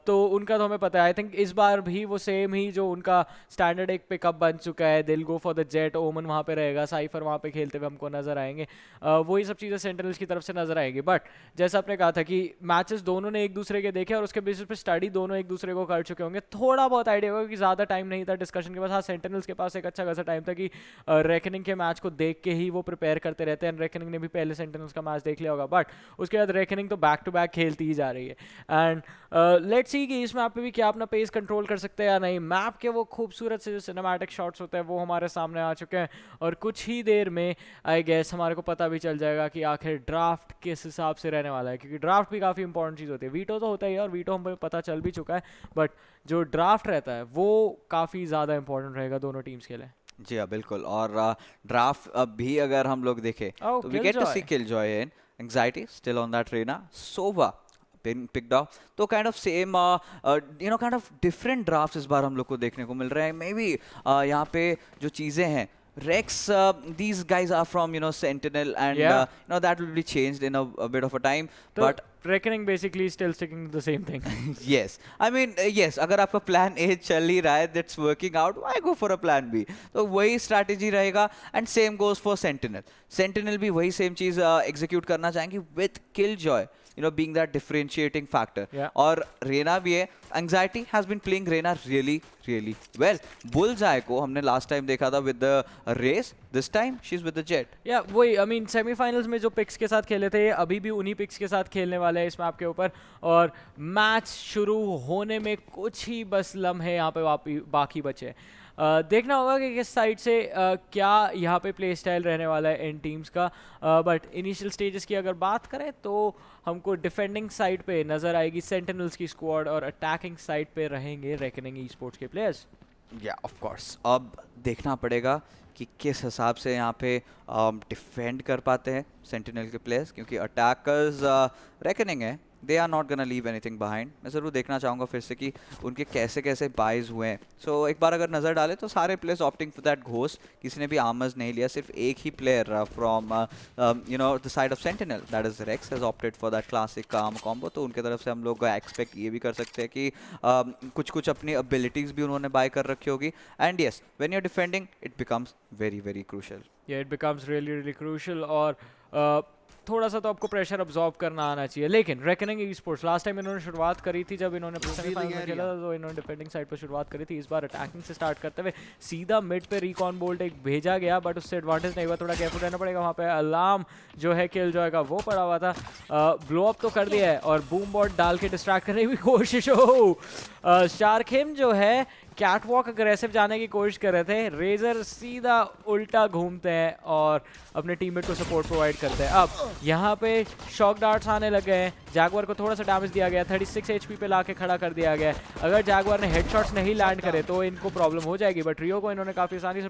तो उनका तो हमें पता है। आई थिंक इस बार भी वो सेम ही जो उनका स्टैंडर्ड एक पिकअप बन चुका है, दिल गो फॉर द जेट, ओमन वहाँ पे रहेगा, साइफर वहाँ पे खेलते हुए हमको नजर आएंगे, वही सब चीज़ें सेंटिनल्स की तरफ से नजर आएंगी। बट जैसा आपने कहा था कि मैचेस दोनों ने एक दूसरे के देखे और उसके बेसिस पे स्टडी दोनों एक दूसरे को कर चुके होंगे, थोड़ा बहुत आइडिया होगा कि ज़्यादा टाइम नहीं था डिस्कशन के पास। हाँ, सेंटिनल्स के पास एक अच्छा खासा टाइम था कि रेकनिंग के मैच को देख के ही वो प्रिपेयर करते रहते हैं। रेकनिंग ने भी पहले सेंटिनल्स का मैच देख लिया होगा, बट उसके बाद रेकनिंग तो बैक टू बैक खेलती ही जा रही है। एंड लेट्स सी कि इस मैप पे भी क्या अपना पेस कंट्रोल कर सकते हैं या नहीं। मैप के वो खूबसूरत से जो सिनेमैटिक शॉट्स होते हैं वो हमारे सामने आ चुके हैं और कुछ ही देर में आई गेस हमारे को पता भी चल जाएगा कि आखिर ड्राफ्ट किस हिसाब से रहने वाला है, क्योंकि ड्राफ्ट भी काफ़ी इंपॉर्टेंट चीज़ होती है। वीटो तो होता ही है और वीटो हमें पता चल भी चुका है, बट जो ड्राफ्ट रहता है वो काफ़ी ज़्यादा इंपॉर्टेंट रहेगा दोनों टीम्स के लिए। जी हाँ, बिल्कुल। और ड्राफ्ट अब भी अगर हम लोग देखें तो we get to see Killjoy in Anxiety still on that Reyna, Sova picked up, तो kind of same kind of different drafts इस बार हम लोग को देखने को मिल रहे हैं। मे बी यहाँ पे जो चीज़ें हैं, Rex, these guys are from Sentinel, and that will be changed in a bit of a time, but Reckoning basically still sticking to the same thing. yes, I mean yes, अगर आपका plan A चल ही रहा है, that's working out, why go for a plan B? तो वही strategy रहेगा and same goes for Sentinel भी वही सेम चीज एग्जीक्यूट करना चाहेंगे with Killjoy being that differentiating factor. और रेना भी है, Anxiety has been playing Reyna really well. bullseyE को हमने लास्ट टाइम देखा था with the Raze, this time she is with the Jett. Yeah वही, आई मीन सेमीफाइनल्स में जो पिक्स के साथ खेले थे अभी भी उन्हीं पिक्स के साथ खेलने वाले हैं इस मैप के ऊपर, और मैच शुरू होने में कुछ ही बस लम्हे यहाँ पे बाकी बचे। देखना होगा कि किस साइड से क्या यहाँ पे प्ले स्टाइल रहने वाला है इन टीम्स का। बट इनिशियल स्टेजेस की अगर बात करें तो हमको डिफेंडिंग साइड पे नज़र आएगी सेंटिनल्स की स्क्वाड और अटैकिंग साइड पे रहेंगे रेकनिंग ई स्पोर्ट्स के प्लेयर्स। या ऑफ कोर्स अब देखना पड़ेगा कि किस हिसाब से यहाँ पे डिफेंड कर पाते हैं सेंटिनल के प्लेयर्स, क्योंकि अटैकर्स रेकनिंग है, they are not gonna leave anything behind. मैं ज़रूर देखना चाहूँगा फिर से कि उनके कैसे कैसे बाइज हुए हैं। सो एक बार अगर नज़र डालें तो सारे players opting for that ghost, किसी ने भी आर्मर्स नहीं लिया, सिर्फ एक ही player from the side of Sentinel, that is Rex, has opted for that classic arm combo. तो उनके तरफ से हम लोग एक्सपेक्ट ये भी कर सकते हैं कि कुछ अपनी एबिलिटीज़ भी उन्होंने बाय कर रखी होगी। And yes, when you are defending it becomes very crucial. Yeah it becomes really crucial, और थोड़ा सा तो आपको प्रेशर अब्जॉर्ब करना आना चाहिए। लेकिन reckoning e sports last time इन्होंने शुरुआत करी थी जब इन्होंने सेमीफाइनल में खेला था, तो इन्होंने डिफेंडिंग साइड पर शुरुआत करी थी। इस बार अटैकिंग से स्टार्ट करते हुए सीधा मिड पे रिकॉन बोल्ट एक भेजा गया, बट उससे एडवांटेज नहीं हुआ, थोड़ा केयरफुल रहना पड़ेगा। वहाँ पे अलार्म जो है किलजॉय का वो पड़ा हुआ था, ब्लो अप तो कर दिया है और बूम बॉट डाल के डिस्ट्रैक्ट करने की कोशिश हो। SharkaiM जो है कैटवॉक अग्रेसिव जाने की कोशिश कर रहे थे, रेजर सीधा उल्टा घूमते हैं और अपने टीममेट को सपोर्ट प्रोवाइड करते हैं। अब यहाँ पे शॉक डार्ट्स आने लग गए हैं, जैगुआर को थोड़ा सा डैमेज दिया गया, 36 एचपी पे लाके खड़ा कर दिया गया है। अगर जैगुआर ने हेडशॉट्स नहीं लैंड करे तो इनको प्रॉब्लम हो जाएगी, बट रियो को इन्होंने काफ़ी आसानी से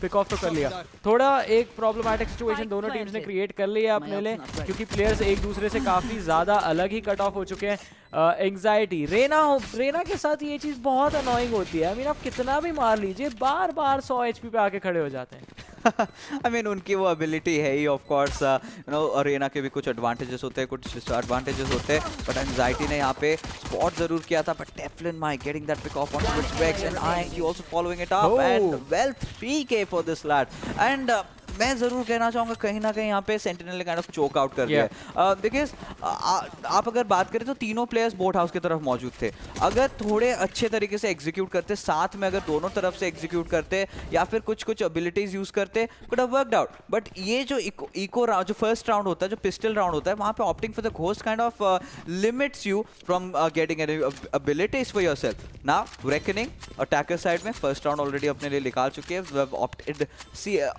पिक ऑफ तो कर लिया। थोड़ा एक प्रॉब्लमैटिक सिचुएशन दोनों टीम्स ने क्रिएट कर लिया अपने लिए, क्योंकि प्लेयर्स एक दूसरे से काफ़ी ज़्यादा अलग ही कट ऑफ हो चुके हैं। एंग्जाइटी रेना के साथ ये चीज़ बहुत अनोइंग होती है। आई मीन आप कितना भी मार लीजिए, बार बार 100 एचपी पे आके खड़े हो जाते हैं। I mean, उनकी वो एबिलिटी है ही, of course you know Reyna के भी कुछ एडवांटेजेस होते हैं, कुछ डिसएडवांटेजेस होते हैं, बट एंजाइटी ने यहाँ पे स्पॉट जरूर किया था, but TeFLoNMiKE getting that pick off on its Vex and ayaNq also following it up and well 3k for this lad and मैं जरूर कहना चाहूँगा कहीं ना कहीं यहाँ पे सेंटिनल ने काइंड ऑफ चोक आउट कर दिया है, बिकॉज आप अगर बात करें तो तीनों प्लेयर्स बोट हाउस की तरफ मौजूद थे। अगर थोड़े अच्छे तरीके से एग्जीक्यूट करते, साथ में अगर दोनों तरफ से एग्जीक्यूट करते या फिर कुछ कुछ एबिलिटीज यूज करते, could have worked out. But ये जो इको राउंड, जो फर्स्ट राउंड होता है, जो पिस्टल राउंड होता है, वहाँ पे opting for the ghost kind of limits you from getting abilities for yourself. Now reckoning attacker side में फर्स्ट राउंड ऑलरेडी अपने लिए निकाल चुके हैं,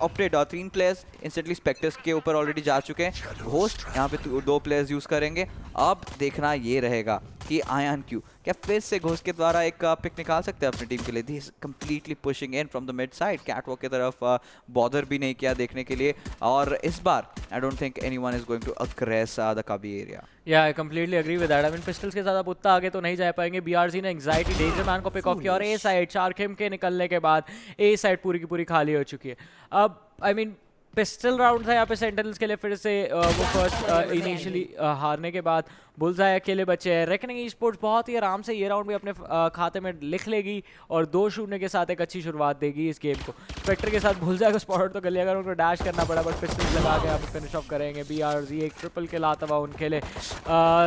ऑप्टेड 3 प्लेयर्स इंस्टेंटली स्पेक्टर्स के ऊपर ऑलरेडी जा चुके हैं। होस्ट यहाँ पे 2 प्लेयर्स यूज करेंगे। अब देखना ये रहेगा कि ayaNq क्या फिर से घोस्ट के द्वारा एक पिक निकाल सकते हैं अपनी टीम के लिए। This completely pushing in from the mid side, catwalk की तरफ बॉदर भी नहीं किया देखने के लिए, और इस बार I don't think anyone is going to aggress the cubby area. Yeah I completely agree with that. I mean pistols के साथ अब उतना आगे तो नहीं जा पाएंगे। बीआरजी ने एंग्जाइटी डेंजर मैन को पिक ऑफ किया और ए साइड शार्कaiM के निकलने के बाद ए साइड पूरी की पूरी खाली हो चुकी है। अब आई मीन पिस्टल राउंड था यहाँ पे सेंटिनल्स के लिए, फिर से वो फर्स्ट इनिशियली हारने के बाद bullseyE अकेले बचे हैं। रेकनिंग ईस्पोर्ट्स बहुत ही आराम से ये राउंड भी अपने खाते में लिख लेगी और 2-0 के साथ एक अच्छी शुरुआत देगी इस गेम को। स्पेक्टर के साथ bullseyE को स्पॉट तो कर लिया, अगर उनको डैश करना पड़ा, बट पिस्टल लगा के आप फिनिश ऑफ करेंगे। बीआरजी एक ट्रिपल के लाता हुआ उनके लिए,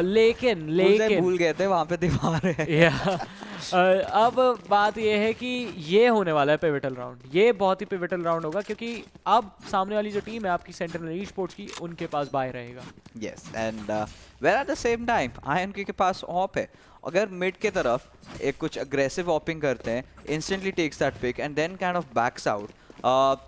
लेकिन भूल गए थे वहाँ पे दीवार है। अब बात ये है कि ये होने वाला है पिवटल राउंड, ये बहुत ही पिवटल राउंड होगा, क्योंकि अब सामने वाली जो टीम है आपकी सेंटिनल ईस्पोर्ट्स की, उनके पास बाय रहेगा। Yes and well at the same time ayaNq के पास ऑप है। अगर मिड के तरफ एक कुछ अग्रेसिव ऑपिंग करते हैं, instantly takes that pick and then kind of backs out,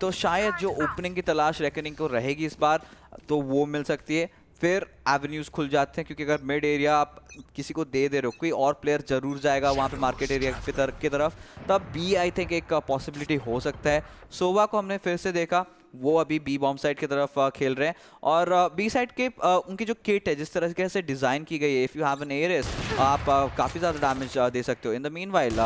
तो शायद जो ओपनिंग की तलाश रेकनिंग को रहेगी इस बार, तो वो मिल सकती है। फिर एवेन्यूज खुल जाते हैं, क्योंकि अगर मिड एरिया आप किसी को दे रहे हो, कोई और प्लेयर जरूर जाएगा वहाँ पे मार्केट एरिया की तरफ, तब बी आई थिंक एक पॉसिबिलिटी हो सकता है। सोवा को हमने फिर से देखा, वो अभी बी बॉम्ब साइड की तरफ खेल रहे हैं, और बी साइड के उनकी जो किट है जिस तरह से डिज़ाइन की गई है, if you have an Ares आप काफ़ी ज़्यादा डैमेज दे सकते हो। In the meanwhile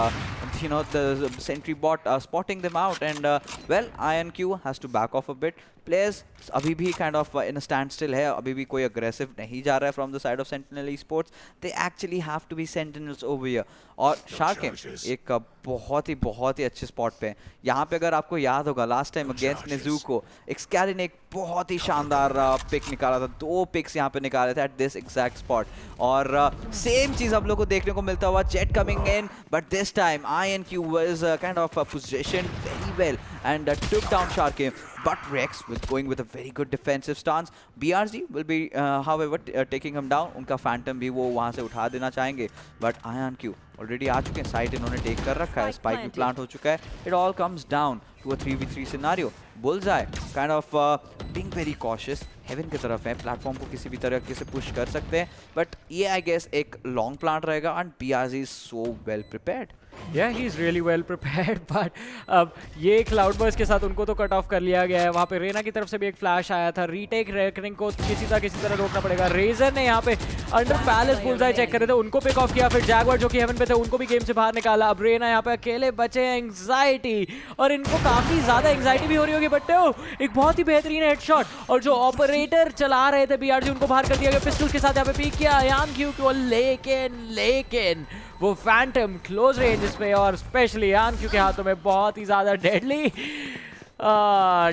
you know the sentry bot spotting them out, and well ayaNq has to back off a bit. Players अभी भी kind of in a standstill है, अभी भी कोई aggressive नहीं जा रहा है from the side of Sentinel Esports. They actually have to be Sentinels over here. और SharkaiM एक बहुत ही अच्छे स्पॉट पे है। यहाँ पे अगर आपको याद होगा लास्ट टाइम अगेंस्ट नेज़ुको एक्सकैली ने एक बहुत ही शानदार पिक निकाला था, 2 पिक्स यहाँ पे निकाले थे एट दिस एग्जैक्ट स्पॉट, और सेम चीज़ आप लोग को देखने को मिलता हुआ, jet coming in, but this time ayaNq was kind of positioned very well and took down SharkaiM. But Rex with going with a very good defensive stance. BRZ will be however taking him down. उनका Phantom भी वो वहाँ से उठा देना चाहेंगे, but ayaNq already आ चुके हैं, साइट इन्होंने टेक कर रखा है, स्पाइक भी प्लांट हो चुका है। It all comes down to a 3v3 scenario. bullseyE kind of being very cautious, Haven की तरफ है, प्लेटफॉर्म को किसी भी तरीके से पुश कर सकते हैं, बट ये आई गेस एक लॉन्ग प्लांट रहेगा, and BRZ is so well prepared. Yeah, he is really well prepared, but अब ये क्लाउडबर्स्ट के साथ उनको तो कट ऑफ कर लिया गया है। वहाँ पे रेना की तरफ से भी एक फ्लैश आया था, रीटेक रेकनिंग को किसी तरह रोकना पड़ेगा। रेजर ने यहाँ पे अंडर पैलेस bullseyE चेक कर रहे थे, उनको पिक ऑफ किया, फिर जैगुआर जो कि हेवन पे थे उनको भी गेम से बाहर निकाला। अब रेना यहाँ पे अकेले बचे हैं, एंग्जाइटी, और इनको काफी ज्यादा एंग्जाइटी भी हो रही होगी, बट एक बहुत ही बेहतरीन हेडशॉट, और जो ऑपरेटर चला रहे थे बीआरजी उनको बाहर कर दिया गया। पिस्टल के साथ यहाँ पे पीक किया ayaNq को, लेकिन वो फैंटम क्लोज रेंज पे, और स्पेशली ayaNq के हाथों में बहुत ही ज्यादा डेडली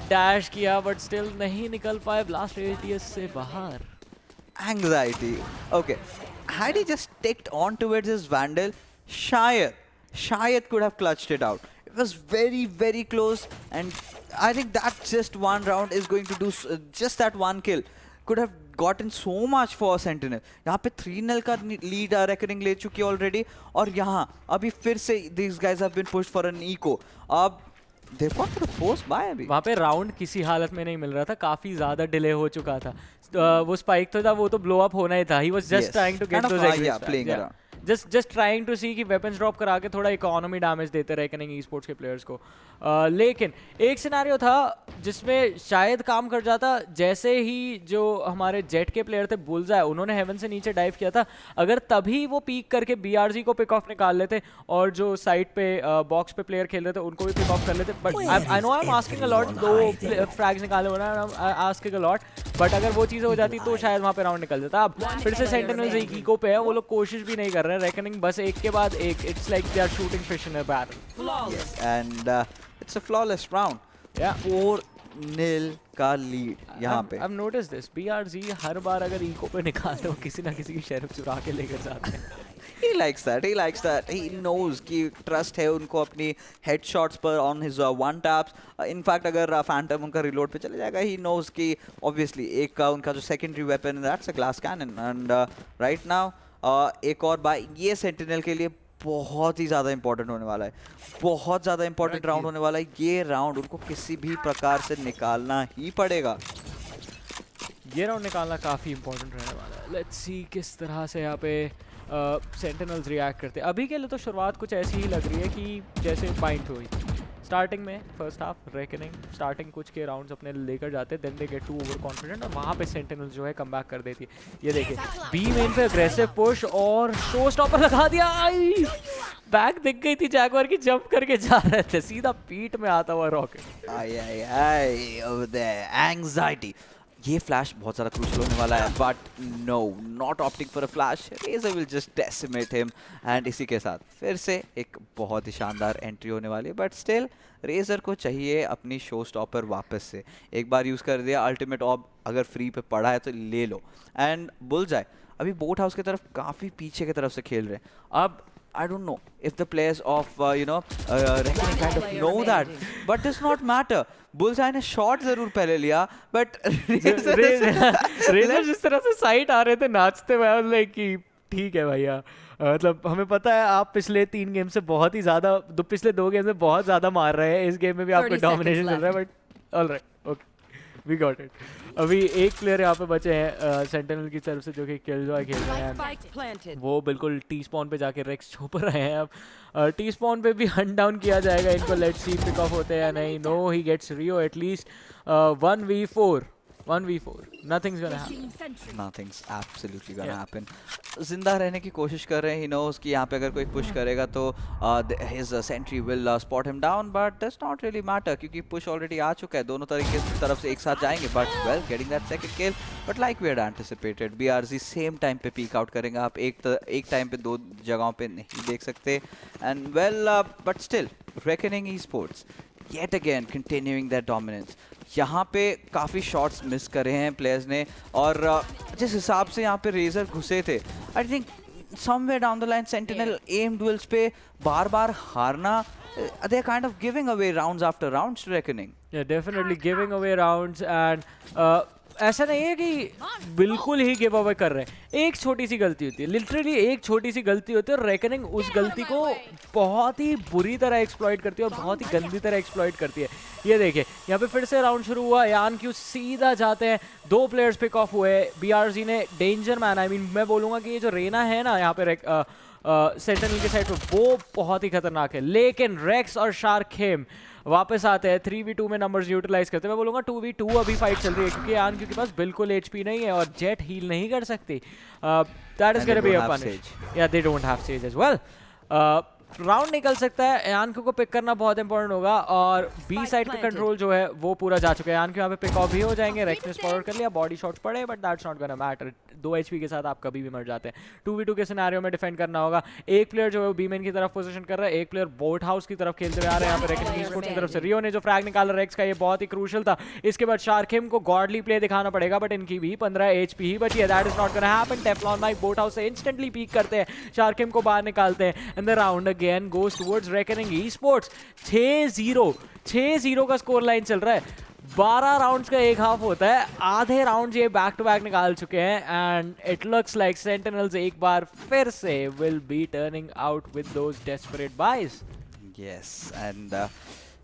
डैश किया, बट स्टिल नहीं निकल पाए ब्लास्ट रेडियस से बाहर। Anxiety. Okay. Had he just ticked on towards his Vandal, Shayad could have clutched it out. It was very close, and I think that just one round is going to do just that one kill. Could have gotten so much for Sentinel. यहाँ पे 3-0 का lead reckoning ले चुकी है already, और यहाँ अभी फिर से these guys have been pushed for an eco. अब they've got the force by अभी. वहाँ पे राउंड किसी हालत में नहीं मिल रहा था, काफी ज्यादा डिले हो चुका था। वो स्पाइक तो था, वो तो ब्लो अप होना ही था। He was just trying to get those exits back. playing around. just trying to see कि वेपन्स ड्रॉप करा के थोड़ा इकोनॉमी डैमेज देते रहे करेंगे ई स्पोर्ट्स के प्लेयर्स को। लेकिन एक सिनेरियो था जिसमें शायद काम कर जाता, जैसे ही जो हमारे जेट के प्लेयर थे बुलseye, उन्होंने हेवन से नीचे डाइव किया था। अगर तभी वो पीक करके BRZ को पिक ऑफ निकाल लेते और जो साइड पे बॉक्स पे प्लेयर खेल रहे थे उनको भी पिक ऑफ कर लेते। But I know I am asking a lot, 2 frags निकाले हो ना, आस्किंग अ लॉट, बट अगर वो चीज़ें हो जाती तो शायद वहाँ पे राउंड निकल जाता। अब फिर से सेंटिनल्स एक इको पे है, वो लोग कोशिश भी नहीं कर रहे हैं, रेकनिंग बस एक के बाद एक, it's like they are shooting fish in a barrel. Yes, and it's a flawless round. Yeah. 4-0 का लीड यहाँ पे। I've noticed this. BRZ हर बार अगर इको पे निकालते हो किसी ना किसी की शेरिफ चुरा के लेकर जाते हैं। He likes that. He likes that. He knows कि ट्रस्ट है उनको अपनी headshots पर on his one taps. In fact अगर Phantom उनका reload पे चले जाएगा, he knows कि obviously एक उनका जो secondary weapon that's a glass cannon, and right now एक और बाय ये Sentinel के लिए बहुत ही ज़्यादा इंपॉर्टेंट होने वाला है, बहुत ज़्यादा इंपॉर्टेंट राउंड होने वाला है। ये राउंड उनको किसी भी प्रकार से निकालना ही पड़ेगा। ये राउंड निकालना काफ़ी इंपॉर्टेंट रहने वाला है। लेट्स सी किस तरह से यहाँ पे सेंटिनल्स रिएक्ट करते हैं। अभी के लिए तो शुरुआत कुछ ऐसी ही लग रही है कि जैसे बाइंड हुई स्टार्टिंग में, फर्स्ट हाफ रेकनिंग स्टार्टिंग कुछ के राउंड्स अपने लेकर जाते, then they get to over confident और वहाँ पे सेंटिनल्स जो है कम बैक कर देती है। ये देखिए बी मेन पे अग्रेसिव पुश और शो स्टॉपर लगा दिया। आई बैक दिख गई थी जैगुआर की, जंप करके जा रहे थे, सीधा पीठ में आता हुआ rocket. I I I over there Anxiety. ये फ्लैश बहुत ज़्यादा क्रूशियल होने वाला है, but no, not opting for a flash. Razzor will just decimate him, and इसी के साथ फिर से एक बहुत ही शानदार एंट्री होने वाली है। बट स्टिल रेजर को चाहिए अपनी शो स्टॉपर वापस से, एक बार यूज़ कर दिया, अल्टीमेट ऑब अगर फ्री पे पड़ा है तो ले लो। एंड बुलseye अभी बोट हाउस की तरफ काफ़ी पीछे की तरफ से खेल रहे हैं। अब I don't know if the players of Reckoning kind of know that, but does not matter. bullseye ने शॉट जरूर पहले लिया, but रेजर जिस तरह से साइट आ रहे थे नाचते हुए, I was like कि ठीक है भैया, मतलब हमें पता है आप पिछले 3 गेम से बहुत ही ज़्यादा, पिछले 2 गेम से बहुत ज़्यादा मार रहे हैं, इस गेम में भी आपको डोमिनेशन मिल रहा है, but alright, okay, we got it. अभी एक प्लेयर यहाँ पे बचे हैं सेंटिनल की तरफ से जो कि किलजॉय खेल रहे हैं, वो बिल्कुल टी स्पॉन पे जाके रेक्स छुप रहे हैं। अब टी स्पॉन पे भी हंट डाउन किया जाएगा इनको, लेट्स सी पिक ऑफ होते हैं या नहीं। No, he gets Rio at least 1v4, nothing's gonna happen. Nothing's absolutely gonna happen. जिंदा रहने की कोशिश कर रहे हैं, he knows कि यहाँ पे अगर कोई पुश करेगा तो his sentry will spot him down, but does not really matter क्योंकि पुश ऑलरेडी आ चुका है, दोनों तरफ से एक साथ जाएंगे, but well getting that second kill, but like we had anticipated, BRZ same time पे पीक आउट करेंगे। आप एक टाइम पे 2 जगहों पे नहीं देख सकते, and well but still Reckoning Esports yet again continuing their dominance. यहाँ पे काफ़ी शॉट्स मिस करे हैं प्लेयर्स ने, और जिस हिसाब से यहाँ पे रेजर घुसे थे, I think somewhere down the line Sentinel aim duels पे बार बार हारना, they are kind of giving away rounds after rounds to Reckoning. Yeah, definitely giving away rounds, and ऐसा नहीं है कि बिल्कुल ही गिव अवे कर रहे हैं, एक छोटी सी गलती होती है, लिटरली एक छोटी सी गलती होती है, और रेकनिंग उस गलती को बहुत ही बुरी तरह एक्सप्लॉइट करती है और बहुत ही गंदी तरह एक्सप्लॉइट करती है। ये देखिए यहाँ पे फिर से राउंड शुरू हुआ, ayaNq सीधा जाते हैं, 2 प्लेयर्स पिक ऑफ हुए, BRZ ने डेंजर मैन, आई मीन मैं बोलूँगा कि ये जो रेना है ना यहाँ पे सेंटिनल के साइड पे, वो बहुत ही खतरनाक है। लेकिन रेक्स और शार्काइम वापस आते हैं, 3v2 में नंबर्स यूटिलाइज करते हैं। मैं बोलूँगा 2v2 अभी फाइट चल रही है क्योंकि ayaNq के पास बिल्कुल HP नहीं है और जेट हील नहीं कर सकती। That is gonna be a punish, yeah they don't have Sage as well. Round निकल सकता है, ayaNq को पिक करना बहुत इंपॉर्टेंट होगा, और बी साइड पे कंट्रोल जो है वो पूरा जा चुका है। ayaNq यहाँ पे पिक ऑफ भी हो जाएंगे, रेक्स ने स्पॉट कर लिया, बॉडी शॉट्स पड़े, but that's not gonna matter, 2 HP के साथ आप कभी भी मर जाते हैं। 2v2 के सिनेरियो में डिफेंड करना होगा, एक प्लेयर जो है बी मेन की तरफ पोजीशन कर रहा है, एक प्लेयर बोट हाउस की तरफ खेलते हुए आ रहे हैं। यहाँ पे Reckoning Esports की तरफ से रियो ने जो फ्रैग निकाला रेक्स का, ये बहुत ही क्रूशियल था। इसके बाद शार्काइम को गॉडली प्ले दिखाना पड़ेगा, बट इनकी भी 15 HP ही बची है, that is not gonna happen. TeFLoNMiKE boat house से इंस्टेंटली पीक करते हैं, शार्काइम को बाहर निकालते हैं, and the round again goes towards Reckoning Esports। 6-0 का स्कोर लाइन चल रहा है। 12 राउंड्स का एक हाफ होता है, आधे राउंड ये बैक टू बैक निकाल चुके हैं and it looks like Sentinels एक बार फिर से will be turning out with those desperate buys. Yes and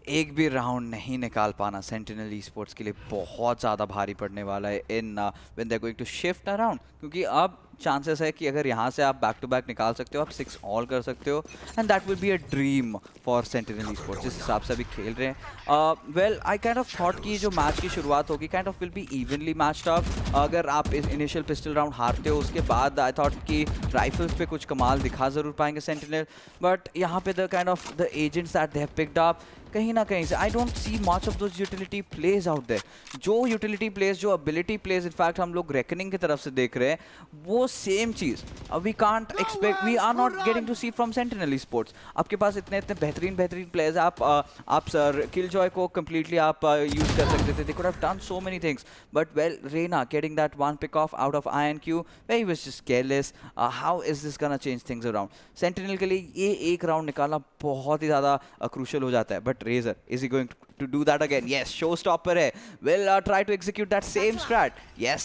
एक भी राउंड नहीं निकाल पाना सेंटिनल ईस्पोर्ट्स के लिए बहुत ज़्यादा भारी पड़ने वाला है in when they are going to shift around, क्योंकि अब चांसेस है कि अगर यहाँ से आप बैक टू बैक निकाल सकते हो, आप 6 ऑल कर सकते हो and that will be a dream for sentinel esports जिस हिसाब से अभी खेल रहे हैं। Well I kind of thought कि जो मैच की शुरुआत होगी kind of will be evenly matched up. अगर आप इस इनिशियल पिस्टल राउंड हारते हो उसके बाद आई थॉट कि राइफल्स पे कुछ कमाल दिखा ज़रूर पाएंगे सेंटिनल, बट यहाँ पे the kind of the agents that they have picked up कहीं ना कहीं से I don't see much of those utility plays out there. जो यूटिलिटी प्लेज, जो एबिलिटी प्लेज इनफैक्ट हम लोग रेकनिंग की तरफ से देख रहे हैं, वो सेम चीज़ we can't expect, we are not getting to see from Sentinel esports. आपके पास इतने इतने बेहतरीन प्लेयर्स, आप सर किलजॉय को कम्प्लीटली आप यूज़ कर सकते थे, they could have done so many things, but well Reyna getting that one pick off out of ayaNq, very was just careless. How is this gonna change things around? Sentinel के लिए ये एक round निकालना बहुत ही ज़्यादा crucial हो जाता है, but Razzor, is he going to do that again? Yes, showstopper hai. Will try to execute that same strat. Yes,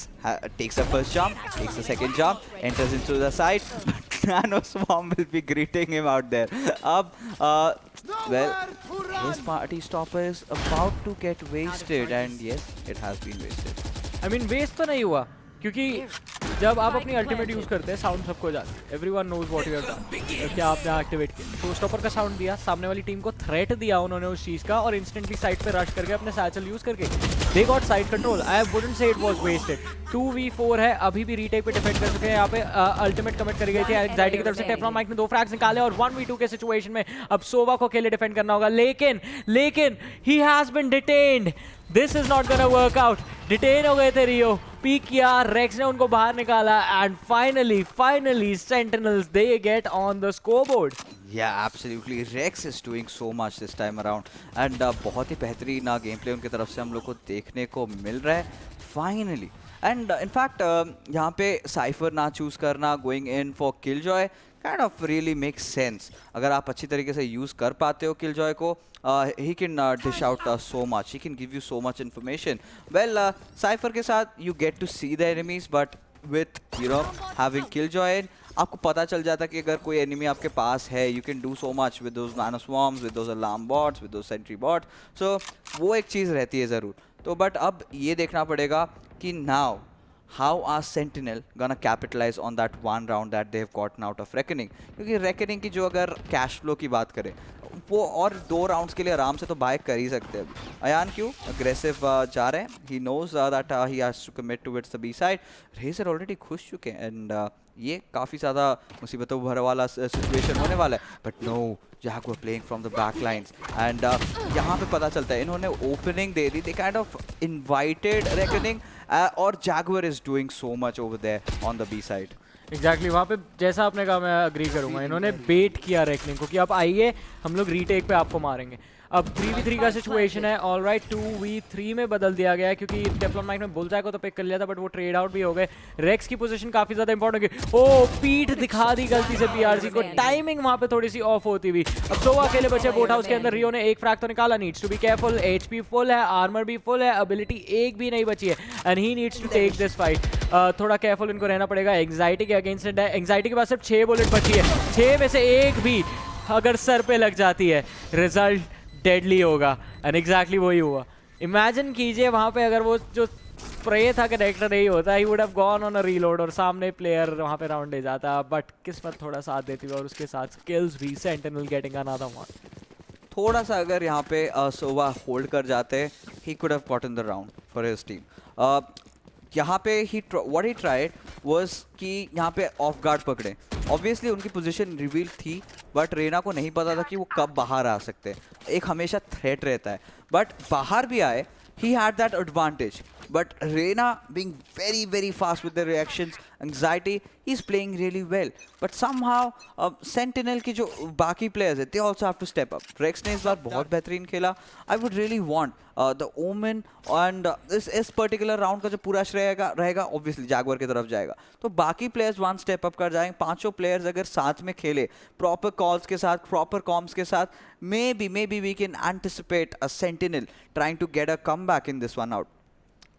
takes the first jump, takes the second jump, enters into the side. Nano Swarm will be greeting him out there. Well, his party stopper is about to get wasted, and yes, it has been wasted. I mean, waste तो नहीं हुआ, क्योंकि जब आप अपनी ultimate use करते हैं sound सबको जाता है, everyone knows what you have done, क्या आपने एक्टिवेट किया, शो स्टॉपर का साउंड दिया, सामने वाली टीम को थ्रेट दिया उन्होंने उस चीज का, और इंस्टेंटली साइड पे रश करके अपने सैचल यूज करके they got side control. I wouldn't say it was wasted. 2v4 है, अभी भी रीटेक पे डिफेंड कर चुके हैं। यहाँ पे अल्टीमेट कमिट करी गई थी एंग्जाइटी की तरफ से, TeFLoNMiKE ने 2 फ्रैग्स निकाले और 1v2 के सिचुएशन में अब सोवा को अकेले डिफेंड करना होगा, लेकिन he has been detained. This is not gonna work out. Detain हो गए थे रियो, पीक किया, रेक्स ने उनको बाहर निकाला and finally sentinels they get on the scoreboard. Yeah, absolutely. Rex is doing so much this time around and बहुत ही बेहतरीन गेम प्ले उनकी तरफ से हम लोग को देखने को मिल रहा है फाइनली। एंड इनफैक्ट यहाँ पे साइफर ना चूज करना, going in for killjoy kind of really makes sense. अगर आप अच्छी तरीके से यूज़ कर पाते हो किलजॉय को, he can dish out so much, he can give you so much information. Well, Cypher के साथ you get to see the enemies, but with having Killjoy in, आपको पता चल जाता कि अगर कोई एनिमी आपके पास है, you can do so much with those nano swarms, with those alarm bots, with those sentry bots. So वो एक चीज़ रहती है ज़रूर। तो बट अब ये देखना पड़ेगा कि now how are Sentinel gonna capitalize on that one round that they've gotten out of Reckoning? क्योंकि Reckoning की जो अगर कैश फ्लो की बात करें, वो और 2 राउंड्स के लिए आराम से तो बाय कर ही सकते हैं। ayaNq अग्रेसिव जा रहे हैं, he knows that he has to commit towards the B side. Razzor already खुश चुके हैं एंड ये काफ़ी ज़्यादा मुसीबतों भरा वाला सिचुएशन होने वाला है, but no, JaguaR playing from the back lines and यहाँ पे पता चलता है इन्होंने opening they the, they kind of invited Reckoning और JaguaR is doing so much over there on the B side. Exactly वहाँ पे जैसा आपने कहा मैं अग्री करूँगा, इन्होंने बेट किया रेकनिंग को कि आप आइए हम लोग रीटेक पे आपको मारेंगे। अब 3v3 का सिचुएशन है, ऑलराइट 2v3 में बदल दिया गया है क्योंकि TeFLoNMiKE ने बुलseyE को तो पिक कर लिया था बट वो ट्रेड आउट भी हो गए। रेक्स की पोजीशन काफी ज्यादा इंपॉर्टेंट होगी। ओ पीठ दिखा दी गलती से बीआरसी को, टाइमिंग वहाँ पे थोड़ी सी ऑफ होती हुई। अब सोवा अकेले बचे बोट हाउस के अंदर, रियो ने एक फ्रैग तो निकाला, needs to be careful, HP full है, आर्मर भी फुल है, एबिलिटी एक भी नहीं बची है and he needs to take this fight. थोड़ा केयरफुल इनको रहना पड़ेगा, एंग्जाइटी के अगेंस्ट है, एंग्जाइटी के पास सिर्फ 6 बुलेट बची है, 6 में से एक भी अगर सर पे लग जाती है रिजल्ट डेडली होगा एंड एग्जैक्टली वही हुआ। इमेजिन कीजिए वहाँ पे अगर वो जो स्प्रे था कनेक्टर नहीं होता, he would have gone on a reload और सामने प्लेयर वहाँ पे राउंड ले जाता, बट किस्मत थोड़ा साथ देती है और उसके साथ स्किल्स भी, सेंटिनल गेटिंग अनदर वन। थोड़ा सा अगर यहाँ पे सोवा होल्ड कर जाते, ही could have gotten the round for his team. यहाँ पे व्हाट ही ट्राइड वाज कि यहाँ पे ऑफ गार्ड पकड़े। ऑब्वियसली उनकी पोजीशन रिवील थी बट रेना को नहीं पता था कि वो कब बाहर आ सकते हैं, एक हमेशा थ्रेट रहता है, बट बाहर भी आए, he had that advantage. but Reina being very fast with the reactions, anxiety, he's playing really well. But somehow Sentinel की जो बाकी players है, they also have to step up. Rex ने इस बार बहुत बेहतरीन खेला. I would really want the Omen and इस particular round का जो पूरा श्रेय रहेगा obviously JaguaR की तरफ जाएगा. तो बाकी players one step up कर जाएंगे. पांचों players अगर साथ में खेले proper calls के साथ, proper comms के साथ, maybe we can anticipate a Sentinel trying to get a comeback in this one out.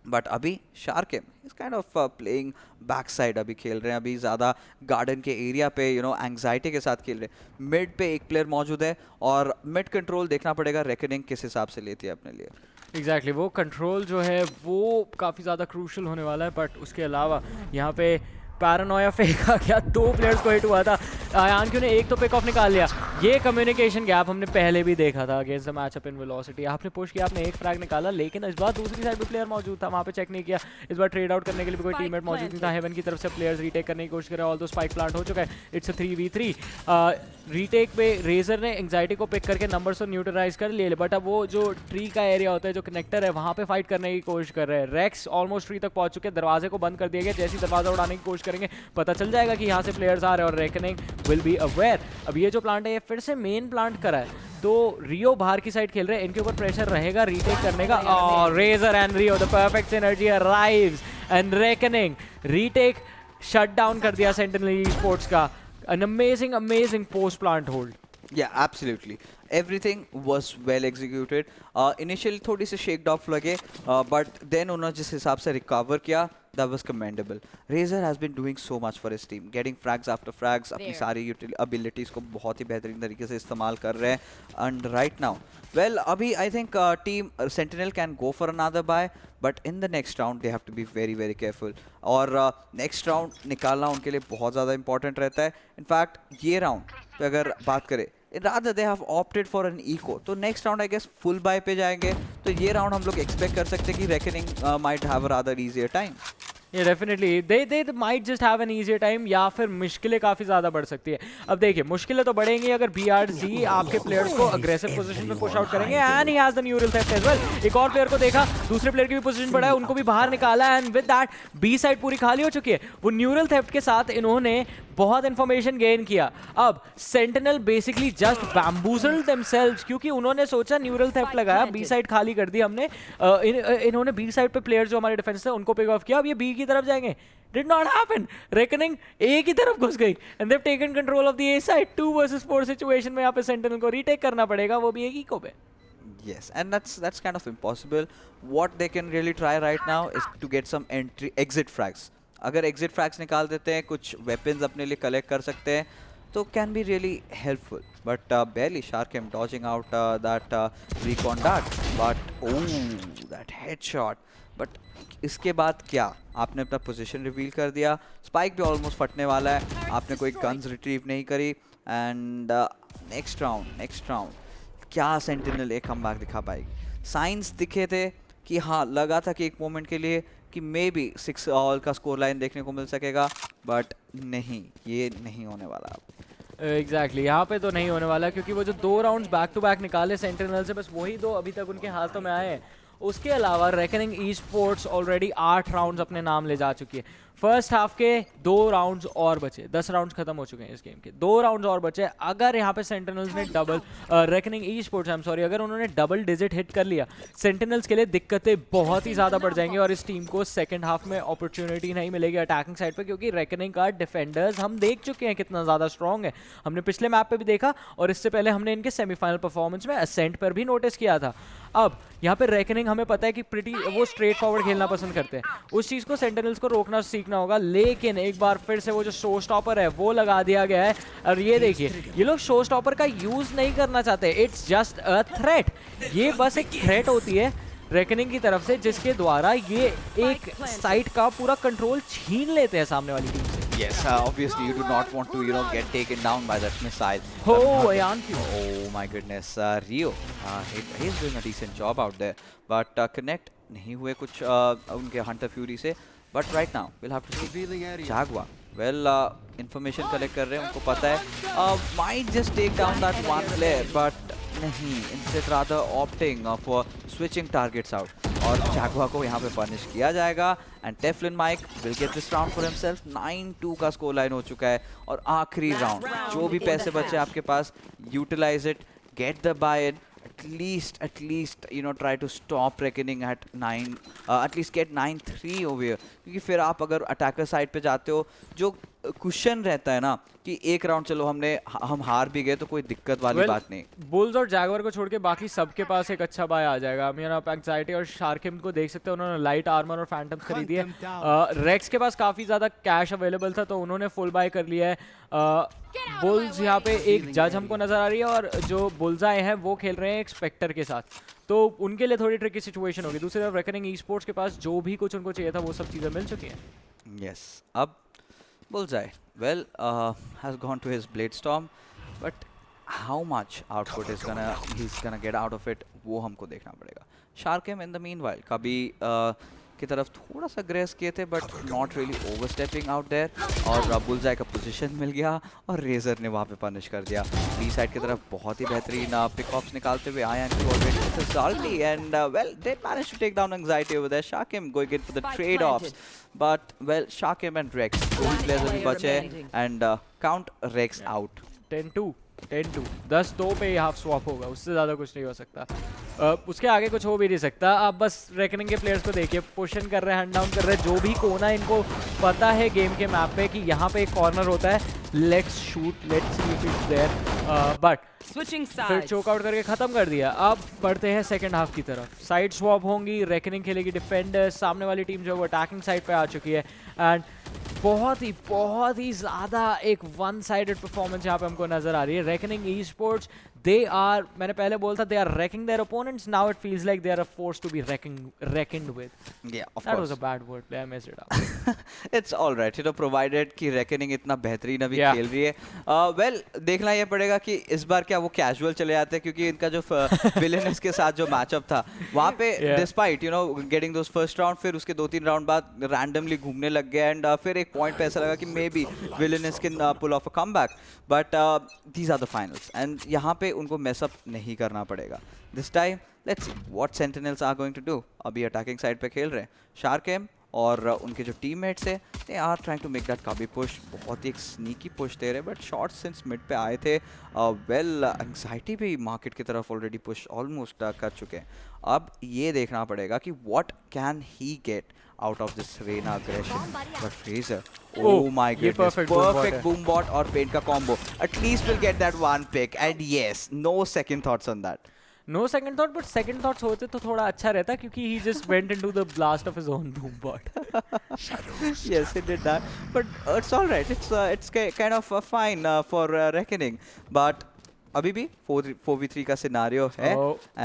But अभी SharkaiM is kind of playing backside. अभी खेल रहे हैं, अभी ज़्यादा गार्डन के एरिया पे एंग्जाइटी के साथ खेल रहे हैं. मिड पे एक प्लेयर मौजूद है और मिड कंट्रोल देखना पड़ेगा रेकनिंग किस हिसाब से लेती है अपने लिए. एग्जैक्टली वो कंट्रोल जो है वो काफ़ी ज़्यादा क्रूशल होने वाला है. बट उसके अलावा यहाँ पे पैरानोया फेंका गया, 2 प्लेयर्स को हिट हुआ था. ayaNq ने एक तो पिक ऑफ निकाल लिया. ये कम्युनिकेशन गैप हमने पहले भी देखा था against the matchup in Velocity. आपने पुश किया, आपने एक फ्रैग निकाला, लेकिन इस बार दूसरी साइड पे प्लेयर मौजूद था, वहाँ पे चेक नहीं किया. इस बार ट्रेड आउट करने के लिए भी कोई टीममेट मौजूद नहीं था. हेवन की तरफ से प्लेयर्स रीटेक करने की कोशिश कर रहे हैं. ऑल दो स्पाइक प्लांट हो चुका है. It's a 3v3. रीटेक पे रेजर ने एंग्जाइटी को पिक करके नंबर्स को न्यूट्रलाइज कर लिए. बट अब वो जो ट्री का एरिया होता है, जो कनेक्टर है, वहाँ पे फाइट करने की कोशिश कर रहे हैं. रेक्स ऑलमोस्ट ट्री तक पहुंच चुके हैं. दरवाजे को बंद कर दिया गया. जैसे ही दरवाजा उड़ाने की कोशिश करेंगे पता चल जाएगा कि यहाँ से प्लेयर्स आ रहे हैं और रेकनिंग विल बी अवेयर. अब ये जो प्लांट है ये फिर से मेन प्लांट करा है, तो रियो बाहर की साइड खेल रहे हैं. इनके ऊपर प्रेशर रहेगा रीटेक करने का. Razzor and Rio the perfect synergy arrives and Reckoning retake shut down कर दिया सेंटिनल ईस्पोर्ट्स का. An amazing post plant hold. Yeah, absolutely. Everything was well executed. Initially थोड़ी सी shaked off लगे, but then उन्होंने जिस हिसाब से recover किया, that was commendable. Razzor has been doing so much for his team, getting frags after frags, अपनी सारी abilities को बहुत ही बेहतरीन तरीके से इस्तेमाल कर रहे हैं. And right now, well, अभी I think team Sentinel can go for another buy, but in the next round they have to be very careful. और next round निकालना उनके लिए बहुत ज़्यादा important रहता है. In fact, ये round पे अगर बात करें, rather they have opted for an eco, तो next round I guess full buy पे जाएंगे. तो ये round हम लोग expect कर सकते हैं कि reckoning might have a rather easier time. Yeah, definitely. They might just have an easier time, या फिर मुश्किलें काफ़ी ज़्यादा बढ़ सकती है. अब देखिए मुश्किलें तो बढ़ेंगी अगर BRZ आपके प्लेयर्स को अग्रेसिव पोजीशन में पुश आउट करेंगे. And he has the neural theft as well. एक और प्लेयर को देखा, दूसरे प्लेयर की भी पोजीशन बढ़ा है, उनको भी बाहर निकाला. And with that B side पूरी खाली हो चुकी है. वो न्यूरल थेफ्ट के साथ इन्होंने बहुत इन्फॉर्मेशन गेन किया. अब सेंटिनल बेसिकली जस्ट बैम्बूजल्ड देमसेल्व्स, क्योंकि उन्होंने सोचा न्यूरल थेफ्ट लगाया, बी साइड खाली कर दी हमने. इन्होंने बी साइड पे प्लेयर जो हमारे डिफेंस थे उनको पिक ऑफ किया. अब ये बी की तरफ जाएंगे. Did not happen. Reckoning A की तरफ घुस गई and they've taken control of the A side. 2 versus 4 situation में यहाँ पे Sentinel को retake करना पड़ेगा, वो भी एक eco पे. Yes, and that's kind of impossible. What they can really try right now is to get some exit frags. अगर exit frags निकाल देते हैं, कुछ weapons अपने लिए collect कर सकते हैं, तो can be really helpful. But barely SharkaiM dodging out that recon dart. But that headshot. But इसके बाद क्या, आपने अपना पोजीशन रिवील कर दिया, स्पाइक भी ऑलमोस्ट फटने वाला है, आपने कोई गन्स रिट्रीव नहीं करी. एंड नेक्स्ट राउंड क्या सेंटिनल एक कमबैक दिखा पाएगी? साइंस दिखे थे कि हाँ, लगा था कि एक मोमेंट के लिए कि मे बी 6 ऑल का स्कोर लाइन देखने को मिल सकेगा, बट नहीं, ये नहीं होने वाला. एग्जैक्टली यहाँ पे तो नहीं होने वाला, क्योंकि वो जो 2 राउंड्स बैक टू बैक निकाले सेंटिनल से, बस वही 2 अभी तक उनके हाथों में आए हैं. उसके अलावा reckoning e sports already 8 rounds अपने नाम ले जा चुकी है. फर्स्ट हाफ के 2 राउंड्स और बचे, 10 राउंड्स खत्म हो चुके हैं इस गेम के. 2 राउंड्स और बचे. अगर यहाँ पे सेंटिनल्स ने रेकनिंग ई स्पोर्ट्स अगर उन्होंने डबल डिजिट हिट कर लिया, सेंटिनल्स के लिए दिक्कतें बहुत ही ज़्यादा बढ़ जाएंगी और इस टीम को सेकंड हाफ में अपॉर्चुनिटी नहीं मिलेगी अटैकिंग साइड पे, क्योंकि रेकनिंग का डिफेंडर्स हम देख चुके हैं कितना ज़्यादा स्ट्रॉन्ग है. हमने पिछले मैप पे भी देखा और इससे पहले हमने इनके सेमीफाइनल परफॉर्मेंस में असेंट पर भी नोटिस किया था. अब यहाँ पे रेकनिंग हमें पता है कि वो स्ट्रेट फॉरवर्ड खेलना पसंद करते हैं. उस चीज़ को सेंटिनल्स को रोकना सीखना होगा. लेकिन एक बार फिर से वो जो शो स्टॉपर है वो लगा दिया गया है. और ये देखिए, ये लोग शो स्टॉपर का यूज़ नहीं करना चाहते. It's just a threat. ये बस एक थ्रेट होती है रेकनिंग की तरफ से, जिसके द्वारा ये एक साइट का पूरा कंट्रोल छीन लेते हैं सामने वाली टीम से. Yes, obviously you do not want to, get taken down by that missile. Oh, ayaNq. Oh my goodness, Rio. He's doing a decent job out there, but connect नहीं हुए कुछ उनके Hunter Fury से. But right now we'll have to see JaguaR. Well, information collect कर रहे हैं, उनको पता है might just take down that one player, but नहीं, instead rather opting for switching targets out. और जागुआर को यहाँ पे पनिश किया जाएगा and TeFLoNMiKE will get this round for himself. 9-2 का स्कोर लाइन हो चुका है और आखिरी राउंड जो भी पैसे बचे आपके पास, utilize it, get the buy in, at least you know try to stop reckoning at 9, at least get 9-3 over here, क्योंकि फिर आप अगर अटैकर साइड पे जाते हो जो क्वेश्चन रहता है ना कि एक राउंड चलो हम हार भी गए तो कोई दिक्कत वाली बात नहीं। बुल्स और जैगुआर को छोड़ के बाकी सबके पास एक अच्छा बाय आ जाएगा। आप एंग्जाइटी और शार्कaiM को देख सकते हैं, उन्होंने लाइट आर्मर और फैंटम खरीदी है। रेक्स के पास काफी ज्यादा कैश अवेलेबल था तो उन्होंने फुल बाय कर लिया है। बुल्स यहाँ पे एक जज हमको नजर आ रही है और जो बुलseyE हैं वो खेल रहे हैं एक स्पेक्टर के साथ, तो उनके लिए थोड़ी ट्रिकी सिचुएशन होगी। दूसरी तरफ रेकनिंग ई स्पोर्ट्स के पास जो भी कुछ उनको चाहिए था वो सब चीजें मिल चुकी हैं। Yes, अब bullseyE well has gone to his blade storm, but how much output he's gonna get out of it वो हमको देखना पड़ेगा। SharkaiM in the meanwhile कभी की तरफ थोड़ा सा ग्रेस किए थे but not really overstepping out there, और bullseyE का पोजीशन मिल गया और रेजर ने वहाँ पे पनिश कर दिया। बी साइड की तरफ बहुत ही बेहतरीन पिक ऑफ्स निकालते हुए ayaNq already with his ulti and well they managed to take down anxiety over there। SharkaiM going in for the trade offs, but well SharkaiM and Rex दो ही players अभी बचे and count Rex out। 10-2 10-2 पे half swap होगा, उससे ज़्यादा कुछ नहीं हो सकता। उसके आगे कुछ हो भी नहीं सकता। आप बस रेकनिंग के प्लेयर्स को देखिए, पुशन कर रहे हैं, हंड डाउन कर रहे हैं, जो भी कोना इनको पता है गेम के मैप पे कि यहाँ पे एक कॉर्नर होता है, let's shoot, let's see if it's there, but फिर चोक आउट करके खत्म कर दिया। अब बढ़ते हैं सेकंड हाफ की तरफ। साइड स्वैप होंगी, रेकनिंग खेलेगी डिफेंडर, सामने वाली टीम जो है वो अटैकिंग साइड पे आ चुकी है एंड बहुत ही ज़्यादा एक वन साइडेड परफॉर्मेंस यहाँ पे हमको नजर आ रही है। रेकनिंग ई स्पोर्ट्स मैंने पहले बोला था, they are wrecking their opponents. Now it feels like they are a force to be reckoned with. Yeah, of course. That was a bad wordplay. I messed it up. It's all right, you know, provided कि reckoning इतना बेहतरीन अभी खेल रही है। Well, देखना ये पड़ेगा कि इस बार क्या वो कैजुअल चले जाते हैं, क्योंकि इनका जो Villainous के साथ जो मैचअप था वहाँ पे despite you know getting those first round, फिर उसके 2-3 राउंड बाद randomly घूमने लग गया एंड फिर एक पॉइंट पे ऐसा लगा कि may be Villainous can pull off a comeback, but these are the finals and यहाँ पे उनको मेसअप नहीं करना पड़ेगा। This time let's see what Sentinels are going to do. अभी अटैकिंग साइड पे खेल रहे हैं SharkaiM और उनके जो टीममेट्स हैं, they are trying to make that कभी पुश, बहुत ही एक स्नीकी पुश दे रहे हैं, बट शॉर्ट सिंस मिड पे आए थे। वेल एंग्जाइटी भी मार्केट की तरफ ऑलरेडी पुश ऑलमोस्ट कर चुके हैं। अब ये देखना पड़ेगा कि what can he get out of this Reyna aggression, but Razzor, oh my goodness, perfect boom bot और paint का combo, at least we'll get that one pick and yes, no second thoughts on that. No second thought, but second thoughts होते तो थोड़ा अच्छा रहता, क्योंकि he just went into the blast of his own boom bot. Yes, he did that, but it's all right. It's kind of fine for reckoning, but अभी भी 4v3 का scenario है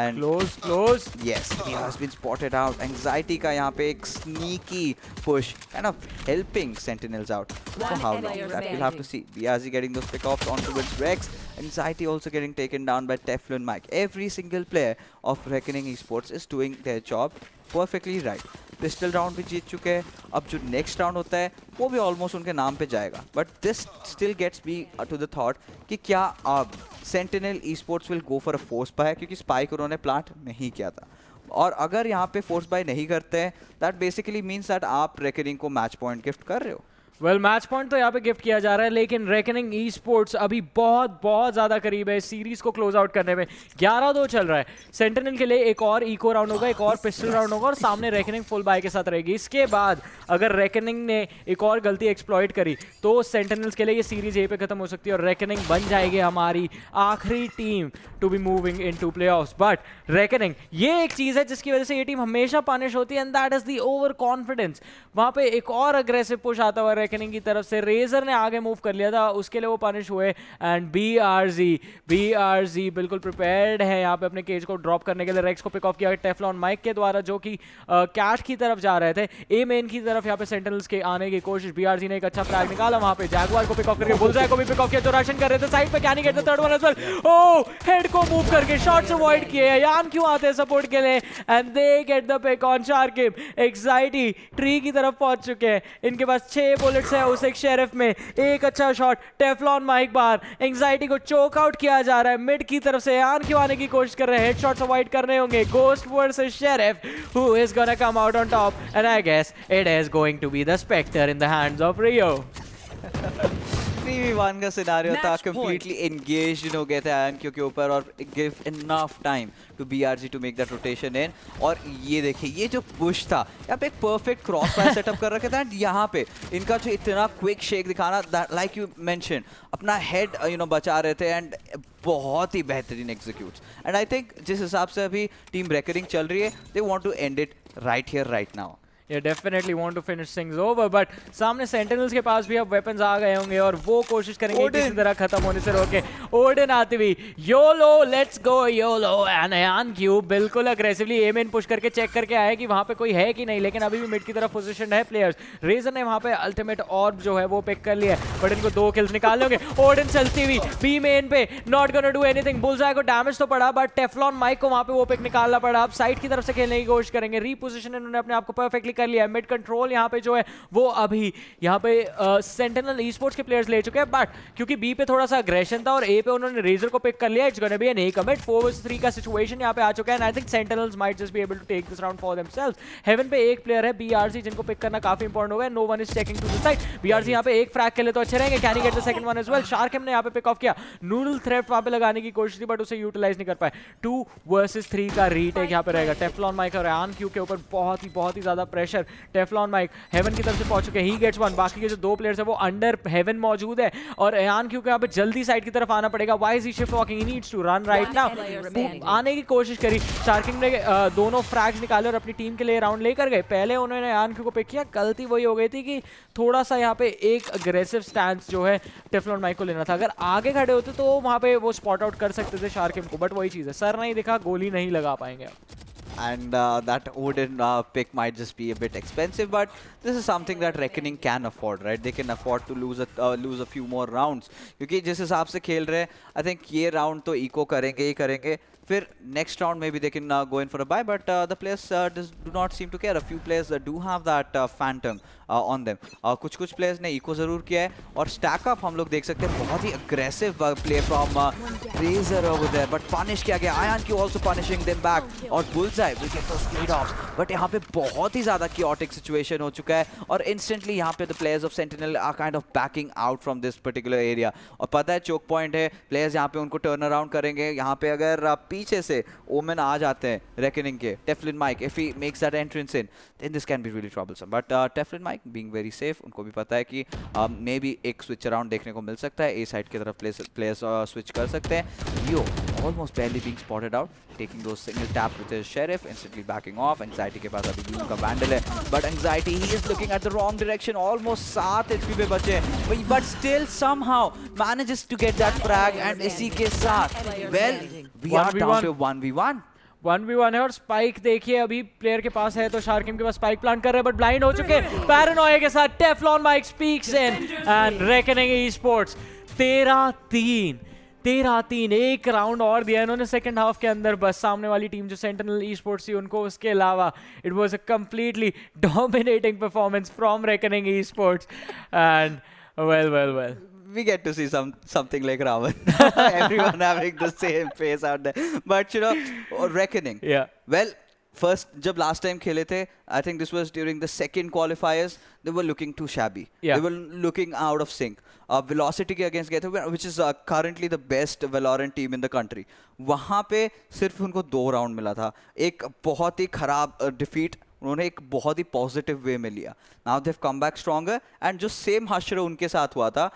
and close yes, he has been spotted out। anxiety का यहाँ पे एक sneaky push kind of helping sentinels out for how long, that we'll have to see। BRZ getting those pickoffs on towards Rex, anxiety also getting taken down by TeFLoNMiKE। every single player of Reckoning Esports is doing their job perfectly right। Pistol round भी जीत चुके हैं, अब जो next round होता है वो भी almost उनके नाम पे जाएगा, but this still gets me to the thought कि क्या अब Sentinel esports will go for a force buy, क्योंकि स्पाइक उन्होंने प्लांट नहीं किया था, और अगर यहाँ पे फोर्स बाय नहीं करते हैं दैट बेसिकली मीन्स दैट आप रेकनिंग को मैच पॉइंट गिफ्ट कर रहे हो। वेल मैच पॉइंट तो यहाँ पे गिफ्ट किया जा रहा है, लेकिन रेकनिंग ई स्पोर्ट्स अभी बहुत ज़्यादा करीब है सीरीज को क्लोज आउट करने में। 11-2 चल रहा है। सेंटिनल के लिए एक और इको राउंड होगा, एक और पिस्टल राउंड होगा और सामने रेकनिंग फुल बाय के साथ रहेगी। इसके बाद अगर रेकनिंग ने एक और गलती एक्सप्लॉइट करी तो सेंटिनल्स के लिए ये सीरीज यहीं पे खत्म हो सकती है और रेकनिंग बन जाएगी हमारी आखिरी team to be moving into playoffs. But Reckoning ये एक चीज़ है जिसकी वजह से ये टीम हमेशा पनिश होती है and that is the over confidence. वहाँ पे एक और अग्रेसिव पुश आता हुआ रेकनिंग की तरफ से, रेजर ने आगे मूव कर लिया था, उसके लिए वो पनिश हुए एंड BRZ बिल्कुल प्रिपेयर्ड है यहाँ पे अपने केज को ड्रॉप करने के लिए। रेक्स को पिक ऑफ किया TeFLoNMiKE के द्वारा जो कि कैश की तरफ जा रहे थे, ए मेन की तरफ यहाँ पे सेंटिनल्स के आने की कोशिश। BRZ ने एक अच्छा फ्लैग निकाला वहाँ पे, JaguaR को पिक ऑफ करके bullseyE को भी पिक ऑफ किया, जो रशन कर रहे थे साइड पे, can he get the third one as well. Oh head को मूव करके शॉट्स अवॉइड किए, ayaNq आते हैं सपोर्ट के लिए and they get the pick on SharkaiM। Anxiety tree की तरफ पहुंच चुके हैं, इनके पास 6 बुलेट बुलेट्स है उस एक शेरिफ में। एक अच्छा शॉट, TeFLoNMiKE बार, एंग्जाइटी को चोक आउट किया जा रहा है। मिड की तरफ से ayaNq आने की कोशिश कर रहे हैं, हेडशॉट्स अवॉइड करने होंगे। Ghost versus Sheriff, who is gonna come out on top, and I guess it is going to be the Spectre in the hands of Rio. 3v1 का सिनारियो था, कंप्लीटली एंगेज्ड हो गए थे ayaNq के ऊपर और give enough time to BRG to make that rotation in. और ये देखिए, ये जो पुश था यहाँ पे एक परफेक्ट क्रॉस फायर सेटअप कर रखे थे, एंड यहाँ पे इनका जो इतना क्विक शेक दिखाना, लाइक यू मेंशन, अपना हेड बचा रहे थे, एंड बहुत ही बेहतरीन एग्जीक्यूट्स। एंड आई थिंक जिस हिसाब से अभी टीम रेकरिंग चल रही है, they want to end it right here right now. ये definitely want to finish things over, but सामने सेंटिनल्स के पास भी अब वेपन्स आ गए होंगे और वो कोशिश करेंगे किसी तरह खत्म होने से रोके। ओडिन आती हुई, YOLO let's go YOLO, and ayaNq बिल्कुल अग्रेसिवली एम इन पुश करके चेक करके आए कि वहां पे कोई है कि नहीं, लेकिन अभी भी मिड की तरफ पोजीशन है प्लेयर्स। रेजर ने वहां पे अल्टीमेट ऑर्ब जो है वो पिक कर लिया है, बट इनको 2 किल्स निकालने होंगे। ओडिन चलती हुई बी मेन पे, नॉट गोना डू एनीथिंग। बुllseyE को डैमेज तो पड़ा, बट TeFLoNMiKE को वहां पे वो पिक निकालना पड़ा। अब साइड की तरफ से खेलने की कोशिश करेंगे, रीपोजिशन इन्होंने अपने आप को परफेक्टली कर लिया है। मिड कंट्रोल यहाँ पे जो है वो अभी यहाँ पे सेंटिनल ईस्पोर्ट्स के प्लेयर्स ले चुके हैं, बट क्योंकि बी पे थोड़ा सा अग्रेशन था और ए पे उन्होंने रेजर को पिक कर लिया, it's gonna be an A commit. 4 versus 3 का सिचुएशन यहाँ पे आ चुका है, and I think Sentinels might just be able to take this round for themselves. Haven पे एक प्लेयर है BRG जिनको पिक करना काफी इंपॉर्टेंट होगा। No one is checking to the side. BRG यहाँ पे एक फ्रैग के लिए तो अच्छे रहेंगे, can he get the second one as well. SharkaiM ने यहाँ पे पिक ऑफ किया, नूडल थ्रेफ्ट वहां पे लगाने की कोशिश थी, बट उसे यूटिलाइज नहीं कर पाए। 2 वर्सेस 3 का रीटेक यहाँ पे रहेगा। TeFLoNMiKE और ayaNq के ऊपर बहुत ही ज्यादा प्रेशर। TeFLoNMiKE हेवन की तरफ से पहुंच चुके हैं, ही गेट्स वन। बाकी के जो 2 प्लेयर्स है वो अंडर हेवन मौजूद है, और ayaNq को यहाँ पे जल्दी साइड की तरफ आना पड़ेगा। Why is he shift walking, he needs to run right now. आने की कोशिश करी, SharkaiM ने दोनों फ्रैग्स निकाले और अपनी टीम के लिए राउंड लेकर गए। पहले उन्होंने ayaNq को पिक किया, गलती वही हो गई थी कि थोड़ा सा यहाँ पे एक अग्रेसिव स्टैंस जो है TeFLoNMiKE को लेना था। अगर आगे खड़े होते तो वहाँ पे वो स्पॉट आउट कर सकते थे SharkaiM को, बट वही चीज़ है, सर नहीं दिखा, गोली नहीं लगा पाएंगे। And that Odin pick might just be a bit expensive, but this is something that Reckoning can afford, right? They can afford to lose a few more rounds, क्योंकि जिस हिसाब से खेल रहे हैं, I think ये round तो eco करेंगे ही करेंगे। फिर next round maybe they can go in for a buy, but the players do not seem to care. A few players do have that phantom on them. कुछ players ने eco जरूर किया है, और stack up हम लोग देख सकते हैं, बहुत ही aggressive play from Razzor over there, but punish किया गया। ayaNq also punishing them back, और bullseyE will get those trade offs, but यहाँ पे बहुत ही ज़्यादा chaotic situation हो चुका है, और instantly यहाँ पे the players of Sentinel are kind of backing out from this particular area। और पता है choke point है, players यहाँ पे उनको turn around करेंगे। यहाँ पे अगर पीछे से ओमेन आ जाते हैं रेकनिंग के, TeFLoNMiKE, if he makes that entrance in, then this can be really troublesome, but TeFLoNMiKE being very safe, उनको भी पता है कि maybe एक switch around देखने को मिल सकता है, ए साइड की तरफ players switch कर सकते हैं। Yo almost barely being spotted out, taking those single taps with his sheriff, instantly backing off। Anxiety के पास अभी भी उनका vandal है, but Anxiety he is looking at the wrong direction, almost 7 HP पे बचे, but still somehow manages to get that frag, and इसी के साथ well we are down to 1v1 है। और स्पाइक देखिए अभी प्लेयर के पास है, तो SharkaiM के पास स्पाइक प्लांट कर रहे हैं, बट ब्लाइंड हो चुके हैं। पैरानोया के साथ TeFLoNMiKE speaks in, and reckoning esports 13-3 एक राउंड और दिया इन्होंने सेकंड हाफ के अंदर। बस सामने वाली टीम जो सेंटिनल ईस्पोर्ट्स थी उनको, उसके अलावा it was a completely dominating performance from reckoning esports, and well we get to see something like Ravan. Everyone having the same face out there, but Reckoning, well, first जब last time खेले थे, I think this was during the second qualifiers, they were looking too shabby, they were looking out of sync। Velocity के against गए थे, which is currently the best Valorant team in the country। वहाँ पे सिर्फ उनको 2 round मिला था, एक बहुत ही खराब defeat उन्होंने एक बहुत ही पॉजिटिव वे में लिया। Now they have come back stronger, and जो सेम हश्र उनके साथ हुआ था,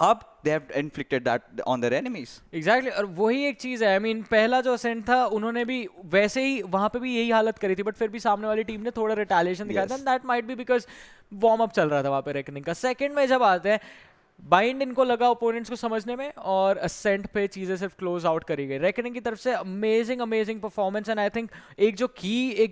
अब they have inflicted that on their enemies। Exactly, और वही एक चीज़ है। I mean, पहला जो असेंट था उन्होंने भी वैसे ही वहाँ पे भी यही हालत करी थी, बट फिर भी सामने वाली टीम ने थोड़ा रिटेलिएशन दिखाया था, and that might be because warm up चल रहा था वहाँ पे रेकनिंग का। सेकंड में जब आते हैं, बाइंड इनको लगा ओपोनेंट्स को समझने में, और असेंट पे चीज़ें सिर्फ क्लोज आउट करी गई रेकनिंग की तरफ से। Amazing performance, and I think एक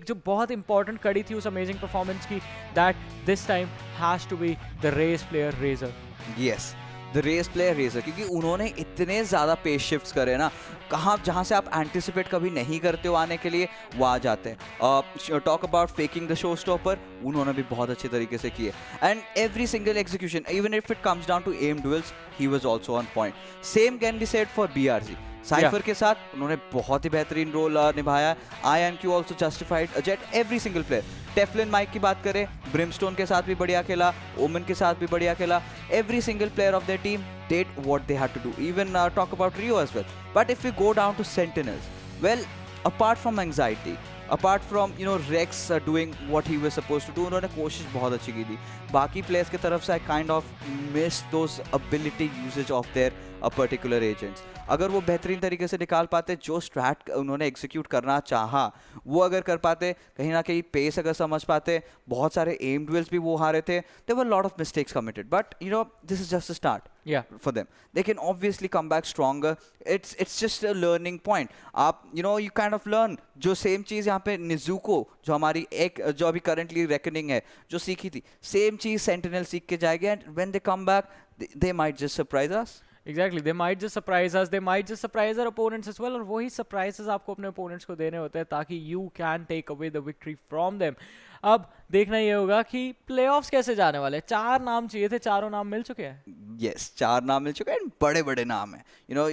जो बहुत इंपॉर्टेंट कड़ी थी उस अमेजिंग परफॉर्मेंस की, that this time has to be the Raze player Razzor। Yes, the Raze player Razzor, क्योंकि उन्होंने इतने ज़्यादा पेस शिफ्ट्स करे ना, कहाँ जहाँ से आप एंटिसिपेट कभी नहीं करते हो आने के लिए वो आ जाते हैं। Talk about faking the show stopper, उन्होंने भी बहुत अच्छे तरीके से किए, and every single execution even if it comes down to aim duels he was also on point. Same can be said for BRG, Cypher के साथ उन्होंने बहुत ही बेहतरीन रोल निभाया। ayaNq also justified Jett every single player. TeFLoNMiKE की बात करें, ब्रिमस्टोन के साथ भी बढ़िया खेला, ओमन के साथ भी बढ़िया खेला। Every single player of their team did what they had to do. Even talk about Rio as well. But if we go down to Sentinels, well, apart from anxiety, apart from Rex doing what he was supposed to do, उन्होंने कोशिश बहुत अच्छी की थी। बाकी players की तरफ से I kind of miss those ability usage of their particular agents. अगर वो बेहतरीन तरीके से निकाल पाते, जो स्ट्रैट उन्होंने एग्जीक्यूट करना चाहा वो अगर कर पाते, कहीं ना कहीं पेस अगर समझ पाते, बहुत सारे एम डुएल्स भी वो हारे थे, there were lot of mistakes committed, but this is just a start for them. They can obviously come back stronger. It's just a learning point. आप you kind of learn. जो same चीज़ यहाँ पे निजुको, जो हमारी एक जो अभी करंटली रेकनिंग है, जो सीखी थी, सेम चीज़ सेंटिनल सीख के जाएगी, and when they come back they might just surprise us. Exactly, they might just surprise us, they might just surprise our opponents as well, और वही surprises आपको अपने opponents को देने होते हैं ताकि you can take away the victory from them. अब देखना ये होगा कि playoffs कैसे जाने वाले। 4 नाम चाहिए थे, चारों नाम मिल चुके हैं। Yes, 4 नाम मिल चुके हैं, बड़े बड़े नाम हैं।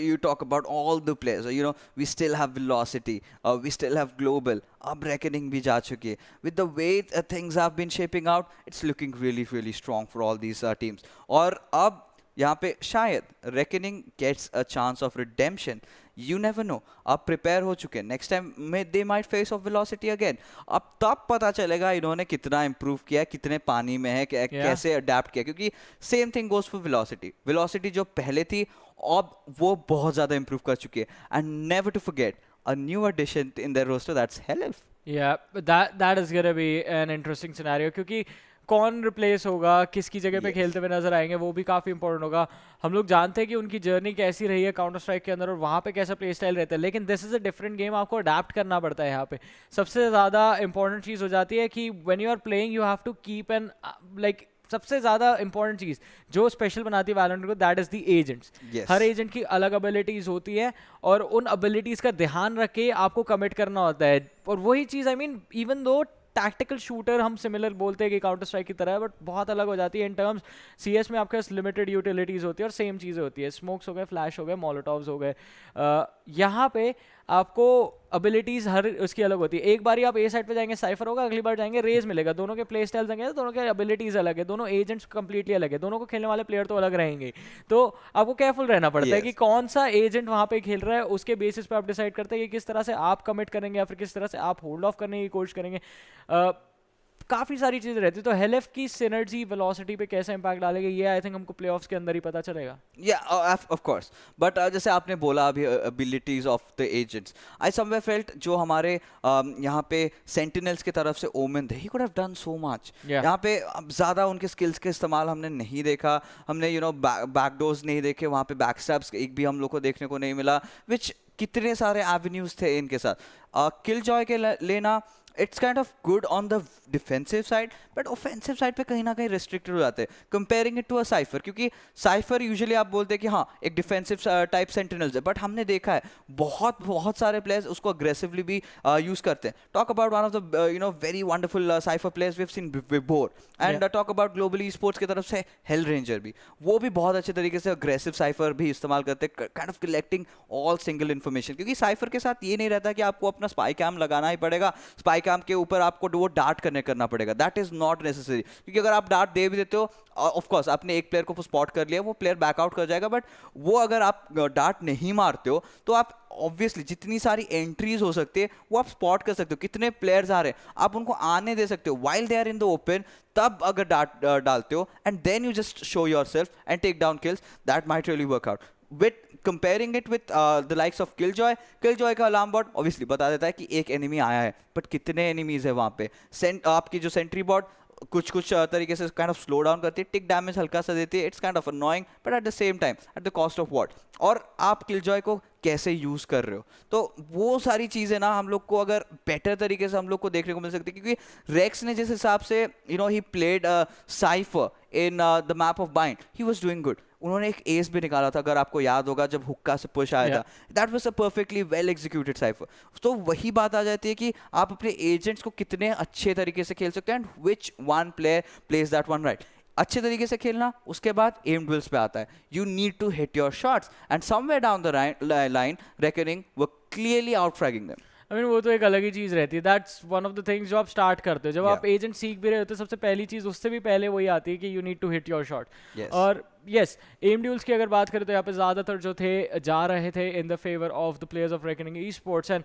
You talk about all the players, we still have Velocity, we still have Global, अब Reckoning भी जा चुकी है। With the way things have been shaping out, it's looking really really strong for all these teams. और अब यहाँ पे शायद Reckoning gets a chance of redemption. You never know. अब प्रिपेयर हो चुके हैं, नेक्स्ट टाइम में they might face of velocity again. अब तब पता चलेगा इन्होंने कितना इंप्रूव किया है, कितने पानी में है, कैसे अडेप्ट किया, क्योंकि same thing goes for velocity. Velocity जो पहले थी अब वो बहुत ज़्यादा इंप्रूव कर चुकी है, and never to forget a new addition in their roster, that's Helif. Yeah, that is gonna be an interesting scenario, क्योंकि कौन रिप्लेस होगा, किसकी जगह पे खेलते हुए नजर आएंगे, वो भी काफ़ी इंपॉर्टेंट होगा। हम लोग जानते हैं कि उनकी जर्नी कैसी रही है काउंटर स्ट्राइक के अंदर और वहाँ पे कैसा प्ले स्टाइल रहता है, लेकिन this is a different game, आपको अडेप्ट करना पड़ता है। यहाँ पे सबसे ज़्यादा इंपॉर्टेंट चीज़ हो जाती है कि when you are playing you have to keep an like सबसे ज़्यादा इंपॉर्टेंट चीज़ जो स्पेशल बनाती है वैलोरेंट को, that is the agents. Her agent की अलग एबिलिटीज़ होती है और उन एबिलिटीज़ का ध्यान रख के आपको कमिट करना होता है। और वही चीज़ I mean even though tactical shooter हम सिमिलर बोलते हैं कि काउंटर स्ट्राइक की तरह है, बट बहुत अलग हो जाती है इन टर्म्स। CS में आपके पास लिमिटेड यूटिलिटीज़ होती है और सेम चीज़ें होती है, स्मोक्स हो गए, फ्लैश हो गए, मोलोटॉव्स हो गए। यहाँ पे आपको एबिलिटीज़ हर उसकी अलग होती है। एक बार आप ए साइड पे जाएंगे साइफर होगा, अगली बार जाएंगे रेज मिलेगा, दोनों के प्ले स्टाइल्स होंगे, दोनों के एबिलिटीज़ अलग है, दोनों एजेंट्स कंप्लीटली अलग है, दोनों को खेलने वाले प्लेयर तो अलग रहेंगे। तो आपको केयरफुल रहना पड़ता है कि कौन सा एजेंट वहाँ पे खेल रहा है, उसके बेसिस पे आप डिसाइड करते हैं कि किस तरह से आप कमिट करेंगे या फिर किस तरह से आप होल्ड ऑफ करने की कोशिश करेंगे। काफ़ी सारी चीज़ें रहती है। तो हेलेफ की सिनर्जी वेलोसिटी पे कैसे इंपैक्ट डालेगी ये आई थिंक हमको प्लेऑफ्स के अंदर ही पता चलेगा। या ऑफ कोर्स, बट जैसे आपने बोला अभी abilities of the agents, I somewhere felt जो हमारे यहाँ पे सेंटिनल्स की तरफ से ओमेन थे, he could have done so much. यहाँ पे ज़्यादा उनके स्किल्स के इस्तेमाल हमने नहीं देखा, हमने बैकडोर्स नहीं देखे, वहाँ पे बैकस्टैब्स एक भी हम लोग को देखने को नहीं मिला, विच कितने सारे एवेन्यूज थे इनके साथ। किल जॉय के लेना it's kind of good on the defensive side, but offensive side पे कहीं ना कहीं रिस्ट्रिक्टेड हो जाते हैं comparing it to a Cypher, क्योंकि साइफर यूजुअली आप बोलते हैं कि हाँ एक डिफेंसिव टाइप सेंटिनल्स है, बट हमने देखा है बहुत सारे प्लेयर्स उसको अग्रेसिवली भी यूज करते हैं। Talk about one of the very wonderful Cypher players we have seen before, and talk about globally sports की तरफ से हेल रेंजर भी, वो भी बहुत अच्छे तरीके से अग्रेसिव साइफर भी इस्तेमाल करते हैं, kind of collecting all single information, क्योंकि साइफर के साथ ये नहीं रहता कि आपको अपना स्पाई कैम लगाना ही पड़ेगा, स्पाई कैम के ऊपर आपको वो डार्ट करना पड़ेगा, दैट इज नॉट नेसेसरी, क्योंकि अगर आप डार्ट दे भी देते हो, ऑफ कोर्स आपने एक प्लेयर को स्पॉट कर लिया, वो प्लेयर बैकआउट कर जाएगा, बट वो अगर आप डार्ट नहीं मारते हो तो आप ऑब्वियसली जितनी सारी एंट्रीज हो सकती है वो आप स्पॉट कर सकते हो, कितने प्लेयर्स आ रहे हैं आप उनको आने दे सकते हो while they are in the open, तब अगर डार्ट डालते हो and then you just show yourself and take down kills, that might really work out. With comparing it with the likes of Killjoy का अलार्म बॉट ऑब्वियसली बता देता है कि एक एनिमी आया है, बट कितने एनिमीज है वहाँ पे। आपकी जो सेंट्री बॉट कुछ तरीके से काइंड ऑफ स्लो डाउन करती है, टिक डैमेज हल्का सा देती है, it's kind of annoying but at the same time at the cost of what, और आप किलजॉय को कैसे यूज कर रहे हो, तो वो सारी चीजें ना हम लोग को अगर बेटर तरीके से हम लोग को देखने को मिल सकती है, क्योंकि रेक्स ने जिस हिसाब से he played cipher in the map of Bind, he was doing good. उन्होंने एक एस भी निकाला था, अगर आपको याद होगा, जब हुक्का से पुश आया था. That was a perfectly well executed cipher. तो वही बात आ जाती है कि आप अपने एजेंट्स को कितने अच्छे तरीके से खेल सकते हैं, and which one player plays that one right. अच्छे तरीके से खेलना, उसके बाद एम ड्विल्स पे आता है. You need to hit your shots, and somewhere down the line Reckoning were clearly out fragging them. I mean, वो तो एक अलग ही चीज़ रहती है. That's one of the things जो आप स्टार्ट करते हो जब आप एजेंट सीख भी रहे होते हो. सबसे पहली चीज़ उससे भी पहले वही आती है कि you need to hit your shot. और यस, एम ड्यूल्स की अगर बात करें तो यहाँ पे ज़्यादातर जो थे जा रहे थे इन the favour of the players of reckoning e sports. And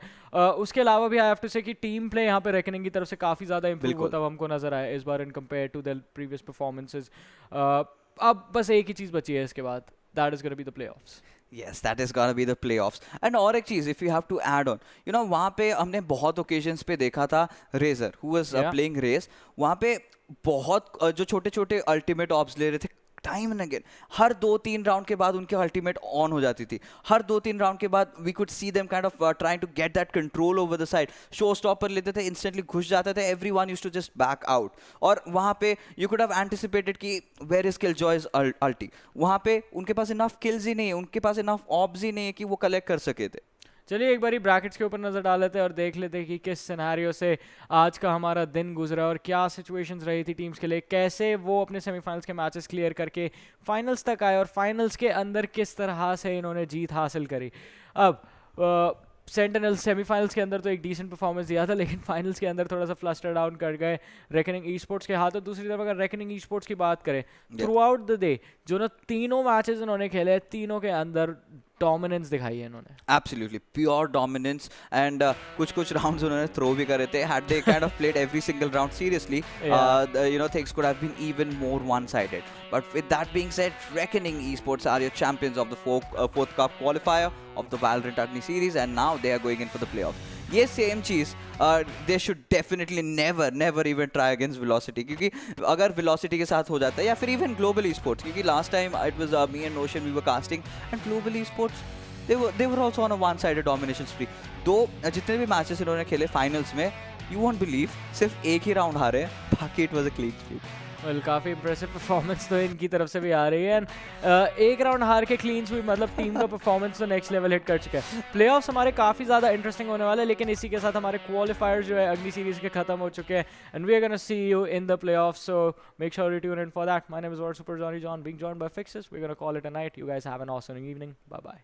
उसके अलावा भी आई हैव टू से कि टीम प्ले यहाँ पे रेकनिंग की तरफ से काफ़ी ज़्यादा इंप्रूव होता हुआ हमको नजर आया इस बार in compare to the previous performances. अब बस एक ही चीज़ बची है इसके बाद, that is gonna be the playoffs. Yes, that is gonna be the playoffs. And और एक चीज़, if you have to add on, you know, वहाँ पे हमने बहुत occasions पे देखा था Razzor, who was playing Raze. वहाँ पे बहुत जो छोटे छोटे ultimate ops ले रहे थे time and again. Her 2-3 round के बाद उनके अल्टीमेट ऑन हो जाती थी. हर 2-3 राउंड के बाद we could see them kind of trying to get that control over the side. Show stopper लेते थे, इंस्टेंटली घुस जाते थे, everyone used to just back out. और वहाँ पे यू कुड हैव एंटिसिपेटेड कि वेयर इज किलजॉयज अल्टी. वहाँ पे उनके पास इनफ किल्स ही नहीं है, उनके पास इनफ ऑब्स ही नहीं है कि वो कलेक्ट कर सके थे. चलिए एक बारी ब्रैकेट्स के ऊपर नज़र डाल लेते हैं और देख लेते हैं कि किस सिनेरियो से आज का हमारा दिन गुजरा और क्या सिचुएशंस रही थी टीम्स के लिए, कैसे वो अपने सेमीफाइनल्स के मैचेस क्लियर करके फाइनल्स तक आए और फाइनल्स के अंदर किस तरह से इन्होंने जीत हासिल करी. अब सेंटिनल सेमीफाइनल्स के अंदर तो एक डिसेंट परफॉर्मेंस दिया था, लेकिन फाइनल्स के अंदर थोड़ा सा फ्लस्टर डाउन कर गए रेकनिंग ई स्पोर्ट्स के हाथ. और दूसरी तरफ अगर रेकनिंग ई स्पोर्ट्स की बात करें, थ्रू आउट द डे जो ना तीनों मैचेस इन्होंने खेले, तीनों के अंदर डोमिनेंस दिखाई है इन्होंने. Absolutely pure dominance. एंड कुछ राउंड्स उन्होंने थ्रो भी करे थे. Had they kind of played every single round seriously, you know, things could have been even more one sided. But with that being said, Reckoning esports are your champions of the fourth cup qualifier of the Valorant Agni Series, and now they are going in for the playoff. ये same cheese they should definitely never even try against Velocity, क्योंकि अगर Velocity के साथ हो जाता है, या फिर even Global Esports, क्योंकि last time it was me and Notion we were casting, and Global Esports they were also on a one-sided domination spree. दो जितने भी मैचेस इन्होंने खेले फाइनल्स में, you won't believe, सिर्फ एक ही राउंड हारे, बाकी it was a clean sweep. Well काफ़ी इंप्रेसिव परफॉर्मेंस तो इनकी तरफ से भी आ रही है. एंड एक राउंड हार के क्लीन स्वीप, मतलब टीम का परफॉर्मेंस तो नेक्स्ट लेवल हिट कर चुका है. प्लेऑफ्स हमारे काफ़ी ज़्यादा इंटरेस्टिंग होने वाले हैं, लेकिन इसी के साथ हमारे क्वालिफायर जो है अगली सीरीज़ के खत्म हो चुके हैं. And we are gonna see you in the playoffs, so make sure you tune in for that. My name is World Super Johnny John, being joined by Fixes. We are gonna call it a night. You guys have an awesome evening. Bye bye.